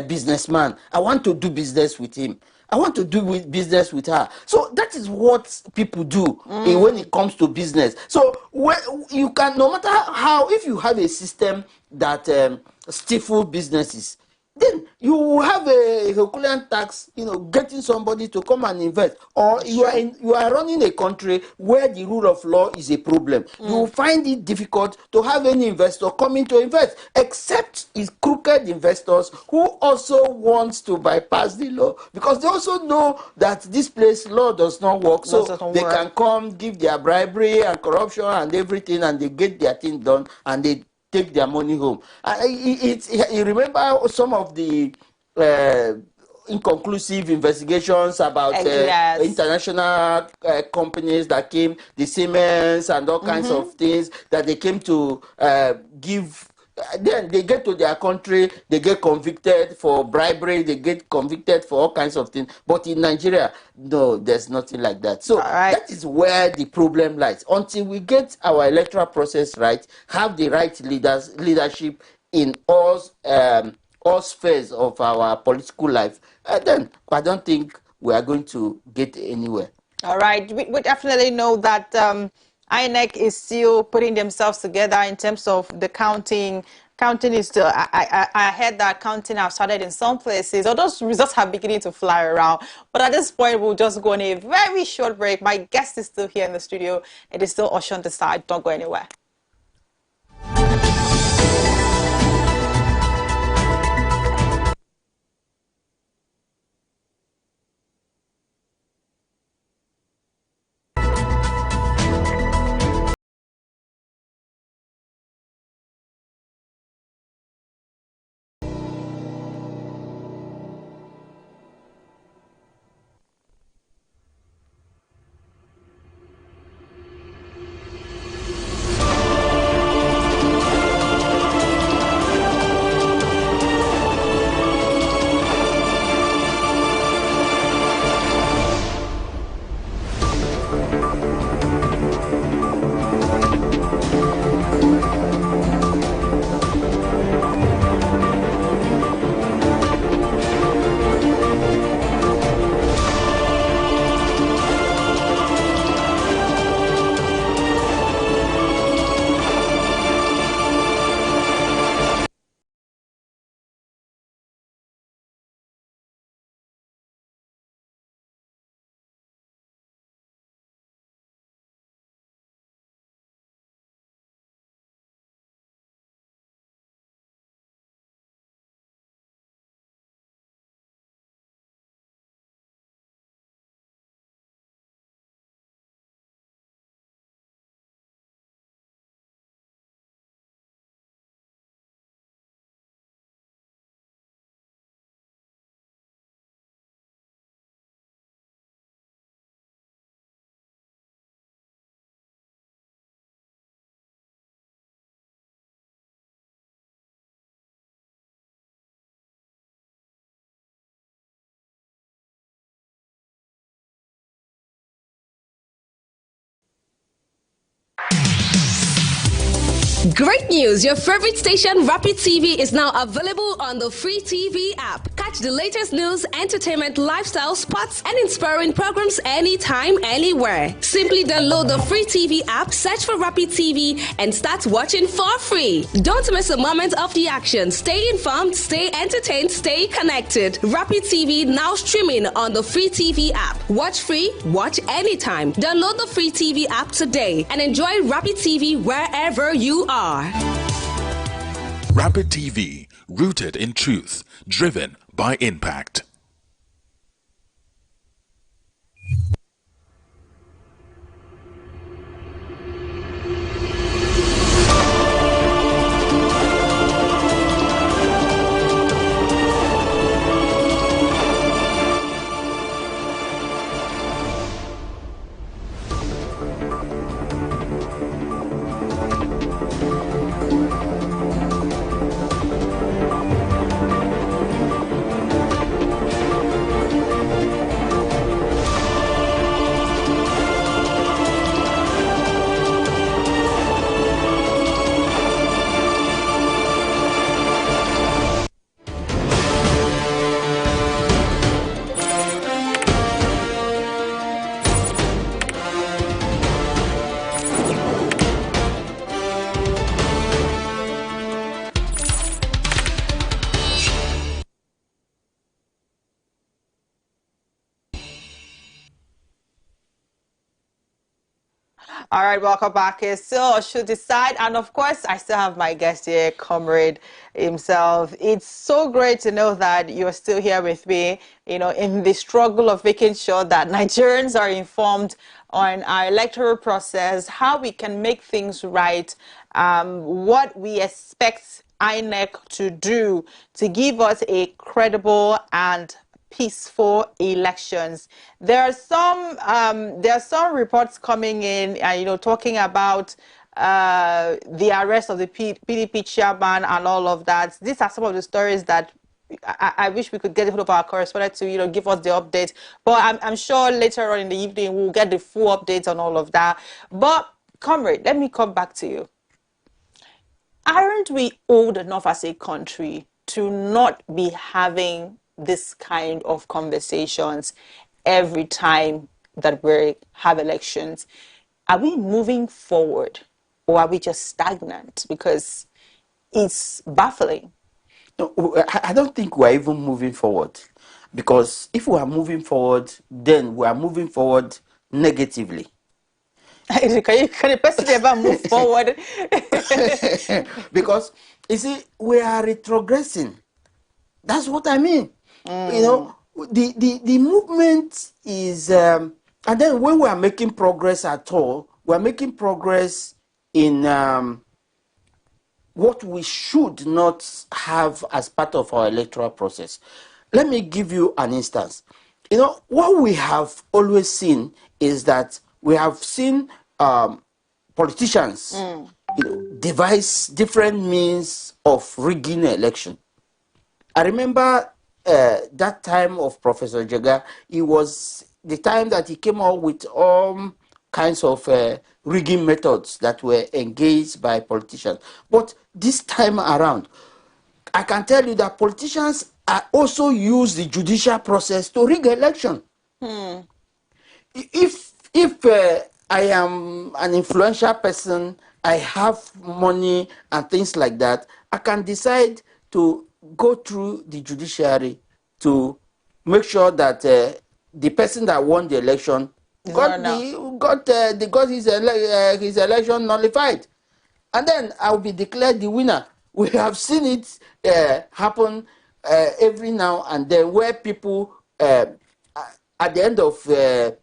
businessman. I want to do business with him. I want to do business with her. So that is what people do when it comes to business. So you can, no matter how, if you have a system that stifles businesses, then you will have a Herculean tax, getting somebody to come and invest. Or you are running a country where the rule of law is a problem. You will find it difficult to have any investor coming to invest, except it's crooked investors who also want to bypass the law, because they also know that this place law does not work. So they can come, give their bribery and corruption and everything, and they get their thing done, and they take their money home. You remember some of the inconclusive investigations about international companies that came, the Siemens and all kinds of things that they came to give. Then they get to their country, they get convicted for bribery, they get convicted for all kinds of things. But in Nigeria, no, there's nothing like that. So that is where the problem lies. Until we get our electoral process right, have the right leadership in all spheres of our political life, then I don't think we are going to get anywhere. All right, we definitely know that INEC is still putting themselves together in terms of the counting. Counting is still, I heard that counting have started in some places, or those results are beginning to fly around. But at this point, we'll just go on a very short break. My guest is still here in the studio. It is still Osun the side. Don't go anywhere. Great news! Your favorite station, Rapid TV, is now available on the free TV app. Catch the latest news, entertainment, lifestyle, sports, and inspiring programs anytime, anywhere. Simply download the free TV app, search for Rapid TV, and start watching for free. Don't miss a moment of the action. Stay informed, stay entertained, stay connected. Rapid TV now streaming on the free TV app. Watch free, watch anytime. Download the free TV app today and enjoy Rapid TV wherever you are. Rapid TV, rooted in truth, driven by impact. All right, welcome back. It's still Should Decide, and of course, I still have my guest here, Comrade himself. It's so great to know that you're still here with me, you know, in the struggle of making sure that Nigerians are informed on our electoral process, how we can make things right, what we expect INEC to do to give us a credible and peaceful elections. There are some reports coming in, you know, talking about the arrest of the PDP chairman and all of that. These are some of the stories that I wish we could get hold of our correspondent to, you know, give us the update. But I'm sure later on in the evening we'll get the full updates on all of that. But Comrade, let me come back to you. Aren't we old enough as a country to not be having this kind of conversations every time that we have elections? Are we moving forward, or are we just stagnant? Because it's baffling. No, I don't think we're even moving forward, because if we are moving forward, then we are moving forward negatively. Can the person ever move forward? Because you see, we are retrogressing. That's what I mean. You know, the movement is, and then when we are making progress at all, we are making progress in what we should not have as part of our electoral process. Let me give you an instance. You know, what we have always seen is that we have seen politicians, you know, devise different means of rigging an election. I remember that time of Professor Jega. It was the time that he came out with all kinds of rigging methods that were engaged by politicians. But this time around, I can tell you that politicians are also use the judicial process to rig election. If I am an influential person, I have money and things like that, I can decide to go through the judiciary to make sure that the person that won the election got his election nullified, and then I will be declared the winner. We have seen it happen every now and then, where people at the end of the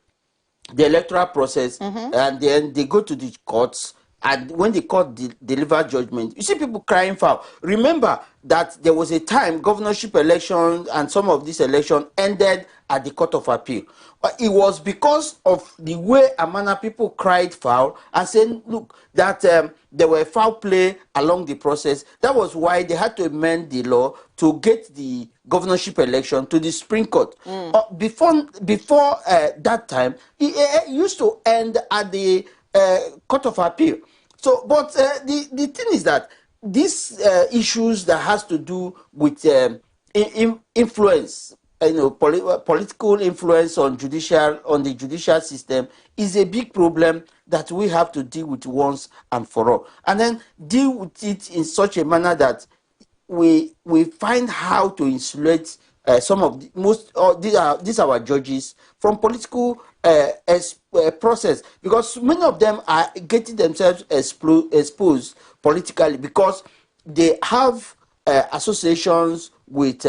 electoral process, and then they go to the courts, and when the court deliver judgment, you see people crying foul. Remember that there was a time governorship election and some of these elections ended at the Court of Appeal. But it was because of the way Amana people cried foul and said, look, that there were foul play along the process. That was why they had to amend the law to get the governorship election to the Supreme Court. Before that time, it used to end at the Court of Appeal. So, but the thing is that these issues that has to do with influence, political influence on the judicial system is a big problem that we have to deal with once and for all, and then deal with it in such a manner that we find how to insulate some of the these are our judges from political process, because many of them are getting themselves exposed politically because they have associations with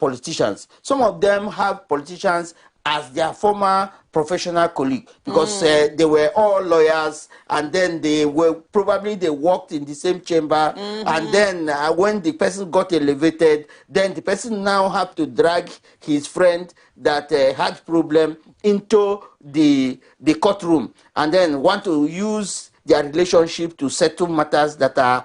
politicians. Some of them have politicians as their former professional colleague because they were all lawyers, and then they worked in the same chamber, and then when the person got elevated, then the person now have to drag his friend that had problem into the courtroom, and then want to use their relationship to settle matters that are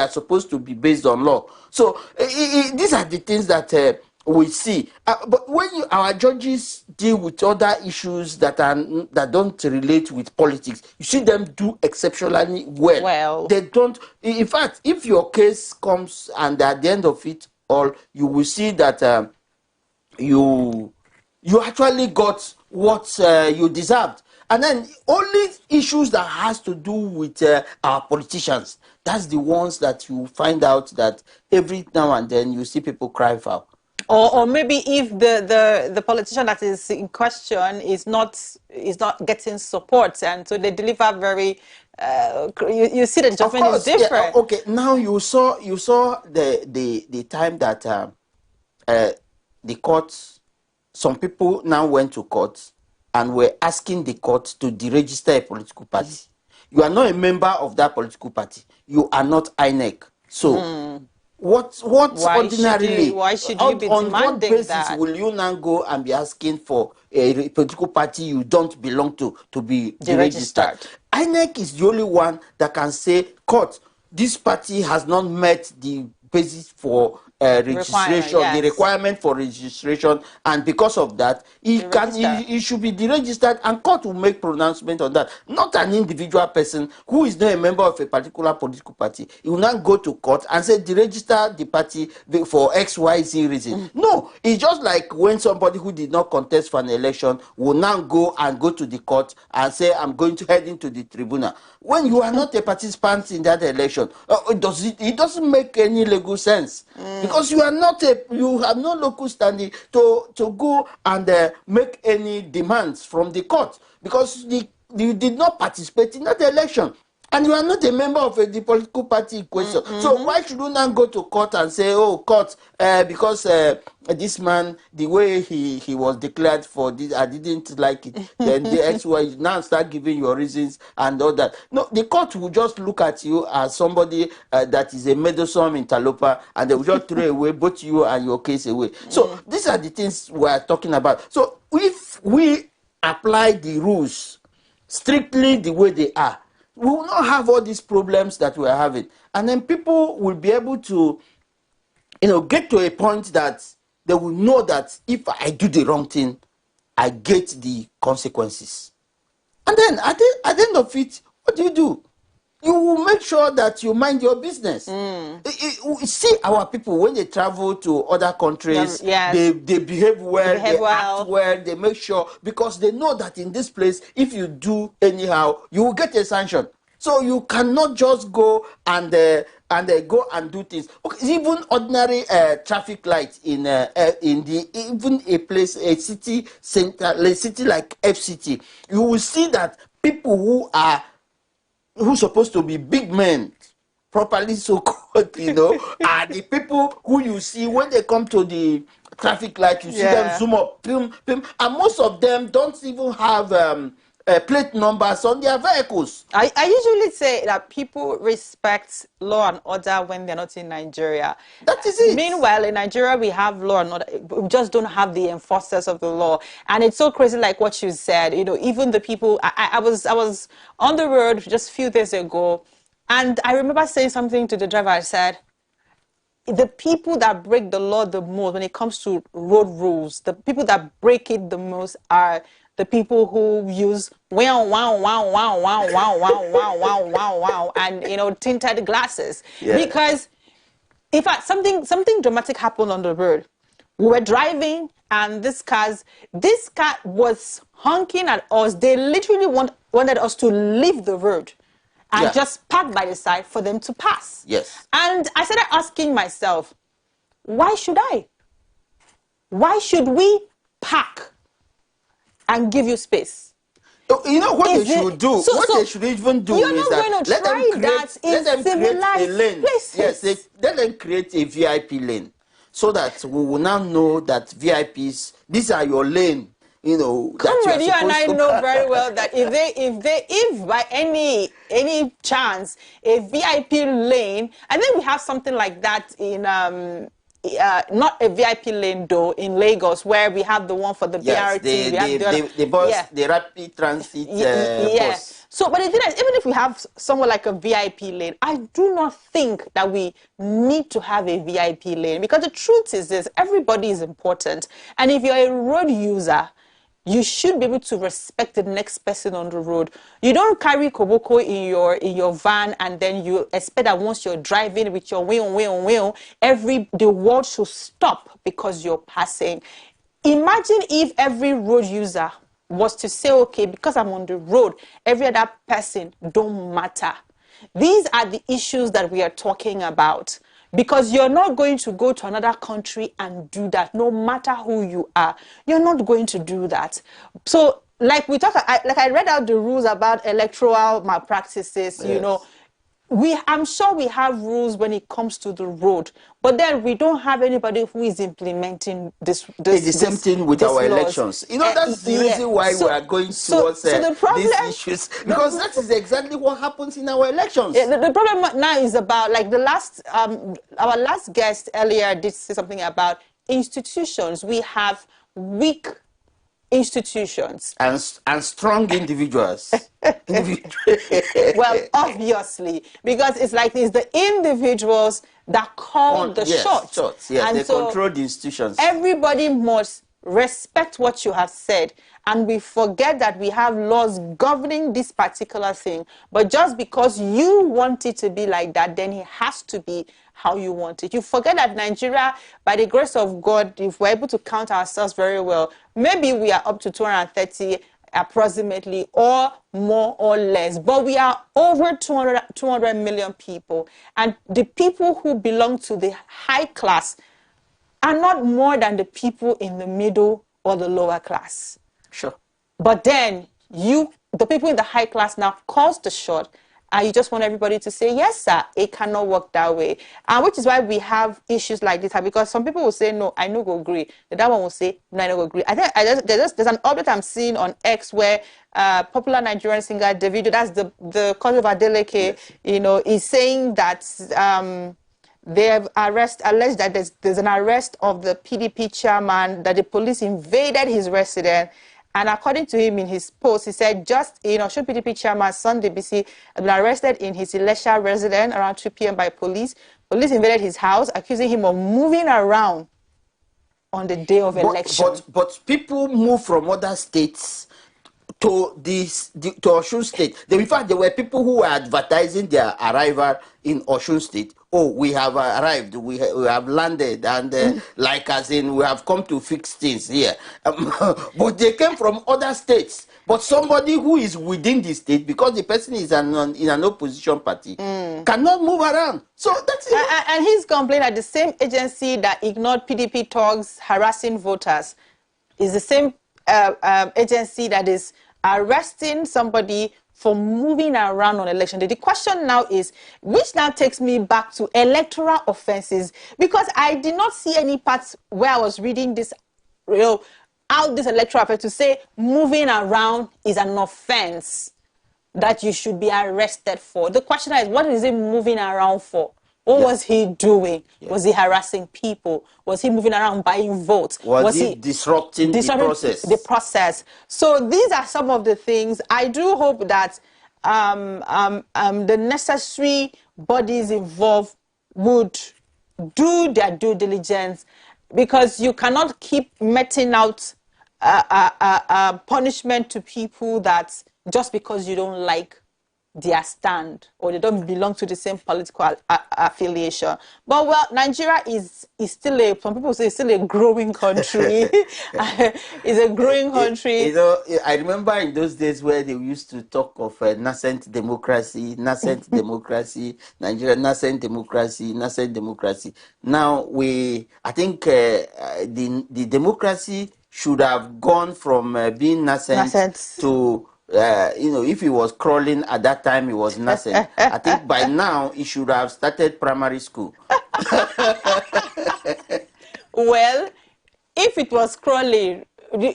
supposed to be based on law. So these are the things that we see. But when our judges deal with other issues that don't relate with politics, you see them do exceptionally well. They don't. In fact, if your case comes and at the end of it all, you will see that you actually got what you deserved. And then only issues that has to do with our politicians, that's the ones that you find out that every now and then you see people cry foul. Or maybe if the politician that is in question is not getting support, and so they deliver very you see the judgment is different. Yeah, okay, now you saw the time that the courts, some people now went to court and were asking the court to deregister a political party. You are not a member of that political party. You are not INEC. So what ordinarily, why should you be demanding on what basis that? will you now go and be asking for a political party you don't belong to be deregistered? INEC is the only one that can say, court, this party has not met the basis for registration, the requirement for registration, and because of that, he should be deregistered, and court will make pronouncement on that. Not an individual person who is not a member of a particular political party. He will not go to court and say deregister the party for XYZ reason. No, it's just like when somebody who did not contest for an election will now go to the court and say, I'm going to head into the tribunal. When you are not a participant in that election, it doesn't make any legal sense. Because you have no local standing to go and make any demands from the court, because you did not participate in that election, and you are not a member of the political party in question. So why should you now go to court and say, oh, court, because this man, the way he was declared for this, I didn't like it. Then the XY now start giving your reasons and all that. No, the court will just look at you as somebody that is a meddlesome interloper, and they will just throw away both you and your case away. So these are the things we are talking about. So if we apply the rules strictly the way they are, we will not have all these problems that we are having. And then people will be able to, get to a point that they will know that if I do the wrong thing, I get the consequences. And then at the end of it, what do? You will make sure that you mind your business. See our people, when they travel to other countries, they behave well, they act well, they make sure, because they know that in this place, if you do anyhow, you will get a sanction. So you cannot just go and go and do things. Okay, even ordinary traffic lights in even a place, a city center, a city like FCT, you will see that people who are supposed to be big men, properly so called, are the people who you see when they come to the traffic light, you see them zoom up, pim, pim, and most of them don't even have plate numbers on their vehicles. I usually say that people respect law and order when they're not in Nigeria. That is it. Meanwhile, in Nigeria, we have law and order. We just don't have the enforcers of the law. And it's so crazy, like what you said. Even the people. I was on the road just a few days ago, and I remember saying something to the driver. I said, the people that break the law the most when it comes to road rules, the people that break it the most are the people who use wow, and, you know, tinted glasses. Yeah. Because in fact, something dramatic happened on the road. We were driving, and this car was honking at us. They literally wanted us to leave the road and just park by the side for them to pass. Yes. And I started asking myself, why should I? Why should we park and give you space? You know what they should do? They should even do is that let them create a lane. Places. Yes, let them create a VIP lane so that we will now know that VIPs, these are your lane. You know, Comrade, you and I know very well that if by any chance a VIP lane, I think we have something like that in not a VIP lane though in Lagos, where we have the one for the BRT. The bus, the rapid transit bus. So, but the thing is, even if we have somewhere like a VIP lane, I do not think that we need to have a VIP lane, because the truth is this: everybody is important, and if you're a road user, you should be able to respect the next person on the road. You don't carry koboko in your van and then you expect that once you're driving with your wheel, the world should stop because you're passing. Imagine if every road user was to say, okay, because I'm on the road, every other person don't matter. These are the issues that we are talking about. Because you're not going to go to another country and do that, no matter who you are. You're not going to do that. So, like I read out the rules about electoral malpractices, you know. I'm sure we have rules when it comes to the road, but then we don't have anybody who is implementing this. It's the same thing with our elections. You know, that's the reason why we are going towards these issues, because that is exactly what happens in our elections. The problem now is about, like, our last guest earlier did say something about institutions. We have weak institutions and strong individuals. Well, obviously, because it's the individuals that call the shots. Yeah, and they control the institutions. Everybody must respect what you have said, and we forget that we have laws governing this particular thing. But just because you want it to be like that, then it has to be how you want it. You forget that Nigeria, by the grace of God, if we're able to count ourselves very well, maybe we are up to 230 approximately, or more or less, but we are over 200 million people, and the people who belong to the high class are not more than the people in the middle or the lower class. Sure. But then the people in the high class now calls the shot, and you just want everybody to say, yes, sir, it cannot work that way. And which is why we have issues like this, because some people will say, no, I no go agree. The other one will say, no, I no go agree. I think there's an update I'm seeing on X where popular Nigerian singer Davido, that's the cousin of Adeleke, you know, is saying that they have alleged that there's an arrest of the PDP chairman, that the police invaded his residence. And according to him in his post, he said Osun PDP chairman Sunday BC had been arrested in his Ilesha residence around 2 p.m. by police. Police invaded his house, accusing him of moving around on the day of election. But people move from other states to Osun State. In fact, there were people who were advertising their arrival in Osun State. Oh, we have arrived, we have landed, and like as in we have come to fix things here. But they came from other states. But somebody who is within the state, because the person is in an opposition party, cannot move around. So that's it. And he's complaining that the same agency that ignored PDP thugs harassing voters is the same agency that is arresting somebody for moving around on election day. The question now is, which now takes me back to electoral offenses, because I did not see any parts where I was reading this, out this electoral offense to say moving around is an offense that you should be arrested for. The question is, what is he moving around for? What was he doing? Was he harassing people? Was he moving around buying votes? Was he disrupting the process? So these are some of the things. I do hope that the necessary bodies involved would do their due diligence, because you cannot keep meting out punishment to people that just because you don't like their stand or they don't belong to the same political affiliation. But well, Nigeria is still some people say it's still a growing country. It's a growing country. You know, I remember in those days where they used to talk of nascent democracy, Nigeria, nascent democracy. Now I think the democracy should have gone from being nascent to if he was crawling at that time, he was nascent. I think by now he should have started primary school. Well, if it was crawling,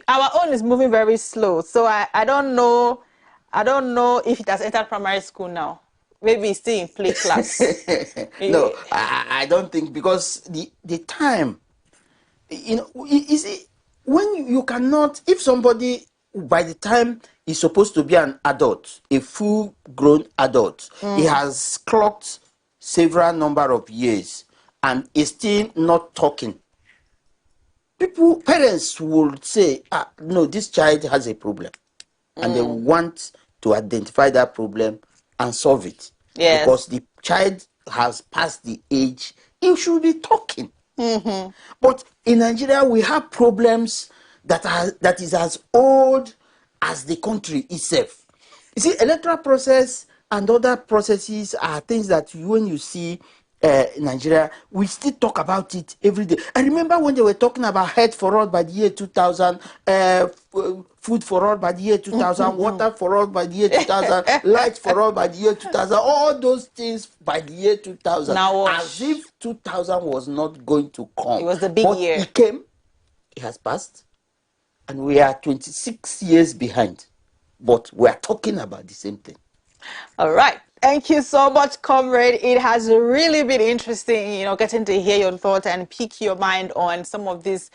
our own is moving very slow. So I don't know. I don't know if it has entered primary school now. Maybe it's still in play class. No, I don't think, because the time, you see, when you cannot, if somebody by the time he's supposed to be an adult, a full-grown adult, he has clocked several number of years and is still not talking. Parents will say, no, this child has a problem. And they want to identify that problem and solve it. Yes. Because the child has passed the age, he should be talking. But in Nigeria, we have problems that is as old as the country itself. You see, electoral process and other processes are things that when you see Nigeria, we still talk about it every day. I remember when they were talking about health for all by the year 2000, food for all by the year 2000, water for all by the year 2000, light for all by the year 2000, all those things by the year 2000. Now as if 2000 was not going to come. It was the big year. It came, it has passed, and we are 26 years behind. But we are talking about the same thing. All right. Thank you so much, comrade. It has really been interesting, getting to hear your thoughts and pique your mind on some of these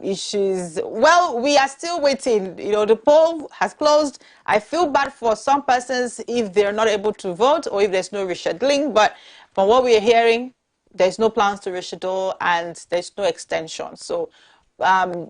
issues. Well, we are still waiting. The poll has closed. I feel bad for some persons if they're not able to vote or if there's no rescheduling. But from what we're hearing, there's no plans to reschedule and there's no extension. So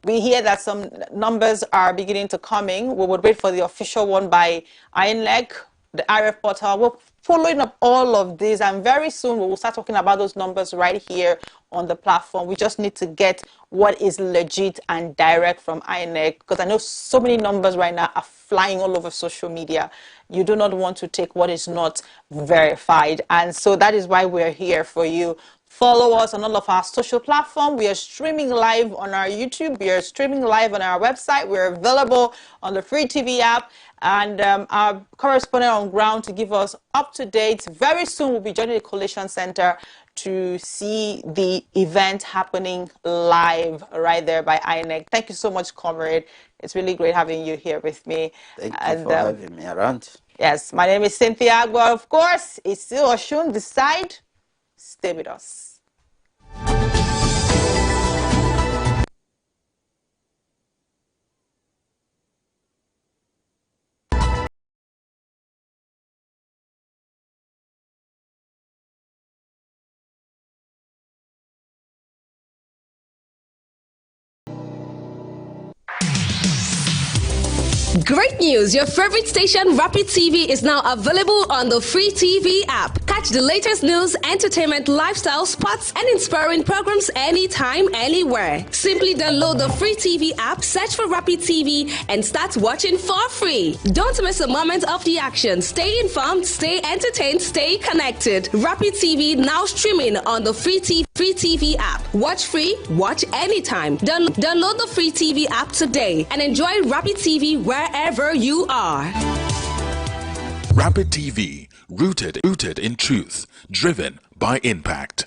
we hear that some numbers are beginning to come in. We would wait for the official one by INEC, the RF portal. We're following up all of this, and very soon we will start talking about those numbers right here on the platform. We just need to get what is legit and direct from INEC, because I know so many numbers right now are flying all over social media. You do not want to take what is not verified, and so that is why we're here for you. Follow us on all of our social platforms. We are streaming live on our YouTube. We are streaming live on our website. We're available on the free TV app. And our correspondent on ground to give us up-to-date. Very soon we'll be joining the Coalition Center to see the event happening live right there by INEC. Thank you so much, comrade. It's really great having you here with me. Thank you for having me around. Yes, my name is Cynthia Agua. Of course, it's still Osun Decide. Stay with us. Great news! Your favorite station, Rapid TV, is now available on the free TV app. Catch the latest news, entertainment, lifestyle, sports, and inspiring programs anytime, anywhere. Simply download the free TV app, search for Rapid TV, and start watching for free. Don't miss a moment of the action. Stay informed, stay entertained, stay connected. Rapid TV now streaming on the free TV app. Watch free, watch anytime. Download the free TV app today and enjoy Rapid TV wherever you are. Rapid TV, rooted in truth, driven by impact.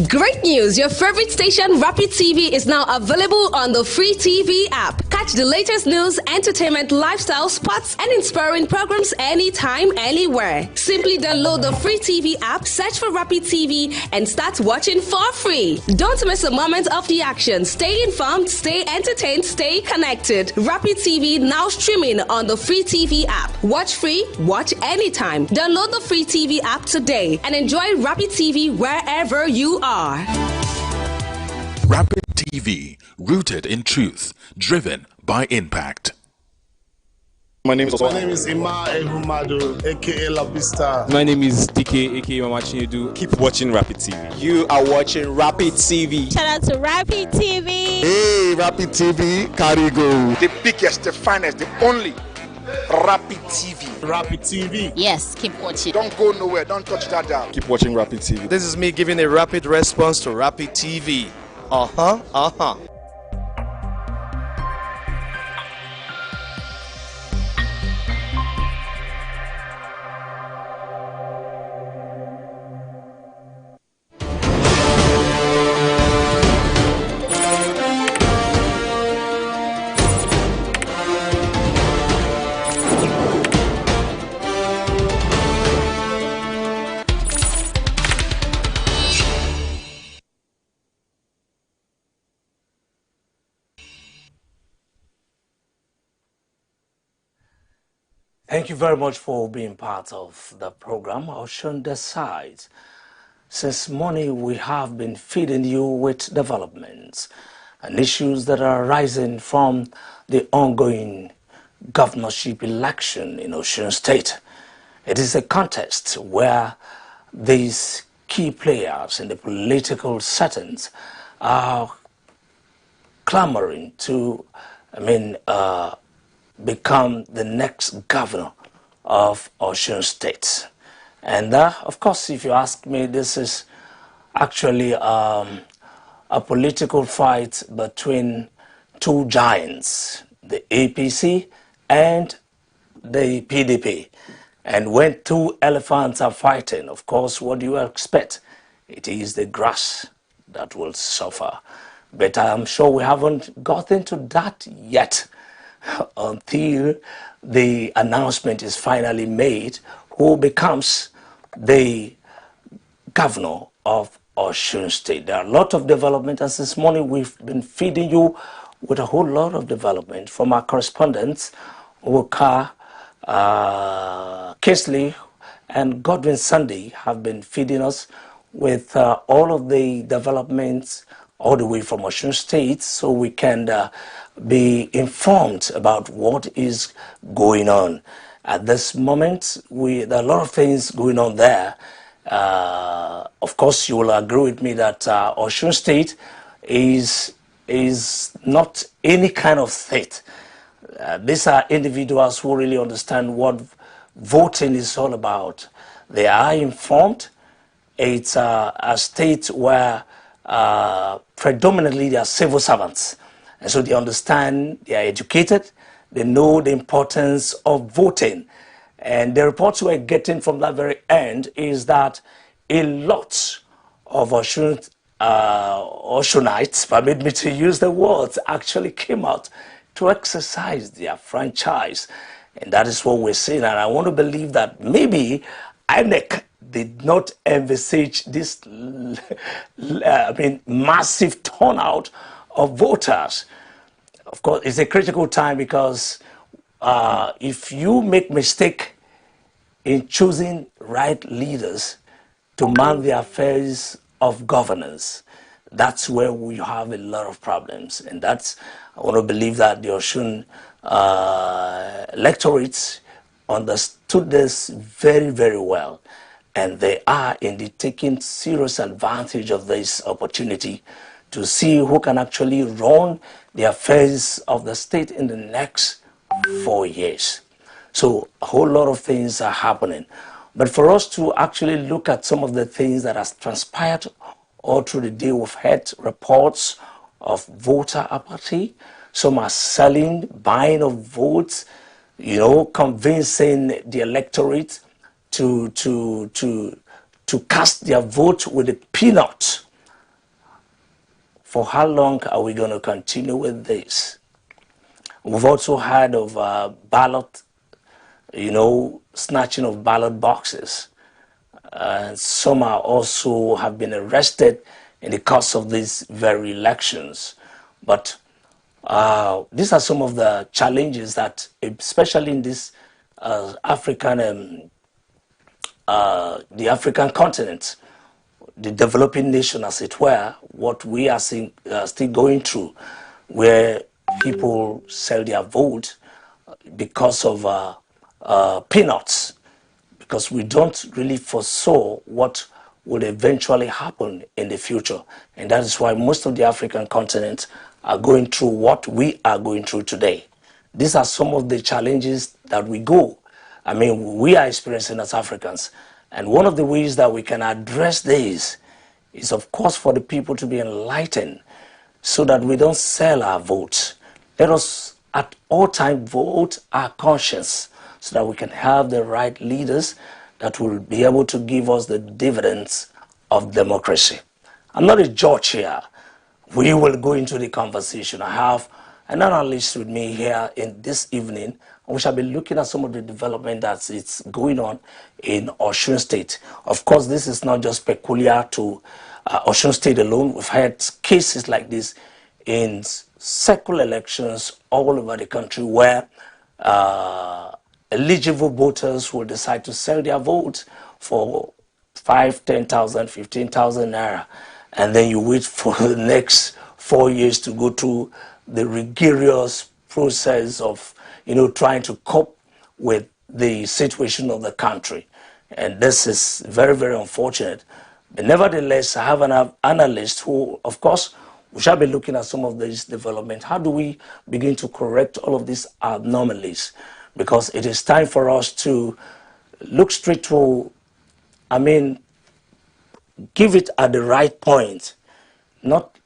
Great news! Your favorite station, Rapid TV, is now available on the free TV app. Catch the latest news, entertainment, lifestyle, sports, and inspiring programs anytime, anywhere. Simply download the free TV app, search for Rapid TV, and start watching for free. Don't miss a moment of the action. Stay informed, stay entertained, stay connected. Rapid TV now streaming on the free TV app. Watch free, watch anytime. Download the free TV app today and enjoy Rapid TV wherever you are. Rapid TV, rooted in truth, driven by impact. My name is Osun. My name is Ima Ehumadu, aka La Vista. My name is DK, aka Mama Chinedu. Keep watching Rapid TV. You are watching Rapid TV. Shout out to Rapid TV. Hey, Rapid TV, Carigo. The biggest, the finest, the only Rapid TV. Rapid TV. Yes, keep watching. Don't go nowhere. Don't touch that dial. Keep watching Rapid TV. This is me giving a rapid response to Rapid TV. Thank you very much for being part of the program. Osun Decides. Since morning, we have been feeding you with developments and issues that are arising from the ongoing governorship election in Osun State. It is a contest where these key players in the political settings are clamoring to, become the next governor of Osun State. And of course, if you ask me, this is actually a political fight between two giants, the APC and the PDP. And when two elephants are fighting, of course, what do you expect? It is the grass that will suffer. But I'm sure we haven't gotten to that yet, until the announcement is finally made who becomes the governor of Osun State. There are a lot of development, and this morning we've been feeding you with a whole lot of development from our correspondents, Oka, Kesley, and Godwin Sunday have been feeding us with all of the developments all the way from Osun State, so we can be informed about what is going on. At this moment, there are a lot of things going on there. Of course, you will agree with me that Osun State is not any kind of state. These are individuals who really understand what voting is all about. They are informed. It's a state where predominantly they are civil servants. And so they understand, they are educated, they know the importance of voting. And the reports we're getting from that very end is that a lot of Osunites, permit me to use the words, actually came out to exercise their franchise. And that is what we're seeing. And I want to believe that maybe INEC did not envisage this massive turnout of voters. Of course, it's a critical time because if you make mistake in choosing right leaders to man the affairs of governance, that's where we have a lot of problems. And I want to believe that the Osun electorates understood this very, very well. And they are indeed taking serious advantage of this opportunity to see who can actually run the affairs of the state in the next 4 years. So a whole lot of things are happening. But for us to actually look at some of the things that has transpired all through the day, we've had reports of voter apathy. Some are selling, buying of votes, convincing the electorate to cast their vote with a peanut. For how long are we going to continue with this? We've also heard of ballot, snatching of ballot boxes. Some are also have been arrested in the course of these very elections. But these are some of the challenges that, especially in this the African continent, the developing nation, as it were, what we are seeing, still going through, where people sell their vote because of peanuts, because we don't really foresaw what would eventually happen in the future. And that is why most of the African continent are going through what we are going through today. These are some of the challenges that we are experiencing as Africans. And one of the ways that we can address this is, of course, for the people to be enlightened so that we don't sell our votes. Let us at all times vote our conscience so that we can have the right leaders that will be able to give us the dividends of democracy. I'm not a judge here. We will go into the conversation. I have an analyst with me here in this evening. We shall be looking at some of the development that is going on in Osun State. Of course, this is not just peculiar to Osun State alone. We've had cases like this in secular elections all over the country where eligible voters will decide to sell their vote for 5, 10,000, 15,000 naira. And then you wait for the next 4 years to go through the rigorous process of, trying to cope with the situation of the country. And this is very, very unfortunate. But nevertheless, I have an analyst who, of course, we shall be looking at some of these developments. How do we begin to correct all of these anomalies? Because it is time for us to look straight to, give it at the right point, not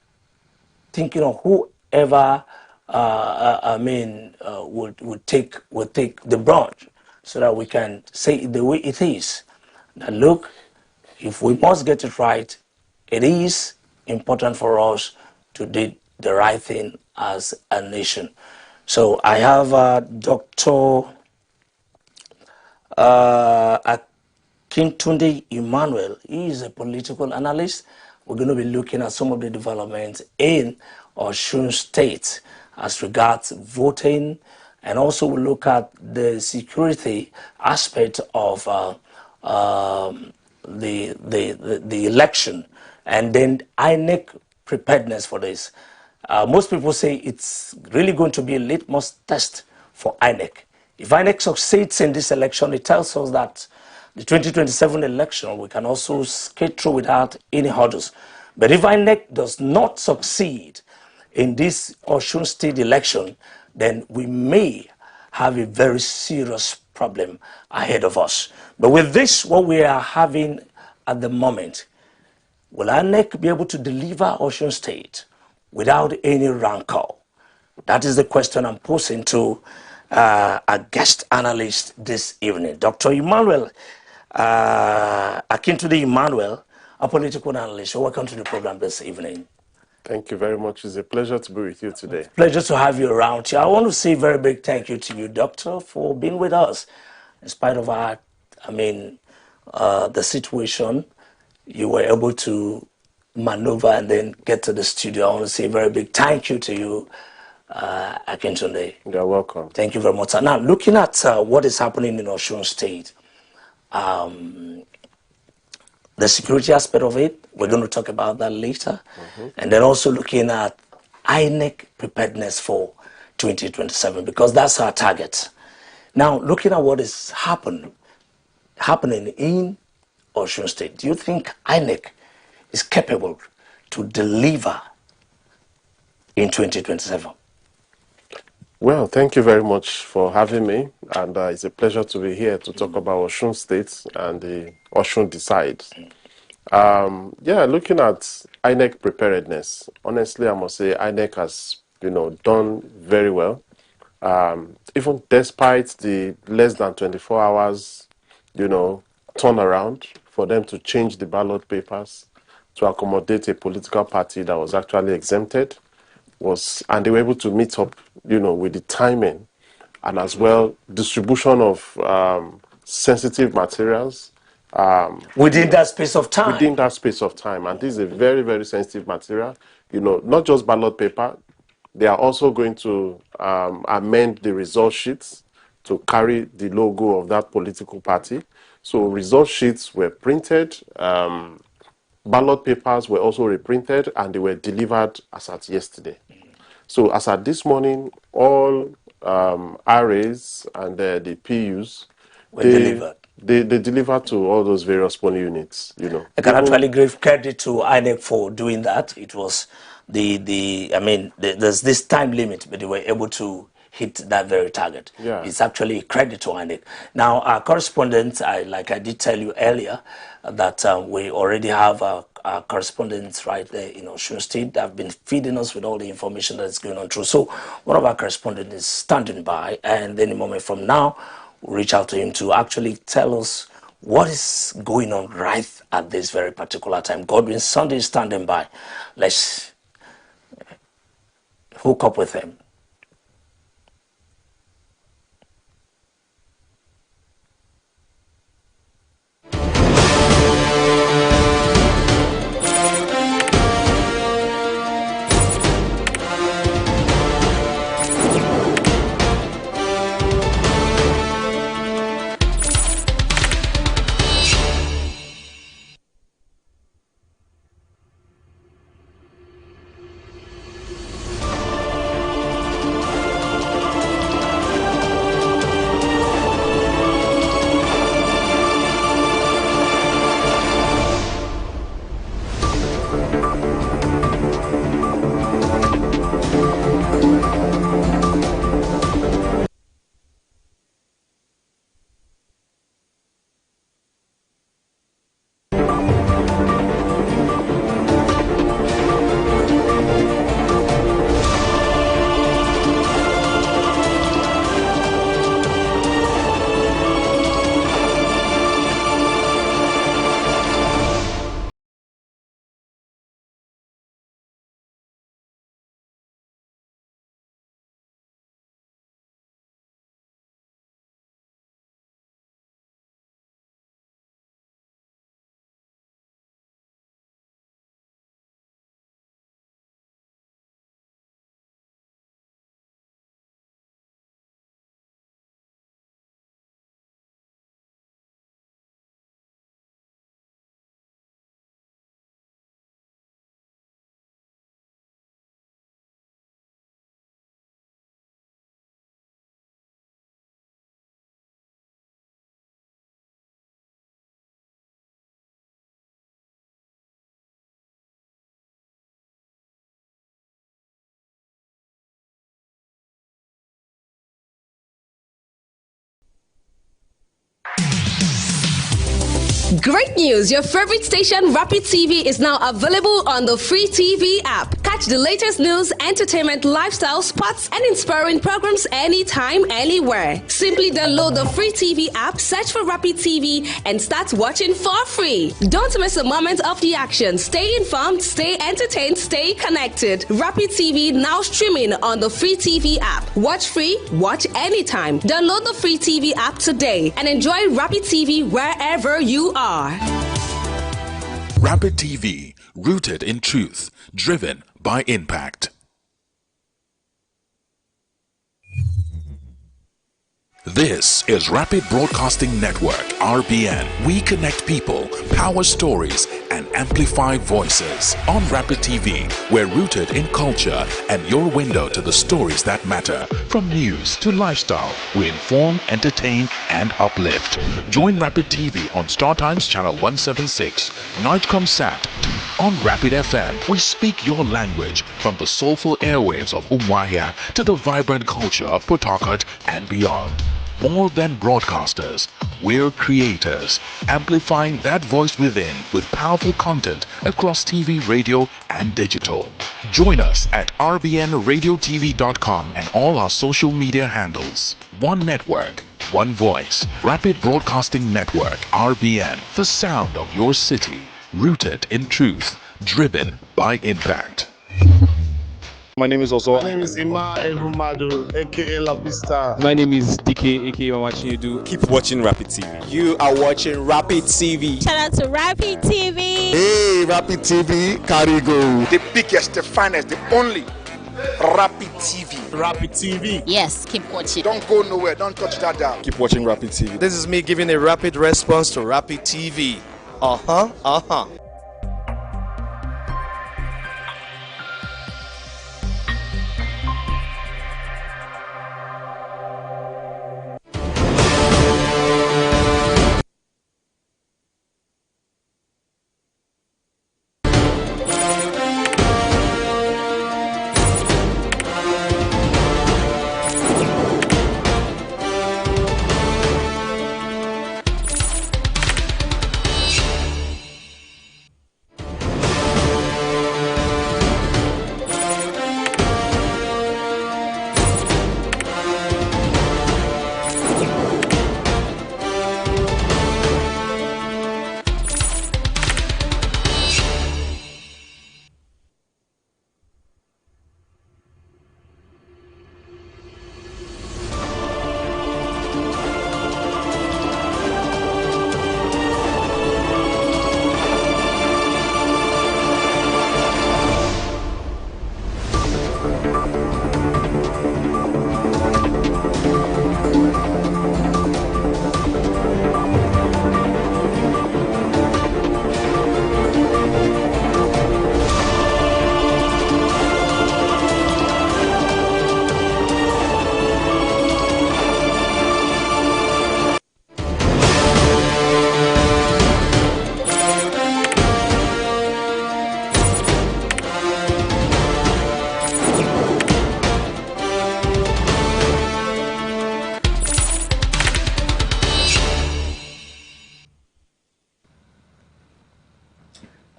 thinking of whoever would take the brunt, so that we can say it the way it is. Now look, if we must get it right, it is important for us to do the right thing as a nation. So I have Dr. Akintunde Emmanuel. He is a political analyst. We're going to be looking at some of the developments in Osun State as regards voting, and also we'll look at the security aspect of the election, and then INEC preparedness for this. Most people say it's really going to be a litmus test for INEC. If INEC succeeds in this election, it tells us that the 2027 election, we can also skate through without any hurdles. But if INEC does not succeed in this Osun State election, then we may have a very serious problem ahead of us. But with this, what we are having at the moment, will INEC be able to deliver Osun State without any rancor? That is the question I'm posing to a guest analyst this evening. Dr. Emmanuel, Akintunde Emmanuel, a political analyst. Welcome to the program this evening. Thank you very much. It's a pleasure to be with you today. Pleasure to have you around here. I want to say a very big thank you to you, Doctor, for being with us. In spite of the situation, you were able to maneuver and then get to the studio. I want to say a very big thank you to you, Akintunde. You're welcome. Thank you very much. Now, looking at what is happening in Osun State, the security aspect of it, we're going to talk about that later. And then also looking at INEC preparedness for 2027, because that's our target. Now, looking at what is happening in Osun State, do you think INEC is capable to deliver in 2027? Well, thank you very much for having me, and it's a pleasure to be here to talk about Osun State and the Osun Decide. Looking at INEC preparedness, honestly, I must say INEC has, done very well. Even despite the less than 24 hours, turnaround for them to change the ballot papers to accommodate a political party that was actually exempted, and they were able to meet up, with the timing, and as well distribution of sensitive materials within that space of time. Within that space of time, and this is a very, very sensitive material. Not just ballot paper. They are also going to amend the result sheets to carry the logo of that political party. So result sheets were printed. Ballot papers were also reprinted, and they were delivered as at yesterday. So as at this morning, all RAs and the PUs they delivered to all those various polling units. I can actually give credit to INEC for doing that. It was there's this time limit, but they were able to hit that very target. Yeah. It's actually a credit to INEC. Now, our correspondents, like I did tell you earlier, that we already have our correspondents right there in Osun State that have been feeding us with all the information that's going on through. So one of our correspondents is standing by, and any moment from now, we'll reach out to him to actually tell us what is going on right at this very particular time. Godwin Sunday is standing by. Let's hook up with him. Great news! Your favorite station, Rapid TV, is now available on the free TV app. Catch the latest news, entertainment, lifestyle, sports, and inspiring programs anytime, anywhere. Simply download the free TV app, search for Rapid TV, and start watching for free. Don't miss a moment of the action. Stay informed, stay entertained, stay connected. Rapid TV now streaming on the free TV app. Watch free, watch anytime. Download the free TV app today and enjoy Rapid TV wherever you are. Rapid TV, rooted in truth, driven by impact. This is Rapid Broadcasting Network, RBN. We connect people, power stories, and amplify voices. On Rapid TV, we're rooted in culture and your window to the stories that matter. From news to lifestyle, we inform, entertain, and uplift. Join Rapid TV on Star Times Channel 176, Nightcom Sat. On Rapid FM, we speak your language from the soulful airwaves of Umuahia to the vibrant culture of Port Harcourt and beyond. More than broadcasters, we're creators, amplifying that voice within with powerful content across TV, radio, and digital. Join us at rbnradiotv.com and all our social media handles. One network, one voice. Rapid Broadcasting Network, RBN, the sound of your city. Rooted in truth, driven by impact. My name is Osun. My name is Ima Ehumadu, aka La Pista. My name is DK, aka Mamachinedu. Keep watching Rapid TV. You are watching Rapid TV. Shout out to Rapid TV. Hey, Rapid TV, Carigo. The biggest, the finest, the only Rapid TV. Rapid TV. Yes, keep watching. Don't go nowhere. Don't touch that down. Keep watching Rapid TV. This is me giving a rapid response to Rapid TV.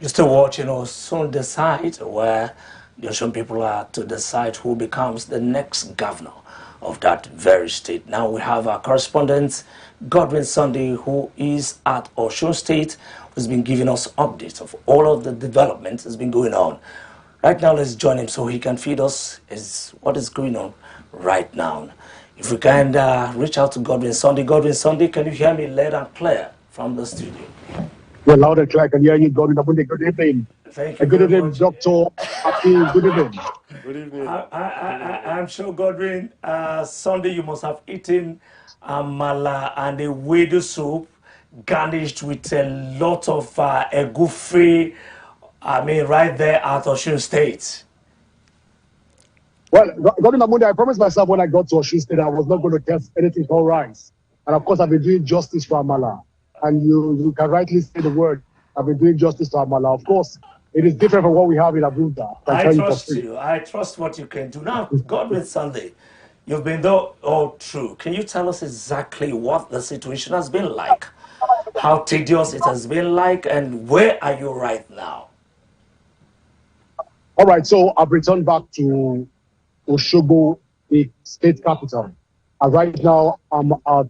You're still watching Osun Decide, where the Osun people are to decide who becomes the next governor of that very state. Now we have our correspondent, Godwin Sunday, who is at Osun State, who's been giving us updates of all of the developments that's been going on. Right now, let's join him so he can feed us what is going on right now. If we can reach out to Godwin Sunday. Godwin Sunday, can you hear me loud and clear from the studio? Well, loud and clear. I can hear you, Godwin. Good evening. Thank you. Good evening, Dr. Akin. Good evening. Good evening. I'm sure, Godwin, Sunday you must have eaten amala and a wedu soup garnished with a lot of egufe, right there at Osun State. Well, Godwin Amundi, I promised myself when I got to Osun State I was not going to test anything called rice. And of course, I've been doing justice for amala. And you can rightly say the word. I've been doing justice to amala. Of course, it is different from what we have in Abuja. I trust you. I trust what you can do. Now, Godwin Sunday, you've been there all through. Can you tell us exactly what the situation has been like? How tedious it has been like, and where are you right now? All right, so I've returned back to Osogbo, the state capital. And right now, I'm at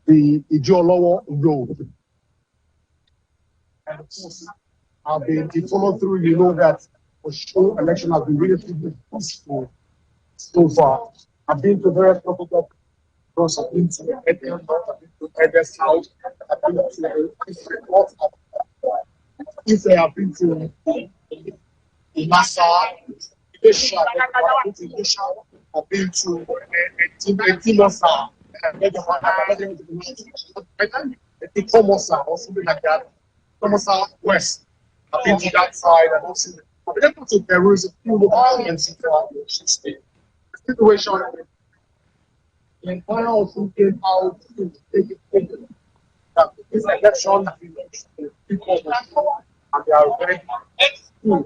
the Ijeolowo Road. And of course, I've been to follow through. You know that Osun election has been really peaceful so far. I've been to various local governments. I've been to Edinburgh, I've been to Edinburgh South, I've been to North. I've been to Massa, I've been to Timosa, Timosa, or something like that. Timosa West. I've been to that side and also I've been able to peruse a few local governments in the state. The situation the entire also came out to take it that this election people and they are ready to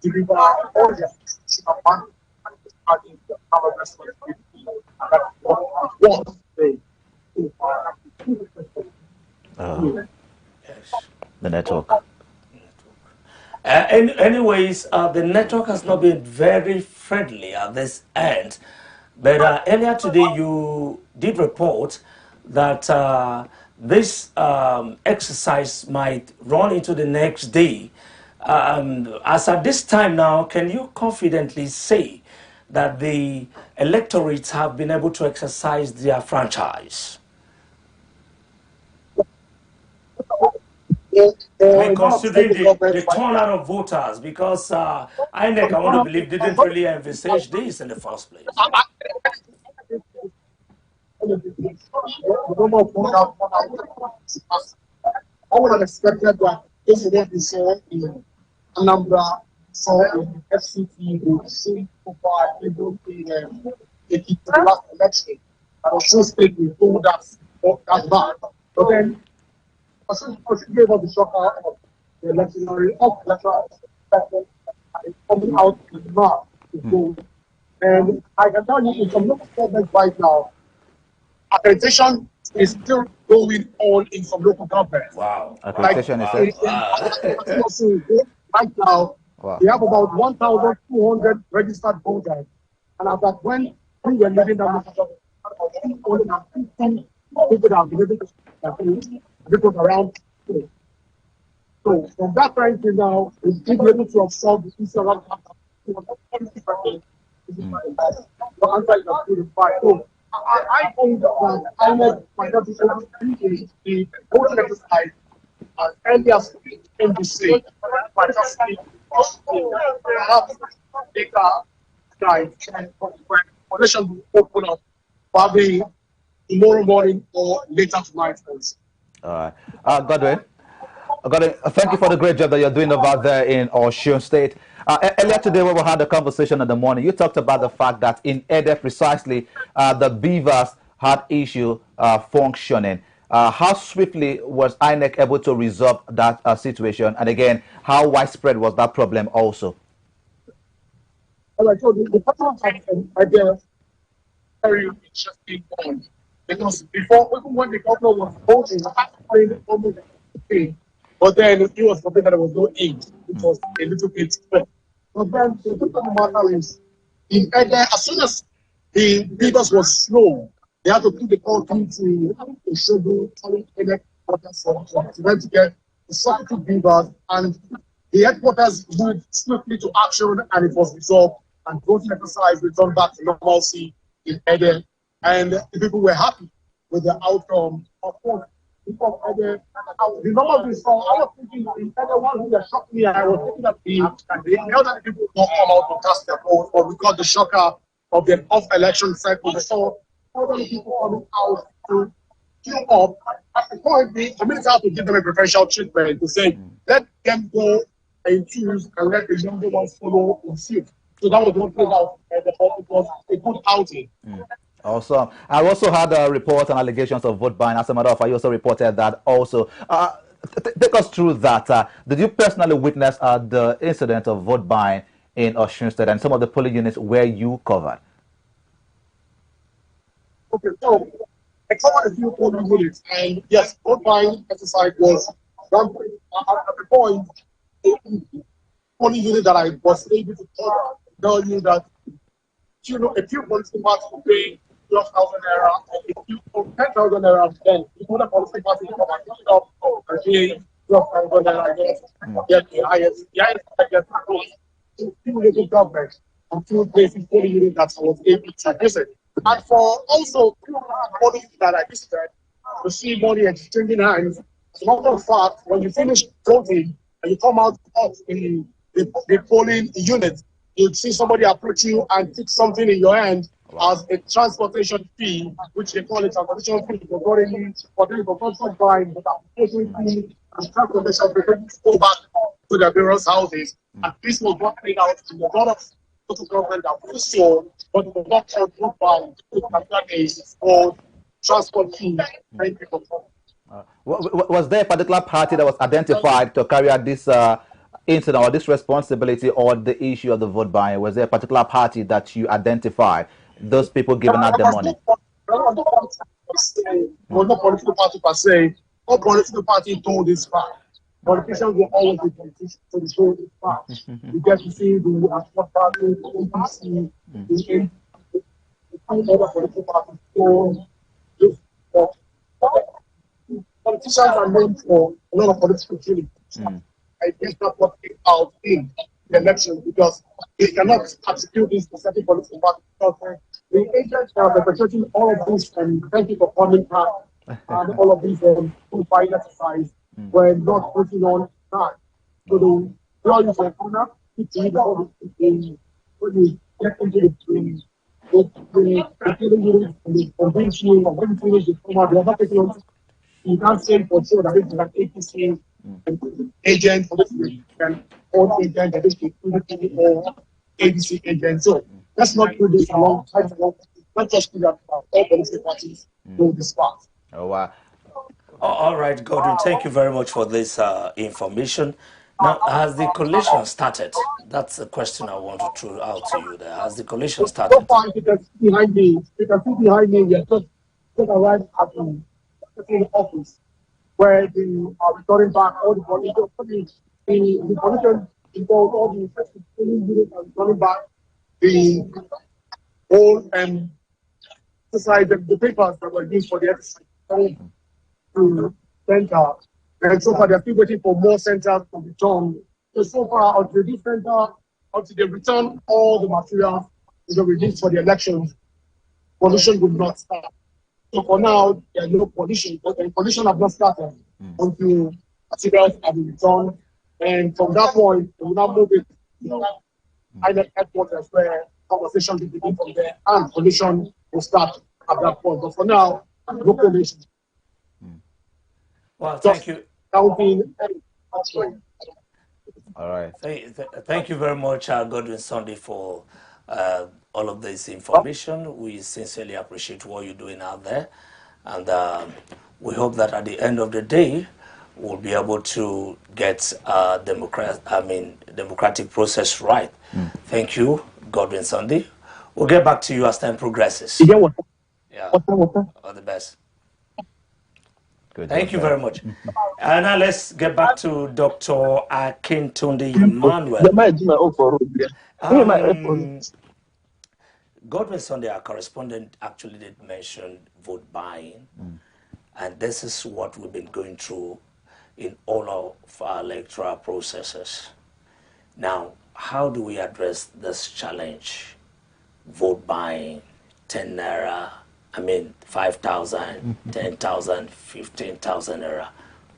deliver all the institutional money and starting to have a responsibility. That's what they do. The network. Anyways, the network has not been very friendly at this end. But earlier today, you did report that this exercise might run into the next day. As at this time now, can you confidently say that the electorates have been able to exercise their franchise? I mean, considering the turnout of voters, because INEC, I want to believe, didn't really envisage this in the first place. I would have expected that this is what we saw in Anambra, saw in FCT, we see so far able in the last election. And Osun State will hold that back. But then, Osun gave us the shocker of the electoral coming out in March to vote. And I can tell you, in some local governments right now, accreditation is still going on in some local governments. Wow. Accreditation is right now, wow. We have about 1,200 registered voters. And as at when we were living that only 15 people that have been able to because around. So from that time to now, we've been able to absorb the issue around I think that I might not be able to the voting exercise as early as NBC, but just data guide and population will open up probably tomorrow morning or later tonight. All right. Godwin, thank you for the great job that you're doing over there in Osun State. Earlier today, when we had a conversation in the morning, you talked about the fact that in Ede precisely, the beavers had issue functioning. How swiftly was INEC able to resolve that situation? And again, how widespread was that problem also? Well, I told you, the problem I guess, very interesting one. Because before, even when the governor was voting, I had to play the almost thing. But then it was something that there was no aid, which was a little bit tough. But then the truth of the matter is, as soon as the beavers was slow, they had to put the call to a schedule telling Ede to them to get the substitute beavers, and the headquarters moved swiftly to action, and it was resolved, and voting exercise returned back to normalcy in Ede, and the people were happy with the outcome. Of course, the number we saw, I was thinking the one who shocked me, I was thinking that the elderly people don't come out to cast their vote, but because the shocker of the off-election cycle, we saw elderly people coming out to queue up. At the point, the community had to give them a preferential treatment to say, let them go and choose and let the younger ones follow in suit. So that was one thing out, and it was a good outing. Awesome. I also had reports and allegations of vote buying. As a matter of fact, you also reported that also. Take us through that. Did you personally witness the incident of vote buying in Osun State and some of the polling units where you covered? Okay, so I covered a few polling units, and yes, vote buying exercise was rampant. At the point, the polling unit that I was able to tell you that, you know, a few political parties will pay 12,000 naira, and if you put 10,000 naira, then you put a political party to come and pick it up and pay 12,000 naira again, get the highest, I guess, to few local governments and few places polling units that I was able to visit. And for also polling that I visited, to see money exchanging hands. As a matter of fact, when you finish voting and you come out of the polling unit, you'd see somebody approach you and take something in your hand as a transportation fee, which they call it transportation fee for going for buying, but application fee and transportation fee to go back to their various houses. And this was working out in a lot of local government that we saw, but it was not called group buying. It's called transport fee. Was there a particular party that was identified to carry out this incident or this responsibility or the issue of the vote buying? Was there a particular party that you identified, those people giving out the money? Was not political party per se. No political party told this fact. Politicians will always be politicians, so they show this fact. You get to see the National Party, the NPC, the other political parties. So this politicians are known for a lot of political killing. I guess that's what came out in the election because they cannot attribute this to certain political parties because the agents are perpetrating all of this and thank you for coming back and all of these fire exercise were not putting on time. So the all is a corner, it's when you get into the convention or when you finish the format, they are not taking on. You can't say for sure that it's like APC agent and all agent that is security or ABC agent. So let's not do this along. Let's just do that all political parties go this path. Oh wow. All right, Godwin, thank you very much for this information. Now, has the coalition started? That's a question I want to throw out to you there. Has the coalition started? So far, you can see behind me, we are just arrived at the office where they are returning back all the political the coalition involved all the effective units and returning back the whole exercise, the papers that were used for the exercise to center. And so far, they're still waiting for more centers to return. So far, until this center, until they return all the materials that were released for the elections, coalition will not start. So for now, there's no coalition, but the coalition have not started until materials have been returned. And from that point, we will now move it to INEC headquarters where conversation will begin from there and coalition will start at that point. But for now, no coalition. Well, thank you. All right. Thank you very much, Godwin Sunday, for all of this information. We sincerely appreciate what you're doing out there. And we hope that at the end of the day, we'll be able to get democratic process right. Thank you, Godwin Sunday. We'll get back to you as time progresses. Yeah. All the best. Good Thank you very much. And now let's get back to Dr. Akintunde Emmanuel. Godwin Sunday, our correspondent, actually did mention vote buying. And this is what we've been going through in all of our electoral processes. Now, how do we address this challenge? Vote buying, 10 naira, 5,000, 10,000, 15,000 naira.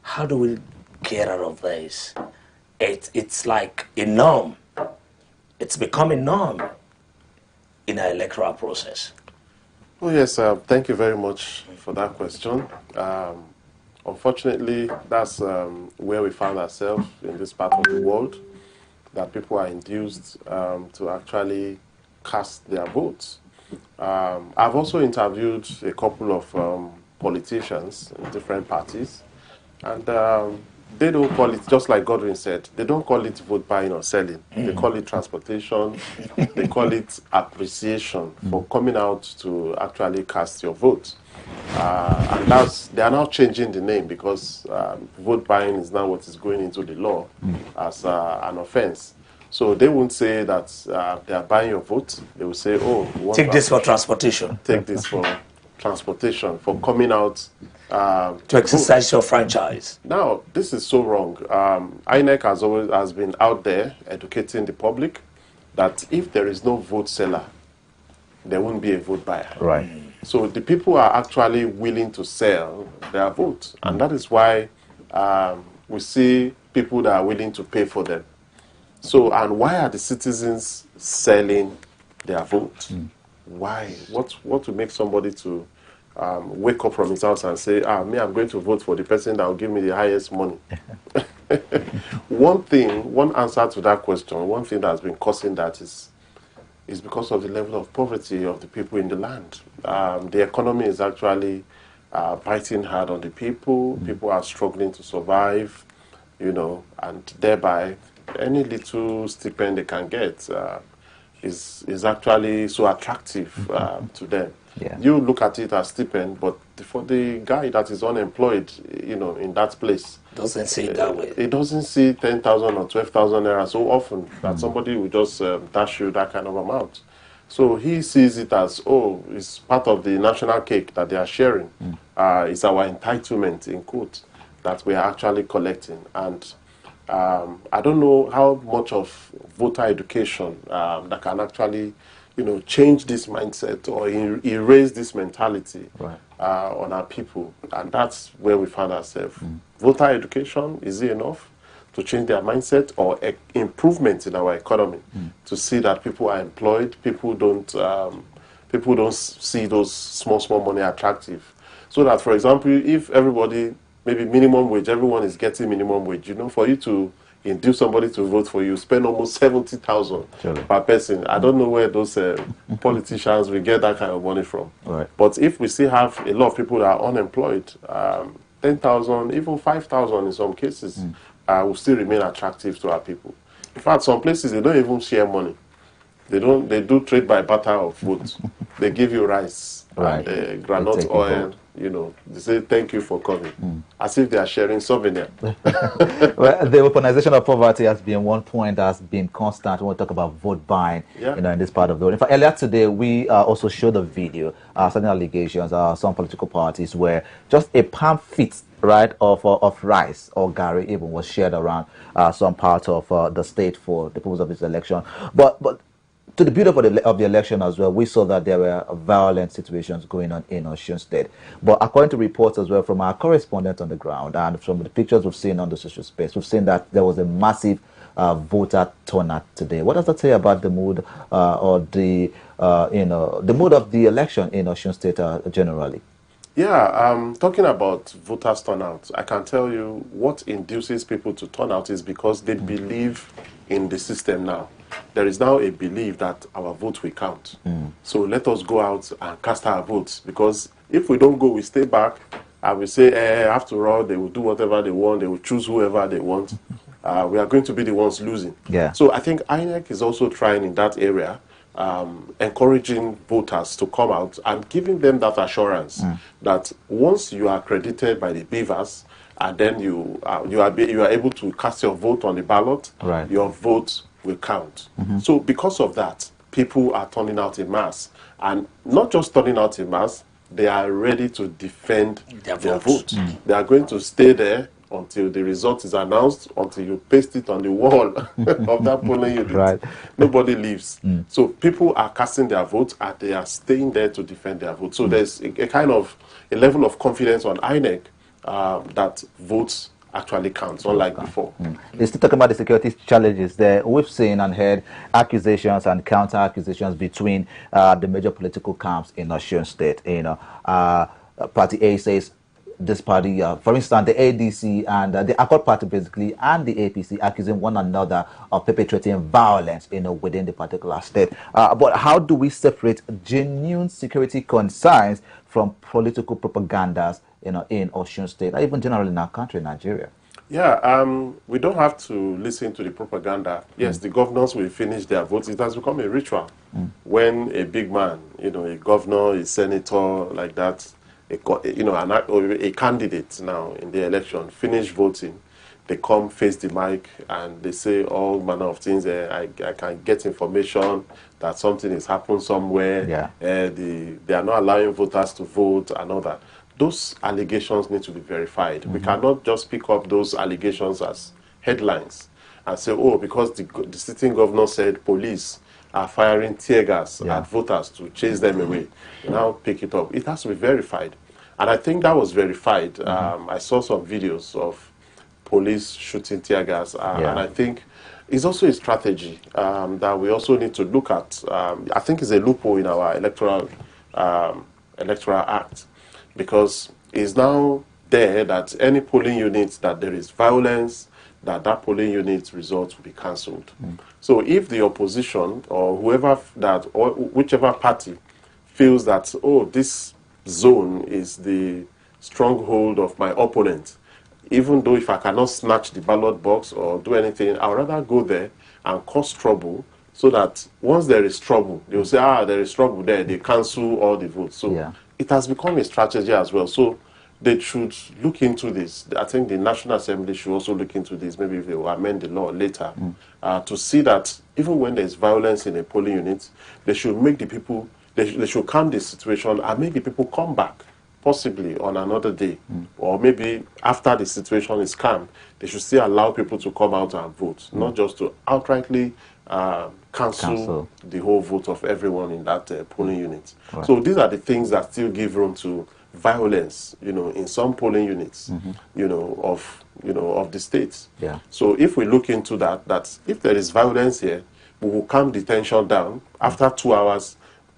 How do we get out of this? It's like a norm. It's become a norm in our electoral process. Oh yes, thank you very much for that question. Unfortunately, that's where we found ourselves in this part of the world, that people are induced to actually cast their votes. I've also interviewed a couple of politicians in different parties, and they don't call it, just like Godwin said, they don't call it vote buying or selling. They call it transportation. They call it appreciation for coming out to actually cast your vote. And they are now changing the name because vote buying is now what is going into the law as an offense. So they won't say that they are buying your vote. They will say, oh, take this for transportation. Take this for transportation, for coming out to exercise your franchise. Now, this is so wrong. INEC has been out there educating the public that if there is no vote seller, there won't be a vote buyer. Right. So the people are actually willing to sell their vote. And that is why we see people that are willing to pay for them. So, and why are the citizens selling their vote? Why? What will make somebody to wake up from his house and say, I'm going to vote for the person that will give me the highest money? One answer to that question, one thing that has been causing that is because of the level of poverty of the people in the land. The economy is actually biting hard on the people. People are struggling to survive, and thereby any little stipend they can get is actually so attractive to them. Yeah. You look at it as stipend, but for the guy that is unemployed, in that place, doesn't see it that way. It doesn't see 10,000 or 12,000 naira so often that somebody will just dash you that kind of amount. So he sees it as, it's part of the national cake that they are sharing. It's our entitlement, in quote. that we are actually collecting. And I don't know how much of voter education that can actually, change this mindset or erase this mentality on our people. And that's where we find ourselves. Voter education, is it enough to change their mindset, or improvement in our economy to see that people are employed, people don't see those small money attractive? So that, for example, if everybody, maybe minimum wage, everyone is getting minimum wage, for you to induce somebody to vote for you, spend almost 70,000 per person. I don't know where those politicians will get that kind of money from. Right. But if we still have a lot of people that are unemployed, 10,000, even 5,000 in some cases, will still remain attractive to our people. In fact, some places, they don't even share money. They do trade by barter of votes. They give you rice and granite oil. They say thank you for coming, as if they are sharing souvenir. Well, the weaponization of poverty has been one point that has been constant when we talk about vote buying. In this part of the world. In fact, earlier today we also showed a video, certain allegations, some political parties where just a palm fit of rice or gari even was shared around some part of the state for the purpose of this election. But to the beauty of the election as well, we saw that there were violent situations going on in Osun State. But according to reports as well from our correspondents on the ground and from the pictures we've seen on the social space, we've seen that there was a massive voter turnout today. What does that say about the mood or the mood of the election in Osun State generally? Yeah, talking about voters turnout, I can tell you what induces people to turn out is because they believe in the system now. There is now a belief that our vote will count. So let us go out and cast our votes, because if we don't go, we stay back and we say, after all, they will do whatever they want, they will choose whoever they want. We are going to be the ones losing. So I think INEC is also trying in that area, encouraging voters to come out and giving them that assurance that once you are accredited by the beavers, and then you are able to cast your vote on the ballot, your vote will count. So because of that, people are turning out in mass, and not just turning out in mass, they are ready to defend their vote. They are going to stay there until the result is announced, until you paste it on the wall of that polling unit. Nobody leaves. So people are casting their votes and they are staying there to defend their vote. So there's a kind of a level of confidence on INEC that votes actually counts, unlike before. They're still talking about the security challenges there. We've seen and heard accusations and counter accusations between the major political camps in Osun State. Party A says this party, for instance, the ADC and the Accord Party basically, and the APC accusing one another of perpetrating violence, within the particular state. But how do we separate genuine security concerns from political propagandas, in Osun State, or even generally in our country, Nigeria? Yeah, we don't have to listen to the propaganda. Yes, the governors will finish their votes. It has become a ritual. When a big man, a governor, a senator, like that, a candidate now in the election, finish voting, they come face the mic and they say all manner of things. I can get information that something has happened somewhere. They are not allowing voters to vote and all that. Those allegations need to be verified. We cannot just pick up those allegations as headlines and say, oh, because the sitting governor said police are firing tear gas at voters to chase them away. Now pick it up. It has to be verified. And I think that was verified. I saw some videos of police shooting tear gas. And I think it's also a strategy that we also need to look at. I think it's a loophole in our electoral act, because it's now there that any polling unit that there is violence, that polling unit's results will be cancelled. So if the opposition or whichever party feels that, oh, this zone is the stronghold of my opponent, even though if I cannot snatch the ballot box or do anything, I'd rather go there and cause trouble, so that once there is trouble, they will say, there is trouble there, they cancel all the votes. So it has become a strategy as well. So they should look into this. I think the National Assembly should also look into this, maybe if they will amend the law later, to see that even when there's violence in a polling unit, they should make the people, they should calm the situation and make the people come back possibly on another day, or maybe after the situation is calm, they should still allow people to come out and vote, not just to outrightly cancel the whole vote of everyone in that polling unit. Right. So these are the things that still give room to violence, in some polling units, of the states. Yeah. So if we look into that if there is violence here, we will calm the tension down. After 2 hours,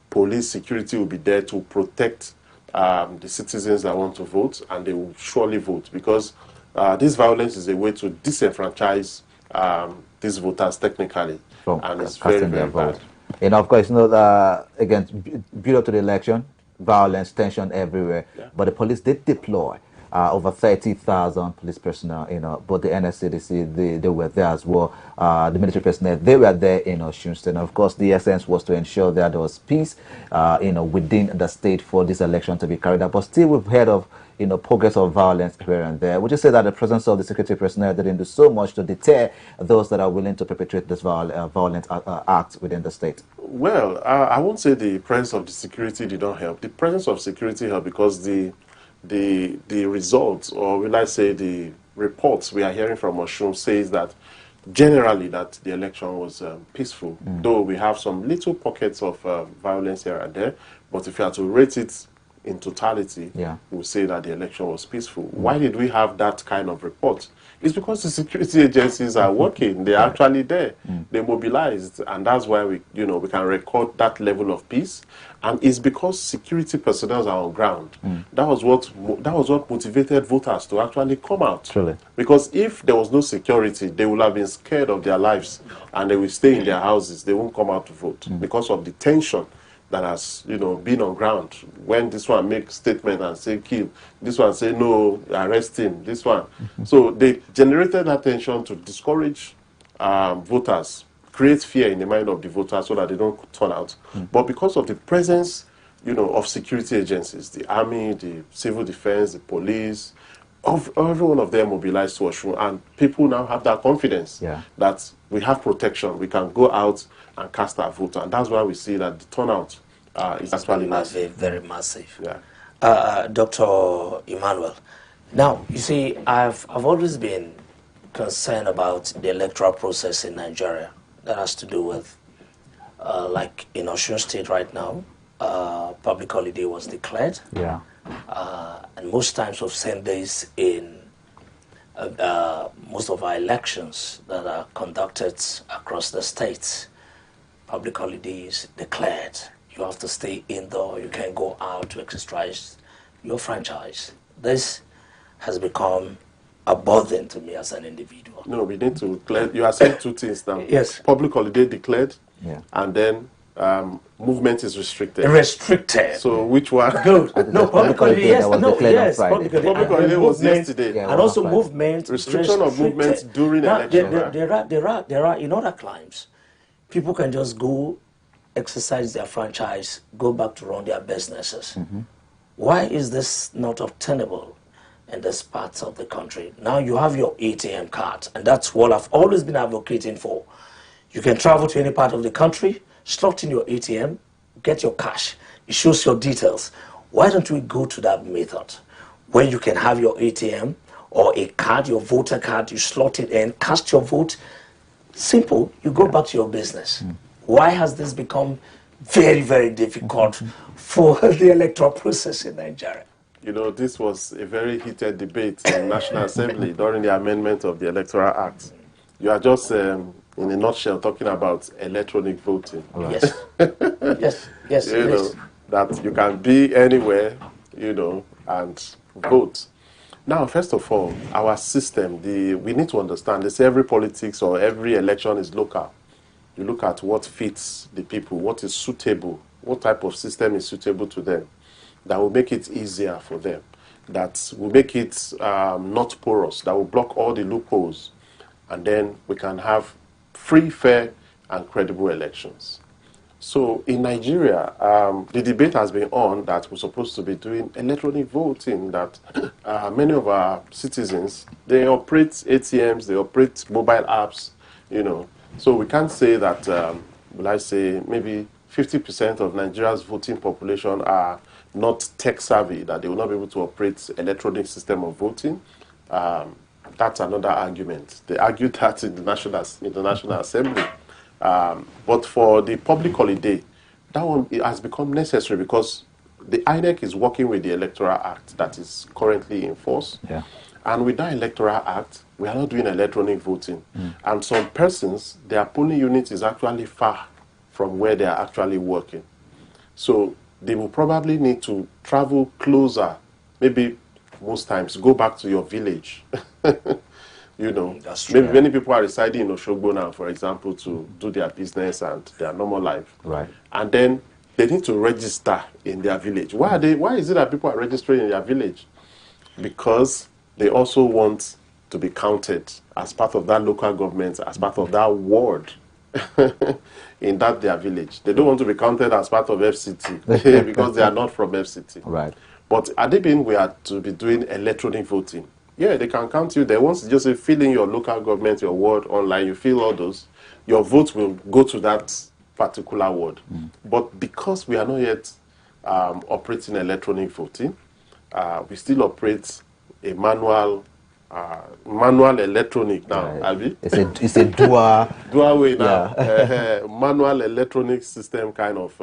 police security will be there to protect the citizens that want to vote, and they will surely vote, because this violence is a way to disenfranchise these voters technically, and it's very, very bad. And of course, again, build up to the election, violence, tension everywhere. Yeah. But the police did deploy over 30,000 police personnel. But the NSCDC, they were there as well. The military personnel, they were there in Osun State. And of course, the essence was to ensure that there was peace, within the state for this election to be carried out. But still, we've heard of pockets of violence here and there. Would you say that the presence of the security personnel didn't do so much to deter those that are willing to perpetrate this violent act within the state? Well, I won't say the presence of the security did not help. The presence of security helped because the results, or will I say the reports we are hearing from Osun, says that generally that the election was peaceful, though we have some little pockets of violence here and there. But if you are to rate it in totality, we will say that the election was peaceful. Why did we have that kind of report? It's because the security agencies are working. They're actually there. They mobilized, and that's why we can record that level of peace. And it's because security personnel are on ground. That was what motivated voters to actually come out. Truly. Because if there was no security, they would have been scared of their lives, and they will stay in their houses. They won't come out to vote because of the tension that has been on ground. When this one makes statement and say kill, this one say no, arrest him, this one. So they generated that tension to discourage voters, create fear in the mind of the voters so that they don't turn out. But because of the presence of security agencies, the army, the civil defense, the police, every one of them mobilized to Osun, and people now have that confidence that we have protection, we can go out and cast our vote, and that's why we see that the turnout is actually massive, very massive. Yeah. Dr. Emmanuel, now you see, I've always been concerned about the electoral process in Nigeria. That has to do with, like in Osun State right now, public holiday was declared. Yeah. And most times we've seen this in most of our elections that are conducted across the states. Public holidays declared. You have to stay indoor. You can't go out to exercise your franchise. This has become a burden to me as an individual. No, we need to clear. You are saying two things now. Yes. Public holiday declared, and then movement is restricted. Restricted. So which one? Good. No, public holiday, yes. No, yes. Public holiday was yesterday. And also movement. Restriction of movement during election. There are in other climes, people can just go exercise their franchise, go back to run their businesses. Why is this not obtainable in this parts of the country? Now you have your ATM card, and that's what I've always been advocating for. You can travel to any part of the country, slot in your ATM, get your cash. It shows your details. Why don't we go to that method where you can have your ATM or a card, your voter card, you slot it in, cast your vote. Simple, you go back to your business. Why has this become very, very difficult for the electoral process in Nigeria? This was a very heated debate in the National Assembly during the amendment of the Electoral Act. You are just, in a nutshell, talking about electronic voting. Yes. yes. That you can be anywhere, and vote. Now, first of all, our system, we need to understand, they say every politics or every election is local. You look at what fits the people, what is suitable, what type of system is suitable to them, that will make it easier for them, that will make it not porous, that will block all the loopholes, and then we can have free, fair, and credible elections. So in Nigeria, the debate has been on that we're supposed to be doing electronic voting, that many of our citizens, they operate ATMs, they operate mobile apps, So we can't say that, will I say, maybe 50% of Nigeria's voting population are not tech savvy, that they will not be able to operate electronic system of voting. That's another argument. They argued that in the National Assembly. But for the public holiday, that one it has become necessary because the INEC is working with the Electoral Act that is currently in force. Yeah. And with that Electoral Act, we are not doing electronic voting. And some persons, their polling unit is actually far from where they are actually working. So they will probably need to travel closer, maybe most times go back to your village. You know, maybe many people are residing in Oshogbo now, for example, to do their business and their normal life. Right. And then they need to register in their village. Why is it that people are registering in their village? Because they also want to be counted as part of that local government, as part of that ward in that their village. They don't want to be counted as part of FCT because they are not from FCT. Right. But at the end, we are to be doing electronic voting. Yeah, they can count you there. Once you just fill in your local government, your ward online, you fill all those, your vote will go to that particular ward. But because we are not yet operating electronic voting, we still operate a manual electronic now, Abi. It's a dual way now. Manual electronic system kind of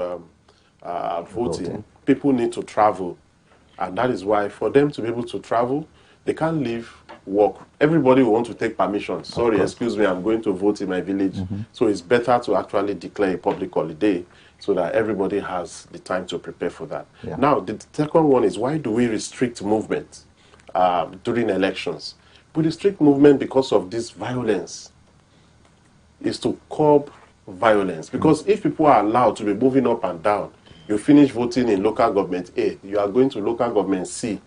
voting. People need to travel, and that is why for them to be able to travel, they can't leave work. Everybody will want to take permission. Sorry, excuse me, I'm going to vote in my village. So it's better to actually declare a public holiday so that everybody has the time to prepare for that. Yeah. Now, the second one is, why do we restrict movement during elections? We restrict movement because of this violence. Is to curb violence. Because if people are allowed to be moving up and down, you finish voting in local government A, you are going to local government C,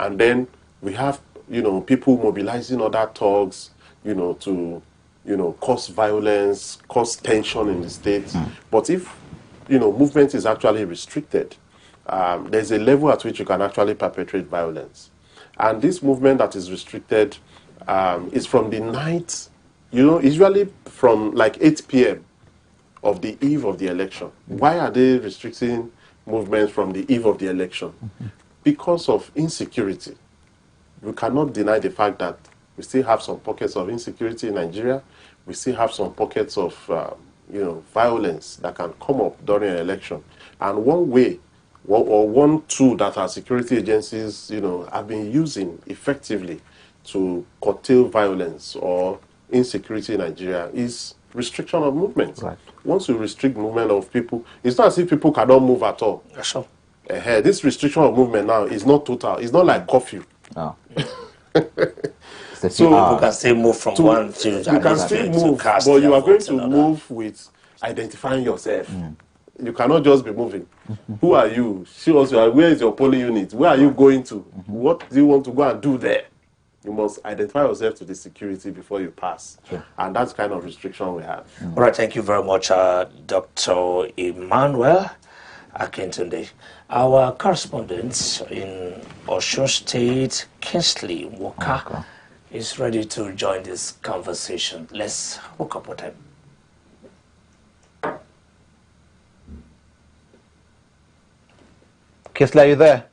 and then we have, people mobilizing other thugs, to, cause violence, cause tension in the state. But if, movement is actually restricted, there's a level at which you can actually perpetrate violence. And this movement that is restricted is from the night, usually from like 8 p.m. of the eve of the election. Why are they restricting movement from the eve of the election? Because of insecurity. We cannot deny the fact that we still have some pockets of insecurity in Nigeria. We still have some pockets of, violence that can come up during an election. And one way, or one tool that our security agencies, have been using effectively to curtail violence or insecurity in Nigeria is restriction of movement. Right. Once you restrict movement of people, it's not as if people cannot move at all. Sure. This restriction of movement now is not total. It's not like curfew. No. So people can still move from one to you can still move, but you are going to move with identifying yourself. You cannot just be moving. Who are you? Show us where is your polling unit? Where are you going to? What do you want to go and do there? You must identify yourself to the security before you pass. Sure. And that's kind of restriction we have. All right, thank you very much, Dr. Emmanuel Akintunde. Our correspondent in Osun State, Kingsley Walker, is ready to join this conversation. Let's hook up with him. Kingsley, are you there?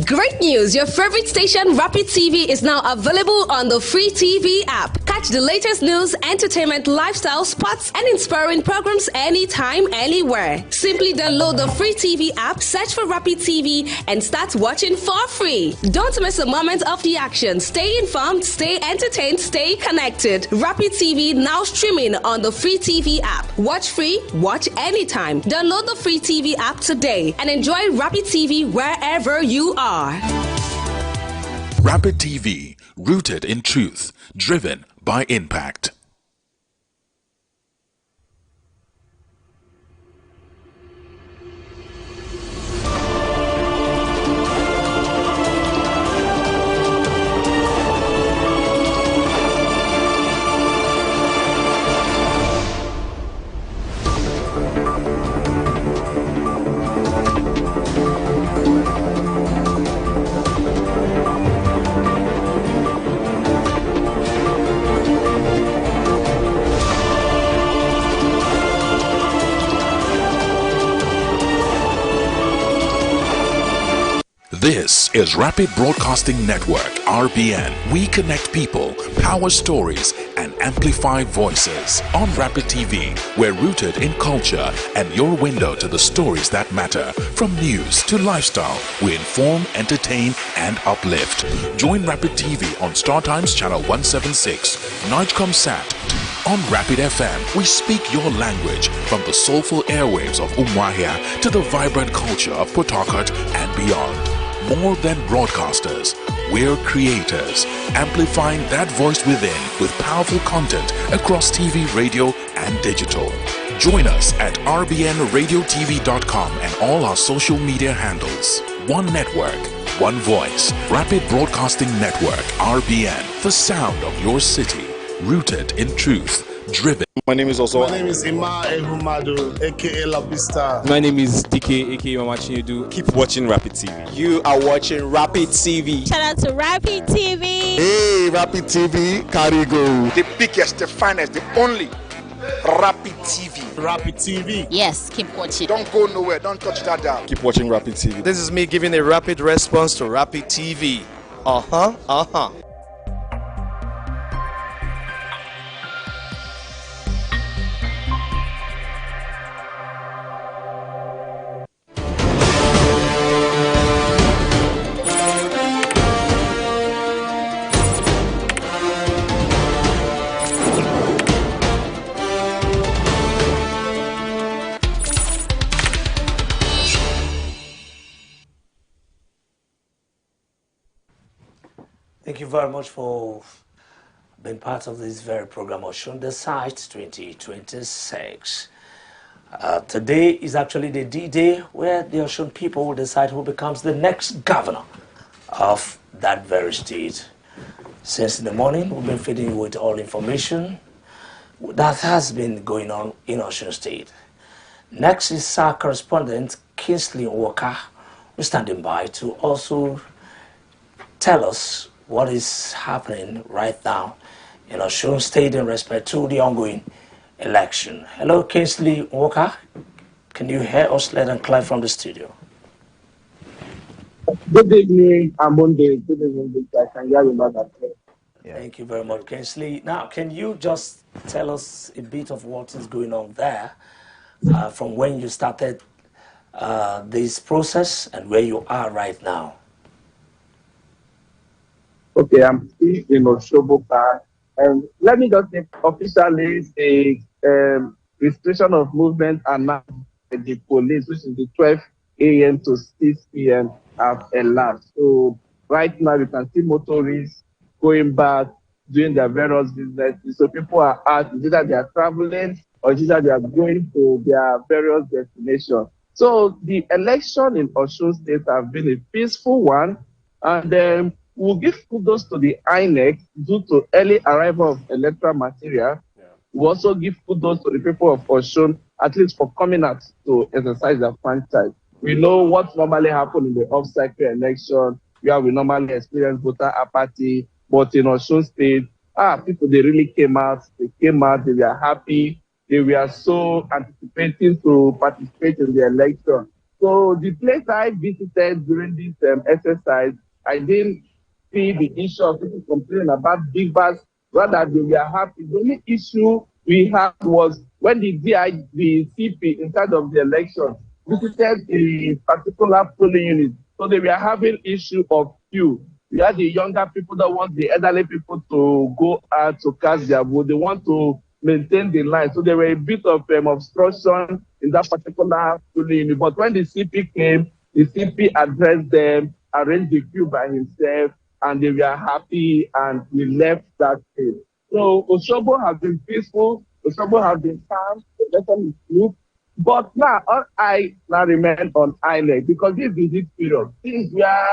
Great news! Your favorite station, Rapid TV, is now available on the free TV app. Catch the latest news, entertainment, lifestyle, sports, and inspiring programs anytime, anywhere. Simply download the free TV app, search for Rapid TV, and start watching for free. Don't miss a moment of the action. Stay informed, stay entertained, stay connected. Rapid TV now streaming on the free TV app. Watch free, watch anytime. Download the free TV app today and enjoy Rapid TV wherever you are. Rapid TV, rooted in truth, driven by impact. This is Rapid Broadcasting Network, RBN. We connect people, power stories, and amplify voices. On Rapid TV, we're rooted in culture and your window to the stories that matter. From news to lifestyle, we inform, entertain, and uplift. Join Rapid TV on StarTimes Channel 176, Nightcomsat. On Rapid FM, we speak your language from the soulful airwaves of Umuahia to the vibrant culture of Port Harcourt and beyond. More than broadcasters, we're creators, amplifying that voice within with powerful content across TV, radio, and digital. Join us at rbnradiotv.com and all our social media handles. One network, one voice. Rapid Broadcasting Network, RBN. The sound of your city, rooted in truth, driven. My name is Osun. My name is Ima Ehumadu, aka Labista. My name is DK, aka Mamachinyedu. Keep watching Rapid TV. You are watching Rapid TV. Shout out to Rapid TV. Hey, Rapid TV, Carigo. The biggest, the finest, the only Rapid TV. Rapid TV. Yes, keep watching. Don't go nowhere. Don't touch that dial. Keep watching Rapid TV. This is me giving a rapid response to Rapid TV. Thank you very much for being part of this very program, Osun Decide 2026. Today is actually the D-Day where the Osun people will decide who becomes the next governor of that very state. Since in the morning, we've been feeding you with all information that has been going on in Osun State. Next is our correspondent, Kingsley Walker, who's standing by to also tell us what is happening right now in Osun State in respect to the ongoing election. Hello, Kingsley Walker. Can you hear us loud and clear from the studio? Good evening, Monday. Good evening, I can hear you loud and clear. Thank you very much, Kingsley. Now, can you just tell us a bit of what is going on there from when you started this process and where you are right now? Okay, I'm still in Oshobo Park. Let me just say officially a restriction of movement announced by the police, which is the 12 a.m. to 6 p.m. have elapsed. So right now you can see motorists going back, doing their various businesses. So people are out, either they are traveling or either they are going to their various destinations. So the election in Osun State has been a peaceful one, and we'll give kudos to the INEC due to early arrival of electoral material. We also give kudos to the people of Osun, at least for coming out to exercise their franchise. We know what normally happens in the off-cycle election, where we normally experience voter apathy, but in Osun State, people, they really came out, they were happy, they were so anticipating to participate in the election. So the place I visited during this exercise, I didn't see the issue of people complaining about big bus. Rather, they were happy. The only issue we had was when the the CP inside of the election visited a particular polling unit. So they were having issue of queue. We had the younger people that want the elderly people to go out to cast their vote. They want to maintain the line. So there were a bit of obstruction in that particular polling unit. But when the CP came, the CP addressed them, arranged the queue by himself, and they were happy, and we left that place. So Osogbo has been peaceful. Osogbo has been calm. The election is good. But now, all I now remain on INEC because this is this period. Things were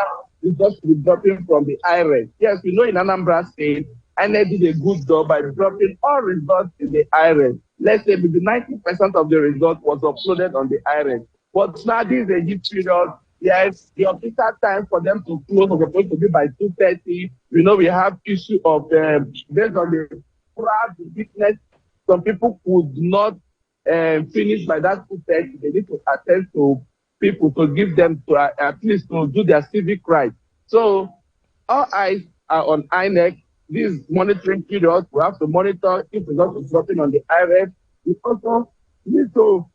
just dropping from the IRES. Yes, we know in Anambra State, INEC did a good job by dropping all results in the IRES. Let's say maybe 90% of the result was uploaded on the IRES. But now this is a heat period. Yes, the official time for them to close was supposed to be by 2:30. We know we have issue of based on the crowd, the business. Some people could not finish by that 2:30. They need to attend to people to give them to at least to do their civic rights. So all eyes are on INEC. This monitoring period, we have to monitor if results is dropping on the IREF. We also need to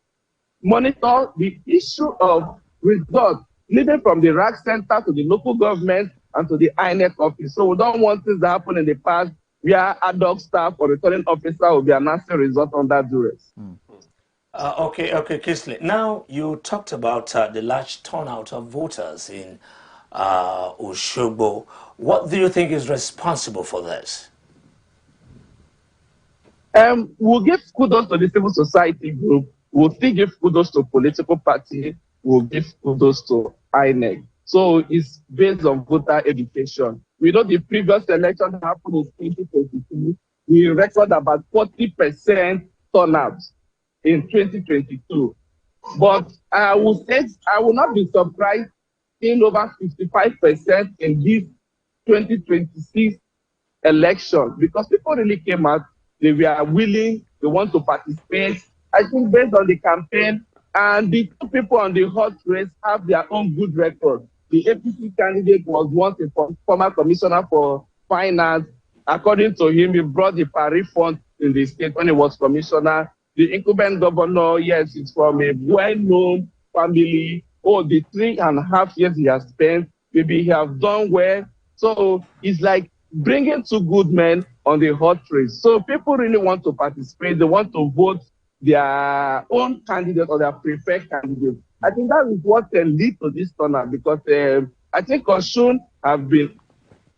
monitor the issue of results, leading from the RAC center to the local government and to the INEC office. So we don't want things that happened in the past where ad hoc staff or returning officer will be announcing results under duress. Okay, Kisley. Now, you talked about the large turnout of voters in Osogbo. What do you think is responsible for this? We'll give kudos to the civil society group. We'll still give kudos to political party. We'll give kudos to INEC. So it's based on voter education. We know the previous election happened in 2022. We record about 40% turnout in 2022. But I will say I will not be surprised in over 55% in this 2026 election because people really came out. They were willing, they want to participate. I think based on the campaign, and the two people on the hot race have their own good record. The APC candidate was once a former commissioner for finance. According to him, he brought the Paris fund in the state when he was commissioner. The incumbent governor, yes, it's from a well-known family. Oh, the 3.5 years he has spent, maybe he has done well. So it's like bringing two good men on the hot race. So people really want to participate. They want to vote their own candidate or their preferred candidate. I think that is what can lead to this turnout because I think Osun have been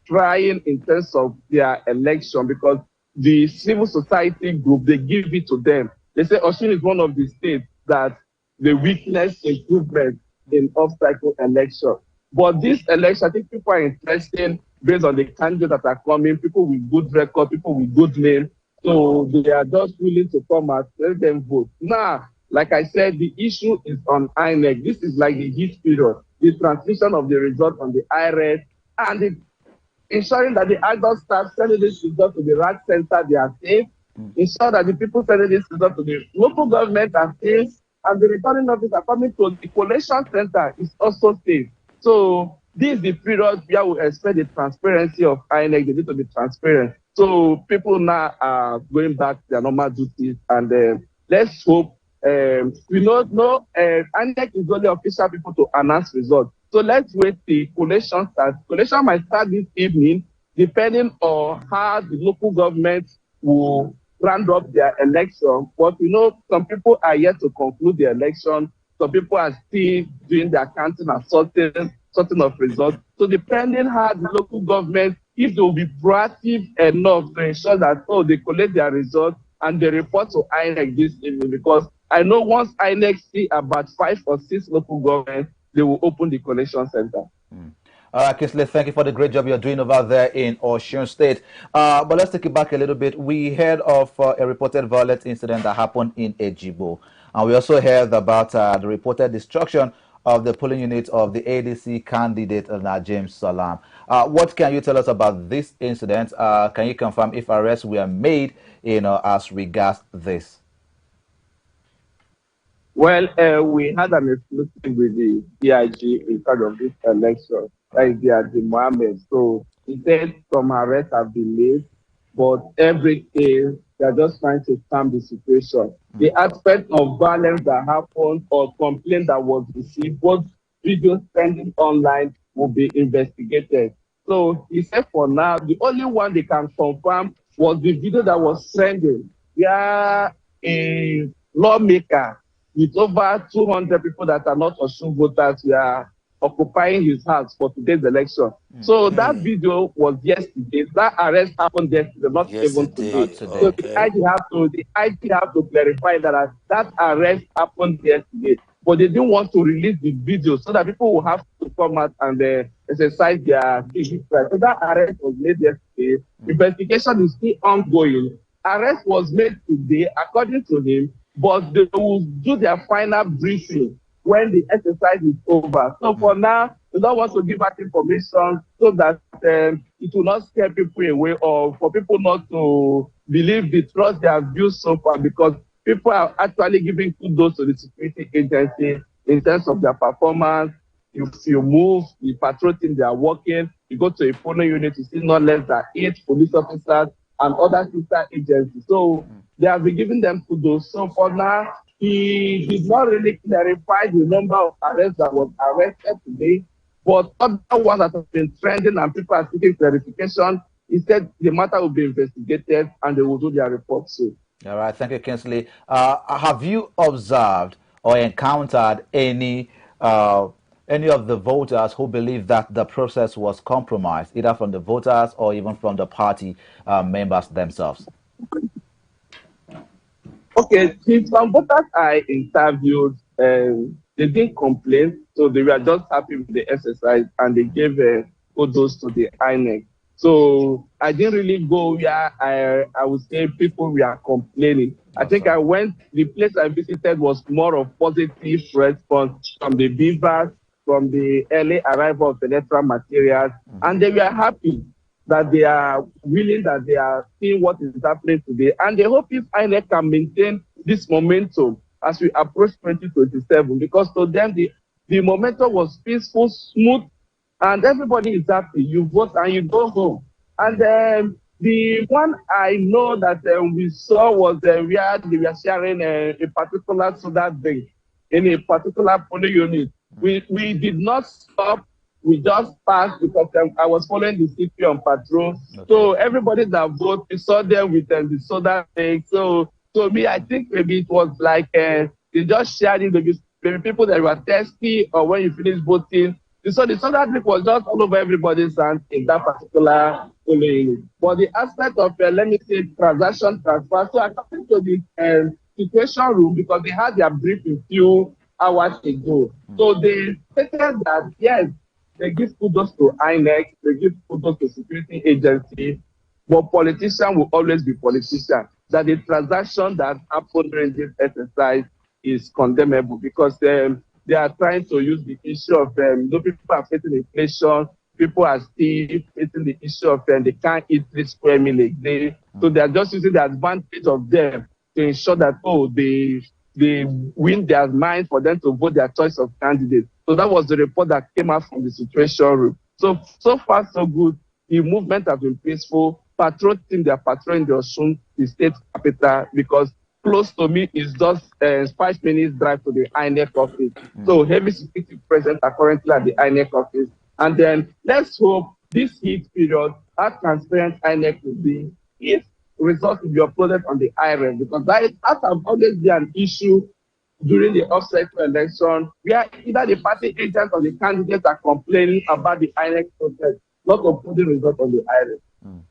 trying in terms of their election because the civil society group, they give it to them. They say Osun is one of the states that they witness improvement in off-cycle election. But this election, I think people are interested based on the candidates that are coming, people with good record, people with good name. So they are just willing to come out, let them vote. Now, like I said, the issue is on INEC. This is like the heat period, the transmission of the result on the IRS, and ensuring that the adult staff sending this result to the RAC center, they are safe. Ensure that the people sending this result to the local government are safe, and the returning officer coming to the collation center is also safe. So this is the period where we expect the transparency of INEC. They need to be transparent. So people now are going back to their normal duties, and let's hope. We know INEC is only official people to announce results. So let's wait till collation starts. Collation might start this evening, depending on how the local government will round up their election. But we know some people are yet to conclude the election. Some people are still doing their counting and sorting of results. So depending how the local government, if they will be proactive enough to ensure that, they collect their results and they report to INEC this evening, because I know once INEC see about 5 or 6 local governments, they will open the collection center. All right, Kisley, thank you for the great job you're doing over there in Osun State. But let's take it back a little bit. We heard of a reported violent incident that happened in Ejibo. And we also heard about the reported destruction of the polling unit of the ADC candidate, James Salam. What can you tell us about this incident? Can you confirm if arrests were made, as regards this? Well, we had an exclusive with the PIG in charge of this election. That is the Mohammed. So he said some arrests have been made, but every day they're just trying to calm the situation. The aspect of violence that happened or complaint that was received, both videos trending online will be investigated. So he said for now, the only one they can confirm was the video that was trending. Yeah, a lawmaker with over 200 people that are not Osun voters were occupying his house for today's election. So that video was yesterday. That arrest happened yesterday, not even today. So the IG have to clarify that that arrest happened yesterday. But they didn't want to release the video so that people will have to come out and exercise their civic right. So that arrest was made yesterday. Investigation is still ongoing. Arrest was made today, according to him, but they will do their final briefing when the exercise is over. So for now, we don't want to give out information so that it will not scare people away or for people not to believe the trust they have built so far, because people are actually giving kudos to the security agency in terms of their performance. If you move, the patrol team, they are working. You go to a polling unit, you see not less than 8 police officers and other sister agencies. So they have been giving them kudos. So for now, he did not really clarify the number of arrests that was arrested today, but other ones that have been trending and people are seeking clarification, he said the matter will be investigated and they will do their report soon. All right, thank you, Kinsley. Have you observed or encountered any of the voters who believe that the process was compromised, either from the voters or even from the party members themselves? Okay, some voters I interviewed, they didn't complain, so they were just happy with the exercise and they gave kudos to the INEC. So I didn't really go where I would say people were complaining. I think the place I visited was more of positive response from the beavers, from the early arrival of the electoral materials, and they were happy that they are willing, that they are seeing what is happening today. And they hope if INEC can maintain this momentum as we approach 2027, because to them, the momentum was peaceful, smooth, and everybody is happy. You vote and you go home. And the one I know that we saw was where they were sharing a particular soda drink in a particular polling unit. We did not stop. We just passed because I was following the CP on patrol. Okay. So everybody that voted, we saw them with the soda drink. So me, I think maybe it was like they just shared it. Maybe people that were thirsty, or when you finish voting. So the soda drink was just all over everybody's hand in that particular polling unit. But the aspect of, let me say, transaction transfer, so according to the situation room, because they had their briefing few hours ago. So they stated that, yes, they give kudos to INEC, they give kudos to security agency, but politicians will always be politicians. That the transaction that happened during this exercise is condemnable, because they are trying to use the issue of people are facing inflation, people are still facing the issue of they can't eat 3 square meal a day. So they are just using the advantage of them to ensure that they win their mind for them to vote their choice of candidate. So that was the report that came out from the situation room. So far, so good. The movement has been peaceful. Patrol team, they are patrolling the Osun, the state capital, because close to me is just 5 minutes drive to the INEC office. So heavy security presence are currently at the INEC office. And then let's hope this heat period, how transparent INEC will be if results will be uploaded on the IRM, because that has always been an issue during the off-cycle election, where either the party agents or the candidates are complaining about the INEC process, not uploading results on the IRM.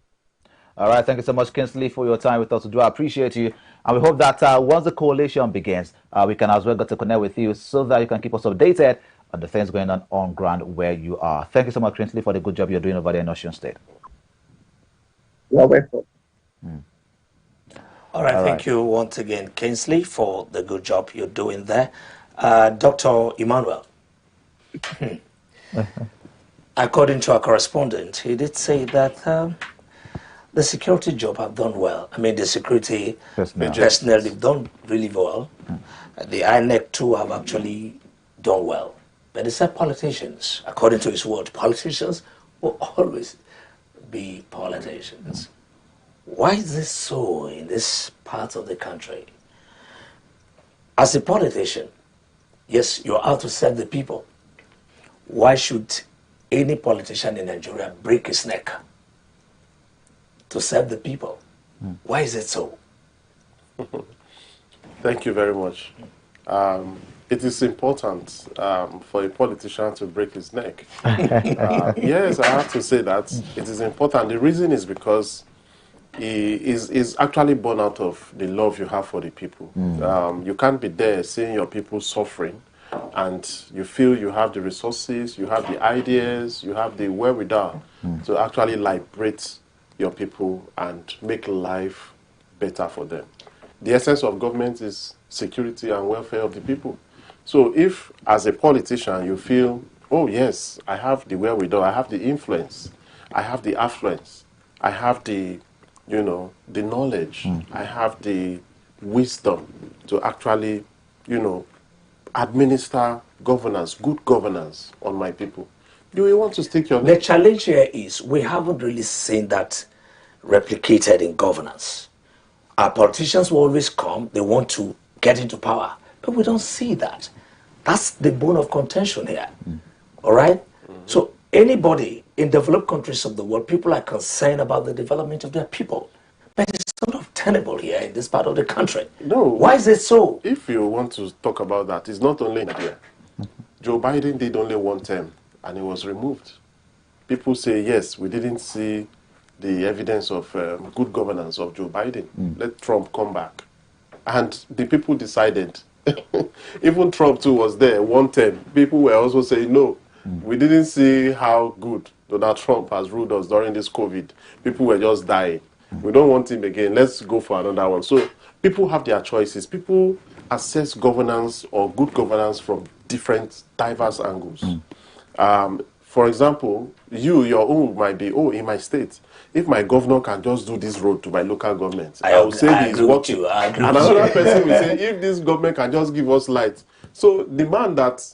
All right, thank you so much, Kinsley, for your time with us. I appreciate you, and we hope that once the coalition begins, we can as well get to connect with you so that you can keep us updated on the things going on ground where you are. Thank you so much, Kinsley, for the good job you're doing over there in Osun State. You're welcome. All right, thank you once again, Kinsley, for the good job you're doing there. Dr. Emmanuel, according to our correspondent, he did say that the security job have done well. I mean, the security personnel, they've done really well. The INEC too have actually done well. But they said politicians, according to his word, politicians will always be politicians. Why is this so in this part of the country? As a politician, yes, you're out to serve the people. Why should any politician in Nigeria break his neck to serve the people? Why is it so? Thank you very much. It is important for a politician to break his neck. Yes, I have to say that it is important. The reason is because he is actually born out of the love you have for the people. You can't be there seeing your people suffering and you feel you have the resources, you have the ideas, you have the wherewithal to actually liberate your people and make life better for them. The essence of government is security and welfare of the people. So if, as a politician, you feel, oh yes, I have the wherewithal, I have the influence, I have the affluence, I have the, the knowledge, I have the wisdom to actually, administer governance, good governance on my people, do you want to stick your The challenge here is we haven't really seen that replicated in governance. Our politicians will always come, they want to get into power, but we don't see that. That's the bone of contention here. All right? So anybody in developed countries of the world, people are concerned about the development of their people. But it's sort of tenable here in this part of the country. No. Why is it so? If you want to talk about that, it's not only Nigeria. Joe Biden did only one term and he was removed. People say, yes, we didn't see the evidence of good governance of Joe Biden. Let Trump come back. And the people decided. Even Trump too was there one term. People were also saying, no, we didn't see how good Donald Trump has ruled us during this COVID. People were just dying. We don't want him again. Let's go for another one. So people have their choices. People assess governance or good governance from different, diverse angles. For example, your own might be, in my state, if my governor can just do this road to my local government, I will say he's working. And another person will say, if this government can just give us light. So the man that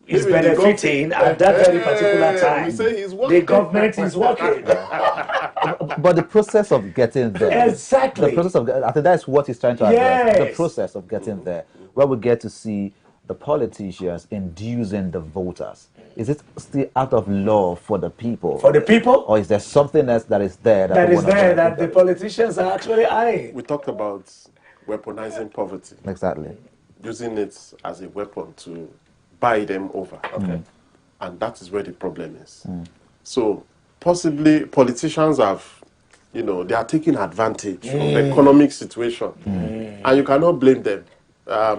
is benefiting at that very particular time, we say he's working. The government is working. But the process of getting there. Exactly. The process of, I think that's what he's trying to address. Yes. The process of getting there, where we get to see the politicians inducing the voters. Is it still out of love for the people? For the people? Or is there something else that is there that the politicians are actually eyeing? We talked about weaponizing poverty. Exactly. Using it as a weapon to buy them over. Okay. And that is where the problem is. So possibly politicians have, they are taking advantage of the economic situation. And you cannot blame them.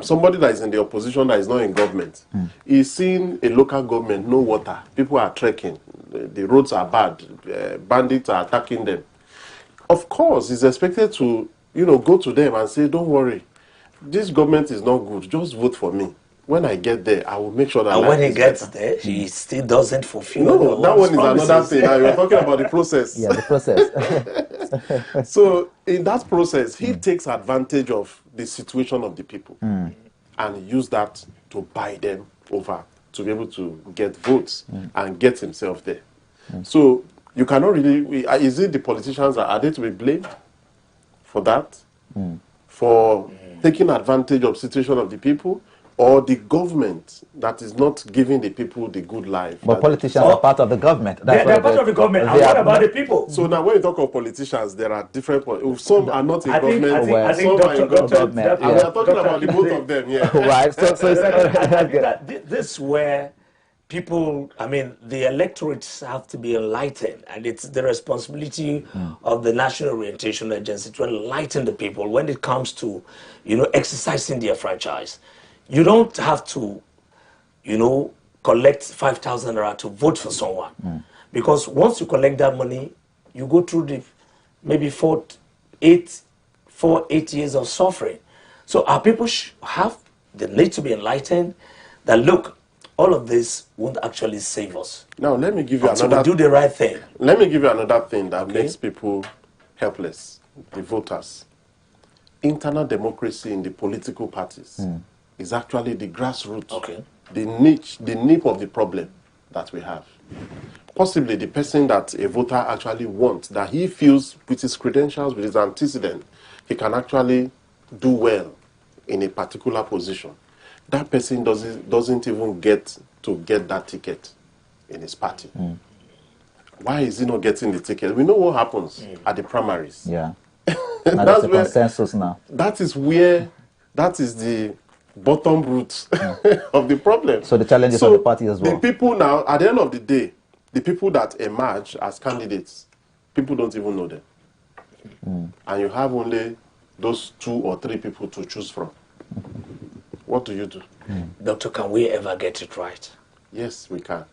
Somebody that is in the opposition that is not in government is seeing a local government, no water. People are trekking. The roads are bad. Bandits are attacking them. Of course, he's expected to, go to them and say, don't worry. This government is not good. Just vote for me. When I get there, I will make sure that. And when he gets there, he still doesn't fulfill. No, that one is another thing. Now you're talking about the process. Yeah, the process. So in that process, he takes advantage of the situation of the people and use that to buy them over to be able to get votes and get himself there. So you cannot really. Is it the politicians are they to be blamed for that? For taking advantage of the situation of the people? Or the government that is not giving the people the good life. But politicians are part of the government. They're part of the government. And what about the people? So now when you talk of politicians, there are different... Some are not in government, I think some are in government. And we are talking about the both of them, yeah. Right. So I think that this is where people, the electorates have to be enlightened. And it's the responsibility of the National Orientation Agency to enlighten the people when it comes to, exercising their franchise. You don't have to, collect 5,000 naira to vote for someone. Because once you collect that money, you go through the maybe 8 years of suffering. So our people they need to be enlightened that, look, all of this won't actually save us. Now, let me give you another... we do the right thing. Let me give you another thing that makes people helpless, the voters. Internal democracy in the political parties. is actually the grassroots, Okay. the niche, the nip of the problem that we have. Possibly the person that a voter actually wants, that he feels with his credentials, with his antecedent, he can actually do well in a particular position. That person doesn't even get to get that ticket in his party. Why is he not getting the ticket? We know what happens at the primaries. Yeah. Now that's the consensus now. That is the bottom root of the problem. So the challenges of the party as well. The people now, at the end of the day, the people that emerge as candidates, people don't even know them. And you have only those 2 or 3 people to choose from. What do you do? Doctor, can we ever get it right? Yes, we can.